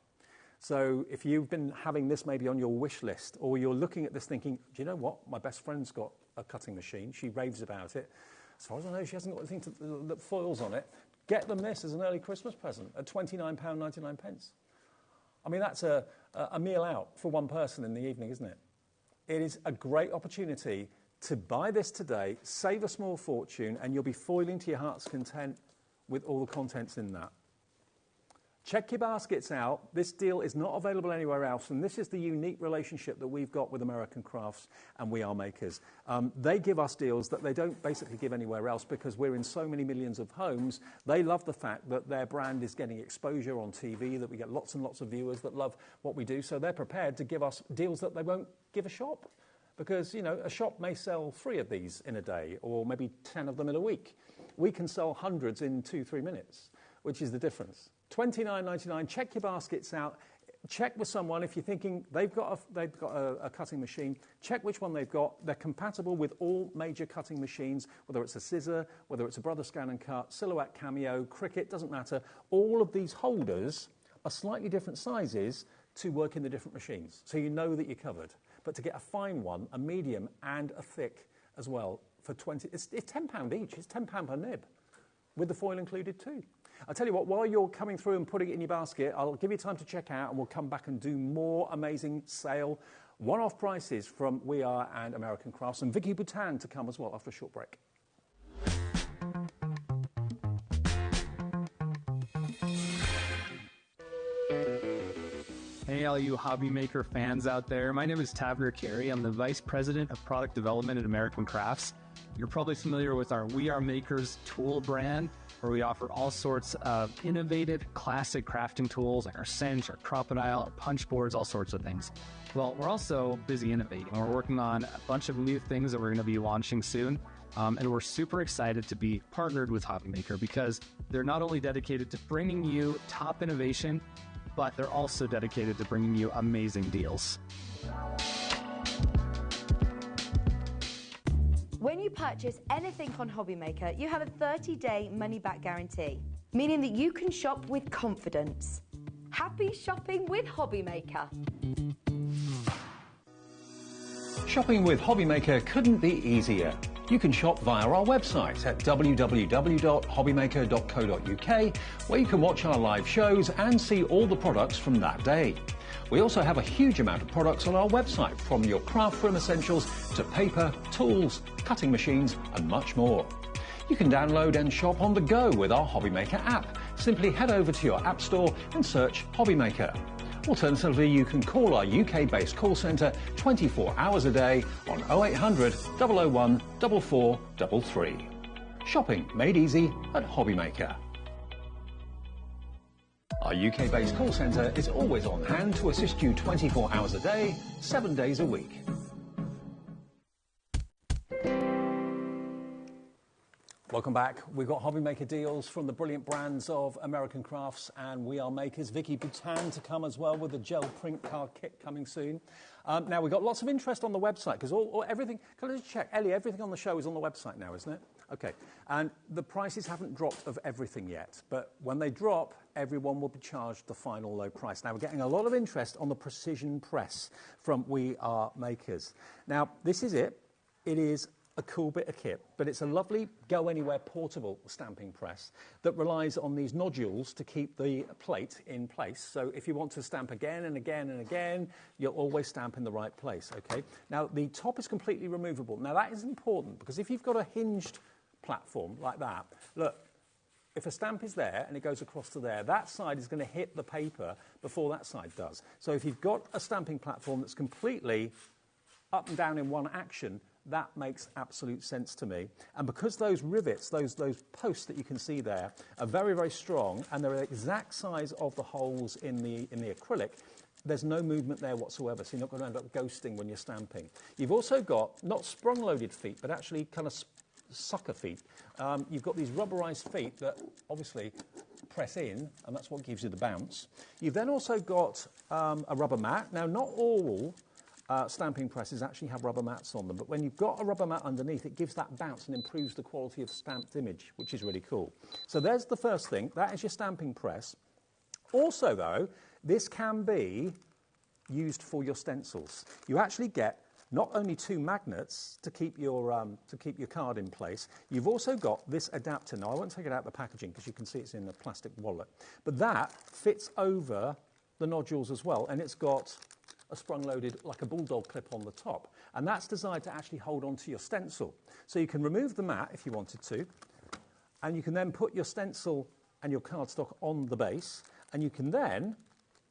So if you've been having this maybe on your wish list, or you're looking at this thinking, do you know what? My best friend's got a cutting machine. She raves about it. As far as I know, she hasn't got anything that foils on it. Get them this as an early Christmas present at £29.99. I mean, that's a meal out for one person in the evening, isn't it? It is a great opportunity to buy this today, save a small fortune, and you'll be foiling to your heart's content with all the contents in that. Check your baskets out. This deal is not available anywhere else, and this is the unique relationship that we've got with American Crafts and We Are Makers. They give us deals that they don't basically give anywhere else because we're in so many millions of homes. They love the fact that their brand is getting exposure on TV, that we get lots and lots of viewers that love what we do, so they're prepared to give us deals that they won't give a shop. Because, you know, a shop may sell 3 of these in a day, or maybe 10 of them in a week. We can sell hundreds in 2-3 minutes, which is the difference. $29.99. Check your baskets out. Check with someone if you're thinking they've got a cutting machine. Check which one they've got. They're compatible with all major cutting machines, whether it's a scissor, whether it's a Brother Scan and Cut, Silhouette Cameo, Cricut, doesn't matter. All of these holders are slightly different sizes to work in the different machines, so you know that you're covered. But to get a fine one, a medium, and a thick as well for 20, it's £10 each. It's £10 per nib, with the foil included too. I'll tell you what, while you're coming through and putting it in your basket, I'll give you time to check out, and we'll come back and do more amazing sale one-off prices from We Are and American Crafts, and Vicky Boutin to come as well after a short break. Hey, all you HobbyMaker fans out there. My name is Taver Carey. I'm the Vice President of Product Development at American Crafts. You're probably familiar with our We Are Makers tool brand, where we offer all sorts of innovative, classic crafting tools like our cinch, our crocodile, our punch boards, all sorts of things. Well, we're also busy innovating. We're working on a bunch of new things that we're going to be launching soon. And we're super excited to be partnered with HobbyMaker because they're not only dedicated to bringing you top innovation, but they're also dedicated to bringing you amazing deals. When you purchase anything on HobbyMaker, you have a 30-day money-back guarantee, meaning that you can shop with confidence. Happy shopping with HobbyMaker. Shopping with HobbyMaker couldn't be easier. You can shop via our website at www.hobbymaker.co.uk, where you can watch our live shows and see all the products from that day. We also have a huge amount of products on our website, from your craft room essentials to paper, tools, cutting machines and much more. You can download and shop on the go with our HobbyMaker app. Simply head over to your app store and search HobbyMaker. Alternatively, you can call our UK-based call centre 24 hours a day on 0800 001 4433. Shopping made easy at HobbyMaker. Our UK-based call centre is always on hand to assist you 24 hours a day, 7 days a week. Welcome back. We've got HobbyMaker deals from the brilliant brands of American Crafts and We Are Makers. Vicky Boutin to come as well with the gel print card kit coming soon. Now, we've got lots of interest on the website because everything, can I just check, Ellie, everything on the show is on the website now, isn't it? Okay. And the prices haven't dropped of everything yet, but when they drop, everyone will be charged the final low price. Now, we're getting a lot of interest on the precision press from We Are Makers. Now, this is it. It is a cool bit of kit, but it's a lovely go-anywhere portable stamping press that relies on these nodules to keep the plate in place. So if you want to stamp again and again and again, you'll always stamp in the right place, okay? Now, the top is completely removable. Now, that is important because if you've got a hinged platform like that, look, if a stamp is there and it goes across to there, that side is going to hit the paper before that side does. So if you've got a stamping platform that's completely up and down in one action, that makes absolute sense to me. And because those rivets, those posts that you can see there, are very, very strong, and they're the exact size of the holes in the acrylic, there's no movement there whatsoever, so you're not going to end up ghosting when you're stamping. You've also got, not sprung-loaded feet, but actually kind of sucker feet. You've got these rubberized feet that obviously press in, and that's what gives you the bounce. You've then also got a rubber mat. Now, not all stamping presses actually have rubber mats on them, but when you've got a rubber mat underneath, it gives that bounce and improves the quality of the stamped image, which is really cool. So there's the first thing. That is your stamping press. Also, though, this can be used for your stencils. You actually get not only two magnets to keep your card in place, you've also got this adapter. Now, I won't take it out of the packaging because you can see it's in a plastic wallet, but that fits over the nodules as well, and it's got a sprung-loaded, like a bulldog clip on the top. And that's designed to actually hold onto your stencil. So you can remove the mat if you wanted to, and you can then put your stencil and your cardstock on the base, and you can then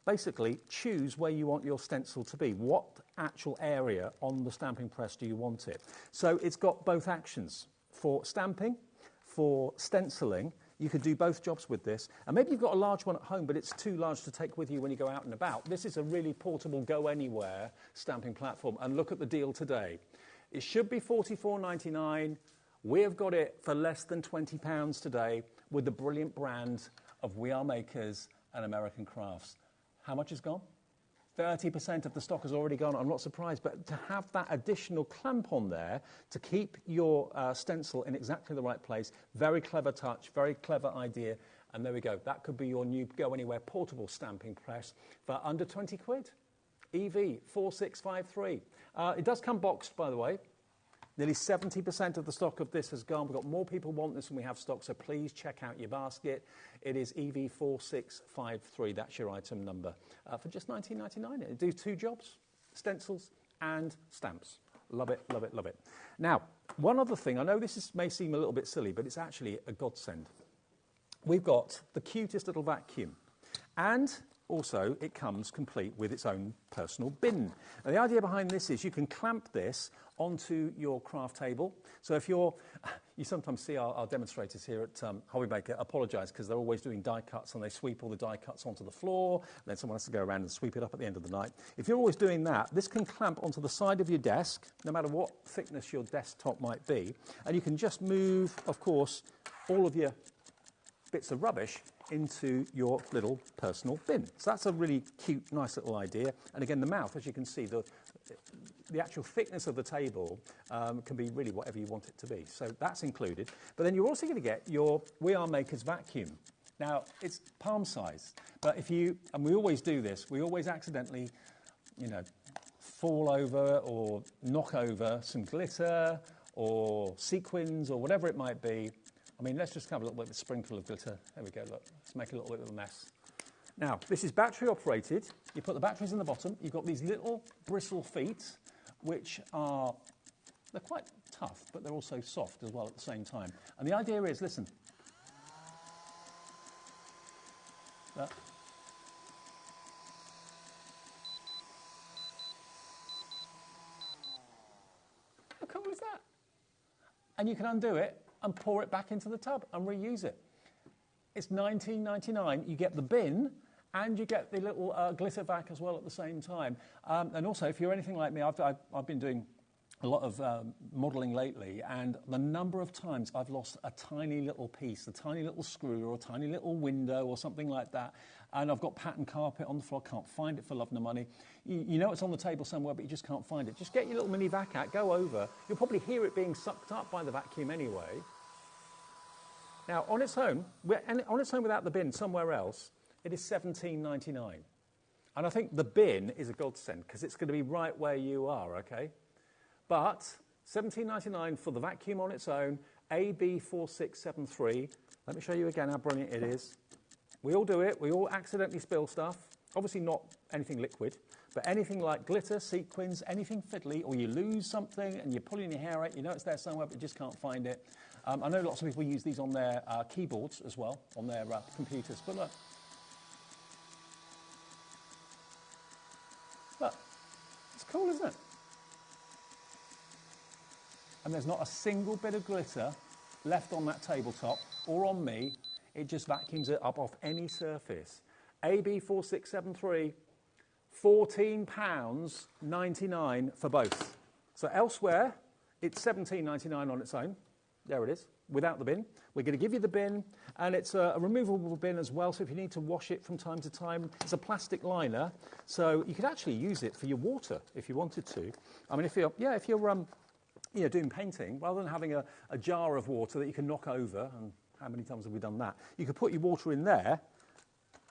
basically choose where you want your stencil to be. What actual area on the stamping press do you want it? So it's got both actions. For stamping, for stenciling, you could do both jobs with this. And maybe you've got a large one at home, but it's too large to take with you when you go out and about. This is a really portable, go-anywhere stamping platform. And look at the deal today. It should be $44.99. We have got it for less than £20 today with the brilliant brand of We Are Makers and American Crafts. How much is gone? 30% of the stock has already gone. I'm not surprised, but to have that additional clamp on there to keep your stencil in exactly the right place, very clever touch, very clever idea, and there we go. That could be your new go-anywhere portable stamping press for under 20 quid. EV4653. It does come boxed, by the way. Nearly 70% of the stock of this has gone. We've got more people want this than we have stock, so please check out your basket. It is EV4653. That's your item number for just $19.99. It do two jobs, stencils and stamps. Love it, love it, love it. Now, one other thing. I know this may seem a little bit silly, but it's actually a godsend. We've got the cutest little vacuum. And also, it comes complete with its own personal bin. Now, the idea behind this is you can clamp this onto your craft table. So if you sometimes see our demonstrators here at HobbyMaker apologise because they're always doing die cuts and they sweep all the die cuts onto the floor, and then someone has to go around and sweep it up at the end of the night. If you're always doing that, this can clamp onto the side of your desk, no matter what thickness your desktop might be, and you can just move, of course, all of your bits of rubbish into your little personal bin. So that's a really cute, nice little idea. And again, the mouth, as you can see, the actual thickness of the table can be really whatever you want it to be. So that's included. But then you're also going to get your We Are Makers vacuum. Now, it's palm size. But and we always do this, we always accidentally, fall over or knock over some glitter or sequins or whatever it might be. I mean, let's just have a little bit of a sprinkle of glitter. There we go, look. Let's make a little bit of a mess. Now, this is battery operated. You put the batteries in the bottom. You've got these little bristle feet, which they're quite tough, but they're also soft as well at the same time. And the idea is, listen. How cool is that? And you can undo it and pour it back into the tub and reuse it. It's $19.99. You get the bin and you get the little glitter vac as well at the same time. And also, if you're anything like me, I've been doing a lot of modelling lately, and the number of times I've lost a tiny little piece, a tiny little screw or a tiny little window or something like that, and I've got pattern carpet on the floor, can't find it for love nor money. You know it's on the table somewhere, but you just can't find it. Just get your little mini vac out, go over. You'll probably hear it being sucked up by the vacuum anyway. Now, on its own without the bin somewhere else, it is $17.99. And I think the bin is a godsend because it's going to be right where you are, okay? But $17.99 for the vacuum on its own, AB4673. Let me show you again how brilliant it is. We all do it. We all accidentally spill stuff. Obviously not anything liquid, but anything like glitter, sequins, anything fiddly, or you lose something and you're pulling your hair out, you know it's there somewhere, but you just can't find it. I know lots of people use these on their keyboards as well, on their computers. But look. Look. It's cool, isn't it? And there's not a single bit of glitter left on that tabletop or on me. It just vacuums it up off any surface. AB4673, £14.99 for both. So elsewhere, it's $17.99 on its own. There it is, without the bin. We're going to give you the bin, and it's a removable bin as well, so if you need to wash it from time to time, it's a plastic liner, so you could actually use it for your water if you wanted to. I mean, if you're doing painting, rather than having a jar of water that you can knock over, and how many times have we done that? You could put your water in there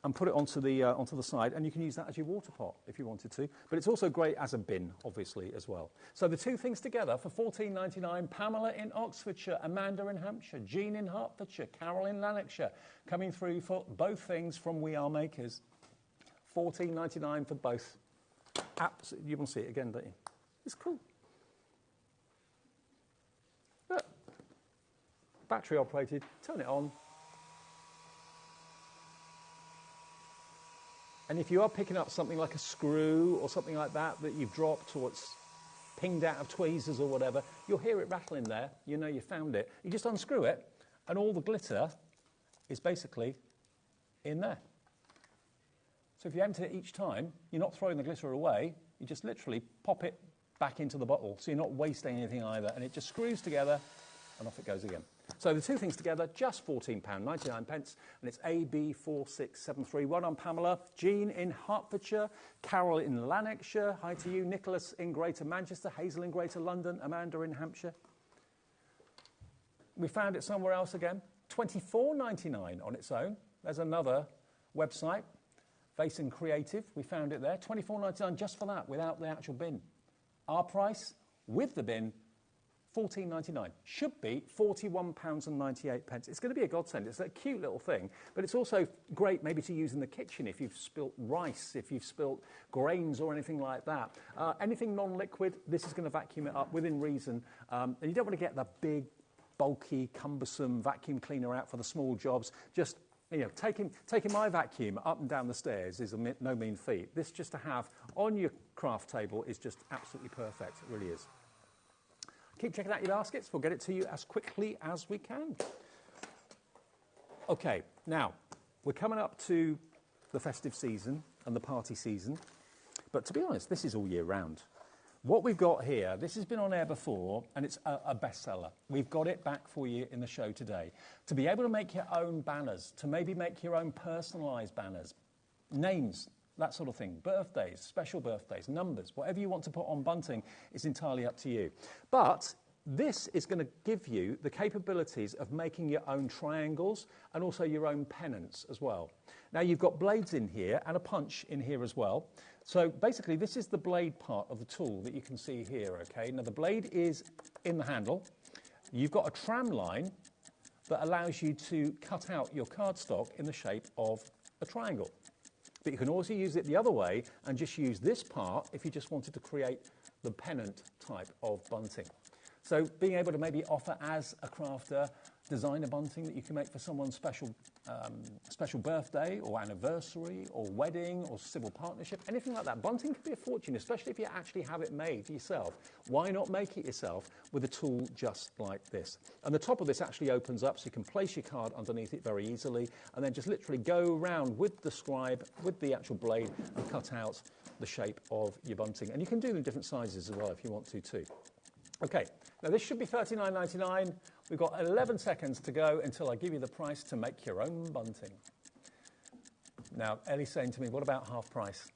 and put it onto the side, and you can use that as your water pot if you wanted to. But it's also great as a bin, obviously, as well. So the two things together for $14.99, Pamela in Oxfordshire, Amanda in Hampshire, Jean in Hertfordshire, Carol in Lanarkshire, coming through for both things from We Are Makers. $14.99 for both. Absolutely, you want to see it again, don't you? It's cool. Look. Battery operated, turn it on. And if you are picking up something like a screw or something like that you've dropped, or it's pinged out of tweezers or whatever, you'll hear it rattling there. You know you found it. You just unscrew it, and all the glitter is basically in there. So if you empty it each time, you're not throwing the glitter away. You just literally pop it back into the bottle, so you're not wasting anything either. And it just screws together, and off it goes again. So the two things together, just £14.99, and it's AB4673. Well done, Pamela. Jean in Hertfordshire, Carol in Lanarkshire, hi to you, Nicholas in Greater Manchester, Hazel in Greater London, Amanda in Hampshire. We found it somewhere else again, $24.99 on its own. There's another website, Vase and Creative. We found it there, $24.99 just for that, without the actual bin. Our price, with the bin, $14.99. Should be £41.98. It's going to be a godsend. It's a cute little thing, but it's also great maybe to use in the kitchen if you've spilt rice, if you've spilt grains or anything like that. Anything non-liquid, this is going to vacuum it up within reason. And you don't want to get the big, bulky, cumbersome vacuum cleaner out for the small jobs. Just, taking my vacuum up and down the stairs is no mean feat. This just to have on your craft table is just absolutely perfect. It really is. Keep checking out your baskets. We'll get it to you as quickly as we can. OK, now, we're coming up to the festive season and the party season. But to be honest, this is all year round. What we've got here, this has been on air before, and it's a bestseller. We've got it back for you in the show today. To be able to make your own banners, to maybe make your own personalised banners, names, that sort of thing, birthdays, special birthdays, numbers, whatever you want to put on Bunting is entirely up to you. But this is going to give you the capabilities of making your own triangles and also your own pennants as well. Now, you've got blades in here and a punch in here as well. So basically, this is the blade part of the tool that you can see here, OK? Now, the blade is in the handle. You've got a tram line that allows you to cut out your cardstock in the shape of a triangle. But you can also use it the other way and just use this part if you just wanted to create the pennant type of bunting. So being able to maybe offer as a crafter, design a bunting that you can make for someone's special birthday or anniversary or wedding or civil partnership, anything like that. Bunting can be a fortune, especially if you actually have it made yourself. Why not make it yourself with a tool just like this? And the top of this actually opens up so you can place your card underneath it very easily and then just literally go around with the scribe, with the actual blade, and cut out the shape of your bunting. And you can do them in different sizes as well if you want to too. Okay, now this should be $39.99. We've got 11 seconds to go until I give you the price to make your own bunting. Now, Ellie's saying to me, what about half price?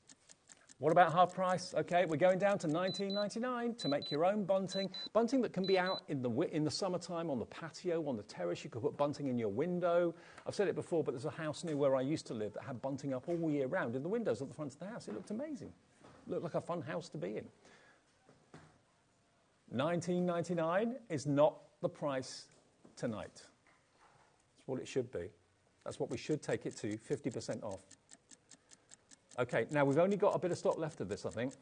What about half price? Okay, we're going down to $19.99 to make your own bunting. Bunting that can be out in the summertime on the patio, on the terrace. You could put bunting in your window. I've said it before, but there's a house near where I used to live that had bunting up all year round in the windows at the front of the house. It looked amazing. It looked like a fun house to be in. $19.99 is not the price tonight. That's what it should be. That's what we should take it to, 50% off. Okay, now we've only got a bit of stock left of this, I think.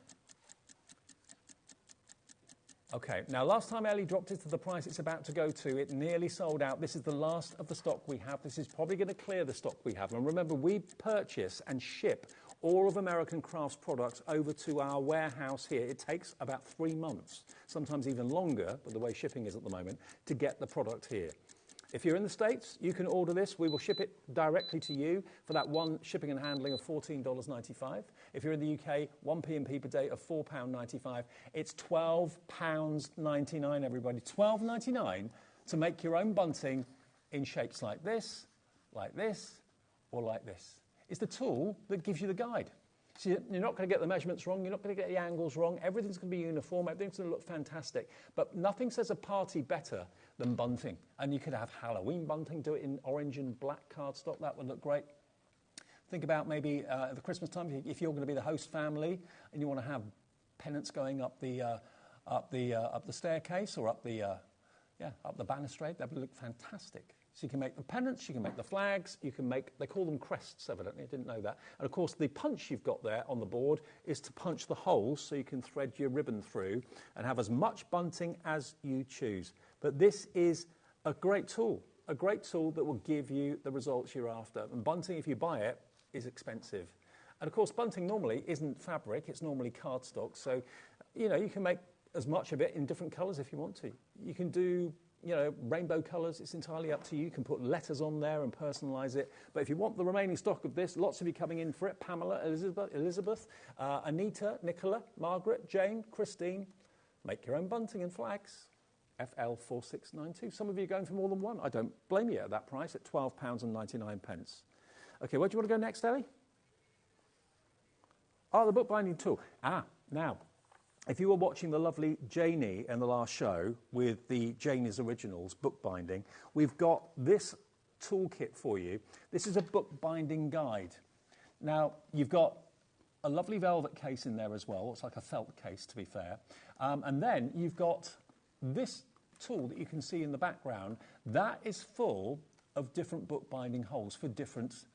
Okay, now last time Ellie dropped it to the price it's about to go to, it nearly sold out. This is the last of the stock we have. This is probably going to clear the stock we have. And remember, we purchase and ship all of American Crafts products over to our warehouse here. It takes about 3 months, sometimes even longer, but the way shipping is at the moment, to get the product here. If you're in the States, you can order this. We will ship it directly to you for that one shipping and handling of $14.95. If you're in the UK, 1 P&P per day of £4.95. It's £12.99, everybody. £12.99 to make your own bunting in shapes like this, or like this. It's the tool that gives you the guide. So you're not going to get the measurements wrong, you're not going to get the angles wrong, everything's going to be uniform, everything's going to look fantastic. But nothing says a party better than bunting. And you could have Halloween bunting, do it in orange and black cardstock, that would look great. Think about maybe at the Christmas time, if you're going to be the host family and you want to have pennants going up the staircase or up the balustrade, that would look fantastic. So you can make the pennants, you can make the flags, you can make, they call them crests, evidently, I didn't know that. And of course, the punch you've got there on the board is to punch the holes so you can thread your ribbon through and have as much bunting as you choose. But this is a great tool that will give you the results you're after. And bunting, if you buy it, is expensive. And of course, bunting normally isn't fabric, it's normally cardstock. So, you know, you can make as much of it in different colours if you want to. You can do, you know, rainbow colours, it's entirely up to you. You can put letters on there and personalise it. But if you want the remaining stock of this, lots of you coming in for it. Pamela, Elizabeth, Anita, Nicola, Margaret, Jane, Christine. Make your own bunting and flags. FL4692. Some of you are going for more than one. I don't blame you at that price at £12.99. Okay, where do you want to go next, Ellie? Oh, the bookbinding tool. Now, if you were watching the lovely Janie in the last show with the Janie's Originals bookbinding, we've got this toolkit for you. This is a bookbinding guide. Now, you've got a lovely velvet case in there as well. It's like a felt case, to be fair. And then you've got this tool that you can see in the background. That is full of different bookbinding holes for different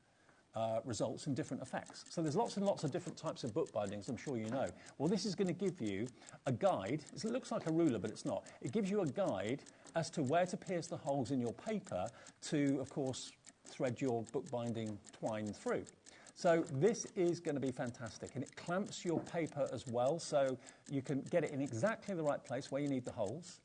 results and different effects. So there's lots and lots of different types of bookbindings, I'm sure you know. Well, this is going to give you a guide. It looks like a ruler, but it's not. It gives you a guide as to where to pierce the holes in your paper to, of course, thread your bookbinding twine through. So this is going to be fantastic, and it clamps your paper as well, so you can get it in exactly the right place where you need the holes.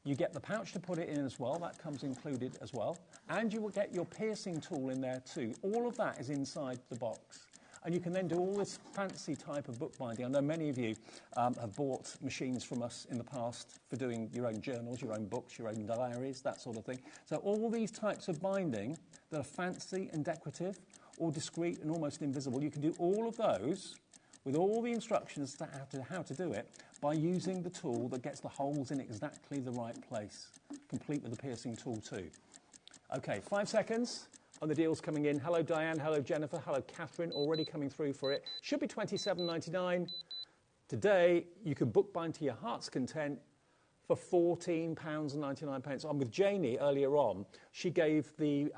You get the pouch to put it in as well, that comes included as well. And you will get your piercing tool in there too. All of that is inside the box. And you can then do all this fancy type of bookbinding. I know many of you have bought machines from us in the past for doing your own journals, your own books, your own diaries, that sort of thing. So all these types of binding that are fancy and decorative, or discreet and almost invisible, you can do all of those with all the instructions as to how to do it by using the tool that gets the holes in exactly the right place, complete with the piercing tool too. Okay, 5 seconds, and the deal's coming in. Hello, Diane. Hello, Jennifer. Hello, Catherine. Already coming through for it. Should be $27.99. Today, you can bookbind to your heart's content for £14.99. I'm with Janie earlier on. She gave the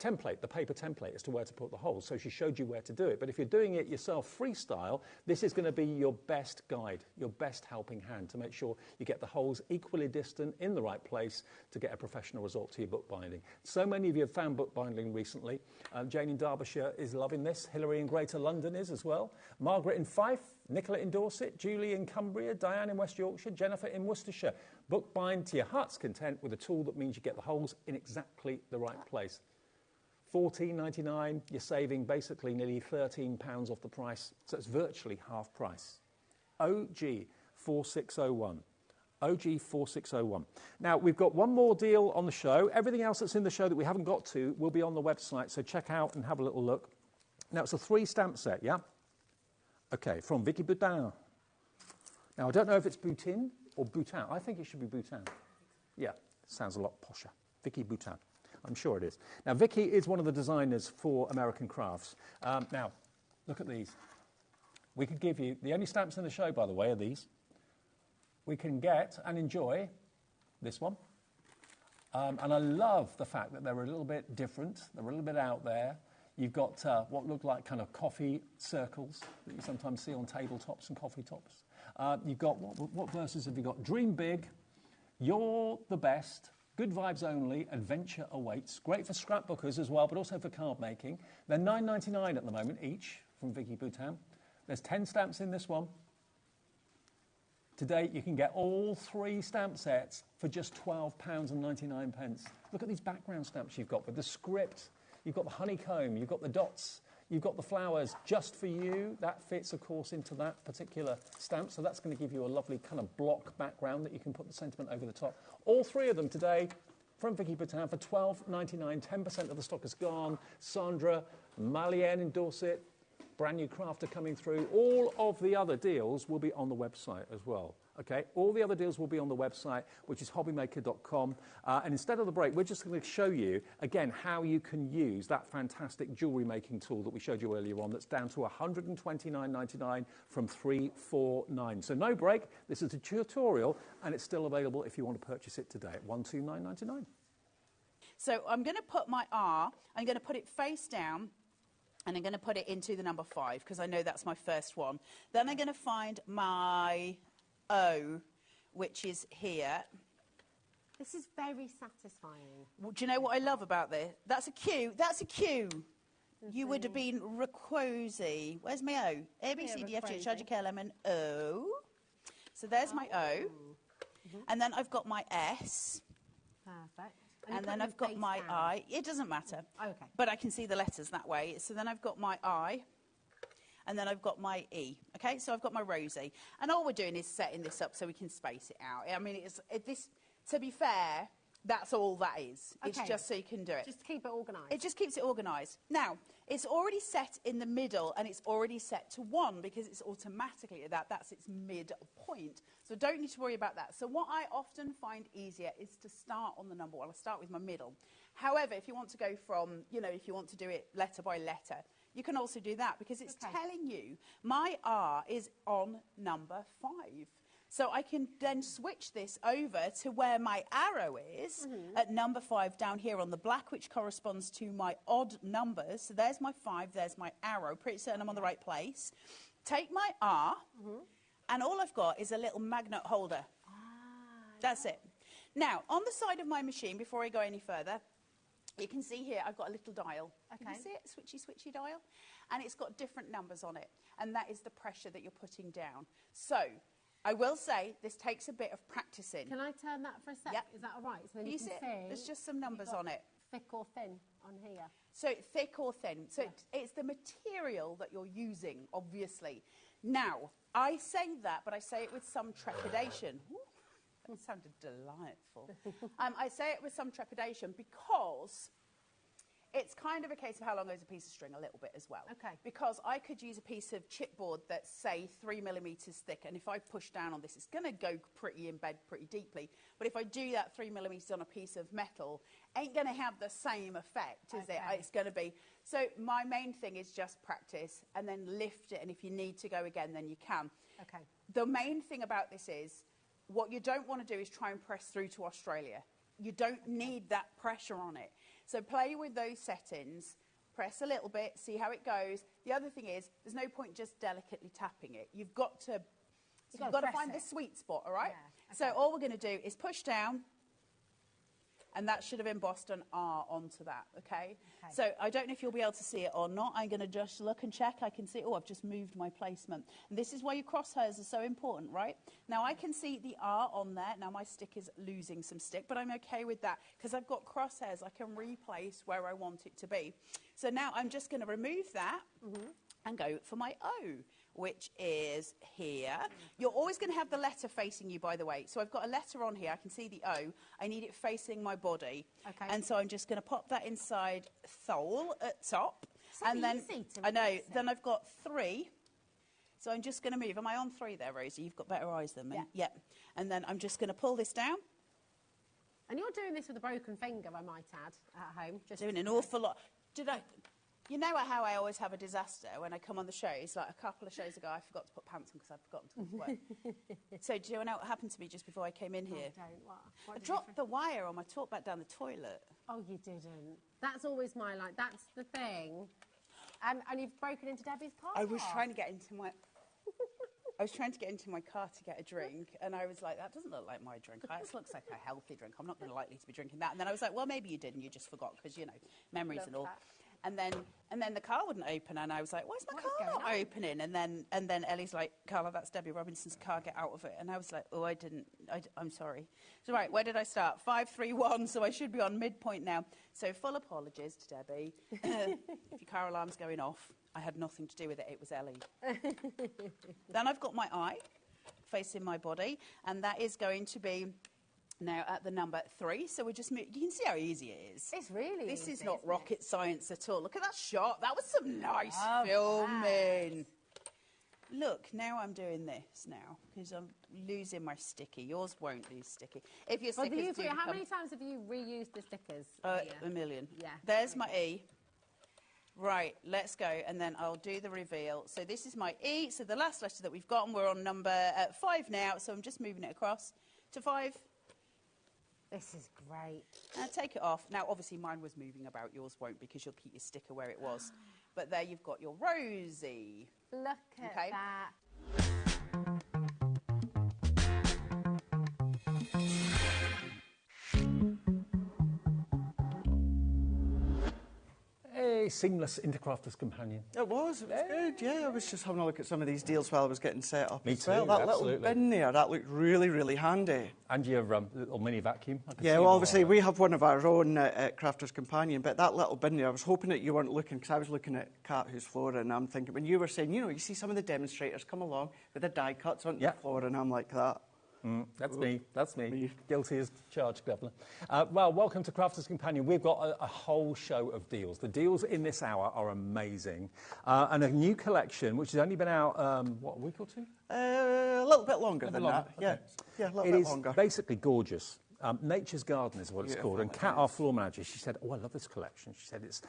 template, the paper template, as to where to put the holes. So she showed you where to do it. But if you're doing it yourself freestyle, this is going to be your best guide, your best helping hand to make sure you get the holes equally distant in the right place to get a professional result to your bookbinding. So many of you have found bookbinding recently. Jane in Derbyshire is loving this. Hilary in Greater London is as well. Margaret in Fife, Nicola in Dorset, Julie in Cumbria, Diane in West Yorkshire, Jennifer in Worcestershire. Bookbind to your heart's content with a tool that means you get the holes in exactly the right place. $14.99, you're saving basically nearly £13 off the price, so it's virtually half price. OG 4601. OG 4601. Now, we've got one more deal on the show. Everything else that's in the show that we haven't got to will be on the website, so check out and have a little look. Now, it's a 3 stamp set, yeah? Okay, from Vicky Boudin. Now, I don't know if it's Boutin or Boutin. I think it should be Boutin. Yeah, sounds a lot posher. Vicky Boudin. I'm sure it is. Now, Vicky is one of the designers for American Crafts. Now, look at these. We could give you, the only stamps in the show, by the way, are these. We can get and enjoy this one. And I love the fact that they're a little bit different. They're a little bit out there. You've got what look like kind of coffee circles that you sometimes see on tabletops and coffee tops. You've got, what verses have you got? Dream big, you're the best, good vibes only, adventure awaits. Great for scrapbookers as well, but also for card making. They're $9.99 at the moment each from Vicky Boudin. There's 10 stamps in this one. Today you can get all 3 stamp sets for just £12.99. Look at these background stamps you've got with the script. You've got the honeycomb, you've got the dots, you've got the flowers just for you. That fits, of course, into that particular stamp. So that's going to give you a lovely kind of block background that you can put the sentiment over the top. All 3 of them today from Vicky Boudin for £12.99. 10% of the stock is gone. Sandra, Malienne in Dorset, brand new crafter coming through. All of the other deals will be on the website as well. Okay, all the other deals will be on the website, which is hobbymaker.com. And instead of the break, we're just going to show you, again, how you can use that fantastic jewellery making tool that we showed you earlier on that's down to $129.99 from $349. So no break. This is a tutorial, and it's still available if you want to purchase it today at $129.99. So I'm going to put my R, I'm going to put it face down, and I'm going to put it into the number 5, because I know that's my first one. Then I'm going to find my O, which is here. This is very satisfying. Well, do you know what I love about this? That's a Q. That's a Q. You would have been Raquosi. Where's my O? A, B, C, D, F, G, H, I, J, K, L, M, N, O. So there's my O. And then I've got my S. Perfect. And then I've got my I. It doesn't matter. Okay. But I can see the letters that way. So then I've got my I. And then I've got my E. Okay, so I've got my Rosie. And all we're doing is setting this up so we can space it out. I mean, to be fair, that's all that is. Okay. It's just so you can do it. Just to keep it organised. It just keeps it organised. Now, it's already set in the middle, and it's already set to 1 because it's automatically at that. That's its midpoint. So don't need to worry about that. So what I often find easier is to start on the number 1. I start with my middle. However, if you want to go from, if you want to do it letter by letter, you can also do that because it's telling you my R is on number 5. So I can then switch this over to where my arrow is at number 5 down here on the black, which corresponds to my odd numbers. So there's my 5, there's my arrow. Pretty certain I'm on the right place. Take my R, and all I've got is a little magnet holder. That's it. Now, on the side of my machine, before I go any further, you can see here I've got a little dial. Can you see it? Switchy dial. And it's got different numbers on it. And that is the pressure that you're putting down. So I will say this takes a bit of practicing. Can I turn that for a sec? Yep. Is that all right? So then you can see see there's just some numbers on it. Thick or thin on here. So thick or thin. So it's the material that you're using, obviously. Now, I say that, but I say it with some trepidation. Ooh, that sounded delightful. I say it with some trepidation because it's kind of a case of how long is a piece of string, a little bit as well. Okay. Because I could use a piece of chipboard that's, say, 3 millimetres thick, and if I push down on this, it's going to go embed pretty deeply. But if I do that 3 millimetres on a piece of metal, ain't going to have the same effect, is it? It's going to be. So my main thing is just practice, and then lift it, and if you need to go again, then you can. Okay. The main thing about this is, what you don't want to do is try and press through to Australia. You don't need that pressure on it. So play with those settings, press a little bit, see how it goes. The other thing is, there's no point just delicately tapping it. You've got to find the sweet spot, all right? Yeah, okay. So all we're going to do is push down, and that should have embossed an R onto that, okay? So I don't know if you'll be able to see it or not. I'm going to just look and check. I can see, oh, I've just moved my placement. And this is why your crosshairs are so important, right? Now I can see the R on there. Now my stick is losing some stick, but I'm okay with that because I've got crosshairs. I can replace where I want it to be. So now I'm just going to remove that and go for my O, which is here. You're always going to have the letter facing you, by the way. So I've got a letter on here. I can see the O. I need it facing my body. Okay. And so I'm just going to pop that inside thole at top. So and then easy to I know. Then I've got 3. So I'm just going to move. Am I on 3 there, Rosie? You've got better eyes than me. Yeah. Yep. And then I'm just going to pull this down. And you're doing this with a broken finger, I might add, at home. Just doing an awful lot. You know how I always have a disaster when I come on the shows? Like a couple of shows ago, I forgot to put pants on because I'd forgotten to come to work. So do you know what happened to me just before I came in here? Oh, don't. What I dropped the wire on my talk back down the toilet. Oh, you didn't. That's always my, like, that's the thing. And you've broken into Debbie's car. I was trying to get into my... I was trying to get into my car to get a drink, and I was like, that doesn't look like my drink. This looks like a healthy drink. I'm not going to likely to be drinking that. And then I was like, well, maybe you did, and you just forgot, because, you know, memories and all. And then the car wouldn't open, and I was like, why's my car not opening? And then Ellie's like, Carla, that's Debbie Robinson's car, get out of it. And I was like, oh, I'm sorry. So right, where did I start? 5, 3, 1, so I should be on midpoint now. So full apologies to Debbie. If your car alarm's going off, I had nothing to do with it, it was Ellie. Then I've got my eye facing my body, and that is going to be now at the number 3, so we just you can see how easy it is. It's really This easy, is not rocket science at all. Look at that shot. That was some nice filming. Look, now I'm doing this now because I'm losing my sticky. Yours won't lose sticky. If your stickers do how many times have you reused the stickers? A million. Yeah. There's my E. Right, let's go, and then I'll do the reveal. So this is my E, so the last letter that we've got, and we're on number 5 now, so I'm just moving it across to 5. This is great. Take it off. Now, obviously, mine was moving about. Yours won't because you'll keep your sticker where it was. But there you've got your Rosie. Look at that. Seamless into Crafter's Companion. It was good, yeah. I was just having a look at some of these deals while I was getting set up. Me as too, well. That absolutely. little bin there, that looked really, really handy. And your little mini vacuum. Yeah, well, obviously we have one of our own at Crafter's Companion, but that little bin there, I was hoping that you weren't looking, because I was looking at Kat who's flooring, and I'm thinking, when you were saying, you know, you see some of the demonstrators come along with the die cuts onto the floor, and I'm like that. That's me. Guilty as charged, Governor. Well, welcome to Crafter's Companion. We've got a whole show of deals. The deals in this hour are amazing. And a new collection, which has only been out, what, a week or 2? A little bit longer than that. Okay. Yeah, a little bit longer. It is basically gorgeous. Nature's Garden is what it's called. And Kat, our floor manager, she said, oh, I love this collection. She said it's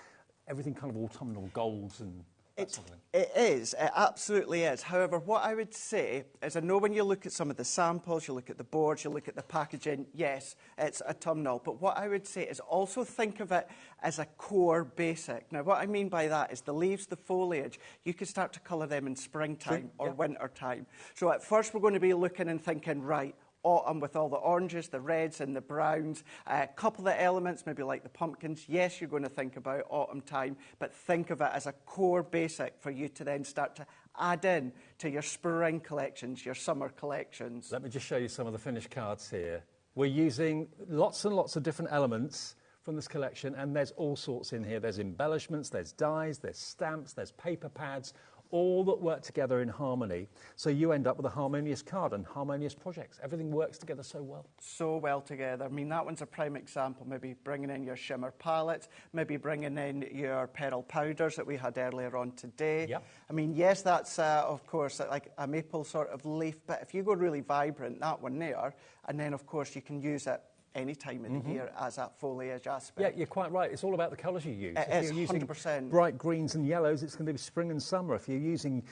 everything kind of autumnal golds and... It is. It absolutely is. However, what I would say is I know when you look at some of the samples, you look at the boards, you look at the packaging, yes, it's autumnal. But what I would say is also think of it as a core basic. Now, what I mean by that is the leaves, the foliage, you can start to colour them in springtime or winter time. So at first we're going to be looking and thinking, right, autumn with all the oranges, the reds and the browns, a couple of the elements, maybe like the pumpkins. Yes, you're going to think about autumn time, but think of it as a core basic for you to then start to add in to your spring collections, your summer collections. Let me just show you some of the finished cards here. We're using lots and lots of different elements from this collection, and there's all sorts in here. There's embellishments, there's dies, there's stamps, there's paper pads, all that work together in harmony. So you end up with a harmonious card and harmonious projects. Everything works together so well. So well together. I mean, that one's a prime example, maybe bringing in your shimmer palettes, maybe bringing in your pearl powders that we had earlier on today. Yep. I mean, yes, that's, of course, like a maple sort of leaf, but if you go really vibrant, that one there, and then, of course, you can use it any time in the year as that foliage aspect. Yeah, you're quite right. It's all about the colours you use. It is, if you're using 100%. bright greens and yellows, it's going to be spring and summer. If you're using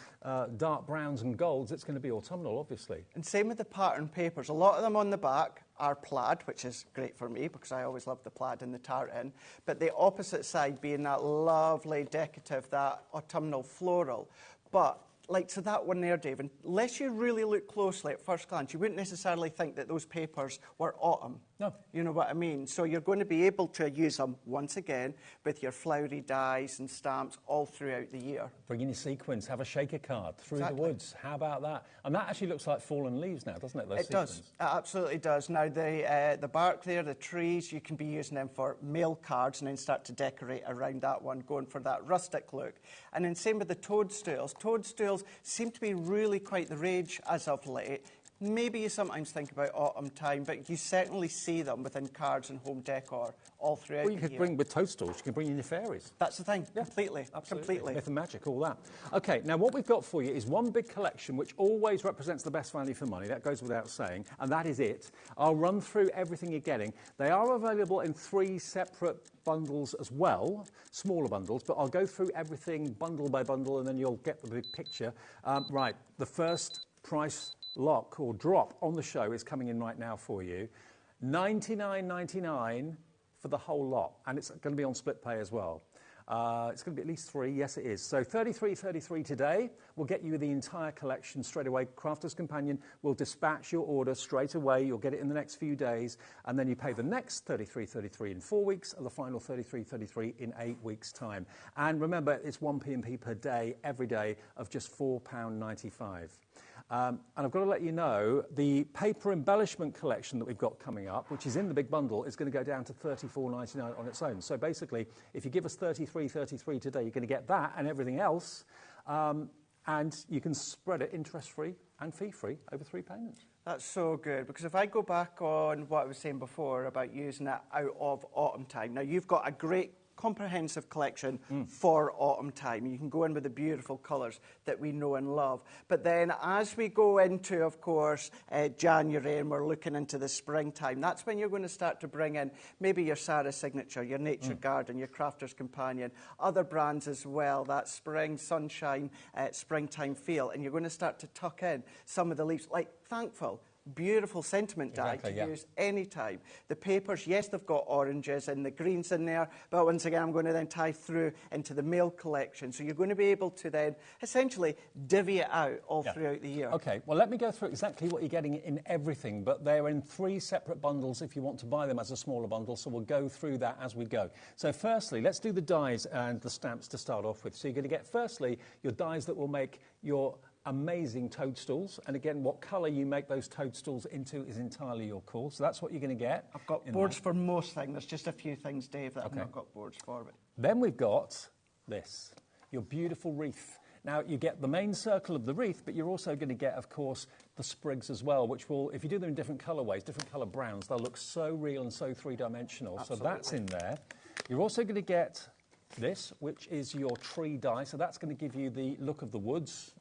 dark browns and golds, it's going to be autumnal, obviously. And same with the pattern papers. A lot of them on the back our plaid, which is great for me because I always love the plaid and the tartan, but the opposite side being that lovely decorative, that autumnal floral. But like to that one there, Dave, unless you really look closely at first glance, you wouldn't necessarily think that those papers were autumn. No. You know what I mean? So you're going to be able to use them, once again, with your flowery dies and stamps all throughout the year. Bring in your sequins, have a shaker card through the woods. How about that? And that actually looks like fallen leaves now, doesn't it, those sequins? Does. It absolutely does. Now, the bark there, the trees, you can be using them for mail cards and then start to decorate around that one, going for that rustic look. And then same with the toadstools. Toadstools seem to be really quite the rage as of late. Maybe you sometimes think about autumn time, but you certainly see them within cards and home decor all throughout the year. Well, you could bring with toadstools, you can bring in your fairies. That's the thing, yeah. Completely. Myth and magic, all that. OK, now what we've got for you is one big collection which always represents the best value for money. That goes without saying, and that is it. I'll run through everything you're getting. They are available in 3 separate bundles as well, smaller bundles, but I'll go through everything bundle by bundle and then you'll get the big picture. Right, the first price lock or drop on the show is coming in right now for you. $99.99 for the whole lot, and it's going to be on split pay as well. It's going to be at least 3, yes it is. So $33.33 today will get you the entire collection straight away. Crafter's Companion will dispatch your order straight away. You'll get it in the next few days, and then you pay the next $33.33 in 4 weeks, and the final $33.33 in 8 weeks' time. And remember, it's 1 P&P per day, every day, of just £4.95. And I've got to let you know, the paper embellishment collection that we've got coming up, which is in the big bundle, is going to go down to $34.99 on its own. So basically, if you give us $33.33 today, you're going to get that and everything else, and you can spread it interest-free and fee-free over 3 payments. That's so good, because if I go back on what I was saying before about using it out of autumn time, now you've got a great comprehensive collection for autumn time. You can go in with the beautiful colours that we know and love. But then as we go into, of course, January and we're looking into the springtime, that's when you're going to start to bring in maybe your Sarah Signature, your Nature Garden, your Crafter's Companion, other brands as well, that spring, sunshine, springtime feel. And you're going to start to tuck in some of the leaves, like Thankful. Beautiful sentiment die to use any time. The papers, yes, they've got oranges and the greens in there, but once again, I'm going to then tie through into the mail collection. So you're going to be able to then essentially divvy it out all throughout the year. OK, well, let me go through exactly what you're getting in everything, but they're in 3 separate bundles if you want to buy them as a smaller bundle, so we'll go through that as we go. So firstly, let's do the dies and the stamps to start off with. So you're going to get, firstly, your dies that will make your amazing toadstools, and again, what colour you make those toadstools into is entirely your call, so that's what you're going to get. I've got boards for most things. There's just a few things, Dave, that I've not got boards for. But then we've got this, your beautiful wreath. Now, you get the main circle of the wreath, but you're also going to get, of course, the sprigs as well, which will, if you do them in different colourways, different colour browns, they'll look so real and so three-dimensional. Absolutely. So that's in there. You're also going to get this, which is your tree die, so that's going to give you the look of the woods.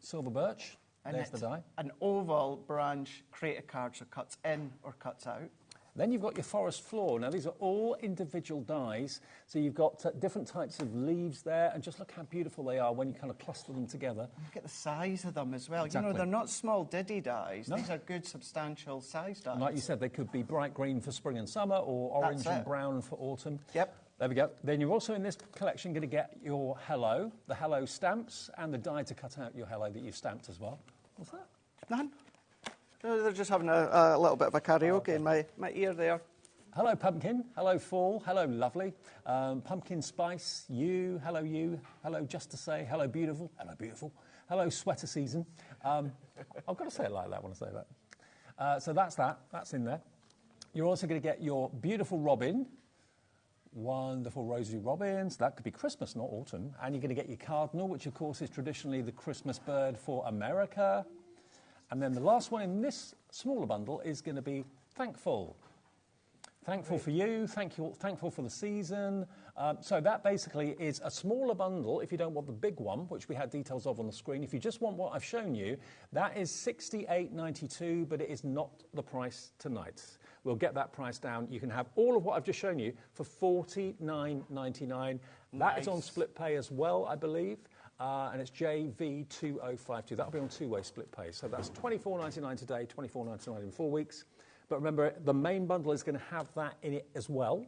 Silver birch, and there's the die. An oval branch creator card, so cuts in or cuts out. Then you've got your forest floor. Now, these are all individual dies, so you've got different types of leaves there, and just look how beautiful they are when you kind of cluster them together. Look at the size of them as well. Exactly. You know, they're not small diddy dies. No. These are good, substantial size dies. And like you said, they could be bright green for spring and summer, or orange and brown for autumn. Yep. There we go. Then you're also in this collection going to get your hello, the hello stamps, and the die to cut out your hello that you've stamped as well. What's that? None. No, they're just having a little bit of a karaoke in my ear there. Hello, pumpkin. Hello, fall. Hello, lovely. Pumpkin spice. You. Hello, just to say. Hello, beautiful. Hello, beautiful. Hello, sweater season. I've got to say it like that when I say that. So that's that. That's in there. You're also going to get your beautiful robin. Wonderful rosary robins. That could be Christmas, not autumn. And you're going to get your cardinal, which, of course, is traditionally the Christmas bird for America. And then the last one in this smaller bundle is going to be Thankful. Thankful for you, thankful for the season. So that basically is a smaller bundle if you don't want the big one, which we had details of on the screen. If you just want what I've shown you, that is $68.92, but it is not the price tonight. We'll get that price down. You can have all of what I've just shown you for $49.99. That is on split pay as well, I believe. And it's JV2052. That'll be on 2-way split pay. So that's $24.99 today, $24.99 in 4 weeks. but remember, the main bundle is going to have that in it as well.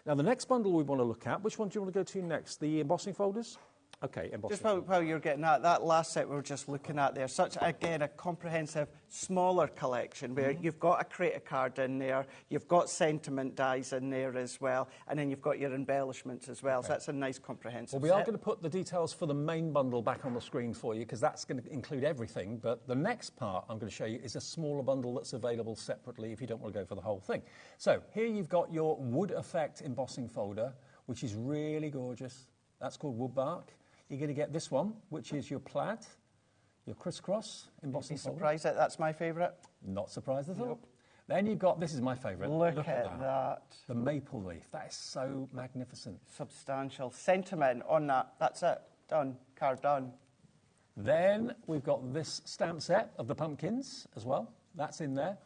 Now, the next bundle we want to look at, which one do you want to go to next? The embossing folders? Okay, embossing. Just while you're getting that last set we were just looking at there, such, again, a comprehensive, smaller collection where you've got a creative card in there, you've got sentiment dies in there as well, and then you've got your embellishments as well. Okay. So that's a nice comprehensive Well, we are going to put the details for the main bundle back on the screen for you because that's going to include everything. But the next part I'm going to show you is a smaller bundle that's available separately if you don't want to go for the whole thing. So here you've got your wood effect embossing folder, which is really gorgeous. That's called wood bark. You're going to get this one, which is your plaid, your crisscross embossing folder. Surprised that that's my favourite? Not surprised at all. Nope. Then you've got, this is my favourite. Look at that. The maple leaf. That is so magnificent. Substantial. Sentiment on that. That's it. Done. Card done. Then we've got this stamp set of the pumpkins as well. That's in there.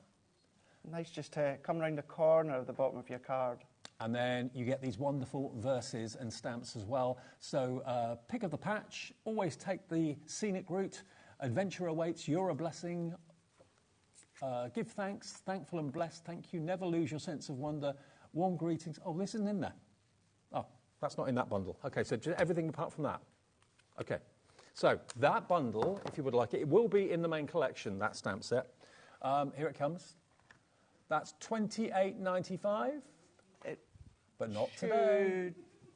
Nice just to come around the corner of the bottom of your card. And then you get these wonderful verses and stamps as well. So pick of the patch, always take the scenic route. Adventure awaits, you're a blessing. Give thanks, thankful and blessed, thank you. Never lose your sense of wonder. Warm greetings. Oh, this isn't in there. Oh, that's not in that bundle. Okay, so just everything apart from that. Okay, so that bundle, if you would like it, it will be in the main collection, that stamp set. Here it comes. That's $28.95. But not today.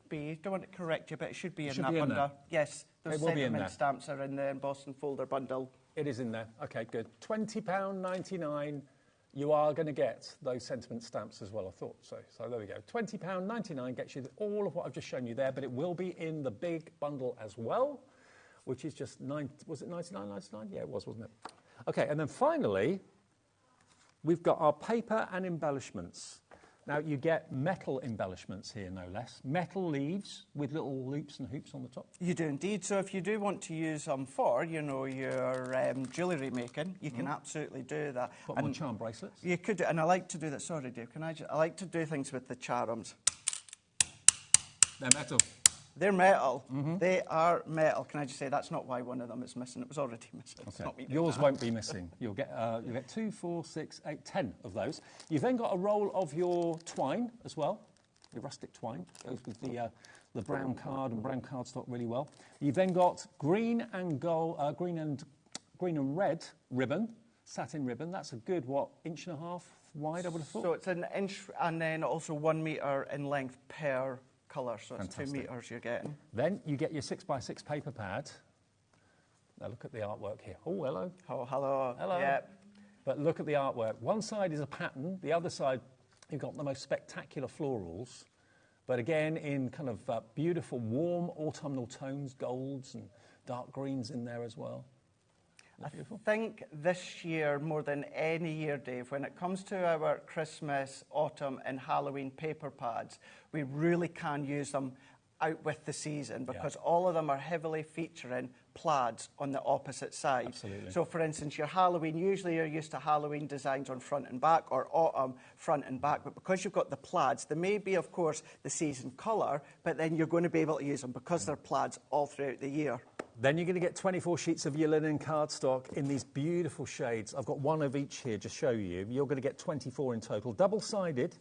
Don't want to correct you, but it should be in that bundle. Yes, those sentiment stamps are in the embossing folder bundle. It is in there. Okay, good. £20.99. You are going to get those sentiment stamps as well, I thought so. So there we go. £20.99 gets you all of what I've just shown you there, but it will be in the big bundle as well, which is just was it $99.99? Yeah, it was, wasn't it? Okay, and then finally, we've got our paper and embellishments. Now, you get metal embellishments here, no less. Metal leaves with little loops and hoops on the top. You do indeed. So if you do want to use them for, you know, your jewellery making, you can absolutely do that. Put on charm bracelets. You could do, and I like to do that. Sorry, Dave, I like to do things with the charms. They're metal. They're metal. They are metal. Can I just say that's not why one of them is missing? It was already missing. Okay. It's not me Yours won't be missing. You'll get 2, 4, 6, 8, 10 of those. You've then got a roll of your twine as well. Your rustic twine goes with the brown card and brown cardstock really well. You've then got green and gold, green and red ribbon, satin ribbon. That's a good 1.5 inches wide, I would have thought. So it's an inch and then also 1 metre in length per colour, so it's 2 metres you're getting. Then you get your 6x6 paper pad. Now look at the artwork here. Oh, hello. Oh, hello. Hello. Yep. But look at the artwork. One side is a pattern. The other side, you've got the most spectacular florals. But again, in kind of beautiful, warm autumnal tones, golds and dark greens in there as well. I think this year, more than any year, Dave, when it comes to our Christmas, autumn and Halloween paper pads, we really can use them out with the season because all of them are heavily featuring plaids on the opposite side. Absolutely. So, for instance, your Halloween, usually you're used to Halloween designs on front and back or autumn front and back, but because you've got the plaids, they may be, of course, the season colour, but then you're going to be able to use them because they're plaids all throughout the year. Then you're going to get 24 sheets of your linen cardstock in these beautiful shades. I've got one of each here to show you. You're going to get 24 in total. Double-sided.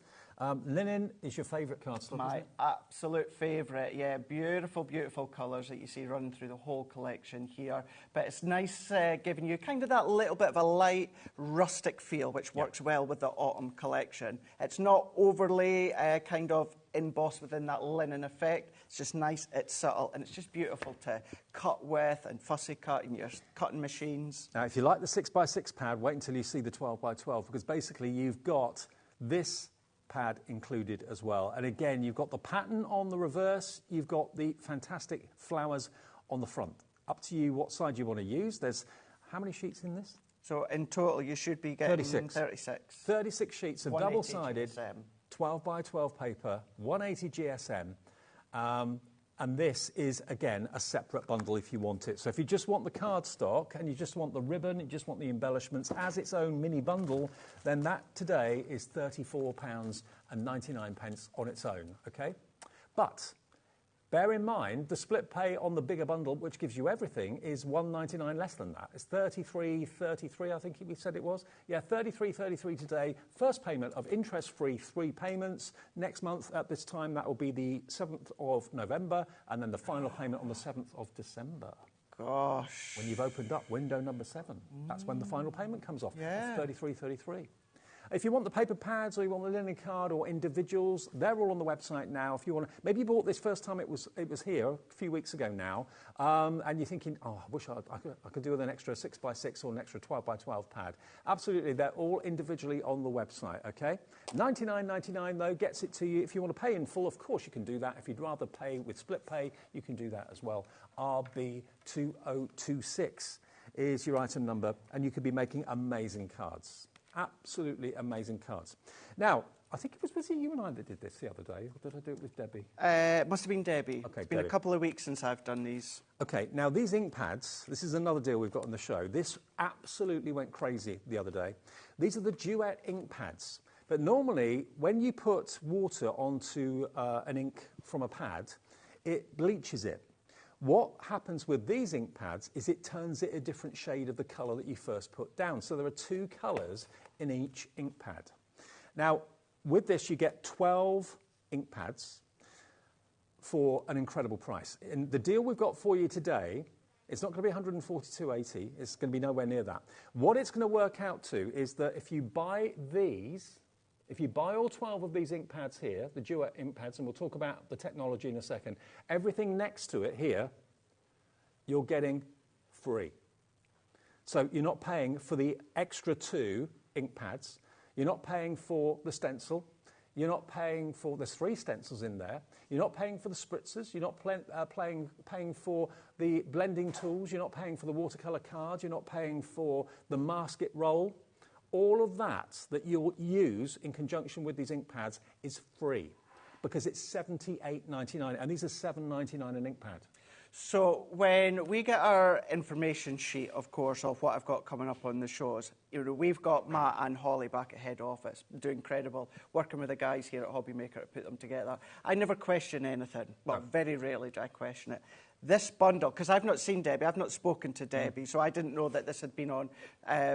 Linen is your favourite cardstock, My isn't it? absolute favourite, yeah. Beautiful, beautiful colours that you see running through the whole collection here. But it's nice giving you kind of that little bit of a light, rustic feel, which works well with the autumn collection. It's not overly kind of embossed within that linen effect. It's just nice, it's subtle, and it's just beautiful to cut with and fussy cut in your cutting machines. Now, if you like the 6x6 pad, wait until you see the 12x12, because basically you've got this pad included as well. And again, you've got the pattern on the reverse, you've got the fantastic flowers on the front. Up to you what side you want to use. There's how many sheets in this? So in total, you should be getting 36. 36 sheets of double-sided 12x12 paper, 180 GSM. And this is, again, a separate bundle if you want it. So if you just want the cardstock and you just want the ribbon, you just want the embellishments as its own mini bundle, then that today is £34.99 on its own, okay? But Bear in mind, the split pay on the bigger bundle, which gives you everything, is $1.99 less than that. It's $33.33, I think we said it was. Yeah, $33.33 today. First payment of interest-free 3 payments. Next month at this time, that will be the 7th of November, and then the final payment on the 7th of December. Gosh. When you've opened up window number 7, that's when the final payment comes off. Yeah. It's $33.33. If you want the paper pads or you want the linen card or individuals, they're all on the website now. If you want to, maybe you bought this first time it was here a few weeks ago now, and you're thinking, oh, I wish I could do with an extra 6x6 or an extra 12x12 pad. Absolutely, they're all individually on the website, okay? $99.99 though gets it to you. If you want to pay in full, of course you can do that. If you'd rather pay with split pay, you can do that as well. RB2026 is your item number, and you could be making amazing cards. Absolutely amazing cards. Now, I think it was it you and I that did this the other day, or did I do it with Debbie? It must have been Debbie. Okay, it's been Debbie. a couple of weeks since I've done these. Okay, now these ink pads, this is another deal we've got on the show. This absolutely went crazy the other day. These are the Duet ink pads. But normally, when you put water onto an ink from a pad, it bleaches it. What happens with these ink pads is it turns it a different shade of the colour that you first put down. So there are 2 colours in each ink pad. Now, with this, you get 12 ink pads for an incredible price. And the deal we've got for you today, it's not going to be $142.80. It's going to be nowhere near that. What it's going to work out to is that if you buy these, if you buy all 12 of these ink pads here, the Duet ink pads, and we'll talk about the technology in a second, everything next to it here, you're getting free. So you're not paying for the extra 2 ink pads. You're not paying for the stencil. You're not paying for, there's 3 stencils in there. You're not paying for the spritzers. You're not paying for the blending tools. You're not paying for the watercolour cards. You're not paying for the masket roll. All of that you'll use in conjunction with these ink pads is free because it's $78.99, and these are $7.99 an ink pad. So when we get our information sheet, of course, of what I've got coming up on the shows, we've got Matt and Holly back at head office, doing incredible, working with the guys here at HobbyMaker to put them together. I never question anything. Well, very rarely do I question it. This bundle, because I've not seen Debbie, I've not spoken to Debbie, so I didn't know that this had been on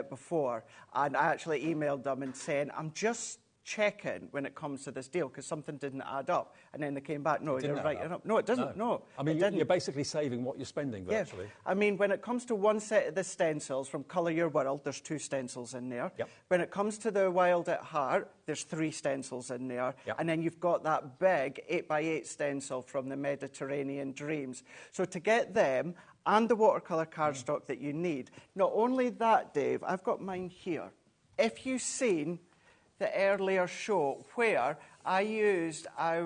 before. And I actually emailed them and saying, I'm just checking when it comes to this deal, because something didn't add up. And then they came back, no, you're right. No, it doesn't, no. I mean, you're basically saving what you're spending, virtually. Yeah. I mean, when it comes to one set of the stencils from Colour Your World, there's 2 stencils in there. Yep. When it comes to the Wild at Heart, there's 3 stencils in there. Yep. And then you've got that big 8x8 stencil from the Mediterranean Dreams. So to get them and the watercolour cardstock that you need, not only that, Dave, I've got mine here. If you've seen the earlier show where I used I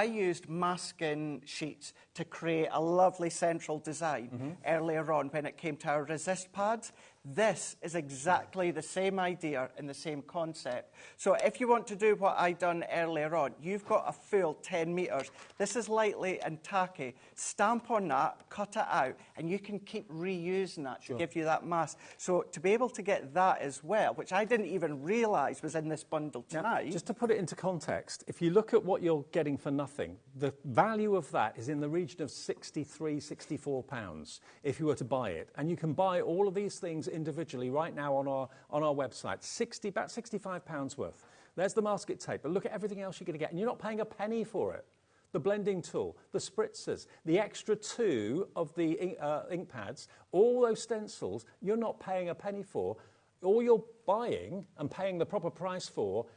used masking sheets to create a lovely central design earlier on when it came to our resist pads. This is exactly the same idea and the same concept. So if you want to do what I done earlier on, you've got a full 10 metres. This is lightly and tacky. Stamp on that, cut it out, and you can keep reusing that to give you that mass. So to be able to get that as well, which I didn't even realise was in this bundle tonight. Now, just to put it into context, if you look at what you're getting for nothing, the value of that is in the region of £63, £64 if you were to buy it. And you can buy all of these things individually right now on our website, about £65 worth. There's the masket tape, but look at everything else you're going to get, and you're not paying a penny for it. The blending tool, the spritzers, the extra 2 of the ink pads, all those stencils, you're not paying a penny for. All you're buying and paying the proper price for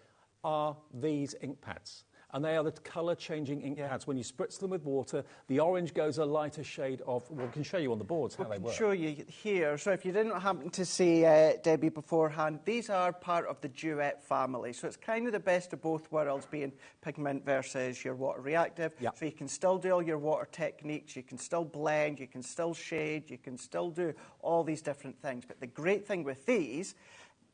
are these ink pads. And they are the colour-changing ink pads. When you spritz them with water, the orange goes a lighter shade of... Well, we can show you on the boards how they work. We can show you here. So if you didn't happen to see Debbie beforehand, these are part of the Duet family. So it's kind of the best of both worlds, being pigment versus your water reactive. Yep. So you can still do all your water techniques, you can still blend, you can still shade, you can still do all these different things. But the great thing with these,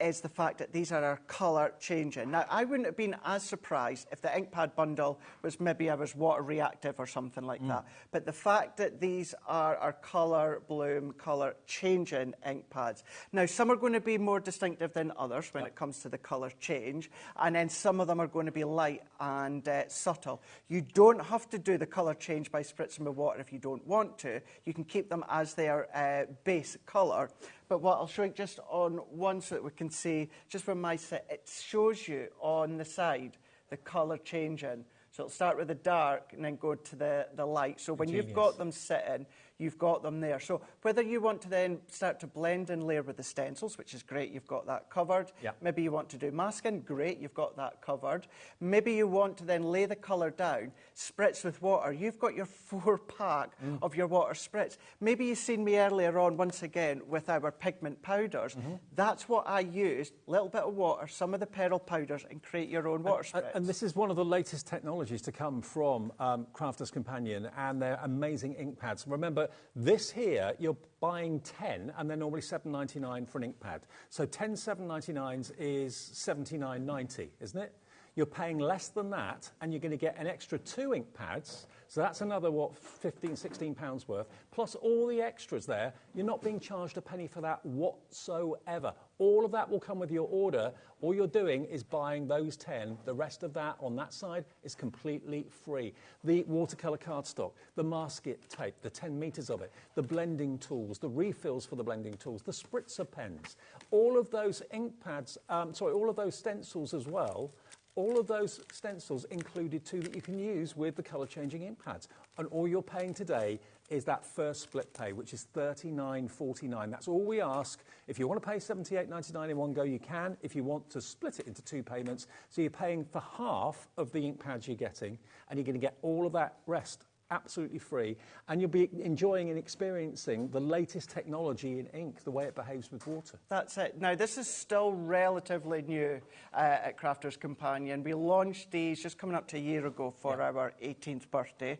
is the fact that these are our colour changing. Now, I wouldn't have been as surprised if the ink pad bundle was maybe I was water reactive or something like that. But the fact that these are our colour bloom, colour changing ink pads. Now, some are going to be more distinctive than others when it comes to the colour change, and then some of them are going to be light and subtle. You don't have to do the colour change by spritzing with water if you don't want to. You can keep them as their base colour. But what I'll show you just on one so that we can see, just from my set, it shows you on the side the colour changing. So it'll start with the dark and then go to the light. So when you've got them sitting, you've got them there. So whether you want to then start to blend and layer with the stencils, which is great, you've got that covered. Yeah. Maybe you want to do masking, great, you've got that covered. Maybe you want to then lay the colour down, spritz with water. You've got your 4-pack of your water spritz. Maybe you've seen me earlier on, once again, with our pigment powders. That's what I used, a little bit of water, some of the pearl powders, and create your own water spritz. And this is one of the latest technologies to come from Crafter's Companion and their amazing ink pads. Remember, this here, you're buying 10 and they're normally $7.99 for an ink pad. So 10 $7.99s is $79.90, isn't it? You're paying less than that and you're going to get an extra 2 ink pads. So that's another, what, £15, £16 worth. Plus all the extras there. You're not being charged a penny for that whatsoever. All of that will come with your order. All you're doing is buying those 10. The rest of that on that side is completely free. The watercolour cardstock, the masket tape, the 10 metres of it, the blending tools, the refills for the blending tools, the spritzer pens, all of those ink pads, all of those stencils as well. All of those stencils included too that you can use with the colour changing ink pads. And all you're paying today is that first split pay, which is $39.49. That's all we ask. If you want to pay $78.99 in one go, you can. If you want to split it into 2 payments, so you're paying for half of the ink pads you're getting, and you're going to get all of that rest absolutely free, and you'll be enjoying and experiencing the latest technology in ink, the way it behaves with water. That's it. Now, this is still relatively new at Crafter's Companion. We launched these just coming up to a year ago for our 18th birthday.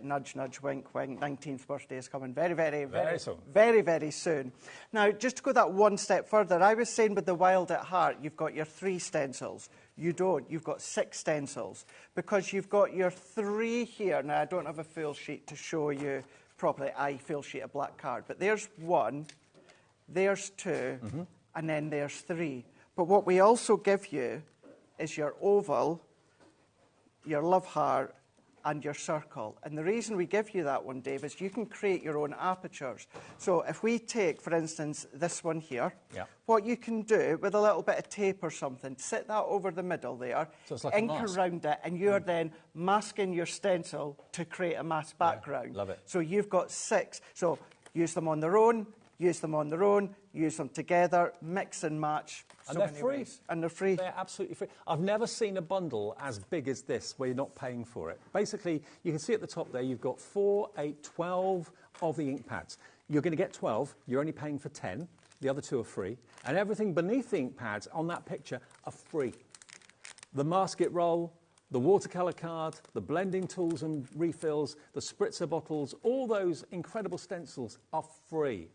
Nudge, nudge, wink, wink. 19th birthday is coming very, very soon. Now, just to go that one step further, I was saying with the Wild at Heart, you've got your 3 stencils. You don't. You've got 6 stencils because you've got your 3 here. Now, I don't have a full sheet to show you properly. Full sheet of black card. But there's 1, there's 2, and then there's 3. But what we also give you is your oval, your love heart, and your circle. And the reason we give you that one, Dave, is you can create your own apertures. So if we take, for instance, this one here, what you can do with a little bit of tape or something, sit that over the middle there, so it's like ink around it, and you're then masking your stencil to create a masked background. Love it. So you've got 6. So use them on their own, use them on their own, use them together, mix and match. And they're free. And they're free. They're absolutely free. I've never seen a bundle as big as this where you're not paying for it. Basically, you can see at the top there, you've got 4, 8, 12 of the ink pads. You're going to get 12. You're only paying for 10. The other 2 are free. And everything beneath the ink pads on that picture are free. The masket roll, the watercolour card, the blending tools and refills, the spritzer bottles, all those incredible stencils are free.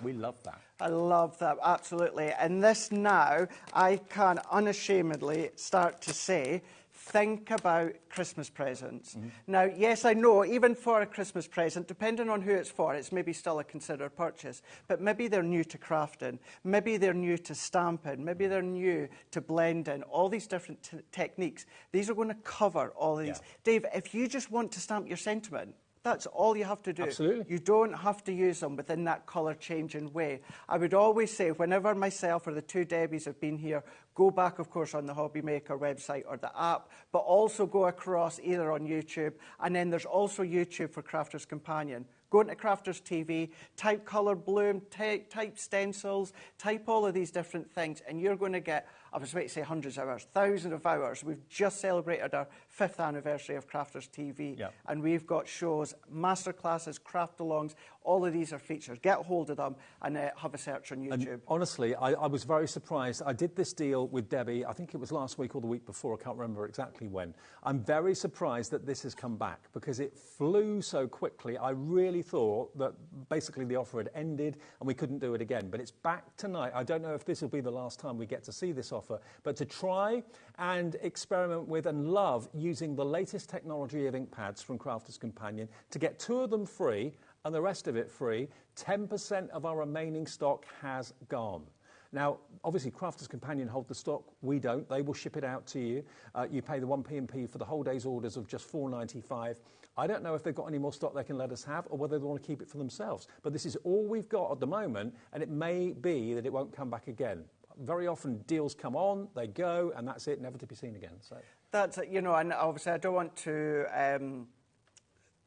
We love that. I love that, absolutely. And this now, I can unashamedly start to say, think about Christmas presents. Now, yes, I know, even for a Christmas present, depending on who it's for, it's maybe still a considered purchase, but maybe they're new to crafting, maybe they're new to stamping, maybe they're new to blending, all these different techniques. These are going to cover all these. Dave, if you just want to stamp your sentiment, that's all you have to do. Absolutely. You don't have to use them within that colour-changing way. I would always say, whenever myself or the 2 Debbies have been here, go back, of course, on the HobbyMaker website or the app, but also go across either on YouTube, and then there's also YouTube for Crafter's Companion. Go into Crafters TV, type colour bloom, type stencils, type all of these different things, and you're going to get, I was about to say hundreds of hours, thousands of hours. We've just celebrated our 5th anniversary of Crafters TV, and we've got shows, masterclasses, craft-alongs, All of these are features. Get hold of them and have a search on YouTube. And honestly, I was very surprised. I did this deal with Debbie, I think it was last week or the week before, I can't remember exactly when. I'm very surprised that this has come back because it flew so quickly. I really thought that basically the offer had ended and we couldn't do it again. But it's back tonight. I don't know if this will be the last time we get to see this offer, but to try and experiment with and love using the latest technology of ink pads from Crafter's Companion, to get 2 of them free and the rest of it free, 10% of our remaining stock has gone. Now, obviously, Crafter's Companion hold the stock. We don't. They will ship it out to you. You pay the 1 P&P for the whole day's orders of just $4.95. I don't know if they've got any more stock they can let us have or whether they want to keep it for themselves. But this is all we've got at the moment, and it may be that it won't come back again. Very often, deals come on, they go, and that's it, never to be seen again. So that's it, you know, and obviously I don't want to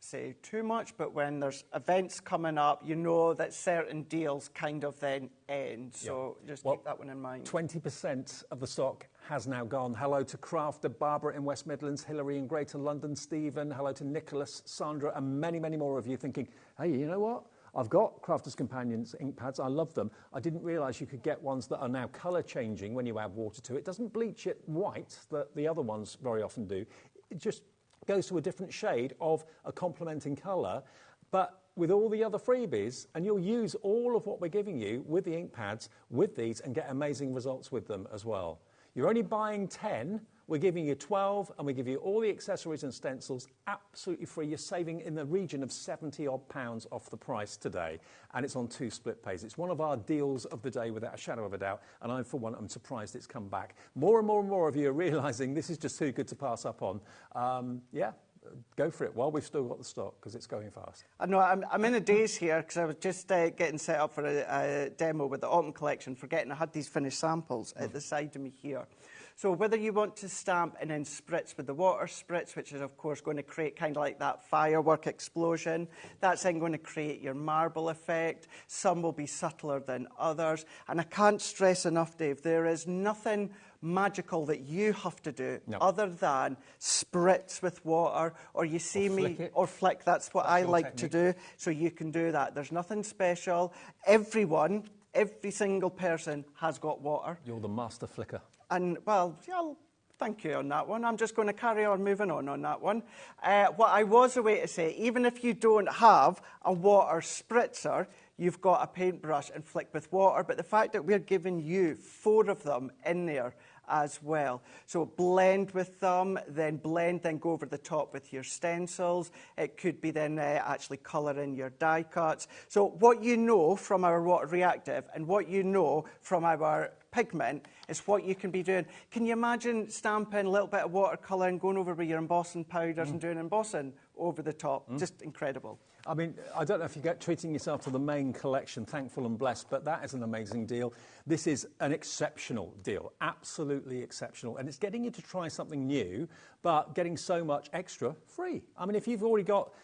say too much, but when there's events coming up, you know that certain deals kind of then end. So just keep that one in mind. 20% of the stock has now gone. Hello to Crafter, Barbara in West Midlands, Hilary in Greater London, Stephen, hello to Nicholas, Sandra, and many, many more of you thinking, hey, you know what? I've got Crafter's Companions ink pads. I love them. I didn't realise you could get ones that are now colour changing when you add water to it. It doesn't bleach it white that the other ones very often do. It just goes to a different shade of a complementing colour, but with all the other freebies, and you'll use all of what we're giving you with the ink pads, with these, and get amazing results with them as well. You're only buying 10, we're giving you 12, and we give you all the accessories and stencils absolutely free. You're saving in the region of £70-odd off the price today, and it's on 2 split pays. It's one of our deals of the day without a shadow of a doubt, and I, for one, am surprised it's come back. More and more and more of you are realising this is just too good to pass up on. Go for it while we've still got the stock, because it's going fast. I know, I'm in a daze here because I was just getting set up for a demo with the autumn collection, forgetting I had these finished samples at the side of me here. So whether you want to stamp and then spritz with the water spritz, which is of course going to create kind of like that firework explosion, that's then going to create your marble effect. Some will be subtler than others. And I can't stress enough, Dave, there is nothing magical that you have to do other than spritz with water, or you see me, or flick. That's what I like to do, so you can do that. There's nothing special. Every single person has got water. You're the master flicker. And, well, thank you on that one. I'm just going to carry on moving on that one. What I was away to say, even if you don't have a water spritzer, you've got a paintbrush and flick with water. But the fact that we're giving you 4 of them in there as well. So blend with them, then go over the top with your stencils. It could be then actually colour in your die cuts. So what you know from our water reactive and what you know from our pigment is what you can be doing. Can you imagine stamping a little bit of watercolour and going over with your embossing powders and doing embossing over the top? Just incredible. I mean, I don't know if you get treating yourself to the main collection, Thankful and Blessed, but that is an amazing deal. This is an exceptional deal, absolutely exceptional. And it's getting you to try something new, but getting so much extra free. I mean, if you've already got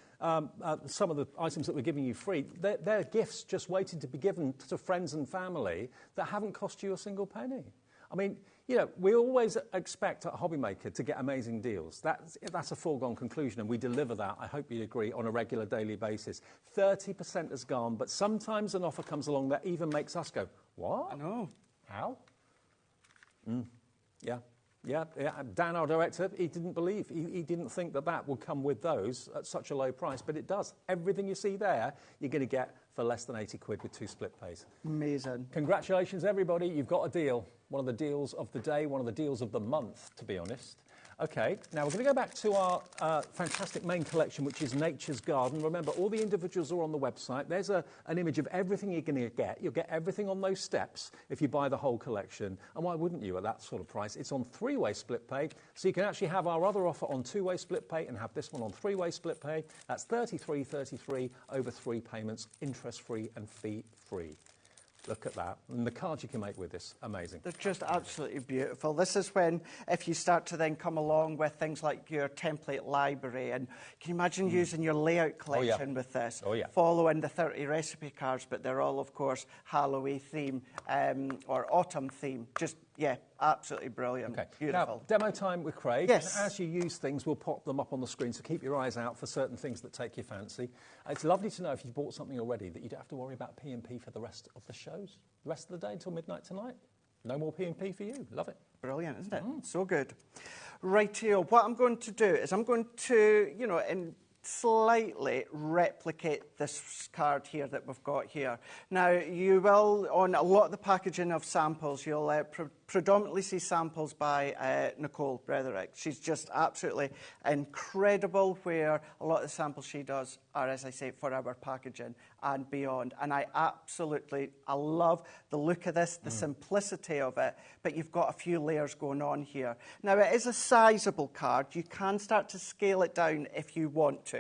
some of the items that we're giving you free, they're gifts just waiting to be given to friends and family that haven't cost you a single penny. I mean, you know, we always expect at HobbyMaker to get amazing deals. That's a foregone conclusion, and we deliver that, I hope you'd agree, on a regular daily basis. 30% has gone, but sometimes an offer comes along that even makes us go, what? I know. How? Yeah. Dan, our director, he didn't believe, he didn't think that would come with those at such a low price, but it does. Everything you see there, you're going to get for less than 80 quid with 2 split pays. Amazing. Congratulations, everybody. You've got a deal. One of the deals of the day, one of the deals of the month, to be honest. Okay, now we're going to go back to our fantastic main collection, which is Nature's Garden. Remember, all the individuals are on the website. There's an image of everything you're going to get. You'll get everything on those steps if you buy the whole collection. And why wouldn't you at that sort of price? It's on 3-way split pay, so you can actually have our other offer on 2-way split pay and have this one on 3-way split pay. That's $33.33 over 3 payments, interest-free and fee-free. Look at that. And the cards you can make with this, amazing. They're just absolutely beautiful. This is when, if you start to then come along with things like your template library, and can you imagine using your layout collection with this? Following the 30 recipe cards, but they're all, of course, Halloween theme or autumn theme. Just Yeah, absolutely brilliant. Okay. Beautiful. Now, demo time with Craig. Yes. And as you use things, we'll pop them up on the screen, so keep your eyes out for certain things that take your fancy. It's lovely to know if you've bought something already that you don't have to worry about P&P for the rest of the shows, the rest of the day until midnight tonight. No more P&P for you. Love it. Brilliant, isn't it? So good. Rightio. What I'm going to do is I'm going to, slightly replicate this card here that we've got here. Now, you will, on a lot of the packaging of samples, you'll predominantly see samples by Nicole Bretherick. She's just absolutely incredible, where a lot of the samples she does are, as I say, for our packaging and beyond. And I love the look of this, the simplicity of it, but you've got a few layers going on here. Now, it is a sizable card. You can start to scale it down if you want to.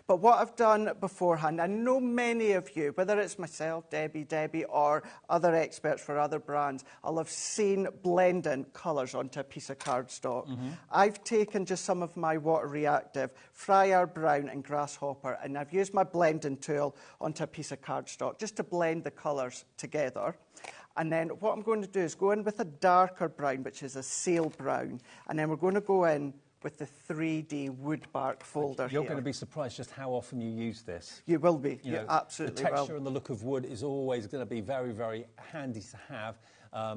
But what I've done beforehand, I know many of you, whether it's myself, Debbie, or other experts for other brands, I'll have seen blending colours onto a piece of cardstock. I've taken just some of my water reactive, Friar Brown and Grasshopper, and I've used my blending tool onto a piece of cardstock just to blend the colours together. And then what I'm going to do is go in with a darker brown, which is a sail brown, and then we're going to go in with the 3D wood bark folder You're here. going to be surprised just how often you use this. You will be. You absolutely will. The texture and the look of wood is always going to be very, very handy to have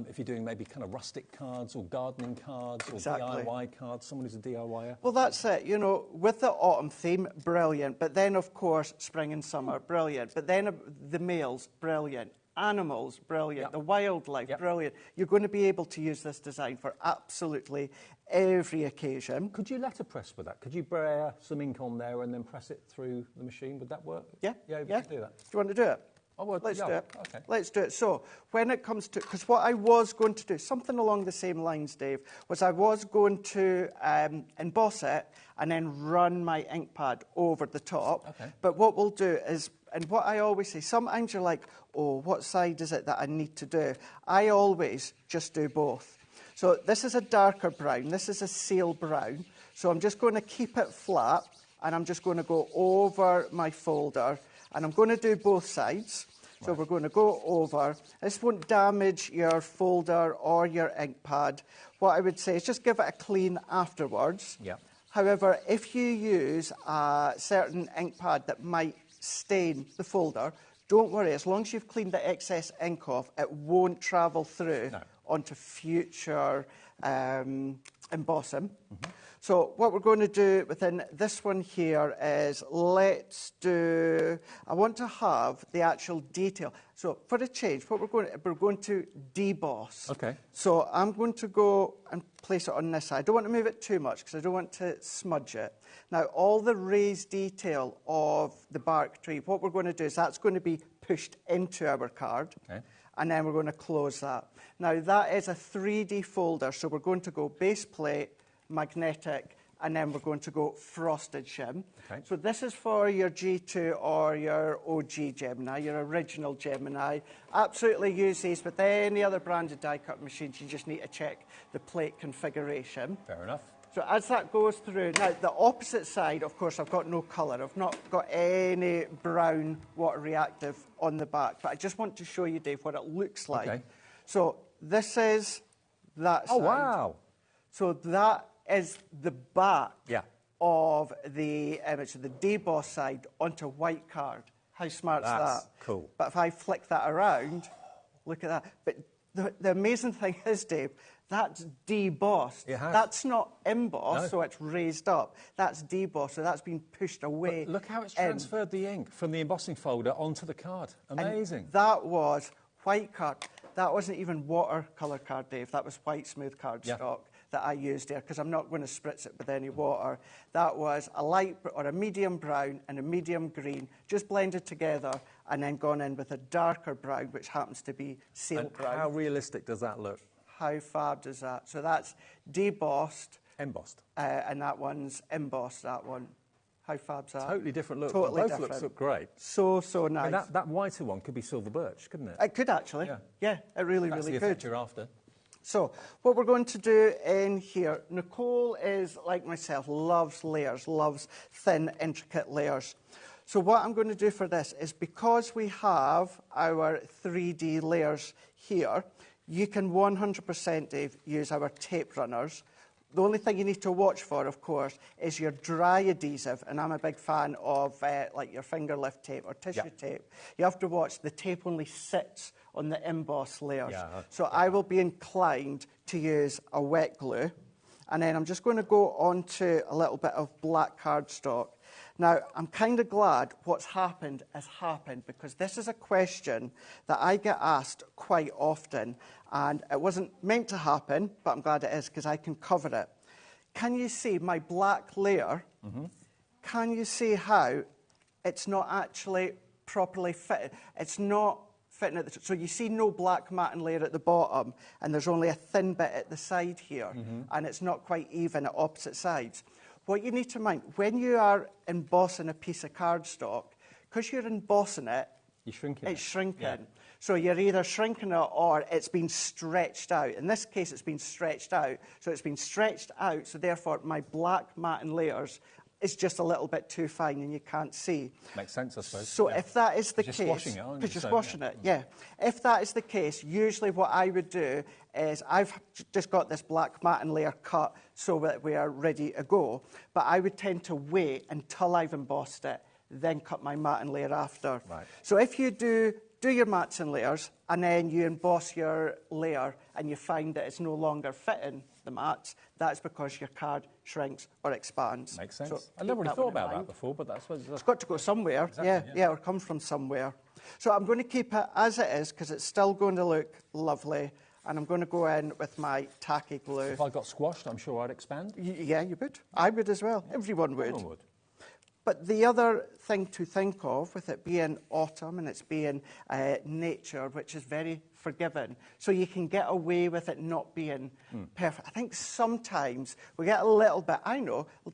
if you're doing maybe kind of rustic cards or gardening cards or DIY cards, someone who's a DIYer. Well, that's it. With the autumn theme, brilliant. But then, of course, spring and summer, brilliant. But then the males, brilliant. Animals, brilliant. The wildlife, brilliant. You're going to be able to use this design for absolutely every occasion. Could you letterpress with that? Could you braille some ink on there and then press it through the machine? Would that work? Yeah. Yeah, we can do that. Do you want to do it? Let's do it. Okay. Let's do it. So, when it comes to... Because what I was going to do, something along the same lines, Dave, was I was going to emboss it and then run my ink pad over the top. Okay. But what we'll do is... And what I always say, sometimes you're like, oh, what side is it that I need to do? I always just do both. So this is a darker brown. This is a sail brown. So I'm just going to keep it flat, and I'm just going to go over my folder, and I'm going to do both sides. So we're going to go over. This won't damage your folder or your ink pad. What I would say is just give it a clean afterwards. Yeah. However, if you use a certain ink pad that might stain the folder, don't worry. As long as you've cleaned the excess ink off, it won't travel through onto future embossing. So what we're going to do within this one here is I want to have the actual detail. So for a change, what we're going to deboss. Okay. So I'm going to go and place it on this side. I don't want to move it too much because I don't want to smudge it. Now, all the raised detail of the bark tree, what we're going to do is that's going to be pushed into our card. Okay. And then we're going to close that. Now, that is a 3D folder, so we're going to go base plate, magnetic, and then we're going to go frosted shim. Okay. So this is for your G2 or your OG Gemini, your original Gemini. Absolutely use these with any other branded die-cut machines. You just need to check the plate configuration. Fair enough. So as that goes through, now the opposite side, of course, I've got no colour. I've not got any brown water reactive on the back, but I just want to show you, Dave, what it looks like. Okay. So this is that side. Oh, wow. So that is the back of the image, the deboss side onto white card. How smart's that? That's cool. But if I flick that around, look at that. But the amazing thing is, Dave, that's debossed. That's not embossed, so it's raised up. That's debossed, so that's been pushed away. But look how it's transferred the ink from the embossing folder onto the card. Amazing. And that was white card. That wasn't even watercolour card, Dave. That was white smooth cardstock that I used there, because I'm not going to spritz it with any water. That was a light or a medium brown and a medium green, just blended together and then gone in with a darker brown, which happens to be sail brown. How realistic does that look? How fab does that? So that's debossed. Embossed. And that one's embossed, that one. How fab's that? Totally different look. Totally Both different. looks look great. So nice. I mean, that whiter one could be silver birch, couldn't it? It could actually. Yeah, it really That's could. the effect you're after. So what we're going to do in here, Nicole is, like myself, loves layers, loves thin, intricate layers. So what I'm going to do for this is, because we have our 3D layers here, You can 100%, Dave, use our tape runners. The only thing you need to watch for, of course, is your dry adhesive, and I'm a big fan of like your finger lift tape or tissue tape. You have to watch, the tape only sits on the emboss layers. So I will be inclined to use a wet glue, and then I'm just going to go on to a little bit of black cardstock. Now, I'm kind of glad what's happened has happened, because this is a question that I get asked quite often, and it wasn't meant to happen, but I'm glad it is, because I can cover it. Can you see my black layer? Can you see how it's not actually properly fitted? It's not fitting at the top. So you see no black matting layer at the bottom, and there's only a thin bit at the side here, and it's not quite even at opposite sides. What you need to mind, when you are embossing a piece of cardstock, because you're embossing it, you're shrinking it's shrinking. So you're either shrinking it or it's been stretched out. In this case, it's been stretched out. So it's been stretched out, so therefore my black matting layers is just a little bit too fine and you can't see. Makes sense, I suppose. So if that is the case... You're squashing it, aren't you? Because you're squashing it, yeah. If that is the case, usually what I would do is I've just got this black matting layer cut so that we are ready to go, but I would tend to wait until I've embossed it, then cut my matting layer after. Right. So if you do your mats and layers, and then you emboss your layer and you find that it's no longer fitting the mats, that's because your card shrinks or expands. Makes sense. So I never really thought about that before, but that's what... It's got to go somewhere. Exactly, yeah, or come from somewhere. So I'm going to keep it as it is, because it's still going to look lovely, and I'm going to go in with my tacky glue. If I got squashed, I'm sure I'd expand. Yeah, you would. I would as well. Everyone would. Everyone would. But the other thing to think of, with it being autumn and it's being nature, which is very forgiving, so you can get away with it not being perfect. I think sometimes we get a little bit,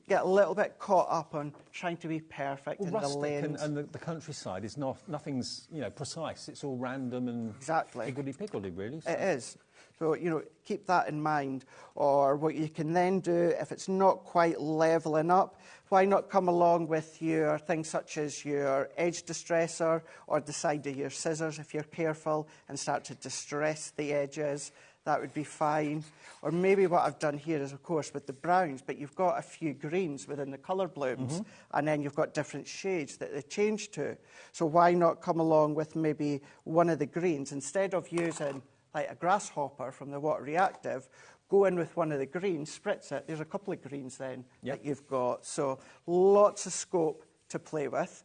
get a little bit caught up on trying to be perfect in the lanes. And the countryside is nothing's precise. It's all random and higgledy-piggledy, really. So. It is. So, keep that in mind. Or what you can then do, if it's not quite levelling up, why not come along with your things such as your edge distressor or the side of your scissors, if you're careful, and start to distress the edges. That would be fine. Or maybe what I've done here is, of course, with the browns, but you've got a few greens within the colour blooms, and then you've got different shades that they change to. So why not come along with maybe one of the greens, instead of using like a grasshopper from the water reactive, go in with one of the greens, spritz it. There's a couple of greens then that you've got. So lots of scope to play with.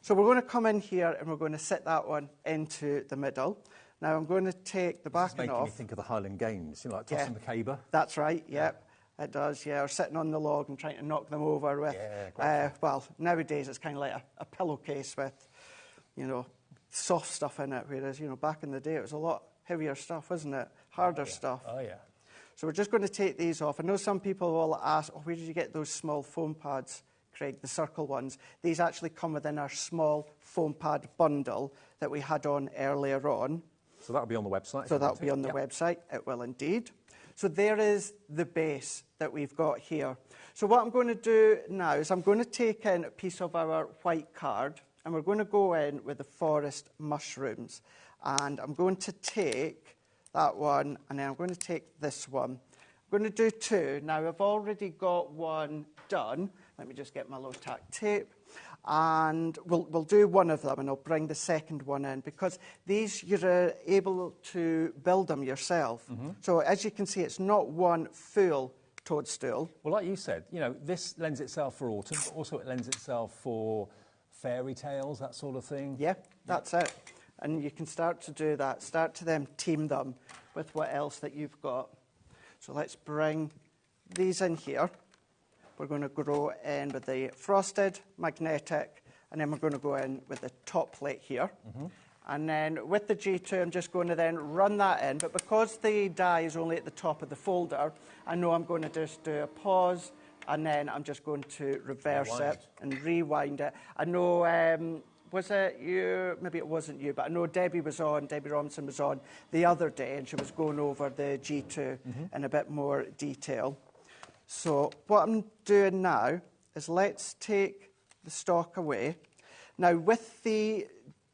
So we're going to come in here and we're going to sit that one into the middle. Now I'm going to take the backing off. Making me think of the Highland Games, like tossing the caber. That's right, yep. It does, yeah. Or sitting on the log and trying to knock them over with, well, nowadays it's kind of like a pillowcase with, soft stuff in it, whereas, back in the day it was a lot heavier stuff, wasn't it? Harder stuff. Oh, yeah. So we're just going to take these off. I know some people will ask, where did you get those small foam pads, Craig, the circle ones? These actually come within our small foam pad bundle that we had on earlier on. So that'll be on the website? So that'll be on the website. It will indeed. So there is the base that we've got here. So what I'm going to do now is I'm going to take in a piece of our white card, and we're going to go in with the forest mushrooms. And I'm going to take that one, and then I'm going to take this one. I'm going to do two. Now, I've already got one done. Let me just get my low-tack tape. And we'll do one of them, and I'll bring the second one in, because these, you're able to build them yourself. So, as you can see, it's not one full toadstool. Well, like you said, this lends itself for autumn, but also it lends itself for fairy tales, that sort of thing. Yeah, that's it. And you can start to do that, start to then team them with what else that you've got. So let's bring these in here. We're going to go in with the frosted, magnetic, and then we're going to go in with the top plate here. And then with the G2, I'm just going to then run that in. But because the die is only at the top of the folder, I know I'm going to just do a pause, and then I'm just going to reverse it and rewind it. I know... was it you? Maybe it wasn't you, but I know Debbie Robinson was on the other day, and she was going over the G2 in a bit more detail. So what I'm doing now is let's take the stock away. Now with the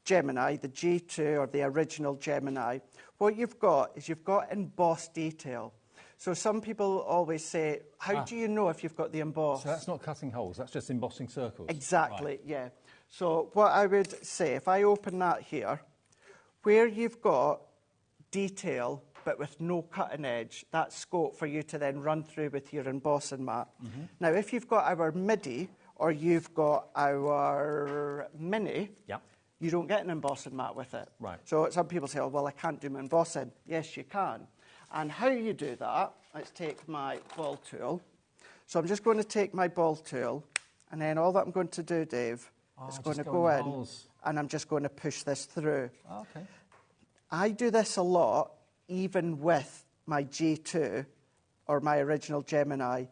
Gemini, the G2 or the original Gemini, what you've got is you've got embossed detail. So some people always say, how do you know if you've got the emboss? So that's not cutting holes, that's just embossing circles? Exactly, right. yeah. So what I would say, if I open that here, where you've got detail but with no cutting edge, that's scope for you to then run through with your embossing mat. Now, if you've got our MIDI or you've got our Mini, you don't get an embossing mat with it. Right. So some people say, oh, well, I can't do my embossing. Yes, you can. And how you do that, let's take my ball tool. So I'm just going to take my ball tool, and then all that I'm going to do, Dave, is going to go in, and I'm just going to push this through. Okay. I do this a lot, even with my G2 or my original Gemini,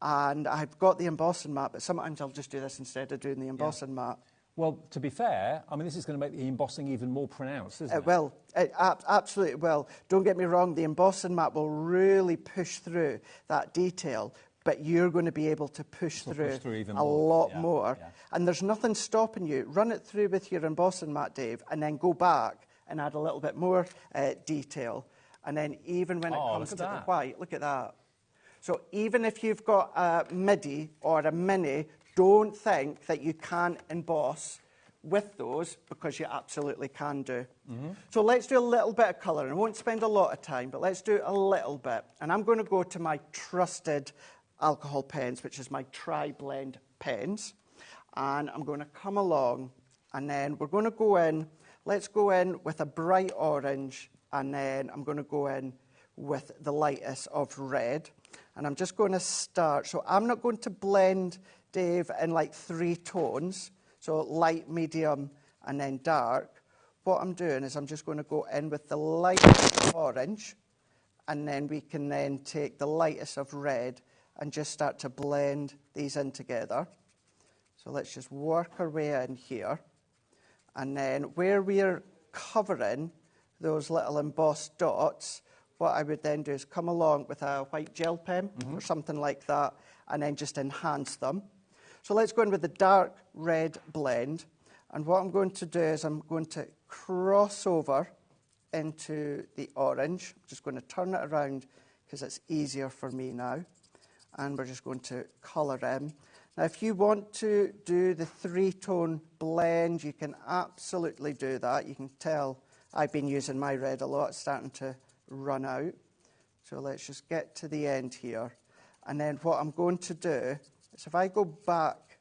and I've got the embossing mat, but sometimes I'll just do this instead of doing the embossing mat. Well, to be fair, I mean, this is going to make the embossing even more pronounced, isn't it? It will. It absolutely will. Don't get me wrong, the embossing mat will really push through that detail, but you're going to be able to push through even a lot more. Yeah. And there's nothing stopping you. Run it through with your embossing mat, Dave, and then go back and add a little bit more detail. And then even when it comes to the white, look at that. So even if you've got a MIDI or a Mini, don't think that you can't emboss with those, because you absolutely can do. So let's do a little bit of colour. I won't spend a lot of time, but let's do a little bit. And I'm going to go to my trusted alcohol pens, which is my tri-blend pens. And I'm going to come along, and then we're going to go in. Let's go in with a bright orange, and then I'm going to go in with the lightest of red. And I'm just going to start. So I'm not going to blend, Dave, in like 3 tones. So light, medium, and then dark. What I'm doing is I'm just going to go in with the lightest orange, and then we can then take the lightest of red and just start to blend these in together. So let's just work our way in here. And then where we're covering those little embossed dots, what I would then do is come along with a white gel pen or something like that, and then just enhance them. So let's go in with the dark red blend. And what I'm going to do is I'm going to cross over into the orange. I'm just going to turn it around because it's easier for me now. And we're just going to colour in. Now, if you want to do the 3-tone blend, you can absolutely do that. You can tell I've been using my red a lot. It's starting to run out. So let's just get to the end here. And then what I'm going to do is if I go back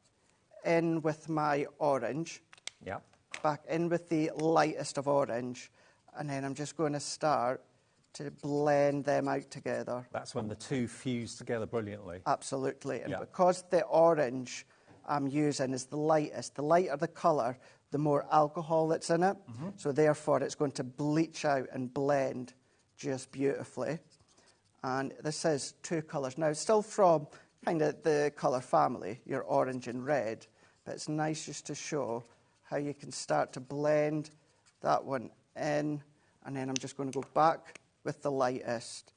in with my orange, back in with the lightest of orange, and then I'm just going to start to blend them out together. That's when the two fuse together brilliantly. Absolutely. And because the orange I'm using is the lightest, the lighter the colour, the more alcohol that's in it. So therefore it's going to bleach out and blend just beautifully. And this is 2 colours. Now, it's still from kind of the colour family, your orange and red, but it's nice just to show how you can start to blend that one in, and then I'm just going to go back with the lightest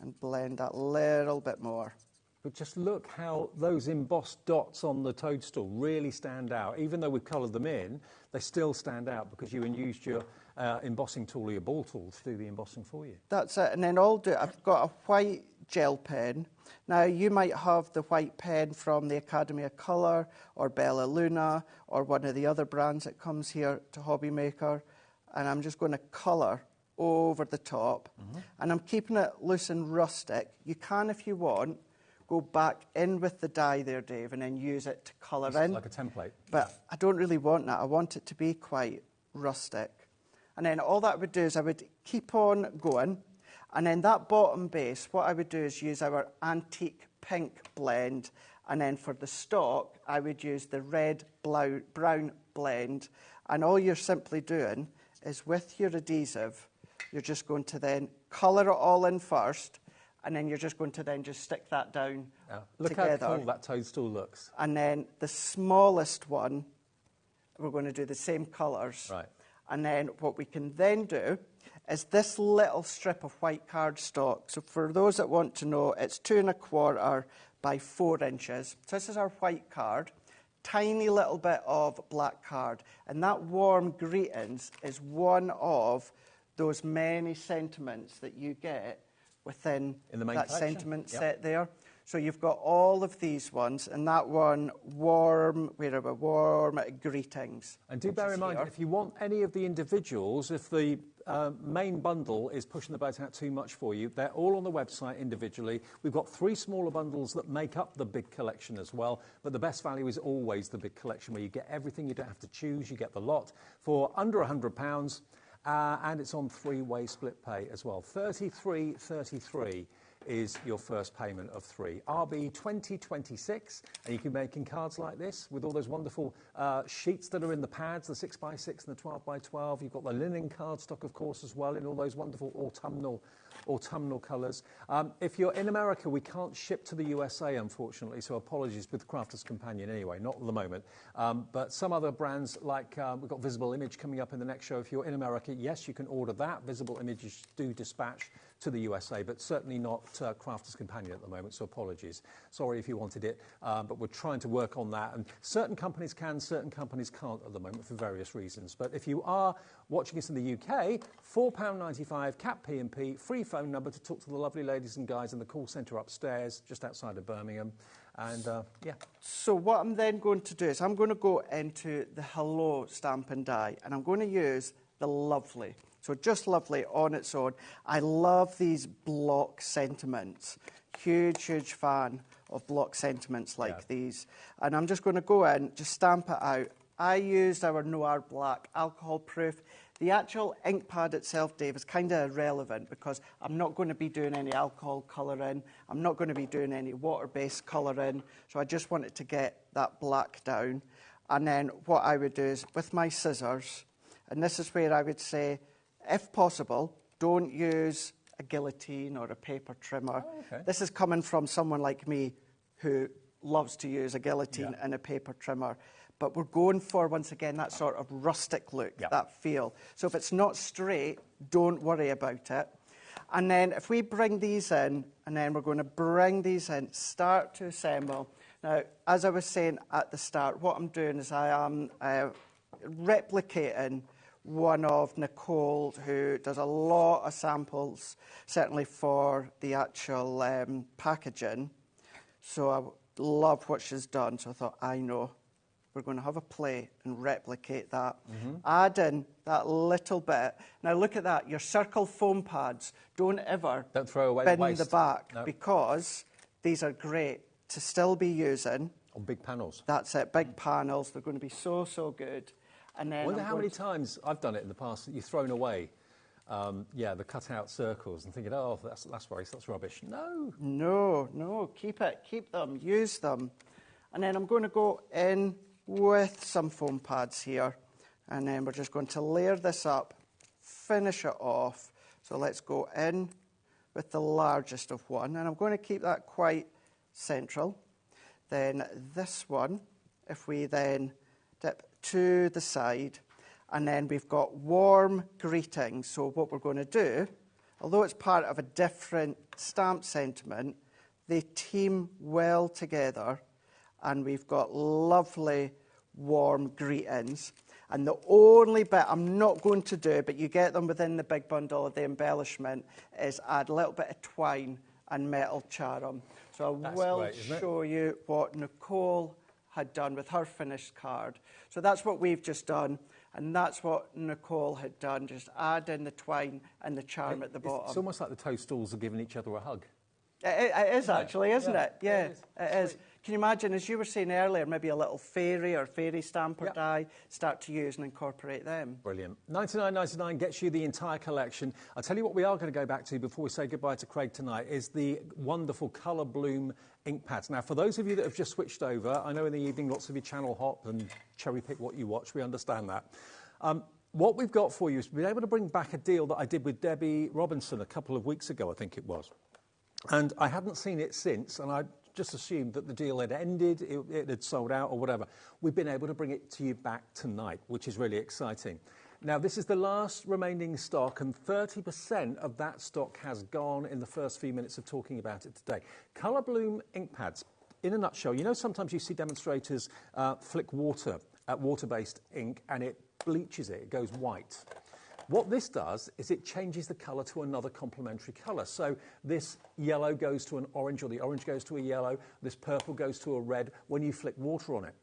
and blend that little bit more. But just look how those embossed dots on the toadstool really stand out. Even though we've coloured them in, they still stand out because you used your embossing tool or your ball tool to do the embossing for you. That's it. And then I've got a white gel pen. Now, you might have the white pen from the Academy of Colour or Bella Luna or one of the other brands that comes here to HobbyMaker. And I'm just going to colour over the top. And I'm keeping it loose and rustic. You can, if you want, go back in with the dye there, Dave, and then use it to colour in. Like a template. But I don't really want that. I want it to be quite rustic. And then all that I would do is I would keep on going. And then that bottom base, what I would do is use our antique pink blend. And then for the stock, I would use the red brown blend. And all you're simply doing is with your adhesive, you're just going to then colour it all in first. And then you're just going to then just stick that down together. Look how cool that toadstool looks. And then the smallest one, we're going to do the same colours. Right. And then what we can then do is this little strip of white cardstock. So for those that want to know, it's 2 1/4 by 4 inches. So this is our white card. Tiny little bit of black card. And that warm greetings is one of those many sentiments that you get within in the main that collection. sentiment set there. So you've got all of these ones, and that one, warm greetings. And do bear in mind, if you want any of the individuals, if the main bundle is pushing the boat out too much for you, they're all on the website individually. We've got 3 smaller bundles that make up the big collection as well, but the best value is always the big collection, where you get everything, you don't have to choose, you get the lot for under £100, and it's on 3-way split pay as well. 33.33 is your first payment of 3. RB 2026, and you can be making cards like this with all those wonderful sheets that are in the pads, the 6x6 and the 12x12. You've got the linen cardstock, of course, as well, in all those wonderful autumnal colours. If you're in America, we can't ship to the USA, unfortunately, so apologies with Crafter's Companion anyway, not at the moment. But some other brands, like we've got Visible Image coming up in the next show. If you're in America, yes, you can order that. Visible Images do dispatch to the USA, but certainly not Crafter's Companion at the moment, so apologies. Sorry if you wanted it, but we're trying to work on that. And certain companies can, certain companies can't at the moment for various reasons. But if you are watching us in the UK, £4.95, cap P&P, free phone number to talk to the lovely ladies and guys in the call centre upstairs, just outside of Birmingham. And, yeah. So what I'm then going to do is I'm going to go into the Hello Stamp and Die, and I'm going to use the Lovely. So just Lovely on its own. I love these block sentiments. Huge fan of block sentiments like these. And I'm just going to go in, just stamp it out. I used our Noir Black alcohol proof. The actual ink pad itself, Dave, is kind of irrelevant because I'm not going to be doing any alcohol colouring. I'm not going to be doing any water-based colouring. So I just wanted to get that black down. And then what I would do is with my scissors, and this is where I would say, if possible, don't use a guillotine or a paper trimmer. Oh, okay. This is coming from someone like me who loves to use a guillotine and a paper trimmer. But we're going for, once again, that sort of rustic look, that feel. So if it's not straight, don't worry about it. And then if we bring these in, and then we're going to bring these in, start to assemble. Now, as I was saying at the start, what I'm doing is I am replicating one of Nicole, who does a lot of samples, certainly for the actual packaging. So I love what she's done. So I thought, I know, we're going to have a play and replicate that. Add in that little bit. Now look at that, your circle foam pads, don't throw away bin the waste. the back, No. because these are great to still be using. On big panels. That's it, big panels. They're going to be so good. And then I wonder how many times I've done it in the past that you've thrown away, the cut-out circles and thinking, oh, that's waste, that's rubbish. No, keep them, use them. And then I'm going to go in with some foam pads here, and then we're just going to layer this up, finish it off. So let's go in with the largest of one, and I'm going to keep that quite central. Then this one, if we then dip to the side, and then we've got warm greetings. So what we're going to do, although it's part of a different stamp sentiment, they team well together, and we've got lovely warm greetings. And the only bit I'm not going to do, but you get them within the big bundle of the embellishment, is add a little bit of twine and metal charm. So I will show you what Nicole had done with her finished card. So that's what we've just done, and that's what Nicole had done, just add in the twine and the charm at the bottom. It's almost like the toadstools are giving each other a hug. It is actually, isn't it? Yeah, it is. Sweet. Can you imagine, as you were saying earlier, maybe a little fairy or fairy stamp or die, start to use and incorporate them? Brilliant. $99.99 gets you the entire collection. I'll tell you what we are going to go back to before we say goodbye to Craig tonight is the wonderful Colour Bloom ink pads. Now, for those of you that have just switched over, I know in the evening lots of you channel hop and cherry pick what you watch. We understand that. What we've got for you is we've been able to bring back a deal that I did with Debbie Robinson a couple of weeks ago, I think it was. And I hadn't seen it since, and I just assumed that the deal had ended, it had sold out or whatever. We've been able to bring it to you back tonight, which is really exciting. Now, this is the last remaining stock, and 30% of that stock has gone in the first few minutes of talking about it today. Colour Bloom ink pads. In a nutshell, you know sometimes you see demonstrators flick water at water-based ink, and it bleaches it, it goes white. What this does is it changes the colour to another complementary colour. So this yellow goes to an orange, or the orange goes to a yellow, this purple goes to a red when you flick water on it.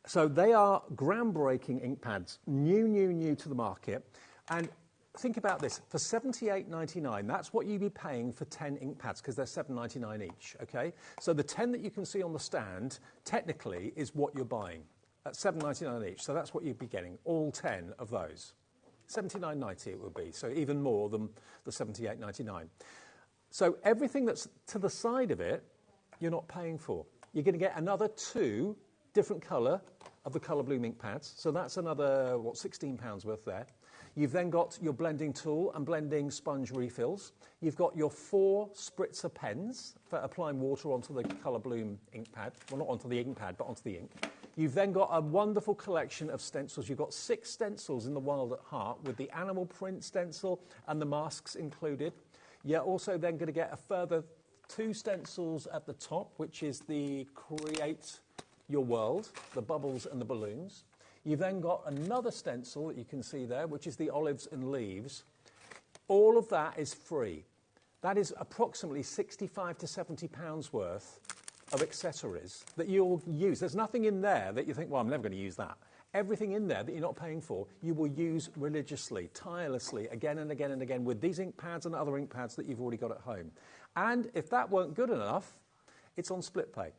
So they are groundbreaking ink pads, new to the market. And think about this, for $78.99, that's what you'd be paying for 10 ink pads, because they're $7.99 each, okay? So the 10 that you can see on the stand, technically, is what you're buying at $7.99 each. So that's what you'd be getting, all 10 of those. $79.90 it would be, so even more than the $78.99. So everything that's to the side of it, you're not paying for. You're going to get another 2 different colour of the Colour Bloom ink pads, so that's another, what, £16 worth there. You've then got your blending tool and blending sponge refills. You've got your 4 spritzer pens for applying water onto the Colour Bloom ink pad. Well, not onto the ink pad, but onto the ink. You've then got a wonderful collection of stencils. You've got 6 stencils in the Wild at Heart with the animal print stencil and the masks included. You're also then going to get a further 2 stencils at the top, which is the Create Your World, the bubbles and the balloons. You've then got another stencil that you can see there, which is the olives and leaves. All of that is free. That is approximately £65 to £70 worth of accessories that you'll use. There's nothing in there that you think, well, I'm never going to use that. Everything in there that you're not paying for, you will use religiously, tirelessly, again and again and again with these ink pads and other ink pads that you've already got at home. And if that weren't good enough, it's on split pay.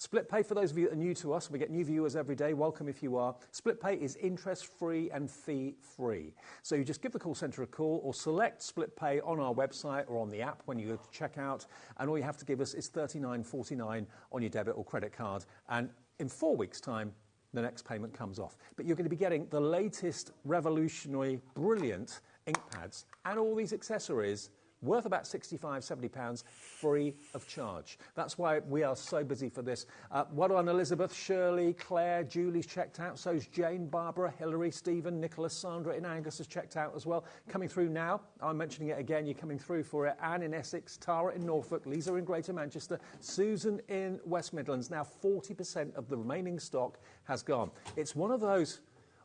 Split pay, for those of you that are new to us, we get new viewers every day, welcome if you are. Split pay is interest-free and fee-free. So you just give the call centre a call or select split pay on our website or on the app when you go to checkout, and all you have to give us is $39.49 on your debit or credit card, and in 4 weeks' time, the next payment comes off. But you're going to be getting the latest revolutionary, brilliant ink pads and all these accessories worth about £65, £70, free of charge. That's why we are so busy for this. Well done, Elizabeth, Shirley, Claire, Julie's checked out. So's Jane, Barbara, Hilary, Stephen, Nicholas, Sandra in Angus has checked out as well. Coming through now, I'm mentioning it again, you're coming through for it. Anne in Essex, Tara in Norfolk, Lisa in Greater Manchester, Susan in West Midlands. Now 40% of the remaining stock has gone. It's one of those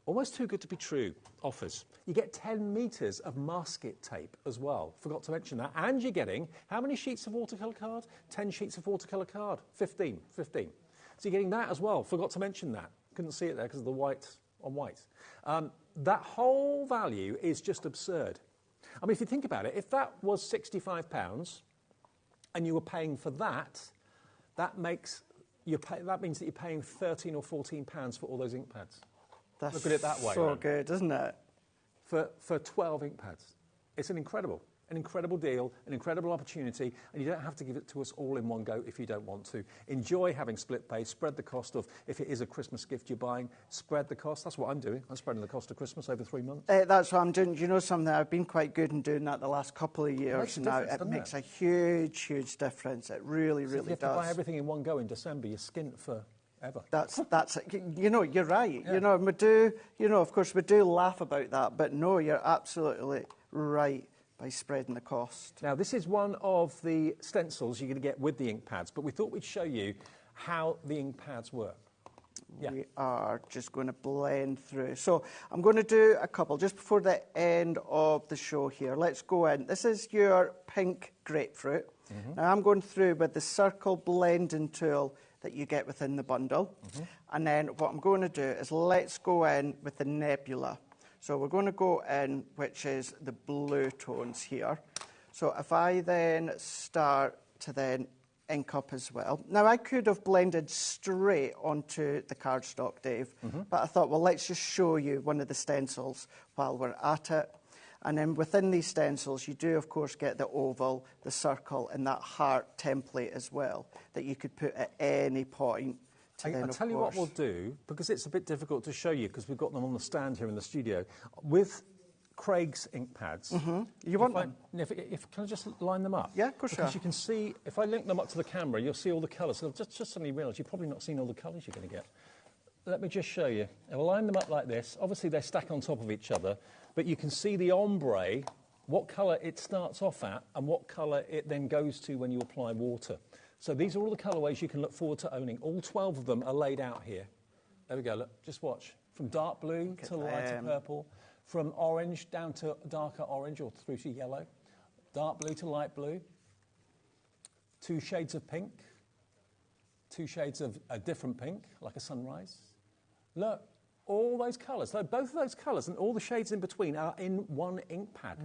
almost too good to be true offers. You get 10 metres of masket tape as well. Forgot to mention that. And you're getting, how many sheets of watercolour card? 10 sheets of watercolour card. 15. So you're getting that as well. Forgot to mention that. Couldn't see it there because of the white on white. That whole value is just absurd. I mean, if you think about it, if that was £65 and you were paying for that, that means that you're paying £13 or £14 for all those ink pads. Look at it that way. So good, isn't it? For 12 ink pads. It's an incredible deal, an incredible opportunity, and you don't have to give it to us all in one go if you don't want to. Enjoy having split pay, spread the cost of, if it is a Christmas gift you're buying, spread the cost. That's what I'm doing. I'm spreading the cost of Christmas over 3 months. That's what I'm doing. Do you know something? I've been quite good in doing that the last couple of years now. It makes a huge difference. It really does. If you have to buy everything in one go in December, you're skint for ever. That's you know, you're right. Yeah. You know, we do, you know, of course we do laugh about that, but no, you're absolutely right by spreading the cost. Now, this is one of the stencils you're going to get with the ink pads, but we thought we'd show you how the ink pads work. Yeah. We are just going to blend through. So I'm going to do a couple just before the end of the show here. Let's go in. This is your pink grapefruit. Mm-hmm. Now I'm going through with the circle blending tool that you get within the bundle. Mm-hmm. And then what I'm going to do is let's go in with the nebula. So we're going to go in, which is the blue tones here. So if I then start to then ink up as well. Now I could have blended straight onto the cardstock, Dave, but I thought, well, let's just show you one of the stencils while we're at it. And then within these stencils, you do, of course, get the oval, the circle, and that heart template as well that you could put at any point. I'll tell you what we'll do, because it's a bit difficult to show you because we've got them on the stand here in the studio. With Craig's ink pads, you want them? Can I just line them up? Yeah, of course. Because you can see, if I link them up to the camera, you'll see all the colours. So I've just suddenly realised you've probably not seen all the colours you're going to get. Let me just show you. I'll line them up like this. Obviously, they stack on top of each other, but you can see the ombre, what colour it starts off at and what colour it then goes to when you apply water. So these are all the colourways you can look forward to owning. All 12 of them are laid out here. There we go, look, just watch. From dark blue to lighter purple, from orange down to darker orange or through to yellow, dark blue to light blue, 2 shades of pink, 2 shades of a different pink, like a sunrise. Look, all those colours, so both of those colours and all the shades in between are in one ink pad.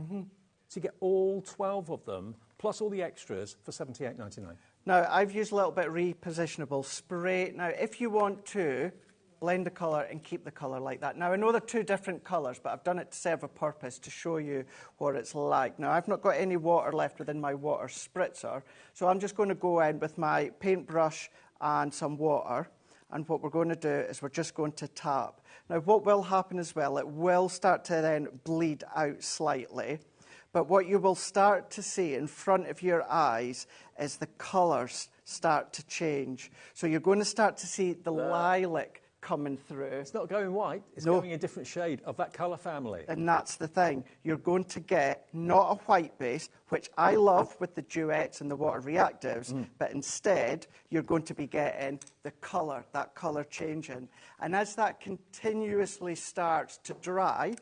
So you get all 12 of them, plus all the extras for $78.99. Now, I've used a little bit of repositionable spray. Now, if you want to blend the colour and keep the colour like that. Now, I know they're 2 different colours, but I've done it to serve a purpose to show you what it's like. Now, I've not got any water left within my water spritzer, so I'm just going to go in with my paintbrush and some water. And what we're going to do is we're just going to tap. Now, what will happen as well, it will start to then bleed out slightly. But what you will start to see in front of your eyes is the colours start to change. So you're going to start to see the lilac coming through. It's not going white, it's going a different shade of that colour family. And that's the thing. You're going to get not a white base, which I love with the duets and the water reactives, but instead you're going to be getting the colour, that colour changing. And as that continuously starts to dry,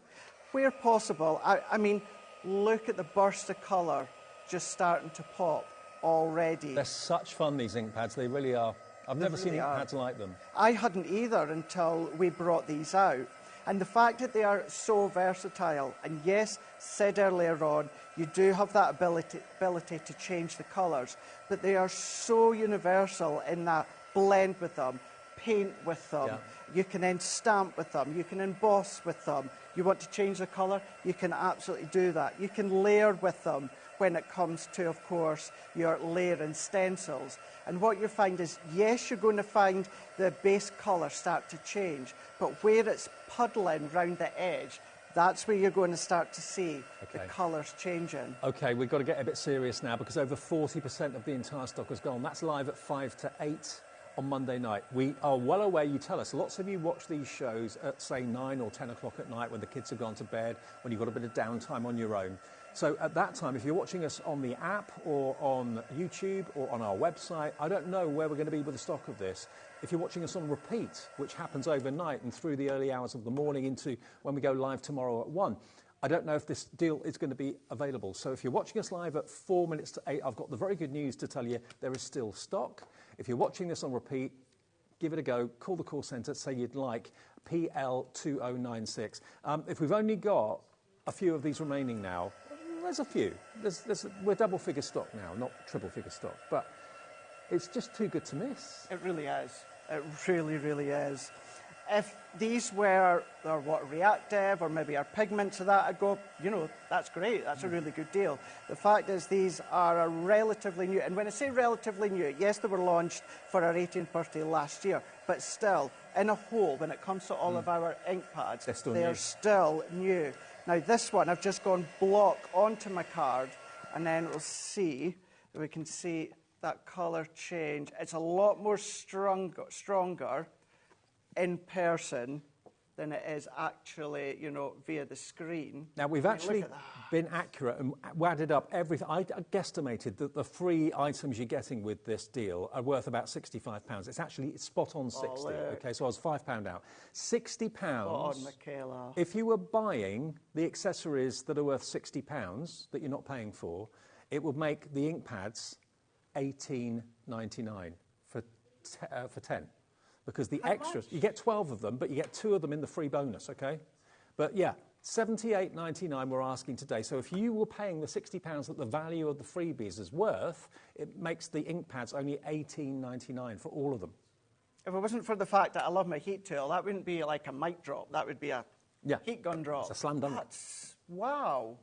where possible, I mean, look at the burst of colour just starting to pop already. They're such fun, these ink pads, they really are. I've never seen ink pads like them. I hadn't either until we brought these out. And the fact that they are so versatile, and yes, said earlier on, you do have that ability to change the colours, but they are so universal in that blend with them, paint with them, you can then stamp with them, you can emboss with them. You want to change the colour, you can absolutely do that. You can layer with them when it comes to, of course, your layering stencils. And what you find is, yes, you're going to find the base colour start to change, but where it's puddling round the edge, that's where you're going to start to see the colours changing. OK, we've got to get a bit serious now because over 40% of the entire stock has gone. That's live at 5 to 8 on Monday night. We are well aware, you tell us, lots of you watch these shows at, say, 9 or 10 o'clock at night when the kids have gone to bed, when you've got a bit of downtime on your own. So at that time, if you're watching us on the app or on YouTube or on our website, I don't know where we're going to be with the stock of this. If you're watching us on repeat, which happens overnight and through the early hours of the morning into when we go live tomorrow at 1, I don't know if this deal is going to be available. So if you're watching us live at 4 minutes to 8, I've got the very good news to tell you there is still stock. If you're watching this on repeat, give it a go. Call the call centre, say you'd like PL2096. If we've only got a few of these remaining now, there's a few. We're double-figure stock now, not triple-figure stock. But it's just too good to miss. It really is. It really, really is. If these were water reactive or maybe our pigments or that, I'd go, you know, that's great. That's a really good deal. The fact is these are a relatively new, and when I say relatively new, yes, they were launched for our 18th birthday last year, but still, in a whole, when it comes to all of our ink pads, they're still new. Now, this one, I've just gone block onto my card, and then we'll see, we can see that colour change. It's a lot more stronger in person than it is actually, you know, via the screen. Now, we've actually been accurate and added up everything. I guesstimated that the free items you're getting with this deal are worth about £65. It's actually spot on 60. OK, so I was £5 out. £60. Spot on, Michaela. If you were buying the accessories that are worth £60 that you're not paying for, it would make the ink pads $18.99 for 10. Because the extras, you get 12 of them, but you get 2 of them in the free bonus, OK? But yeah, $78.99 we're asking today. So if you were paying the £60 that the value of the freebies is worth, it makes the ink pads only $18.99 for all of them. If it wasn't for the fact that I love my heat tool, that wouldn't be like a mic drop. That would be a heat gun drop. It's a slam dunk. Wow.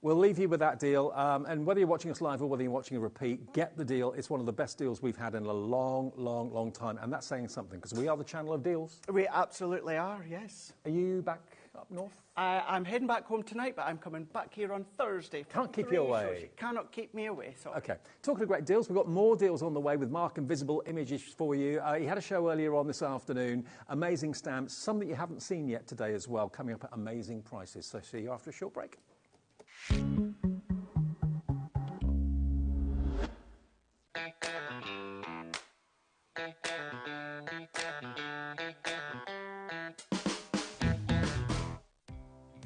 We'll leave you with that deal. And whether you're watching us live or whether you're watching a repeat, get the deal. It's one of the best deals we've had in a long, long, long time. And that's saying something, because we are the channel of deals. We absolutely are, yes. Are you back up north? I'm heading back home tonight, but I'm coming back here on Thursday. Can't keep you away. You cannot keep me away. So. OK. Talking of great deals, we've got more deals on the way with Mark and Visible Images for you. He had a show earlier on this afternoon. Amazing stamps, some that you haven't seen yet today as well, coming up at amazing prices. So see you after a short break.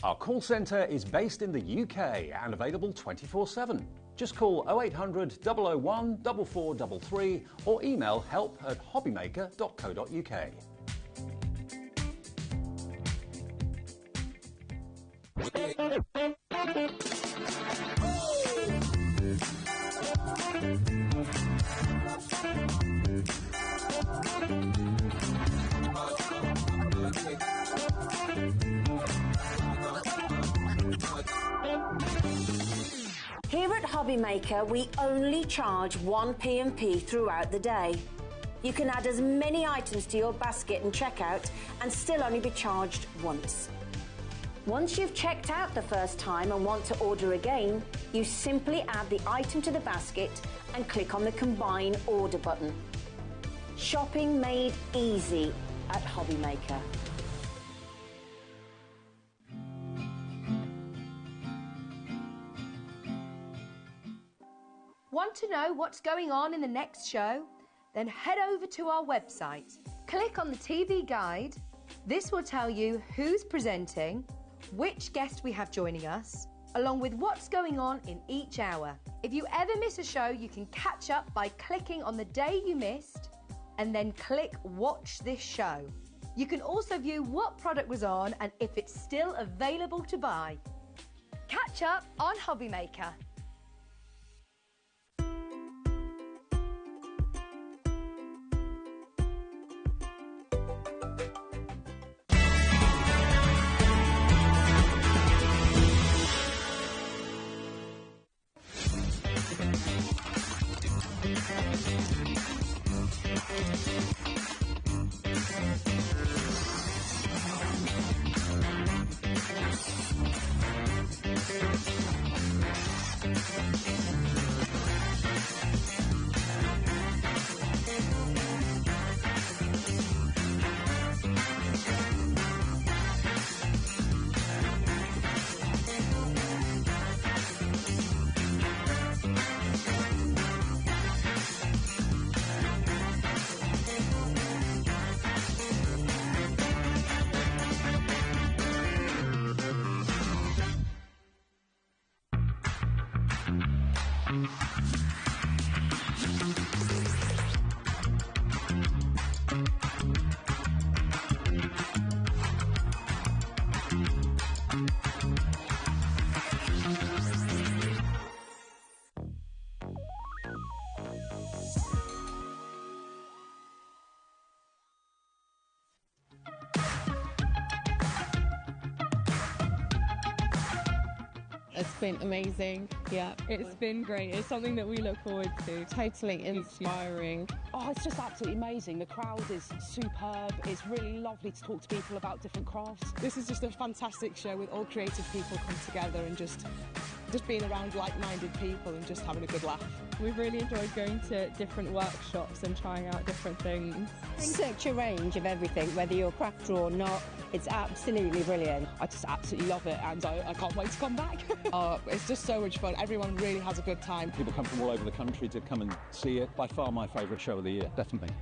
Our call centre is based in the UK and available 24/7. Just call 0800 001 4433 or email help@hobbymaker.co.uk. Here at HobbyMaker, we only charge 1 P&P throughout the day. You can add as many items to your basket and checkout and still only be charged once. Once you've checked out the first time and want to order again, you simply add the item to the basket and click on the Combine Order button. Shopping made easy at HobbyMaker. Want to know what's going on in the next show? Then head over to our website. Click on the TV guide. This will tell you who's presenting, which guest we have joining us, along with what's going on in each hour. If you ever miss a show, you can catch up by clicking on the day you missed and then click Watch This Show. You can also view what product was on and if it's still available to buy. Catch up on HobbyMaker. It's been amazing. Yeah, it's been great. It's something that we look forward to. Totally inspiring. Oh, it's just absolutely amazing. The crowd is superb. It's really lovely to talk to people about different crafts. This is just a fantastic show with all creative people come together and just being around like-minded people and just having a good laugh. We've really enjoyed going to different workshops and trying out different things. Such a range of everything, whether you're a crafter or not. It's absolutely brilliant. I just absolutely love it, and I can't wait to come back. It's just so much fun. Everyone really has a good time. People come from all over the country to come and see it. By far my favourite show of the year, definitely.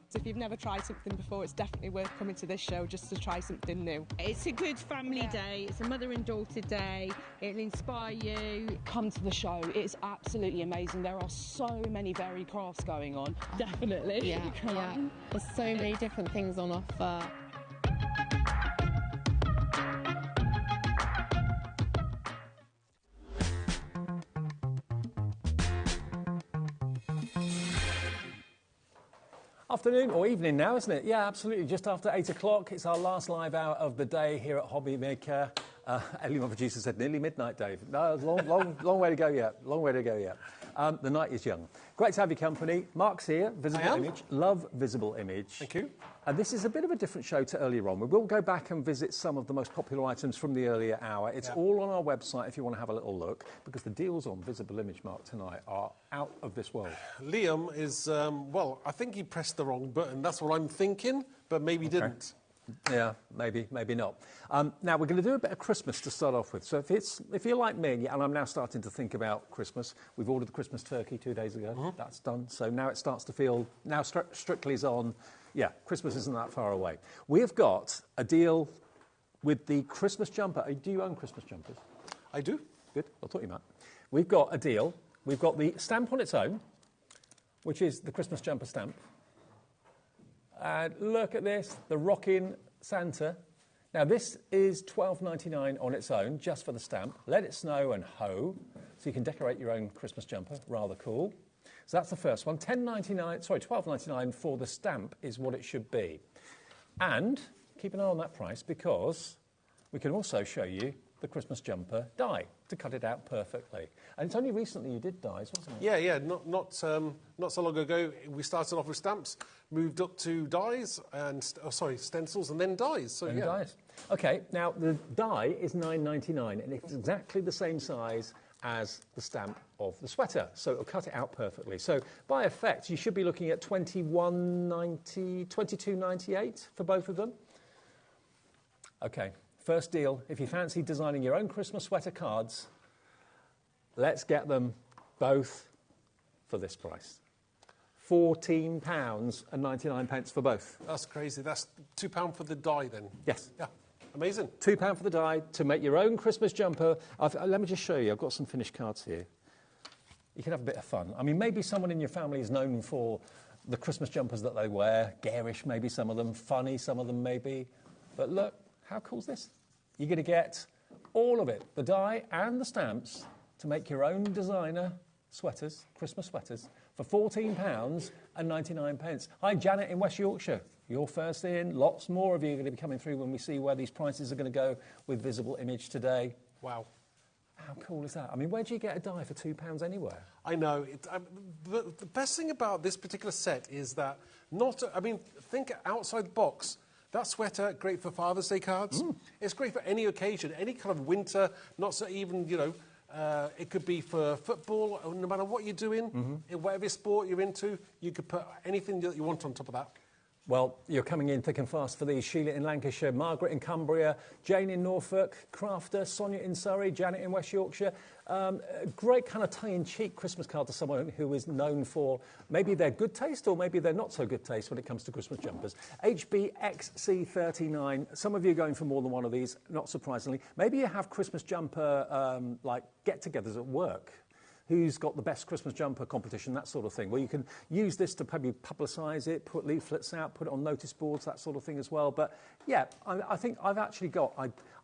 So if you've never tried something before, it's definitely worth coming to this show just to try something new. It's a good family day. It's a mother and daughter day. It'll inspire you. Come to the show. It's absolutely amazing. There are so many varied crafts going on. Definitely. Yeah. Come on. There's so many different things on offer. Afternoon or evening now, isn't it? Yeah, absolutely. Just after 8 o'clock. It's our last live hour of the day here at HobbyMaker. Ellie, my producer, said nearly midnight, Dave. No, long way to go yet. Long way to go yet. The night is young. Great to have your company. Mark's here, Visible Image. Love Visible Image. Thank you. And this is a bit of a different show to earlier on. We will go back and visit some of the most popular items from the earlier hour. It's all on our website if you want to have a little look, because the deals on Visible Image, Mark, tonight are out of this world. Liam is, well, I think he pressed the wrong button. That's what I'm thinking, but maybe didn't. Yeah, maybe not. Now, we're going to do a bit of Christmas to start off with. So if you're like me, and I'm now starting to think about Christmas, we've ordered the Christmas turkey 2 days ago. That's done. So now it starts to feel, now Strictly's on. Yeah, Christmas isn't that far away. We have got a deal with the Christmas jumper. Do you own Christmas jumpers? I do. Good, I thought you might. We've got a deal. We've got the stamp on its own, which is the Christmas jumper stamp. And look at this, the Rockin' Santa. Now, this is $12.99 on its own, just for the stamp. Let it snow and ho, so you can decorate your own Christmas jumper. Rather cool. So that's the first one. $12.99 for the stamp is what it should be. And keep an eye on that price, because we can also show you the Christmas jumper die to cut it out perfectly. And it's only recently you did dies, wasn't it? Yeah. Not so long ago. We started off with stamps, moved up to dies, and stencils, and then dies. So Dies. Okay, now the die is $9.99, and it's exactly the same size as the stamp of the sweater, so it'll cut it out perfectly. So by effect, you should be looking at $21.90, $22.98 for both of them. Okay. First deal, if you fancy designing your own Christmas sweater cards, let's get them both for this price. £14.99 for both. That's crazy. That's £2 for the die then? Yes. Yeah, amazing. £2 for the die to make your own Christmas jumper. Let me just show you. I've got some finished cards here. You can have a bit of fun. I mean, maybe someone in your family is known for the Christmas jumpers that they wear. Garish, maybe some of them. Funny, some of them maybe. But look. How cool is this? You're going to get all of it, the die and the stamps, to make your own designer sweaters, Christmas sweaters, for £14.99. Hi, Janet in West Yorkshire. You're first in. Lots more of you are going to be coming through when we see where these prices are going to go with Visible Image today. Wow. How cool is that? I mean, where do you get a die for £2 anywhere? I know. The best thing about this particular set is that think outside the box. That sweater, great for Father's Day cards. It's great for any occasion, any kind of winter, not so even, it could be for football, no matter what you're doing, in whatever sport you're into, you could put anything that you want on top of that. Well, you're coming in thick and fast for these. Sheila in Lancashire, Margaret in Cumbria, Jane in Norfolk, Crafter, Sonia in Surrey, Janet in West Yorkshire. A great kind of tongue-in-cheek Christmas card to someone who is known for maybe their good taste or maybe their not so good taste when it comes to Christmas jumpers. HBXC39. Some of you are going for more than one of these, not surprisingly. Maybe you have Christmas jumper like get-togethers at work. Who's got the best Christmas jumper competition, that sort of thing. Well, you can use this to probably publicise it, put leaflets out, put it on notice boards, that sort of thing as well. But, yeah, I think I've actually got...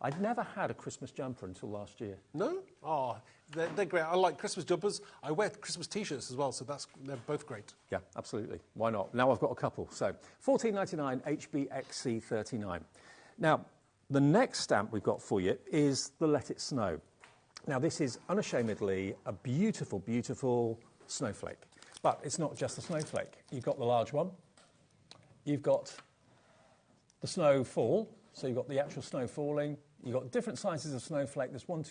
I'd never had a Christmas jumper until last year. No? Oh, they're great. I like Christmas jumpers. I wear Christmas T-shirts as well, so they're both great. Yeah, absolutely. Why not? Now I've got a couple. So, $14.99 HBXC39. Now, the next stamp we've got for you is the Let It Snow. Now, this is unashamedly a beautiful, beautiful snowflake. But it's not just a snowflake. You've got the large one. You've got the snowfall. So you've got the actual snow falling. You've got different sizes of snowflake. There's 4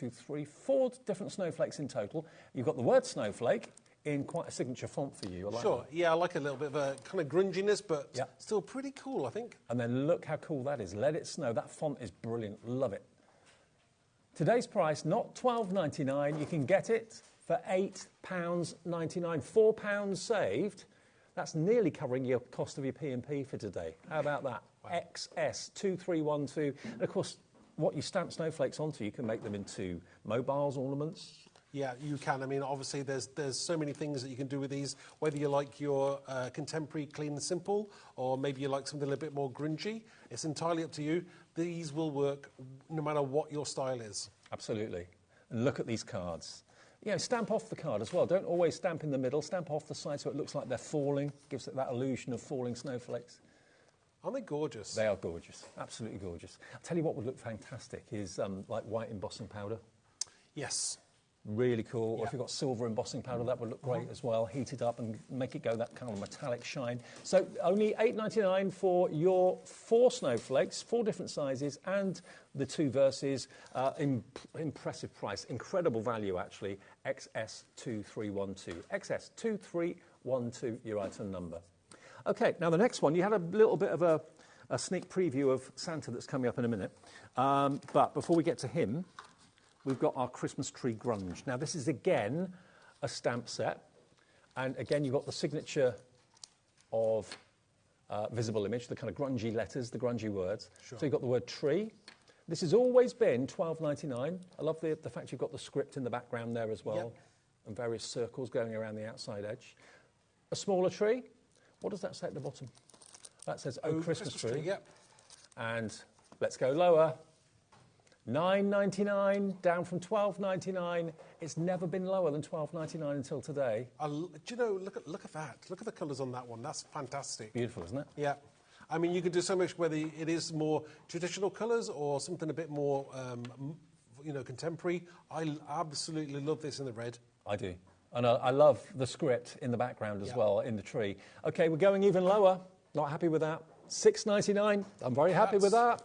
different snowflakes in total. You've got the word snowflake in quite a signature font for you. Sure. Yeah, I like a little bit of a kind of grunginess, but still pretty cool, I think. And then look how cool that is. Let It Snow. That font is brilliant. Love it. Today's price, not $12.99. You can get it for £8.99. £4 saved. That's nearly covering your cost of your P&P for today. How about that? Wow. XS2312. And of course, what you stamp snowflakes onto, you can make them into mobiles, ornaments. Yeah, you can. I mean, obviously, there's so many things that you can do with these, whether you like your contemporary clean and simple, or maybe you like something a little bit more grungy. It's entirely up to you. These will work no matter what your style is. Absolutely. And look at these cards. You know, stamp off the card as well. Don't always stamp in the middle. Stamp off the side so it looks like they're falling. Gives it that illusion of falling snowflakes. Aren't they gorgeous? They are gorgeous. Absolutely gorgeous. I'll tell you what would look fantastic is like white embossing powder. Yes. Really cool. Yeah. Or if you've got silver embossing powder, that would look great as well. Heat it up and make it go that kind of metallic shine. So only $8.99 for your 4 snowflakes, 4 different sizes, and the 2 verses. Impressive price. Incredible value, actually. XS2312. XS2312, your item number. OK, now the next one, you had a little bit of a sneak preview of Santa that's coming up in a minute. But before we get to him, we've got our Christmas tree grunge. Now, this is, again, a stamp set. And, again, you've got the signature of Visible Image, the kind of grungy letters, the grungy words. Sure. So you've got the word tree, This has always been $12.99. I love the fact you've got the script in the background there as well, yep. and various circles going around the outside edge. A smaller tree. What does that say at the bottom? That says Oh Christmas Tree. Yep. And let's go lower. $9.99, down from $12.99. It's never been lower than $12.99 until today. Do you know, look at that. Look at the colours on that one. That's fantastic. Beautiful, isn't it? Yeah. I mean, you can do so much, whether it is more traditional colours or something a bit more, you know, contemporary. I absolutely love this in the red. I do. And I love the script in the background as well, in the tree. OK, we're going even lower. Not happy with that. $6.99. I'm very happy with that.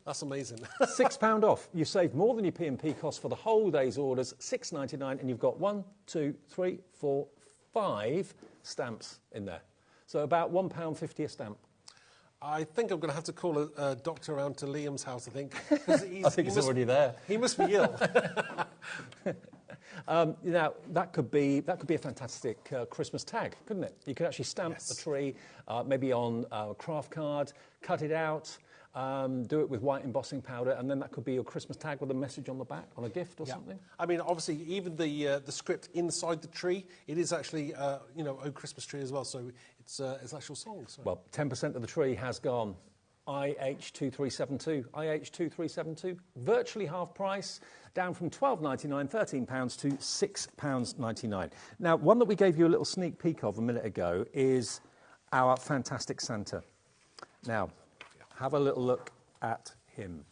That's amazing. £6 off. You saved more than your P&P cost for the whole day's orders, $6.99, and you've got 1, 2, 3, 4, 5 stamps in there. So about £1.50 a stamp. I think I'm going to have to call a doctor around to Liam's house, I think. I think he's already there. He must be ill. Now, that could be a fantastic Christmas tag, couldn't it? You could actually stamp the tree, maybe on a craft card, cut it out, do it with white embossing powder, and then that could be your Christmas tag with a message on the back, on a gift or something. I mean, obviously, even the script inside the tree, it is actually, you know, Oh Christmas Tree as well, so it's actual songs. So. Well, 10% of the tree has gone. IH2372, IH2372, virtually half price, down from £12.99, £13 to £6.99. Now, one that we gave you a little sneak peek of a minute ago is our fantastic Santa. Now, have a little look at him.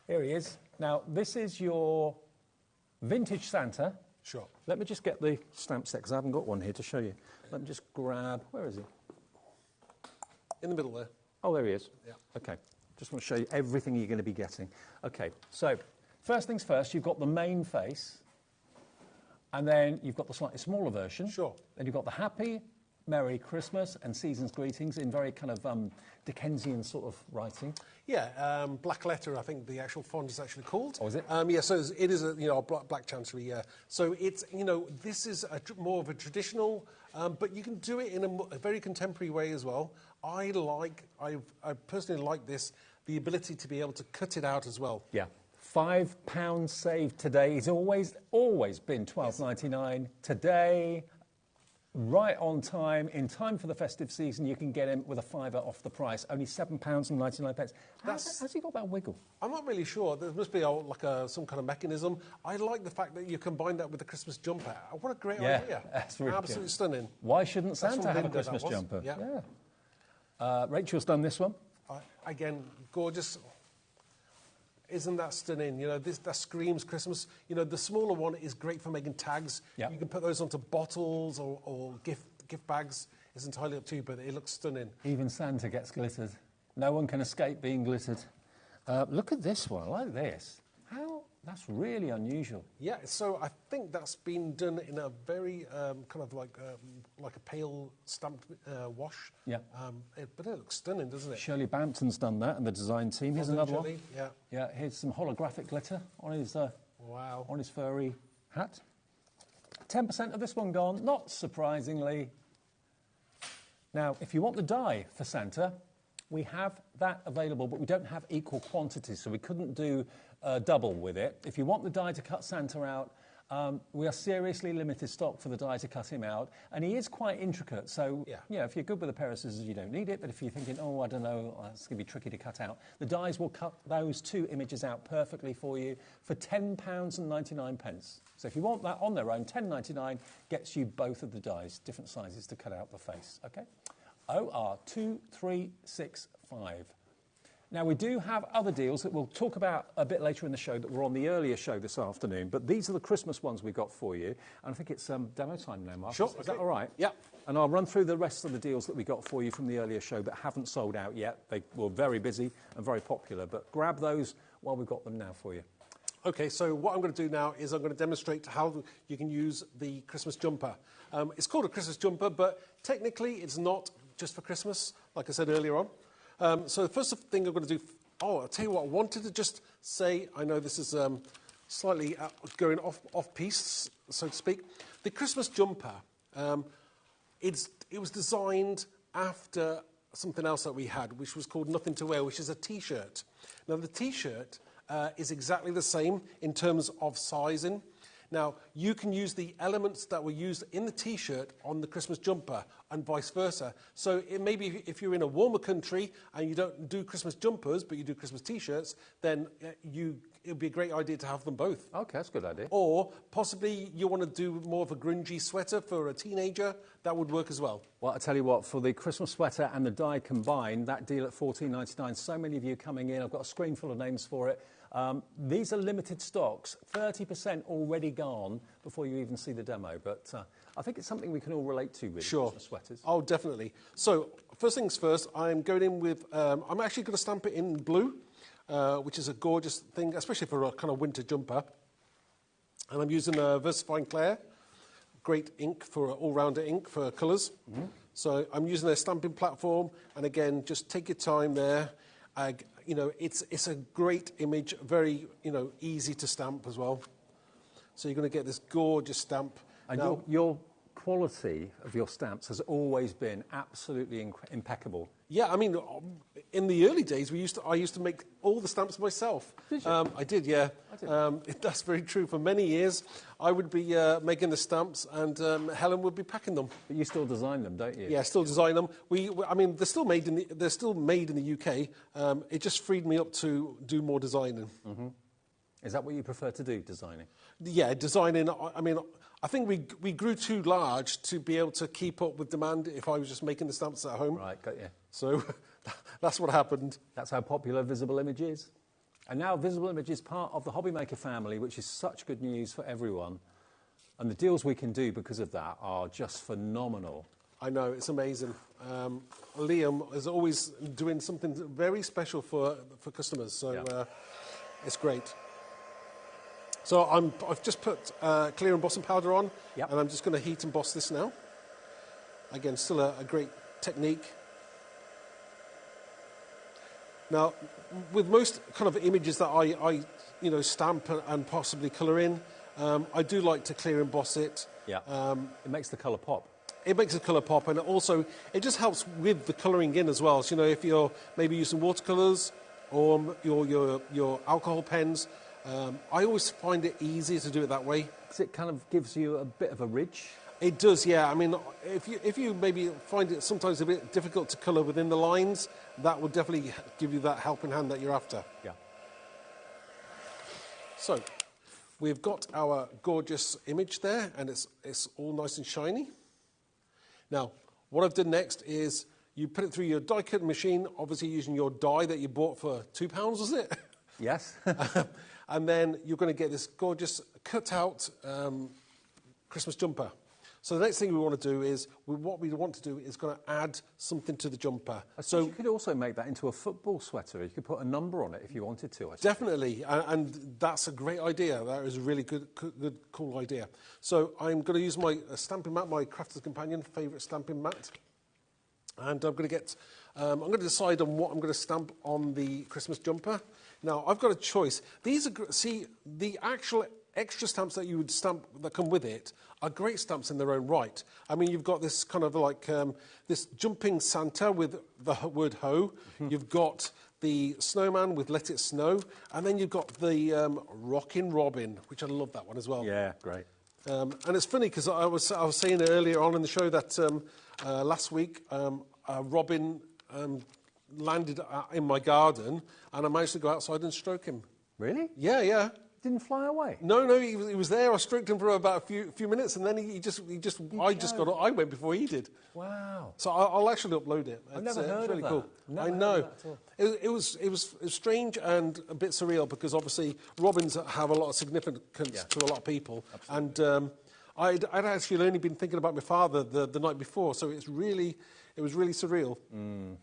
Here he is. Now, this is your vintage Santa. Sure. Let me just get the stamp set, because I haven't got one here to show you. Let me just grab... Where is he? In the middle there. Oh, there he is. Yeah. OK. Just want to show you everything you're going to be getting. OK, so first things first, you've got the main face, and then you've got the slightly smaller version. Sure. Then you've got the Happy, Merry Christmas and Season's Greetings in very kind of Dickensian sort of writing. Yeah, black letter, I think the actual font is actually called. Oh, is it? Yeah, so it is a, you know, a black chancery, yeah. So it's, you know, this is more of a traditional, but you can do it in a very contemporary way as well. I personally like this, the ability to be able to cut it out as well. Yeah. £5 saved today. It's always been $12.99. Today, right on time, in time for the festive season, you can get him with a £5 off the price. Only £7.99. How's he got that wiggle? I'm not really sure. There must be some kind of mechanism. I like the fact that you combine that with the Christmas jumper. What a great idea. That's really absolutely good. Stunning. Why shouldn't Santa have a Christmas jumper? Yeah. Rachel's done this one. Again, gorgeous. Isn't that stunning? You know, that screams Christmas. You know, the smaller one is great for making tags. Yep. You can put those onto bottles or gift bags. It's entirely up to you, but it looks stunning. Even Santa gets glittered. No one can escape being glittered. Look at this one. I like this. That's really unusual. Yeah, so I think that's been done in a very kind of like a pale stamped wash. Yeah. But it looks stunning, doesn't it? Shirley Bampton's done that, and the design team. Here's another one. Yeah. Yeah. Here's some holographic glitter on his on his furry hat. 10% of this one gone, not surprisingly. Now, if you want the die for Santa, we have that available, but we don't have equal quantities, so we couldn't do double with it. If you want the die to cut Santa out, we are seriously limited stock for the die to cut him out, and he is quite intricate, so if you're good with a pair of scissors, you don't need it, but if you're thinking, oh, I don't know, it's going to be tricky to cut out, the dies will cut those two images out perfectly for you for £10.99. So if you want that on their own, $10.99 gets you both of the dies, different sizes to cut out the face, OK? OR2365. Now, we do have other deals that we'll talk about a bit later in the show that were on the earlier show this afternoon, but these are the Christmas ones we got for you, and I think it's demo time now, Mark. Sure. Is that all right? Yeah. And I'll run through the rest of the deals that we got for you from the earlier show that haven't sold out yet. They were very busy and very popular, but grab those while we've got them now for you. OK, so what I'm going to do now is I'm going to demonstrate how you can use the Christmas jumper. It's called a Christmas jumper, but technically it's not just for Christmas, like I said earlier on. So the first thing I'm going to do... I'll tell you what, I wanted to just say, I know this is slightly going off-piece, so to speak. The Christmas jumper, it was designed after something else that we had, which was called Nothing to Wear, which is a T-shirt. Now, the T-shirt is exactly the same in terms of sizing. Now, you can use the elements that were used in the T-shirt on the Christmas jumper and vice versa. So it may be if you're in a warmer country and you don't do Christmas jumpers, but you do Christmas T-shirts, then it would be a great idea to have them both. OK, that's a good idea. Or possibly you want to do more of a grungy sweater for a teenager. That would work as well. Well, I tell you what, for the Christmas sweater and the die combined, that deal at $14.99, so many of you coming in. I've got a screen full of names for it. These are limited stocks, 30% already gone before you even see the demo. But I think it's something we can all relate to, really, sure. Christmas sweaters. Oh, definitely. So, first things first, I'm going in with, I'm actually going to stamp it in blue, which is a gorgeous thing, especially for a kind of winter jumper. And I'm using a Versifying Clair, great ink for all-rounder ink for colours. Mm-hmm. So I'm using a stamping platform, and again, just take your time there. You know, it's a great image, very, you know, easy to stamp as well. So you're going to get this gorgeous stamp. And now, your quality of your stamps has always been absolutely impeccable. Yeah, I mean, in the early days, I used to make all the stamps myself. Did you? I did, yeah. I did. That's very true. For many years, I would be making the stamps, and Helen would be packing them. But you still design them, don't you? Yeah, I still design them. I mean, they're still made in the UK. It just freed me up to do more designing. Mm-hmm. Is that what you prefer to do, designing? Yeah, designing. I mean, I think we grew too large to be able to keep up with demand if I was just making the stamps at home. Right, got you. So that's what happened. That's how popular Visible Image is. And now Visible Image is part of the HobbyMaker family, which is such good news for everyone. And the deals we can do because of that are just phenomenal. I know, it's amazing. Liam is always doing something very special for customers, so yeah. It's great. So I've just put clear embossing powder on, yep. And I'm just going to heat emboss this now. Again, still a great technique. Now, with most kind of images that I stamp and possibly colour in, I do like to clear emboss it. Yeah. It makes the colour pop. It makes the colour pop, and also it just helps with the colouring in as well. So, you know, if you're maybe using watercolours or your alcohol pens, I always find it easier to do it that way. Because it kind of gives you a bit of a ridge. It does, yeah. I mean, if you maybe find it sometimes a bit difficult to colour within the lines, that will definitely give you that helping hand that you're after. Yeah. So, we've got our gorgeous image there, and it's all nice and shiny. Now, what I've done next is you put it through your die cutting machine, obviously using your die that you bought for £2, was it? Yes. And then you're going to get this gorgeous cut-out Christmas jumper. So the next thing we want to do is, going to add something to the jumper. So you could also make that into a football sweater. You could put a number on it if you wanted to. Definitely, and that's a great idea. That is a really good, cool idea. So I'm going to use my stamping mat, my Crafter's Companion favourite stamping mat. And I'm going to decide on what I'm going to stamp on the Christmas jumper. Now, I've got a choice. These are, the actual extra stamps that you would stamp that come with it are great stamps in their own right. I mean, you've got this kind of like this jumping Santa with the word ho. Mm-hmm. You've got the snowman with Let It Snow. And then you've got the Rockin' Robin, which I love that one as well. Yeah, great. And it's funny because I was saying earlier on in the show that last week Robin landed in my garden, and I managed to go outside and stroke him. Really? Yeah, yeah. Didn't fly away? No, he was there. I stroked him for about a few minutes, and then I went before he did. Wow. So I'll actually upload it. I've never heard really of that. Cool. Never I know. heard of that at all. It was strange and a bit surreal because obviously robins have a lot of significance to a lot of people. Absolutely. And I'd actually only been thinking about my father the night before, so it was really surreal. Mm.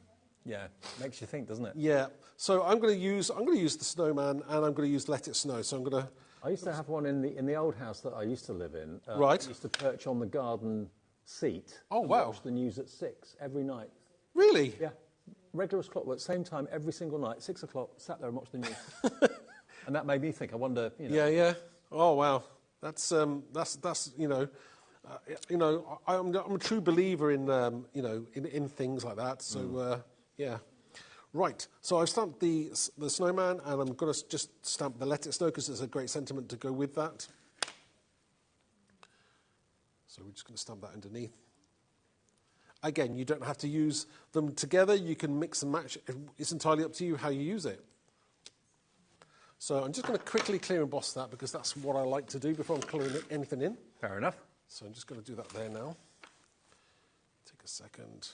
Yeah, makes you think, doesn't it? Yeah. So I'm going to use the snowman, and I'm going to use Let It Snow. So I'm going to. I used to have one in the old house that I used to live in. Right. I used to perch on the garden seat. Oh, and wow. Watch the news at 6 every night. Really? Yeah. Regular as clockwork, same time every single night, 6 o'clock. Sat there and watched the news. And that made me think. I wonder. Yeah. Oh wow. That's You know, I'm a true believer in, you know, in things like that. So, yeah. Right, so I've stamped the snowman, and I'm going to just stamp the Let It Snow because there's a great sentiment to go with that. So we're just going to stamp that underneath. Again, you don't have to use them together. You can mix and match. It's entirely up to you how you use it. So I'm just going to quickly clear emboss that because that's what I like to do before I'm colouring anything in. Fair enough. So I'm just going to do that there now. Take a second.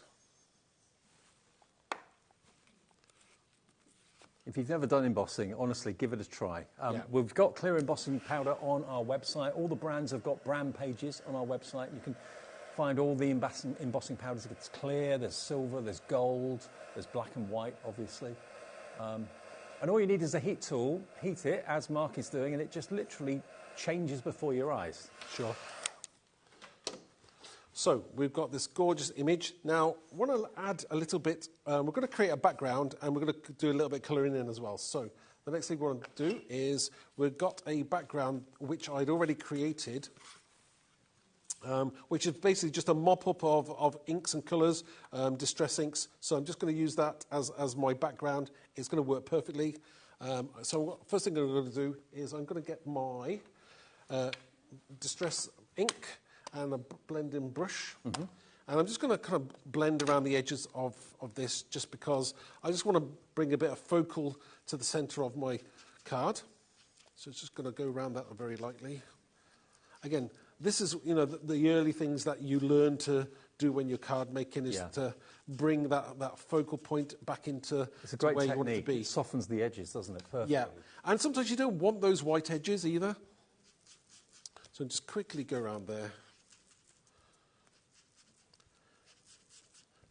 If you've never done embossing, honestly, give it a try. We've got clear embossing powder on our website. All the brands have got brand pages on our website. You can find all the embossing powders. It's clear, there's silver, there's gold, there's black and white, obviously. And all you need is a heat tool, heat it, as Mark is doing, and it just literally changes before your eyes. Sure. So we've got this gorgeous image. Now, I want to add a little bit. We're going to create a background, and we're going to do a little bit of colouring in as well. So the next thing we want to do is we've got a background which I'd already created, which is basically just a mop-up of inks and colours, distress inks. So I'm just going to use that as my background. It's going to work perfectly. So first thing I'm going to do is I'm going to get my distress ink and a blending brush. And I'm just going to kind of blend around the edges of this just because I just want to bring a bit of focal to the centre of my card. So it's just going to go around that very lightly. Again, this is, you know, the early things that you learn to do when you're card making is to bring that focal point back into it's a great where technique. you want it to be. It softens the edges, doesn't it? Perfectly. Yeah, and sometimes you don't want those white edges either. So just quickly go around there.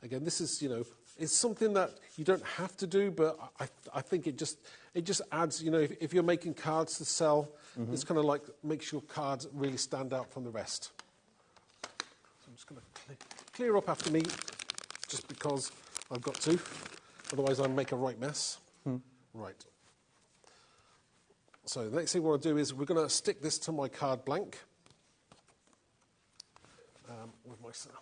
Again, this is, you know, it's something that you don't have to do, but I think it just adds, you know, if you're making cards to sell, it's kind of like makes your cards really stand out from the rest. So I'm just going to clear up after me, just because I've got to. Otherwise, I'll make a right mess. Right. So the next thing we want to do is we're going to stick this to my card blank.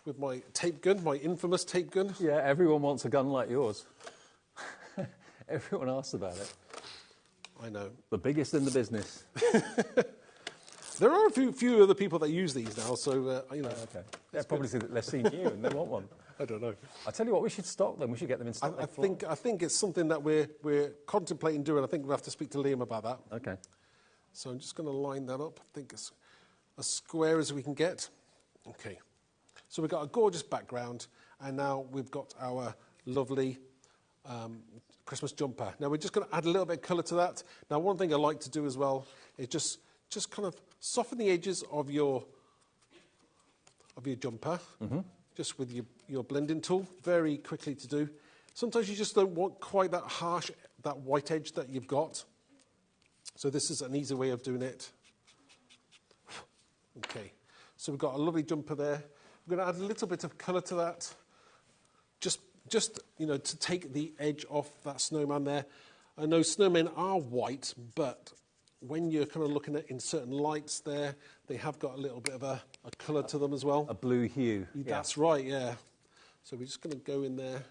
With my tape gun, my infamous tape gun. Yeah, everyone wants a gun like yours. Everyone asks about it. I know. The biggest in the business. There are a few other people that use these now, so, you know. Okay. They'll probably see that they've seen you and they want one. I don't know. I tell you what, we should stock them. We should get them in stock. I think it's something that we're contemplating doing. I think we'll have to speak to Liam about that. Okay. So I'm just going to line that up. I think it's as square as we can get. Okay. So we've got a gorgeous background, and now we've got our lovely Christmas jumper. Now we're just going to add a little bit of colour to that. Now one thing I like to do as well is just kind of soften the edges of your jumper, just with your blending tool, very quickly to do. Sometimes you just don't want quite that harsh, that white edge that you've got. So this is an easy way of doing it. Okay, so we've got a lovely jumper there. We're going to add a little bit of colour to that, just you know, to take the edge off that snowman there. I know snowmen are white, but when you're kind of looking at in certain lights there, they have got a little bit of a colour to them as well. A blue hue. That's right, yeah. So we're just going to go in there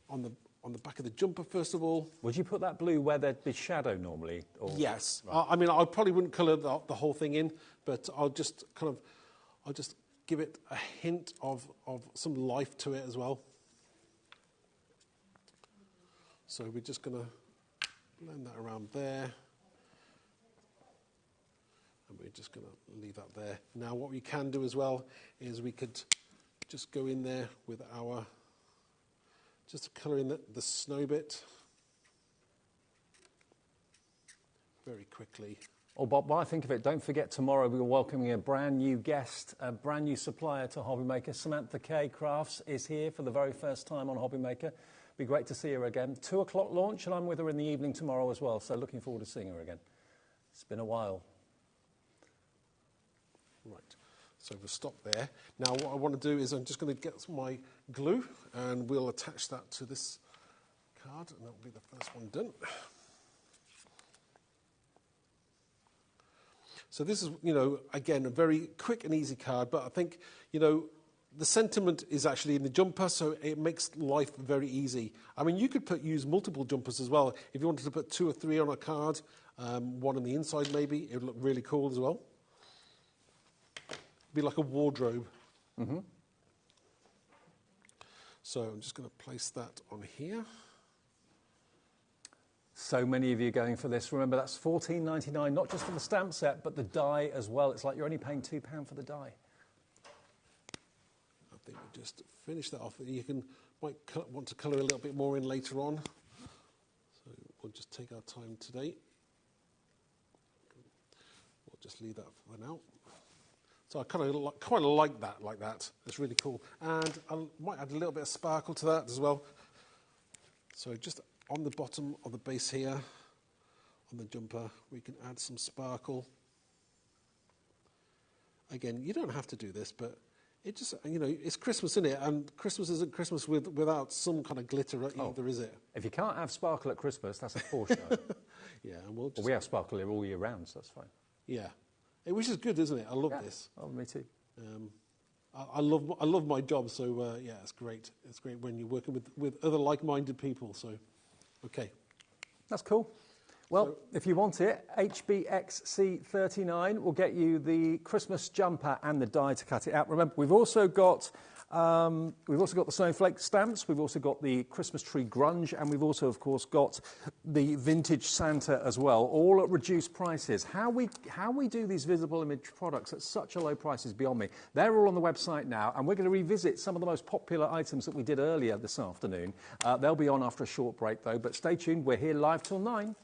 on the back of the jumper first of all. Would you put that blue where there'd be shadow normally? Or? Yes. Right. I mean, I probably wouldn't colour the whole thing in, but I'll just give it a hint of some life to it as well. So we're just going to blend that around there. And we're just going to leave that there. Now what we can do as well is we could just go in there with our, just to colour in the snow bit. Very quickly. Oh, Bob, while I think of it, don't forget tomorrow we're welcoming a brand new guest, a brand new supplier to HobbyMaker. Samantha K. Crafts is here for the very first time on HobbyMaker. Be great to see her again. 2 o'clock launch, and I'm with her in the evening tomorrow as well, so looking forward to seeing her again. It's been a while. Right, so we'll stop there. Now what I want to do is I'm just going to get my glue, and we'll attach that to this card, and that will be the first one done. So this is, you know, again, a very quick and easy card, but I think, you know, the sentiment is actually in the jumper, so it makes life very easy. I mean, you could use multiple jumpers as well. If you wanted to put 2 or 3 on a card, one on the inside maybe, it would look really cool as well. It'd be like a wardrobe. Mm-hmm. So I'm just going to place that on here. So many of you going for this. Remember, that's $14.99, not just for the stamp set, but the die as well. It's like you're only paying £2 for the die. I think we'll just finish that off. You might want to colour a little bit more in later on. So we'll just take our time today. We'll just leave that for now. So I kind of like that. It's really cool. And I might add a little bit of sparkle to that as well. So just on the bottom of the base here, on the jumper, we can add some sparkle. Again, you don't have to do this, but it just, you know, it's Christmas, isn't it? And Christmas isn't Christmas without some kind of glitter either, is it? If you can't have sparkle at Christmas, that's a poor show. Yeah, and well, we have sparkle here all year round, so that's fine. Yeah, which is good, isn't it? I love this. Oh, me too. I love my job, so yeah, it's great. It's great when you're working with other like-minded people. So, okay, that's cool. Well, if you want it, HBXC39 will get you the Christmas jumper and the die to cut it out. Remember, we've also got the snowflake stamps. We've also got the Christmas tree grunge, and we've also, of course, got the vintage Santa as well, all at reduced prices. How we do these visible image products at such a low price is beyond me. They're all on the website now, and we're going to revisit some of the most popular items that we did earlier this afternoon. They'll be on after a short break, though, but stay tuned. We're here live till 9.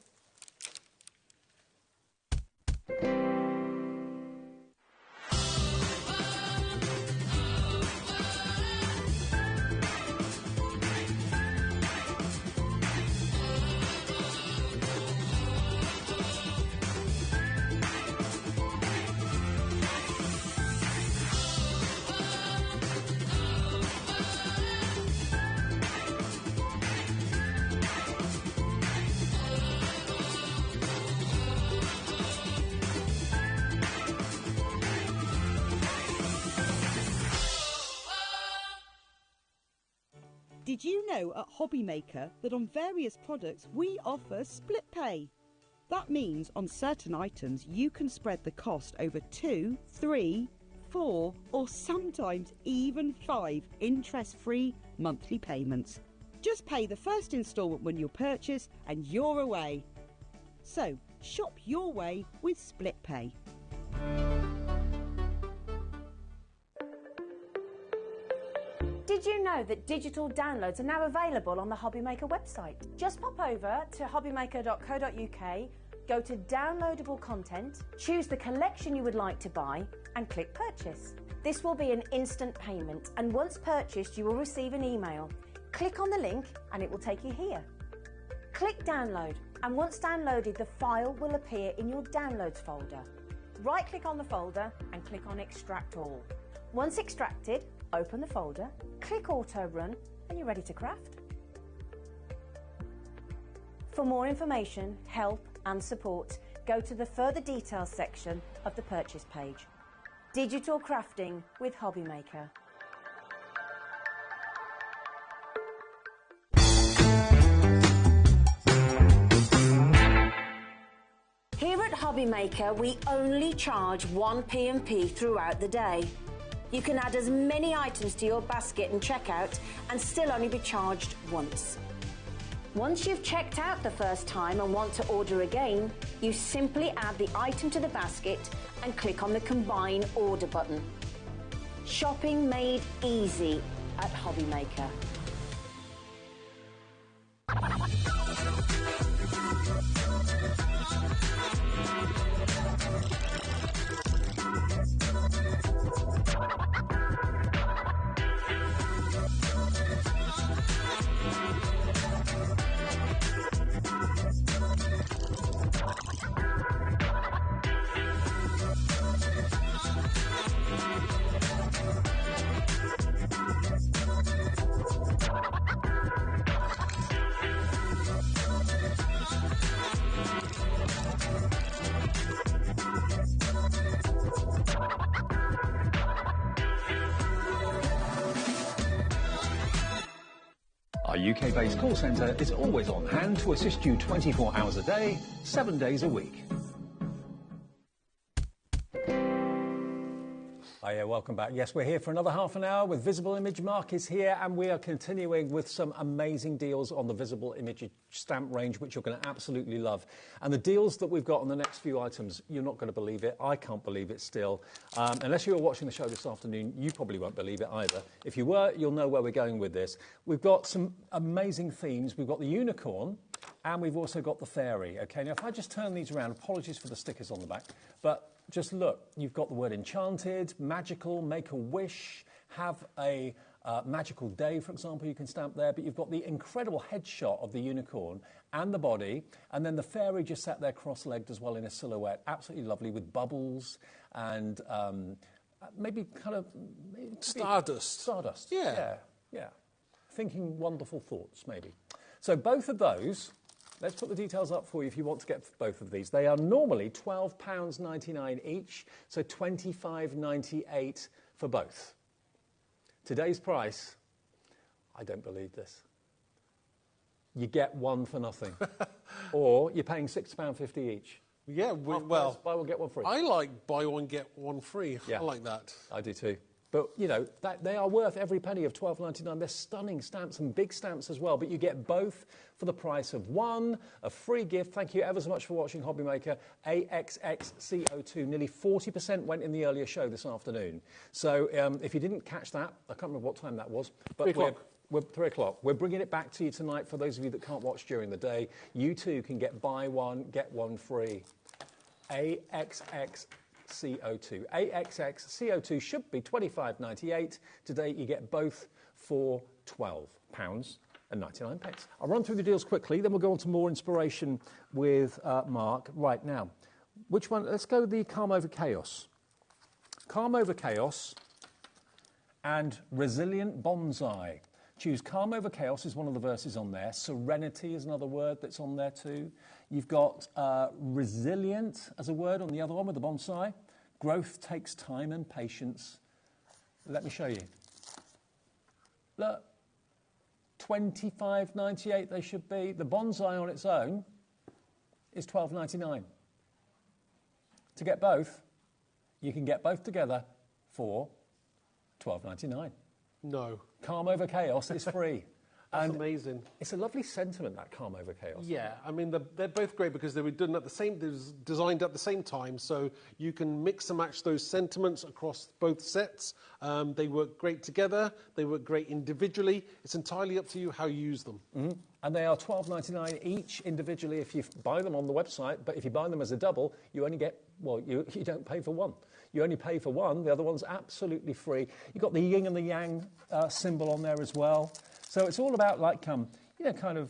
Did you know at HobbyMaker that on various products we offer split pay? That means on certain items you can spread the cost over 2, 3, 4 or sometimes even 5 interest-free monthly payments. Just pay the first instalment when you purchase and you're away. So shop your way with split pay. Did you know that digital downloads are now available on the HobbyMaker website? Just pop over to hobbymaker.co.uk, go to downloadable content, choose the collection you would like to buy and click purchase. This will be an instant payment, and once purchased you will receive an email. Click on the link and it will take you here. Click download, and once downloaded the file will appear in your downloads folder. Right click on the folder and click on extract all. Once extracted, open the folder, click auto run and you're ready to craft. For more information, help and support, go to the further details section of the purchase page. Digital crafting with HobbyMaker. Here at HobbyMaker, we only charge 1 P&P throughout the day. You can add as many items to your basket and checkout and still only be charged once. Once you've checked out the first time and want to order again, you simply add the item to the basket and click on the Combine Order button. Shopping made easy at HobbyMaker. Our UK-based call centre is always on hand to assist you 24 hours a day, 7 days a week. Hi, welcome back. Yes, we're here for another half an hour with Visible Image. Mark is here, and we are continuing with some amazing deals on the Visible Image stamp range, which you're going to absolutely love. And the deals that we've got on the next few items, you're not going to believe it. I can't believe it still. Unless you were watching the show this afternoon, you probably won't believe it either. If you were, you'll know where we're going with this. We've got some amazing themes. We've got the unicorn, and we've also got the fairy. Okay, now if I just turn these around, apologies for the stickers on the back, but just look, you've got the word enchanted, magical, make a wish, have a magical day, for example, you can stamp there, but you've got the incredible headshot of the unicorn and the body, and then the fairy just sat there cross-legged as well in a silhouette. Absolutely lovely with bubbles and maybe kind of... Stardust. Stardust. Yeah. Yeah. Thinking wonderful thoughts, maybe. So both of those... Let's put the details up for you if you want to get both of these. They are normally £12.99 each, so £25.98 for both. Today's price, I don't believe this. You get one for nothing. Or you're paying £6.50 each. Yeah, well... Buy one, get one free. I like buy one, get one free. Yeah. I like that. I do too. But, you know, they are worth every penny of £12.99. They're stunning stamps and big stamps as well. But you get both for the price of one, a free gift. Thank you ever so much for watching HobbyMaker. AXXCO2. Nearly 40% went in the earlier show this afternoon. So if you didn't catch that, I can't remember what time that was. But 3 o'clock. We're 3 o'clock. We're bringing it back to you tonight for those of you that can't watch during the day. You too can get buy one, get one free. AXXCO2. AXXCO2 should be £25.98. Today you get both for £12.99. I'll run through the deals quickly, then we'll go on to more inspiration with Mark. Right now, which one? Let's go with the Calm Over Chaos. Calm Over Chaos and Resilient Bonsai. Choose Calm Over Chaos is one of the verses on there. Serenity is another word that's on there too. You've got resilient as a word on the other one with the bonsai. Growth takes time and patience. Let me show you. Look, £25.98 they should be. The bonsai on its own is £12.99. To get both, you can get both together for £12.99. No. Calm Over Chaos is free. That's amazing. It's a lovely sentiment, that Calm Over Chaos. Yeah, I mean, they're both great because they were done at the same, they were designed at the same time, so you can mix and match those sentiments across both sets. They work great together. They work great individually. It's entirely up to you how you use them. Mm-hmm. And they are £12.99 each individually if you buy them on the website, but if you buy them as a double, you only get, well, you don't pay for one. You only pay for one. The other one's absolutely free. You've got the yin and the yang symbol on there as well. So it's all about, like, you know, kind of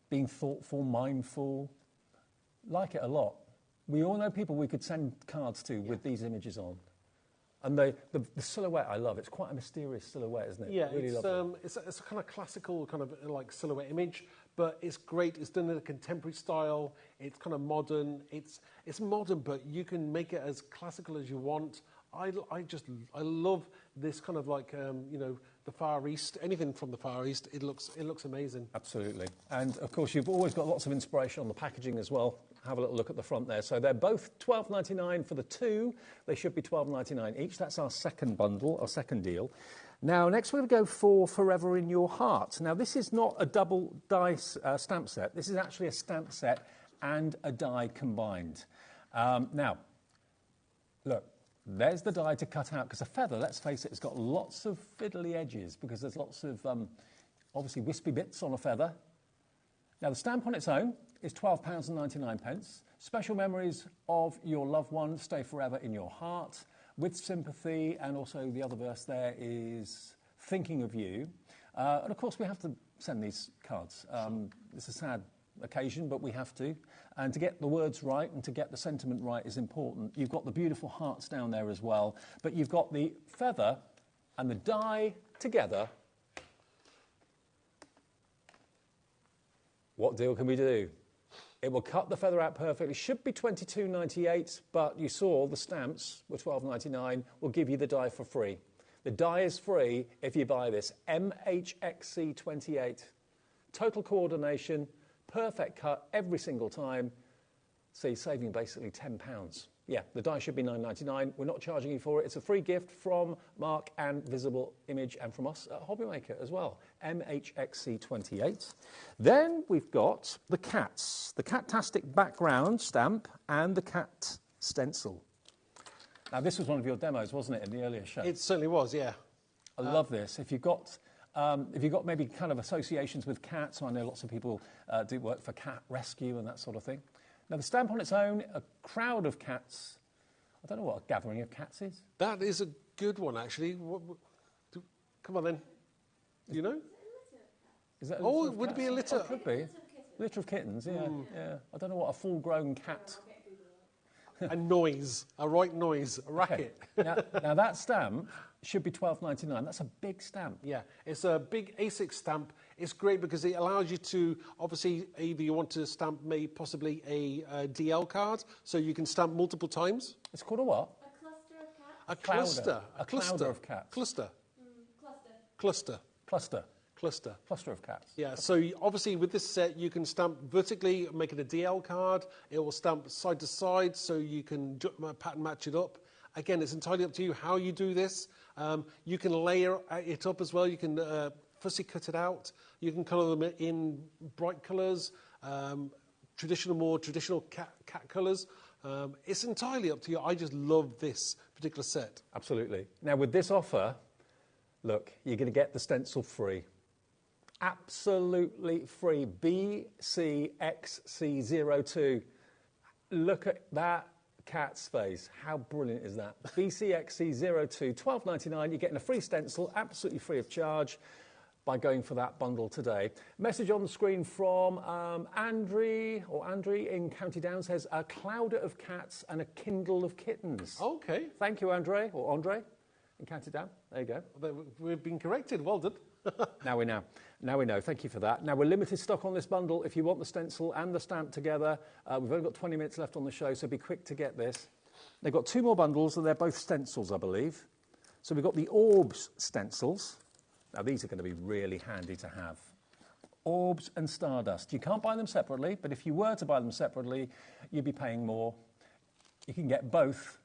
being thoughtful, mindful. Like it a lot. We all know people we could send cards to with these images on. And the silhouette I love. It's quite a mysterious silhouette, isn't it? Yeah, really it's a kind of classical kind of like silhouette image, but it's great. It's done in a contemporary style. It's kind of modern. It's modern, but you can make it as classical as you want. I love this kind of like you know, the Far East. Anything from the Far East, it looks amazing. Absolutely. And of course, you've always got lots of inspiration on the packaging as well. Have a little look at the front there. So they're both £12.99 for the two. They should be £12.99 each. That's our second bundle, our second deal. Now, next we're going to go for Forever in Your Heart. Now, this is not a double die stamp set. This is actually a stamp set and a die combined. Now, look, there's the die to cut out, because a feather, let's face it, it's got lots of fiddly edges because there's lots of, obviously, wispy bits on a feather. Now, the stamp on its own is £12.99. Special memories of your loved one stay forever in your heart, with sympathy, and also the other verse there is thinking of you. And of course, we have to send these cards. It's a sad occasion, but we have to. And to get the words right and to get the sentiment right is important. You've got the beautiful hearts down there as well, but you've got the feather and the die together. What deal can we do? It will cut the feather out perfectly. Should be £22.98, but you saw the stamps were £12.99. We'll give you the die for free. The die is free if you buy this. MHXC28. Total coordination, perfect cut every single time. So you're saving basically £10. Yeah, the die should be $9.99. We're not charging you for it. It's a free gift from Mark and Visible Image and from us at HobbyMaker as well. MHXC28. Then we've got the cats. The Catastic background stamp and the cat stencil. Now, this was one of your demos, wasn't it, in the earlier show? It certainly was, yeah. I love this. If you've got maybe kind of associations with cats, I know lots of people do work for cat rescue and that sort of thing. Now, the stamp on its own, a crowd of cats. I don't know what a gathering of cats is. That is a good one, actually. Come on, then. Do you know? Is that would it be a litter? Oh, it could be. Litter of kittens, yeah. Yeah. I don't know what a full-grown cat... A noise, a right noise, a racket. Okay. Now that stamp should be $12.99. That's a big stamp. Yeah, it's a big A6 stamp. It's great because it allows you to, obviously, either you want to stamp possibly a DL card, so you can stamp multiple times. It's called a what? A cluster. A cluster of cats. Cluster. Cluster. Cluster. Cluster of cats. Yeah, so obviously with this set you can stamp vertically, make it a DL card. It will stamp side to side so you can pattern match it up. Again, it's entirely up to you how you do this. You can layer it up as well. You can fussy cut it out. You can colour them in bright colours, more traditional cat colours. It's entirely up to you. I just love this particular set. Absolutely. Now with this offer, look, you're going to get the stencil free. Absolutely free. BCXC02. Look at that cat's face. How brilliant is that? BCXC02, $12.99. You're getting a free stencil, absolutely free of charge, by going for that bundle today. Message on the screen from Andre in County Down says, a clouder of cats and a kindle of kittens. Okay. Thank you, Andre in County Down. There you go. We've been corrected. Well done. Now we know. Thank you for that. Now, we're limited stock on this bundle. If you want the stencil and the stamp together, we've only got 20 minutes left on the show, so be quick to get this. They've got 2 more bundles, and they're both stencils, I believe. So we've got the Orbs stencils. Now, these are going to be really handy to have. Orbs and Stardust. You can't buy them separately, but if you were to buy them separately, you'd be paying more. You can get both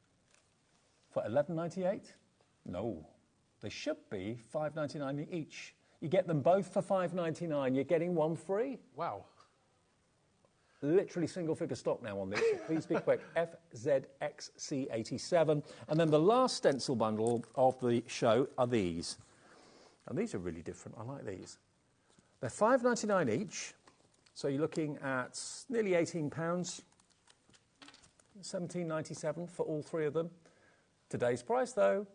for $11.98? No. They should be $5.99 each. You get them both for $5.99. You're getting one free. Wow. Literally single figure stock now on this. So please be quick. FZXC87. And then the last stencil bundle of the show are these. And these are really different. I like these. They're $5.99 each. So you're looking at nearly £18. $17.97 for all 3 of them. Today's price, though,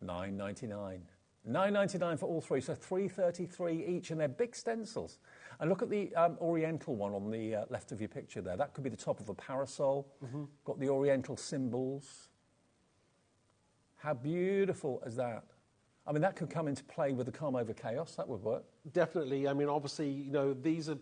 $9.99. $9.99 for all 3, so $3.33 each, and they're big stencils. And look at the Oriental one on the left of your picture there. That could be the top of a parasol. Got the Oriental symbols. How beautiful is that? I mean, that could come into play with the Calm Over Chaos. That would work. Definitely. I mean, obviously, you know, these are...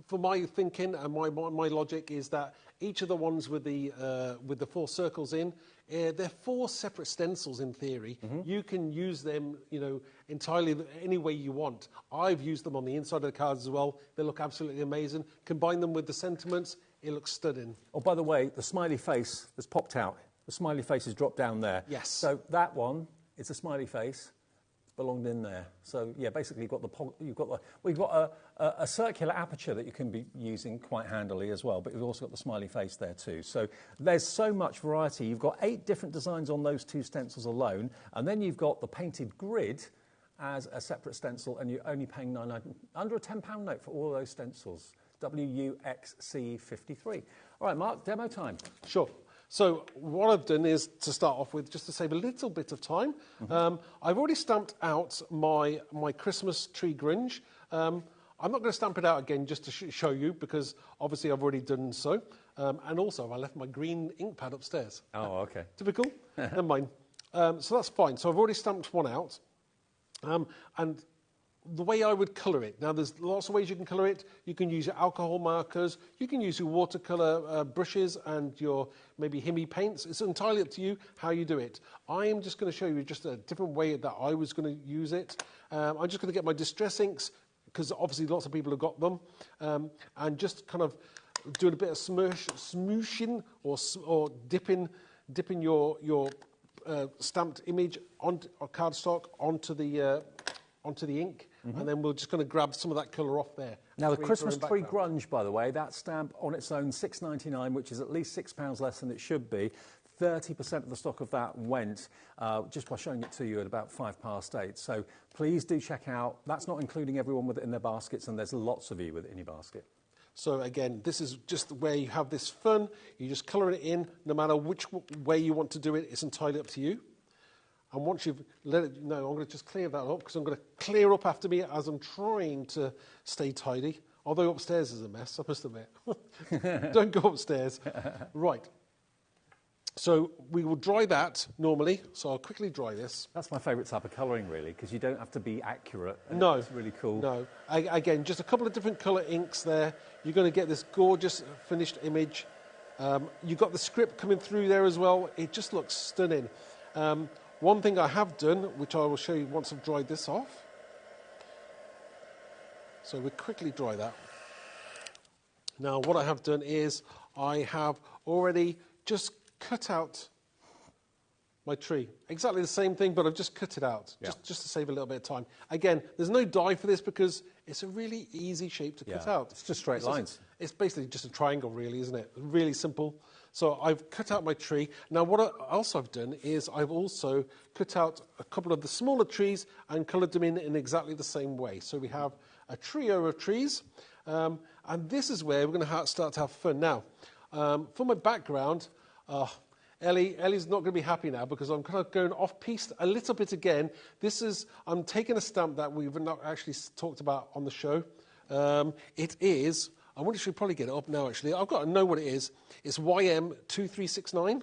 For my thinking and my logic is that each of the ones with the 4 circles in, they're 4 separate stencils in theory. You can use them, you know, entirely any way you want. I've used them on the inside of the cards as well. They look absolutely amazing. Combine them with the sentiments, it looks stunning. Oh, by the way, the smiley face that's popped out, the smiley face has dropped down there. Yes. So that one, it's a smiley face. Belonged in there. So yeah, basically you've got a circular aperture that you can be using quite handily as well, but you've also got the smiley face there too. So there's so much variety. You've got 8 different designs on those 2 stencils alone, and then you've got the painted grid as a separate stencil, and you're only paying under a £10 note for all of those stencils. WUXC53. All right, Mark, demo time. Sure. So what I've done is, to start off with, just to save a little bit of time, I've already stamped out my Christmas tree Grinch. I'm not going to stamp it out again just to show you, because obviously I've already done so. And also I left my green ink pad upstairs. Oh, okay. Typical. Never mind. So that's fine. So I've already stamped one out. And the way I would colour it. Now, there's lots of ways you can colour it. You can use your alcohol markers. You can use your watercolour brushes and your maybe Himi paints. It's entirely up to you how you do it. I am just going to show you just a different way that I was going to use it. I'm just going to get my distress inks, because obviously lots of people have got them, and just kind of doing a bit of smooshing or dipping your stamped image or cardstock onto the ink, and then we're just going to grab some of that colour off there. Now, the Christmas Tree Grunge, by the way, that stamp on its own, £6.99, which is at least £6 less than it should be. 30% of the stock of that went just by showing it to you at about 8:05. So please do check out. That's not including everyone with it in their baskets, and there's lots of you with it in your basket. So again, this is just where you have this fun. You just colour it in, no matter which way you want to do it. It's entirely up to you. And once you've let it, no, I'm going to just clear that up, because I'm going to clear up after me as I'm trying to stay tidy. Although upstairs is a mess, I must admit. Don't go upstairs. Right. So we will dry that normally, so I'll quickly dry this. That's my favourite type of colouring, really, because you don't have to be accurate. No. It's really cool. No. Again, just a couple of different colour inks there. You're going to get this gorgeous finished image. You've got the script coming through there as well. It just looks stunning. One thing I have done, which I will show you once I've dried this off. So we'll quickly dry that. Now, what I have done is I have already just cut out my tree. Exactly the same thing, but I've just cut it out, just to save a little bit of time. Again, there's no die for this because it's a really easy shape to cut out. It's just straight lines. It's basically just a triangle, really, isn't it? Really simple. So I've cut out my tree. Now, what else I've done is I've also cut out a couple of the smaller trees and coloured them in exactly the same way. So we have a trio of trees, and this is where we're going to start to have fun. Now, for my background, Ellie's not going to be happy now because I'm kind of going off-piste a little bit again. I'm taking a stamp that we've not actually talked about on the show. It is, I wonder if we should probably get it up now, actually. I've got to know what it is. It's YM2369.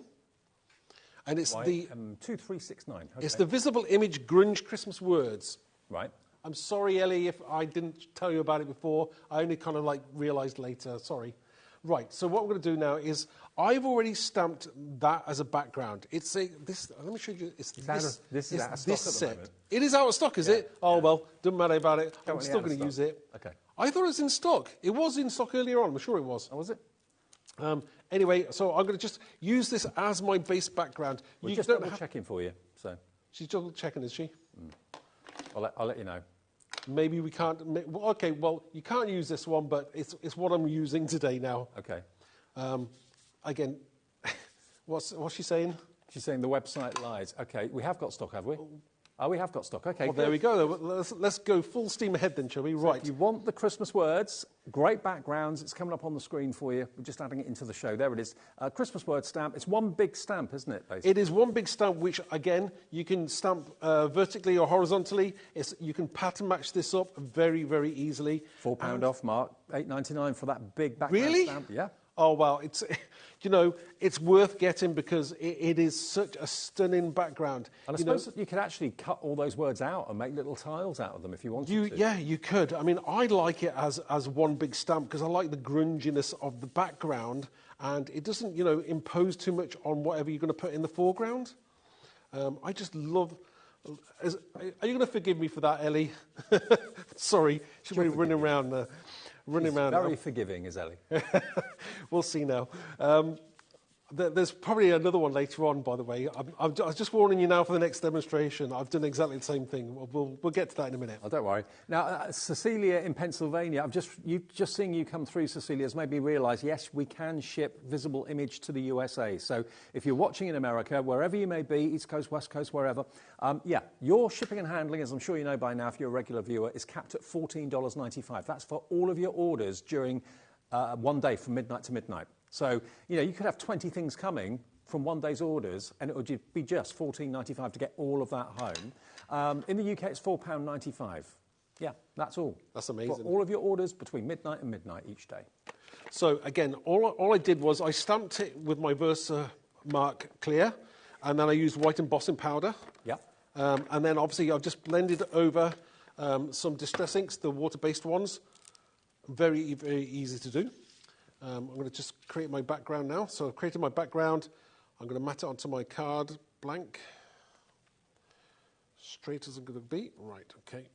And it's YM2369. Okay. It's the Visible Image Grunge Christmas Words. Right. I'm sorry, Ellie, if I didn't tell you about it before. I only kind of realised later. Sorry. Right, so what we're going to do now is I've already stamped that as a background. Let me show you. This is out of stock at the moment. It is out of stock, is it? Oh, well, doesn't matter about it. I'm still going to use it. Okay. I thought it was in stock. It was in stock earlier on. I'm sure it was. Oh, was it? Anyway, so I'm going to just use this as my base background. We're just double checking for you. So she's double checking, is she? I'll let you know. Maybe we can't. Okay, well, you can't use this one, but it's what I'm using today now. Okay. Again, what's she saying? She's saying the website lies. Okay, we have got stock, have we? Oh, we have got stock. Okay. Well, there we go. Let's go full steam ahead then, shall we? Right. If you want the Christmas words, great backgrounds. It's coming up on the screen for you. We're just adding it into the show. There it is. Christmas word stamp. It's one big stamp, isn't it, basically? It is one big stamp, which, again, you can stamp vertically or horizontally. You can pattern match this up very, very easily. £4 off, Mark. $8.99 for that big background stamp. Yeah. Oh, well, it's worth getting because it is such a stunning background. And I suppose you could actually cut all those words out and make little tiles out of them if you wanted to. Yeah, you could. I mean, I like it as one big stamp because I like the grunginess of the background and it doesn't, impose too much on whatever you're going to put in the foreground. I just love... Are you going to forgive me for that, Ellie? Sorry, she's really running around there. Very forgiving, is Ellie. We'll see now. There's probably another one later on, by the way. I'm just warning you now for the next demonstration. I've done exactly the same thing. We'll get to that in a minute. Oh, don't worry. Now, Cecilia in Pennsylvania, just seeing you come through, Cecilia, has made me realise, yes, we can ship Visible Image to the USA. So if you're watching in America, wherever you may be, East Coast, West Coast, wherever, your shipping and handling, as I'm sure you know by now if you're a regular viewer, is capped at $14.95. That's for all of your orders during one day from midnight to midnight. So, you could have 20 things coming from one day's orders and it would be just $14.95 to get all of that home. In the UK, it's £4.95. Yeah, that's all. That's amazing. For all of your orders between midnight and midnight each day. So, again, all I did was I stamped it with my Versa Mark Clear and then I used white embossing powder. Yeah. And then, obviously, I've just blended over some distress inks, the water-based ones. Very, very easy to do. I'm going to just create my background now. So I've created my background. I'm going to mat it onto my card, blank. Straight as I'm going to be. Right, okay.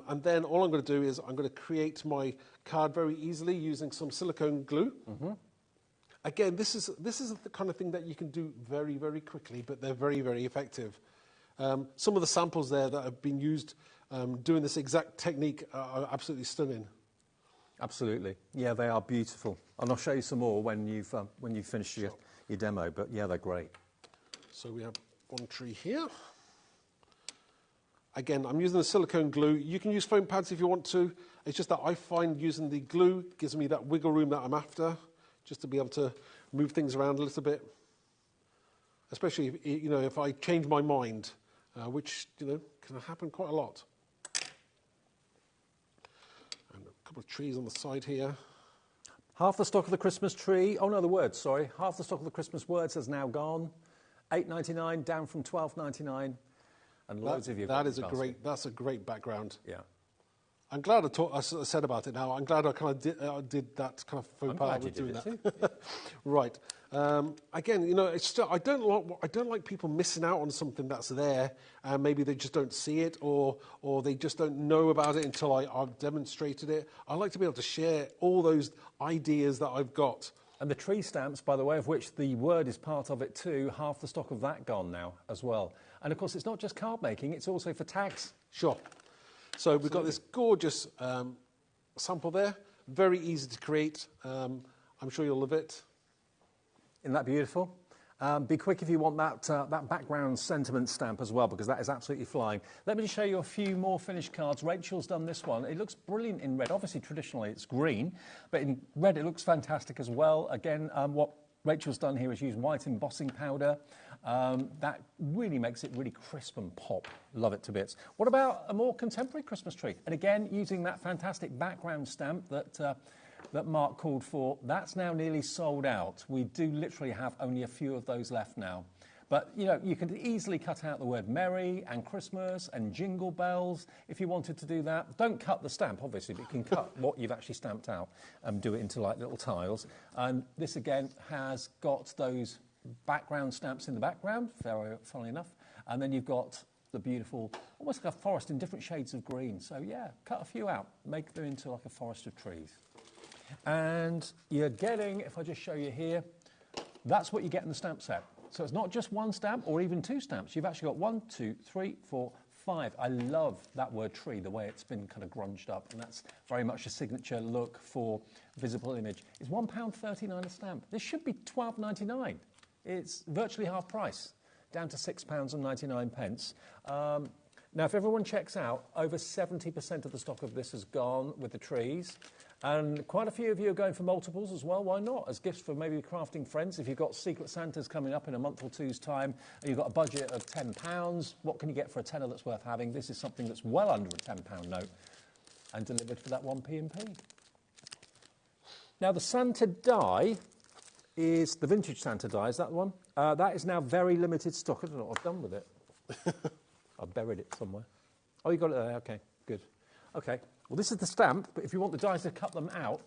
And then all I'm going to do is I'm going to create my card very easily using some silicone glue. Again, this is the kind of thing that you can do very, very quickly, but they're very, very effective. Some of the samples there that have been used doing this exact technique are absolutely stunning. Absolutely. Yeah, they are beautiful. And I'll show you some more when you've finished your demo, but yeah, they're great. So we have one tree here. Again, I'm using the silicone glue. You can use foam pads if you want to. It's just that I find using the glue gives me that wiggle room that I'm after, just to be able to move things around a little bit. Especially if I change my mind, which can happen quite a lot. And a couple of trees on the side here. Half the stock of the Christmas tree. Oh no, the words. Sorry, half the stock of the Christmas words has now gone. $8.99 down from $12.99. And loads of you. That's a great background. Yeah. I'm glad I said about it now. I'm glad I kind of did that kind of faux pas with doing that. Too. Right. Again, it's still, I don't like people missing out on something that's there, and maybe they just don't see it, or they just don't know about it until I've demonstrated it. I like to be able to share all those ideas that I've got. And the tree stamps, by the way, of which the word is part of it too, half the stock of that gone now as well. And of course, it's not just card making, it's also for tags. Sure. So we've got this gorgeous sample there, very easy to create. I'm sure you'll love it. Isn't that beautiful? Be quick if you want that background sentiment stamp as well, because that is absolutely flying. Let me just show you a few more finished cards. Rachel's done this one. It looks brilliant in red. Obviously, traditionally, it's green, but in red, it looks fantastic as well. Again, what Rachel's done here is use white embossing powder. That really makes it really crisp and pop. Love it to bits. What about a more contemporary Christmas tree? And again, using that fantastic background stamp that Mark called for, that's now nearly sold out. We do literally have only a few of those left now. But, you can easily cut out the word Merry and Christmas and Jingle Bells if you wanted to do that. Don't cut the stamp, obviously, but you can cut what you've actually stamped out and do it into like little tiles. And this, again, has got those background stamps in the background, funnily enough. And then you've got the beautiful, almost like a forest in different shades of green. So, yeah, cut a few out. Make them into like a forest of trees. And you're getting, if I just show you here, that's what you get in the stamp set. So it's not just one stamp or even two stamps. You've actually got 1, 2, 3, 4, 5. I love that word tree, the way it's been kind of grunged up. And that's very much a signature look for visible image. It's £1.39 a stamp. This should be £12.99. It's virtually half price, down to £6.99. Now, if everyone checks out, over 70% of the stock of this has gone with the trees. And quite a few of you are going for multiples as well. Why not? As gifts for maybe crafting friends. If you've got Secret Santas coming up in a month or two's time, and you've got a budget of £10, what can you get for a tenner that's worth having? This is something that's well under a £10 note and delivered for that 1p&p. Now, the Santa die is the vintage Santa die. Is that the one? That is now very limited stock. I don't know what I've done with it. I've buried it somewhere. Oh, you got it there. OK, good. OK. Well, this is the stamp, but if you want the dies to cut them out,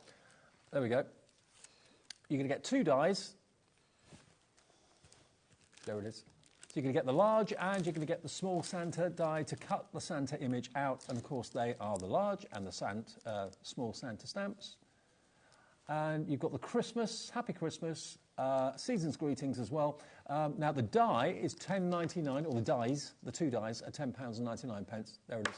there we go. You're going to get 2 dies. There it is. So you're going to get the large and you're going to get the small Santa die to cut the Santa image out. And, of course, they are the large and the small Santa stamps. And you've got the Christmas, Happy Christmas, Season's Greetings as well. Now, the die is £10.99, or the dies, the 2 dies, are £10.99. There it is.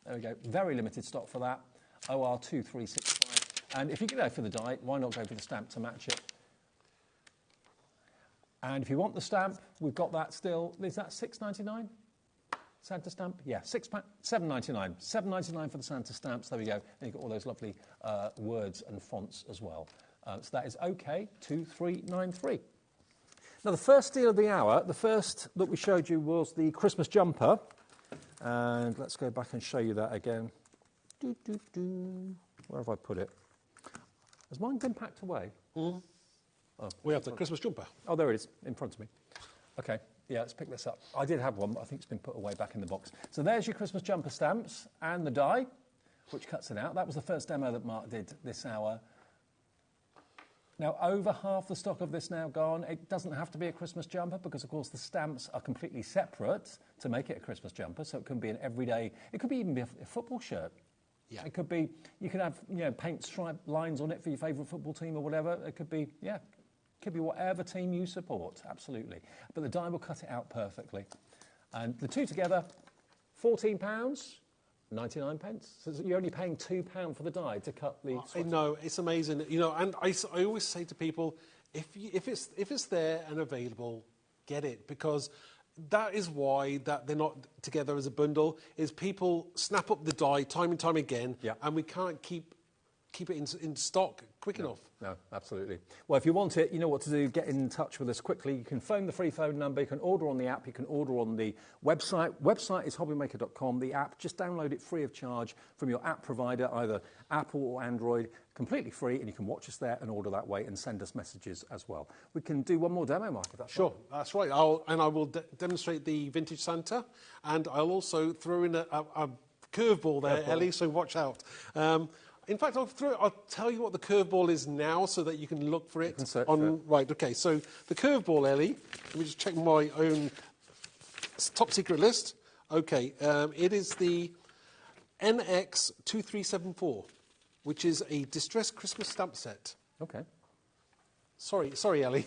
There we go. Very limited stock for that. OR2365. And if you go for the die, why not go for the stamp to match it? And if you want the stamp, we've got that still. Is that £6.99? Santa stamp? Yeah, £7.99. £7.99 for the Santa stamps. There we go. And you've got all those lovely words and fonts as well. So that is OK, 2393. Now, the first deal of the hour, the first that we showed you was the Christmas jumper. And let's go back and show you that again. Where have I put it? Has mine been packed away? Oh. We have the Christmas jumper. Oh, there it is, in front of me. OK. Yeah, let's pick this up. I did have one, but I think it's been put away back in the box. So there's your Christmas jumper stamps and the die, which cuts it out. That was the first demo that Mark did this hour. Now, over half the stock of this now gone. It doesn't have to be a Christmas jumper because, of course, the stamps are completely separate to make it a Christmas jumper. So it can be an everyday, it could be even be a football shirt. Yeah. It could be, you can have, you know, paint stripe lines on it for your favourite football team or whatever. It could be, yeah, it could be whatever team you support, absolutely. But the die will cut it out perfectly. And the two together, £14, 99 pence. So you're only paying £2 for the die to cut the sweater. I know, it's amazing. You know, and I always say to people, if it's there and available, get it, because that is why that they're not together as a bundle, is people snap up the die time and time again, and we can't keep it in stock quick enough. No, absolutely. Well, if you want it, you know what to do. Get in touch with us quickly. You can phone the free phone number. You can order on the app. You can order on the website. Website is hobbymaker.com. The app, just download it free of charge from your app provider, either Apple or Android, completely free, and you can watch us there and order that way and send us messages as well. We can do one more demo, Mark, if that's sure, that's right. I will demonstrate the vintage Santa, and I'll also throw in a curveball there, Ellie, so watch out. In fact, I'll tell you what the curveball is now so that you can look for it. Right, okay, so the curveball, Ellie, let me just check my own top secret list. Okay, it is the NX2374, which is a distressed Christmas stamp set. Okay. Sorry, Ellie.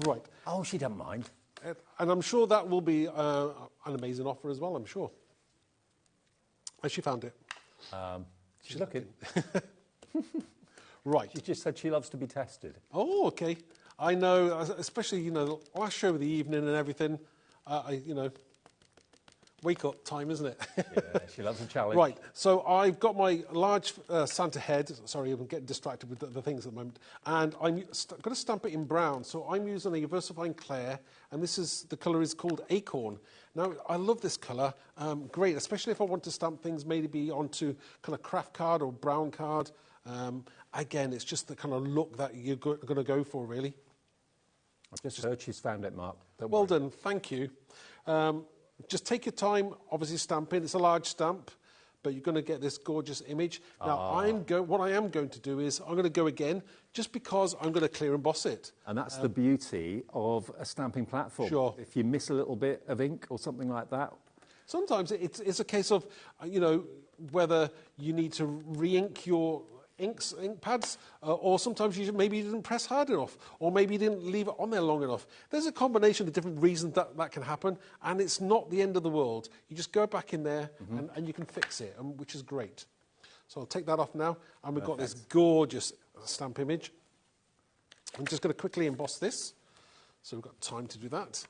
Right. Oh, she doesn't mind. And I'm sure that will be an amazing offer as well, I'm sure. Has she found it? She's looking. Right. She just said she loves to be tested. Oh, okay. I know, especially, you know, last show of the evening and everything, you know, wake up time, isn't it? Yeah, she loves a challenge. Right, so I've got my large Santa head. Sorry, I'm getting distracted with the things at the moment. And I'm going to stamp it in brown. So I'm using a VersaFine Clair, and the colour is called Acorn. Now, I love this colour. Great, especially if I want to stamp things maybe onto kind of craft card or brown card. Again, it's just the kind of look that you're going to go for, really. I've just heard she's found it, Mark. Well done, thank you. Just take your time, obviously stamping. It's a large stamp, but you're going to get this gorgeous image. Now, what I am going to do is I'm going to go again, just because I'm going to clear emboss it. And that's the beauty of a stamping platform. Sure. If you miss a little bit of ink or something like that. Sometimes it's a case of, you know, whether you need to re-ink your ink pads, or sometimes maybe you didn't press hard enough, or maybe you didn't leave it on there long enough. There's a combination of different reasons that can happen, and it's not the end of the world. You just go back in there and you can fix it, which is great. So I'll take that off now, and we've got this gorgeous stamp image. I'm just going to quickly emboss this, so we've got time to do that.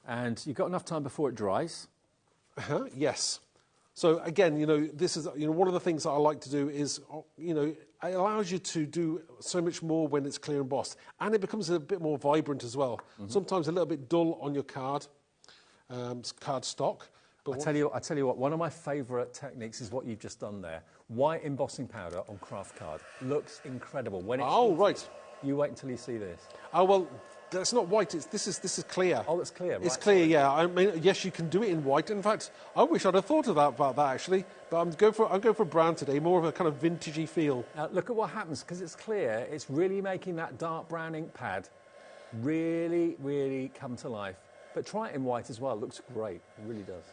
And you've got enough time before it dries? Yes. So again, you know, this is, you know, one of the things that I like to do is, you know, it allows you to do so much more when it's clear embossed, and it becomes a bit more vibrant as well. Sometimes a little bit dull on your card stock. But I tell you what, one of my favourite techniques is what you've just done there. White embossing powder on craft card looks incredible. When it's right. You wait until you see this. Oh well. That's not white. This is clear. Oh, it's clear. Right, it's clear. Sorry. Yeah. I mean, yes, you can do it in white. In fact, I wish I'd have thought about that actually. But I'm going for brown today, more of a kind of vintagey feel. Now, look at what happens because it's clear. It's really making that dark brown ink pad really, really come to life. But try it in white as well. It looks great. It really does.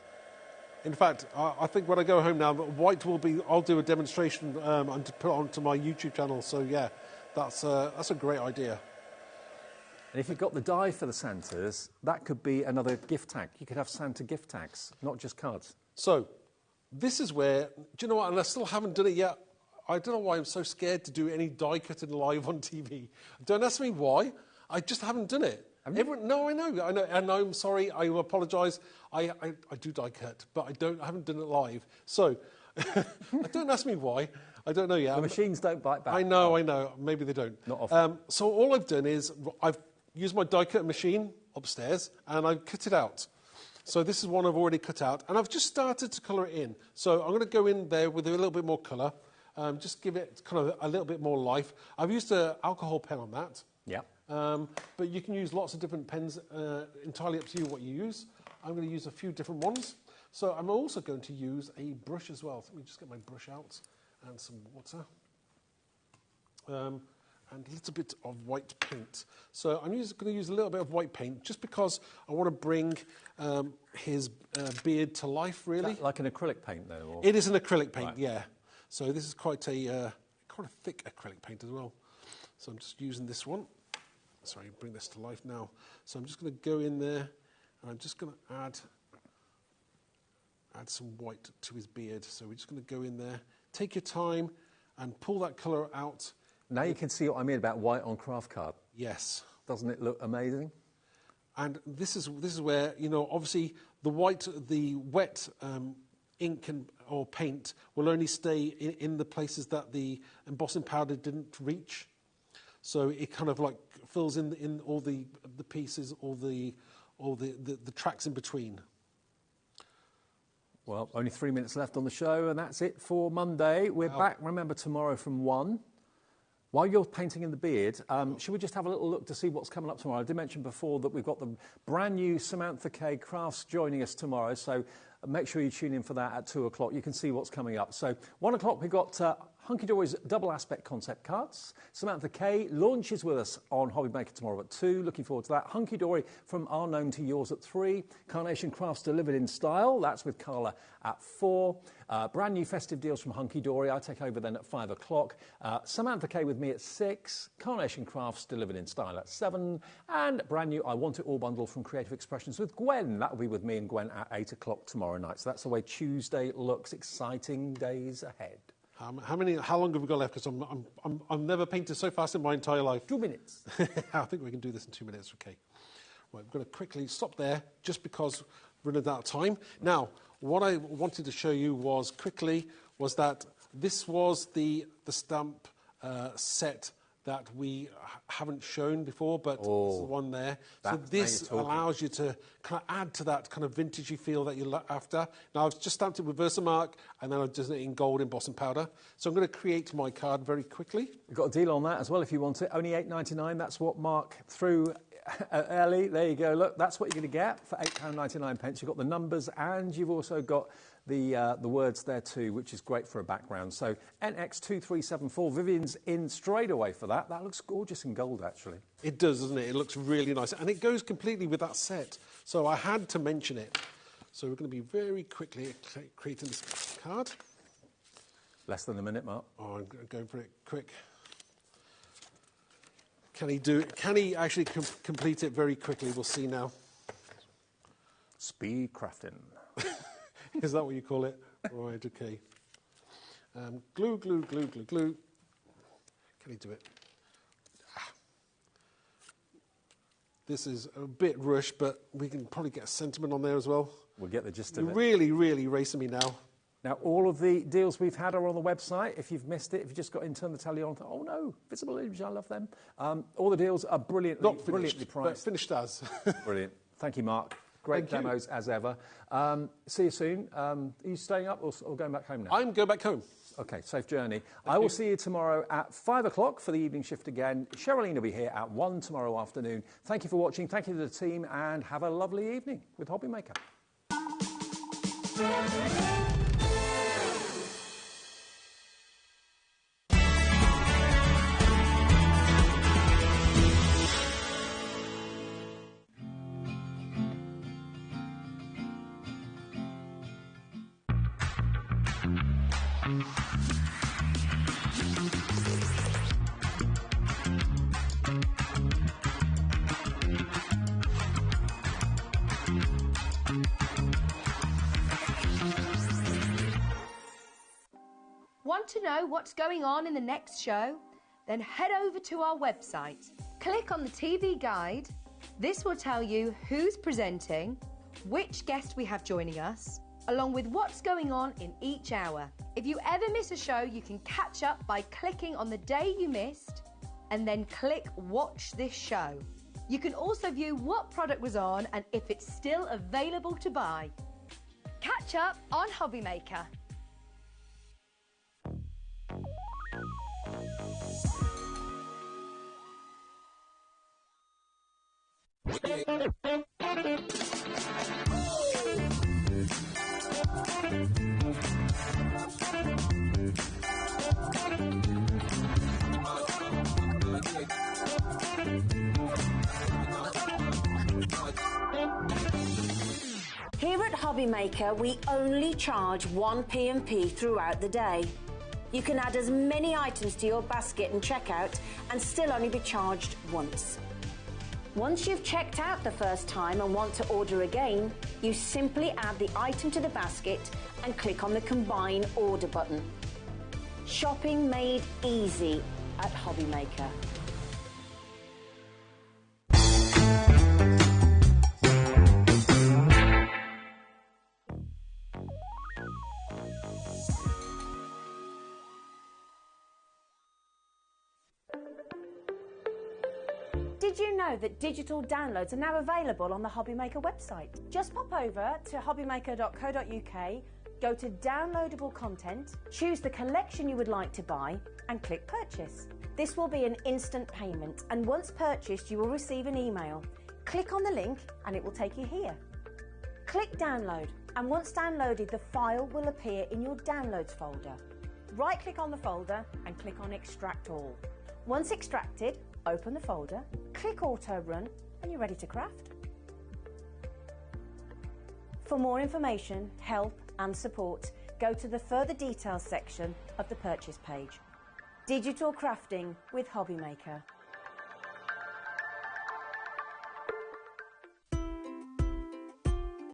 In fact, I think when I go home now, white will be. I'll do a demonstration and to put it onto my YouTube channel. So yeah, that's a great idea. And if you've got the die for the Santas, that could be another gift tag. You could have Santa gift tags, not just cards. So, this is where, do you know what, and I still haven't done it yet. I don't know why I'm so scared to do any die cutting live on TV. Don't ask me why. I just haven't done it. No, I know, and I'm sorry, I apologise. I do die cut, but I haven't done it live. So, don't ask me why. I don't know yet. The machines don't bite back. I know. Maybe they don't. Not often. So all I've done is I've used my die cut machine upstairs and I've cut it out. So this is one I've already cut out, and I've just started to colour it in. So I'm going to go in there with a little bit more colour, just give it kind of a little bit more life. I've used an alcohol pen on that. Yeah. but you can use lots of different pens, entirely up to you what you use. I'm going to use a few different ones. So I'm also going to use a brush as well. Let me just get my brush out and some water. And a little bit of white paint. So I'm going to use a little bit of white paint just because I want to bring his beard to life, really. Is that like an acrylic paint, though? Or? It is an acrylic paint, right. yeah. So this is quite a thick acrylic paint as well. So I'm just using this one. Sorry, bring this to life now. So I'm just going to go in there, and I'm just going to add some white to his beard. So we're just going to go in there, take your time, and pull that colour out. Now you can see what I mean about white on craft card. Yes. Doesn't it look amazing? And this is where, you know, obviously the wet ink or paint will only stay in the places that the embossing powder didn't reach. So it kind of like fills in all the pieces, all the tracks in between. Well, only 3 minutes left on the show, and that's it for Monday. We're back, remember, tomorrow from 1. While you're painting in the beard, should we just have a little look to see what's coming up tomorrow? I did mention before that we've got the brand new Samantha K Crafts joining us tomorrow, so make sure you tune in for that at 2 o'clock. You can see what's coming up. So 1 o'clock, we've got Hunky Dory's double aspect concept cards. Samantha K launches with us on HobbyMaker tomorrow at 2. Looking forward to that. Hunky Dory from Our Gnome to Yours at 3. Carnation Crafts delivered in style. That's with Carla at 4. Brand new festive deals from Hunky Dory. I take over then at 5 o'clock. Samantha K with me at 6. Carnation Crafts delivered in style at 7. And brand new I Want It All bundle from Creative Expressions with Gwen. That will be with me and Gwen at 8 o'clock tomorrow night. So that's the way Tuesday looks. Exciting days ahead. How long have we got left? Because I've never painted so fast in my entire life. 2 minutes. I think we can do this in 2 minutes. Okay. Right, I'm going to quickly stop there just because we're running out of time. Now, what I wanted to show you was that this was the stamp set that we haven't shown before, but this is the one there. So this allows you to kind of add to that kind of vintagey feel that you're after. Now, I've just stamped it with Versamark, and then I've done it in gold embossing powder. So I'm going to create my card very quickly. We've got a deal on that as well if you want it. Only $8.99. That's what Mark threw early. There you go. Look, that's what you're going to get for £8.99. You've got the numbers, and you've also got the words there too, which is great for a background. So NX2374, Vivian's in straight away for that. That looks gorgeous in gold, actually. It does, doesn't it? It looks really nice. And it goes completely with that set. So I had to mention it. So we're going to be very quickly creating this card. Less than a minute, Mark. Oh, I'm going for it quick. Can he do it? Can he actually complete it very quickly? We'll see now. Speed crafting. Is that what you call it? Right, okay. Glue, glue, glue, glue, glue. Can he do it? This is a bit rushed, but we can probably get a sentiment on there as well. We'll get the gist of it. You're really, really racing me now. Now, all of the deals we've had are on the website. If you've missed it, if you just got in, turn the telly on, oh no, Visible Image, I love them. All the deals are brilliantly priced. But finished as. Brilliant. Thank you, Mark. Great demos as ever. See you soon. Are you staying up or going back home now? I'm going back home. Okay, safe journey. I will see you tomorrow at 5 o'clock for the evening shift again. Sherilyn will be here at 1 tomorrow afternoon. Thank you for watching. Thank you to the team, and have a lovely evening with HobbyMaker. Want to know what's going on in the next show? Then head over to our website. Click on the TV guide. This will tell you who's presenting, which guest we have joining us, along with what's going on in each hour. If you ever miss a show, you can catch up by clicking on the day you missed and then click Watch This Show. You can also view what product was on and if it's still available to buy. Catch up on HobbyMaker. Here at HobbyMaker, we only charge 1 P&P throughout the day. You can add as many items to your basket and checkout and still only be charged once. Once you've checked out the first time and want to order again, you simply add the item to the basket and click on the Combine Order button. Shopping made easy at HobbyMaker. Did you know that digital downloads are now available on the HobbyMaker website? Just pop over to hobbymaker.co.uk, go to downloadable content, choose the collection you would like to buy and click purchase. This will be an instant payment, and once purchased you will receive an email. Click on the link and it will take you here. Click download, and once downloaded the file will appear in your downloads folder. Right click on the folder and click on extract all. Once extracted, open the folder, click auto run and you're ready to craft. For more information, help and support, go to the further details section of the purchase page. Digital crafting with HobbyMaker.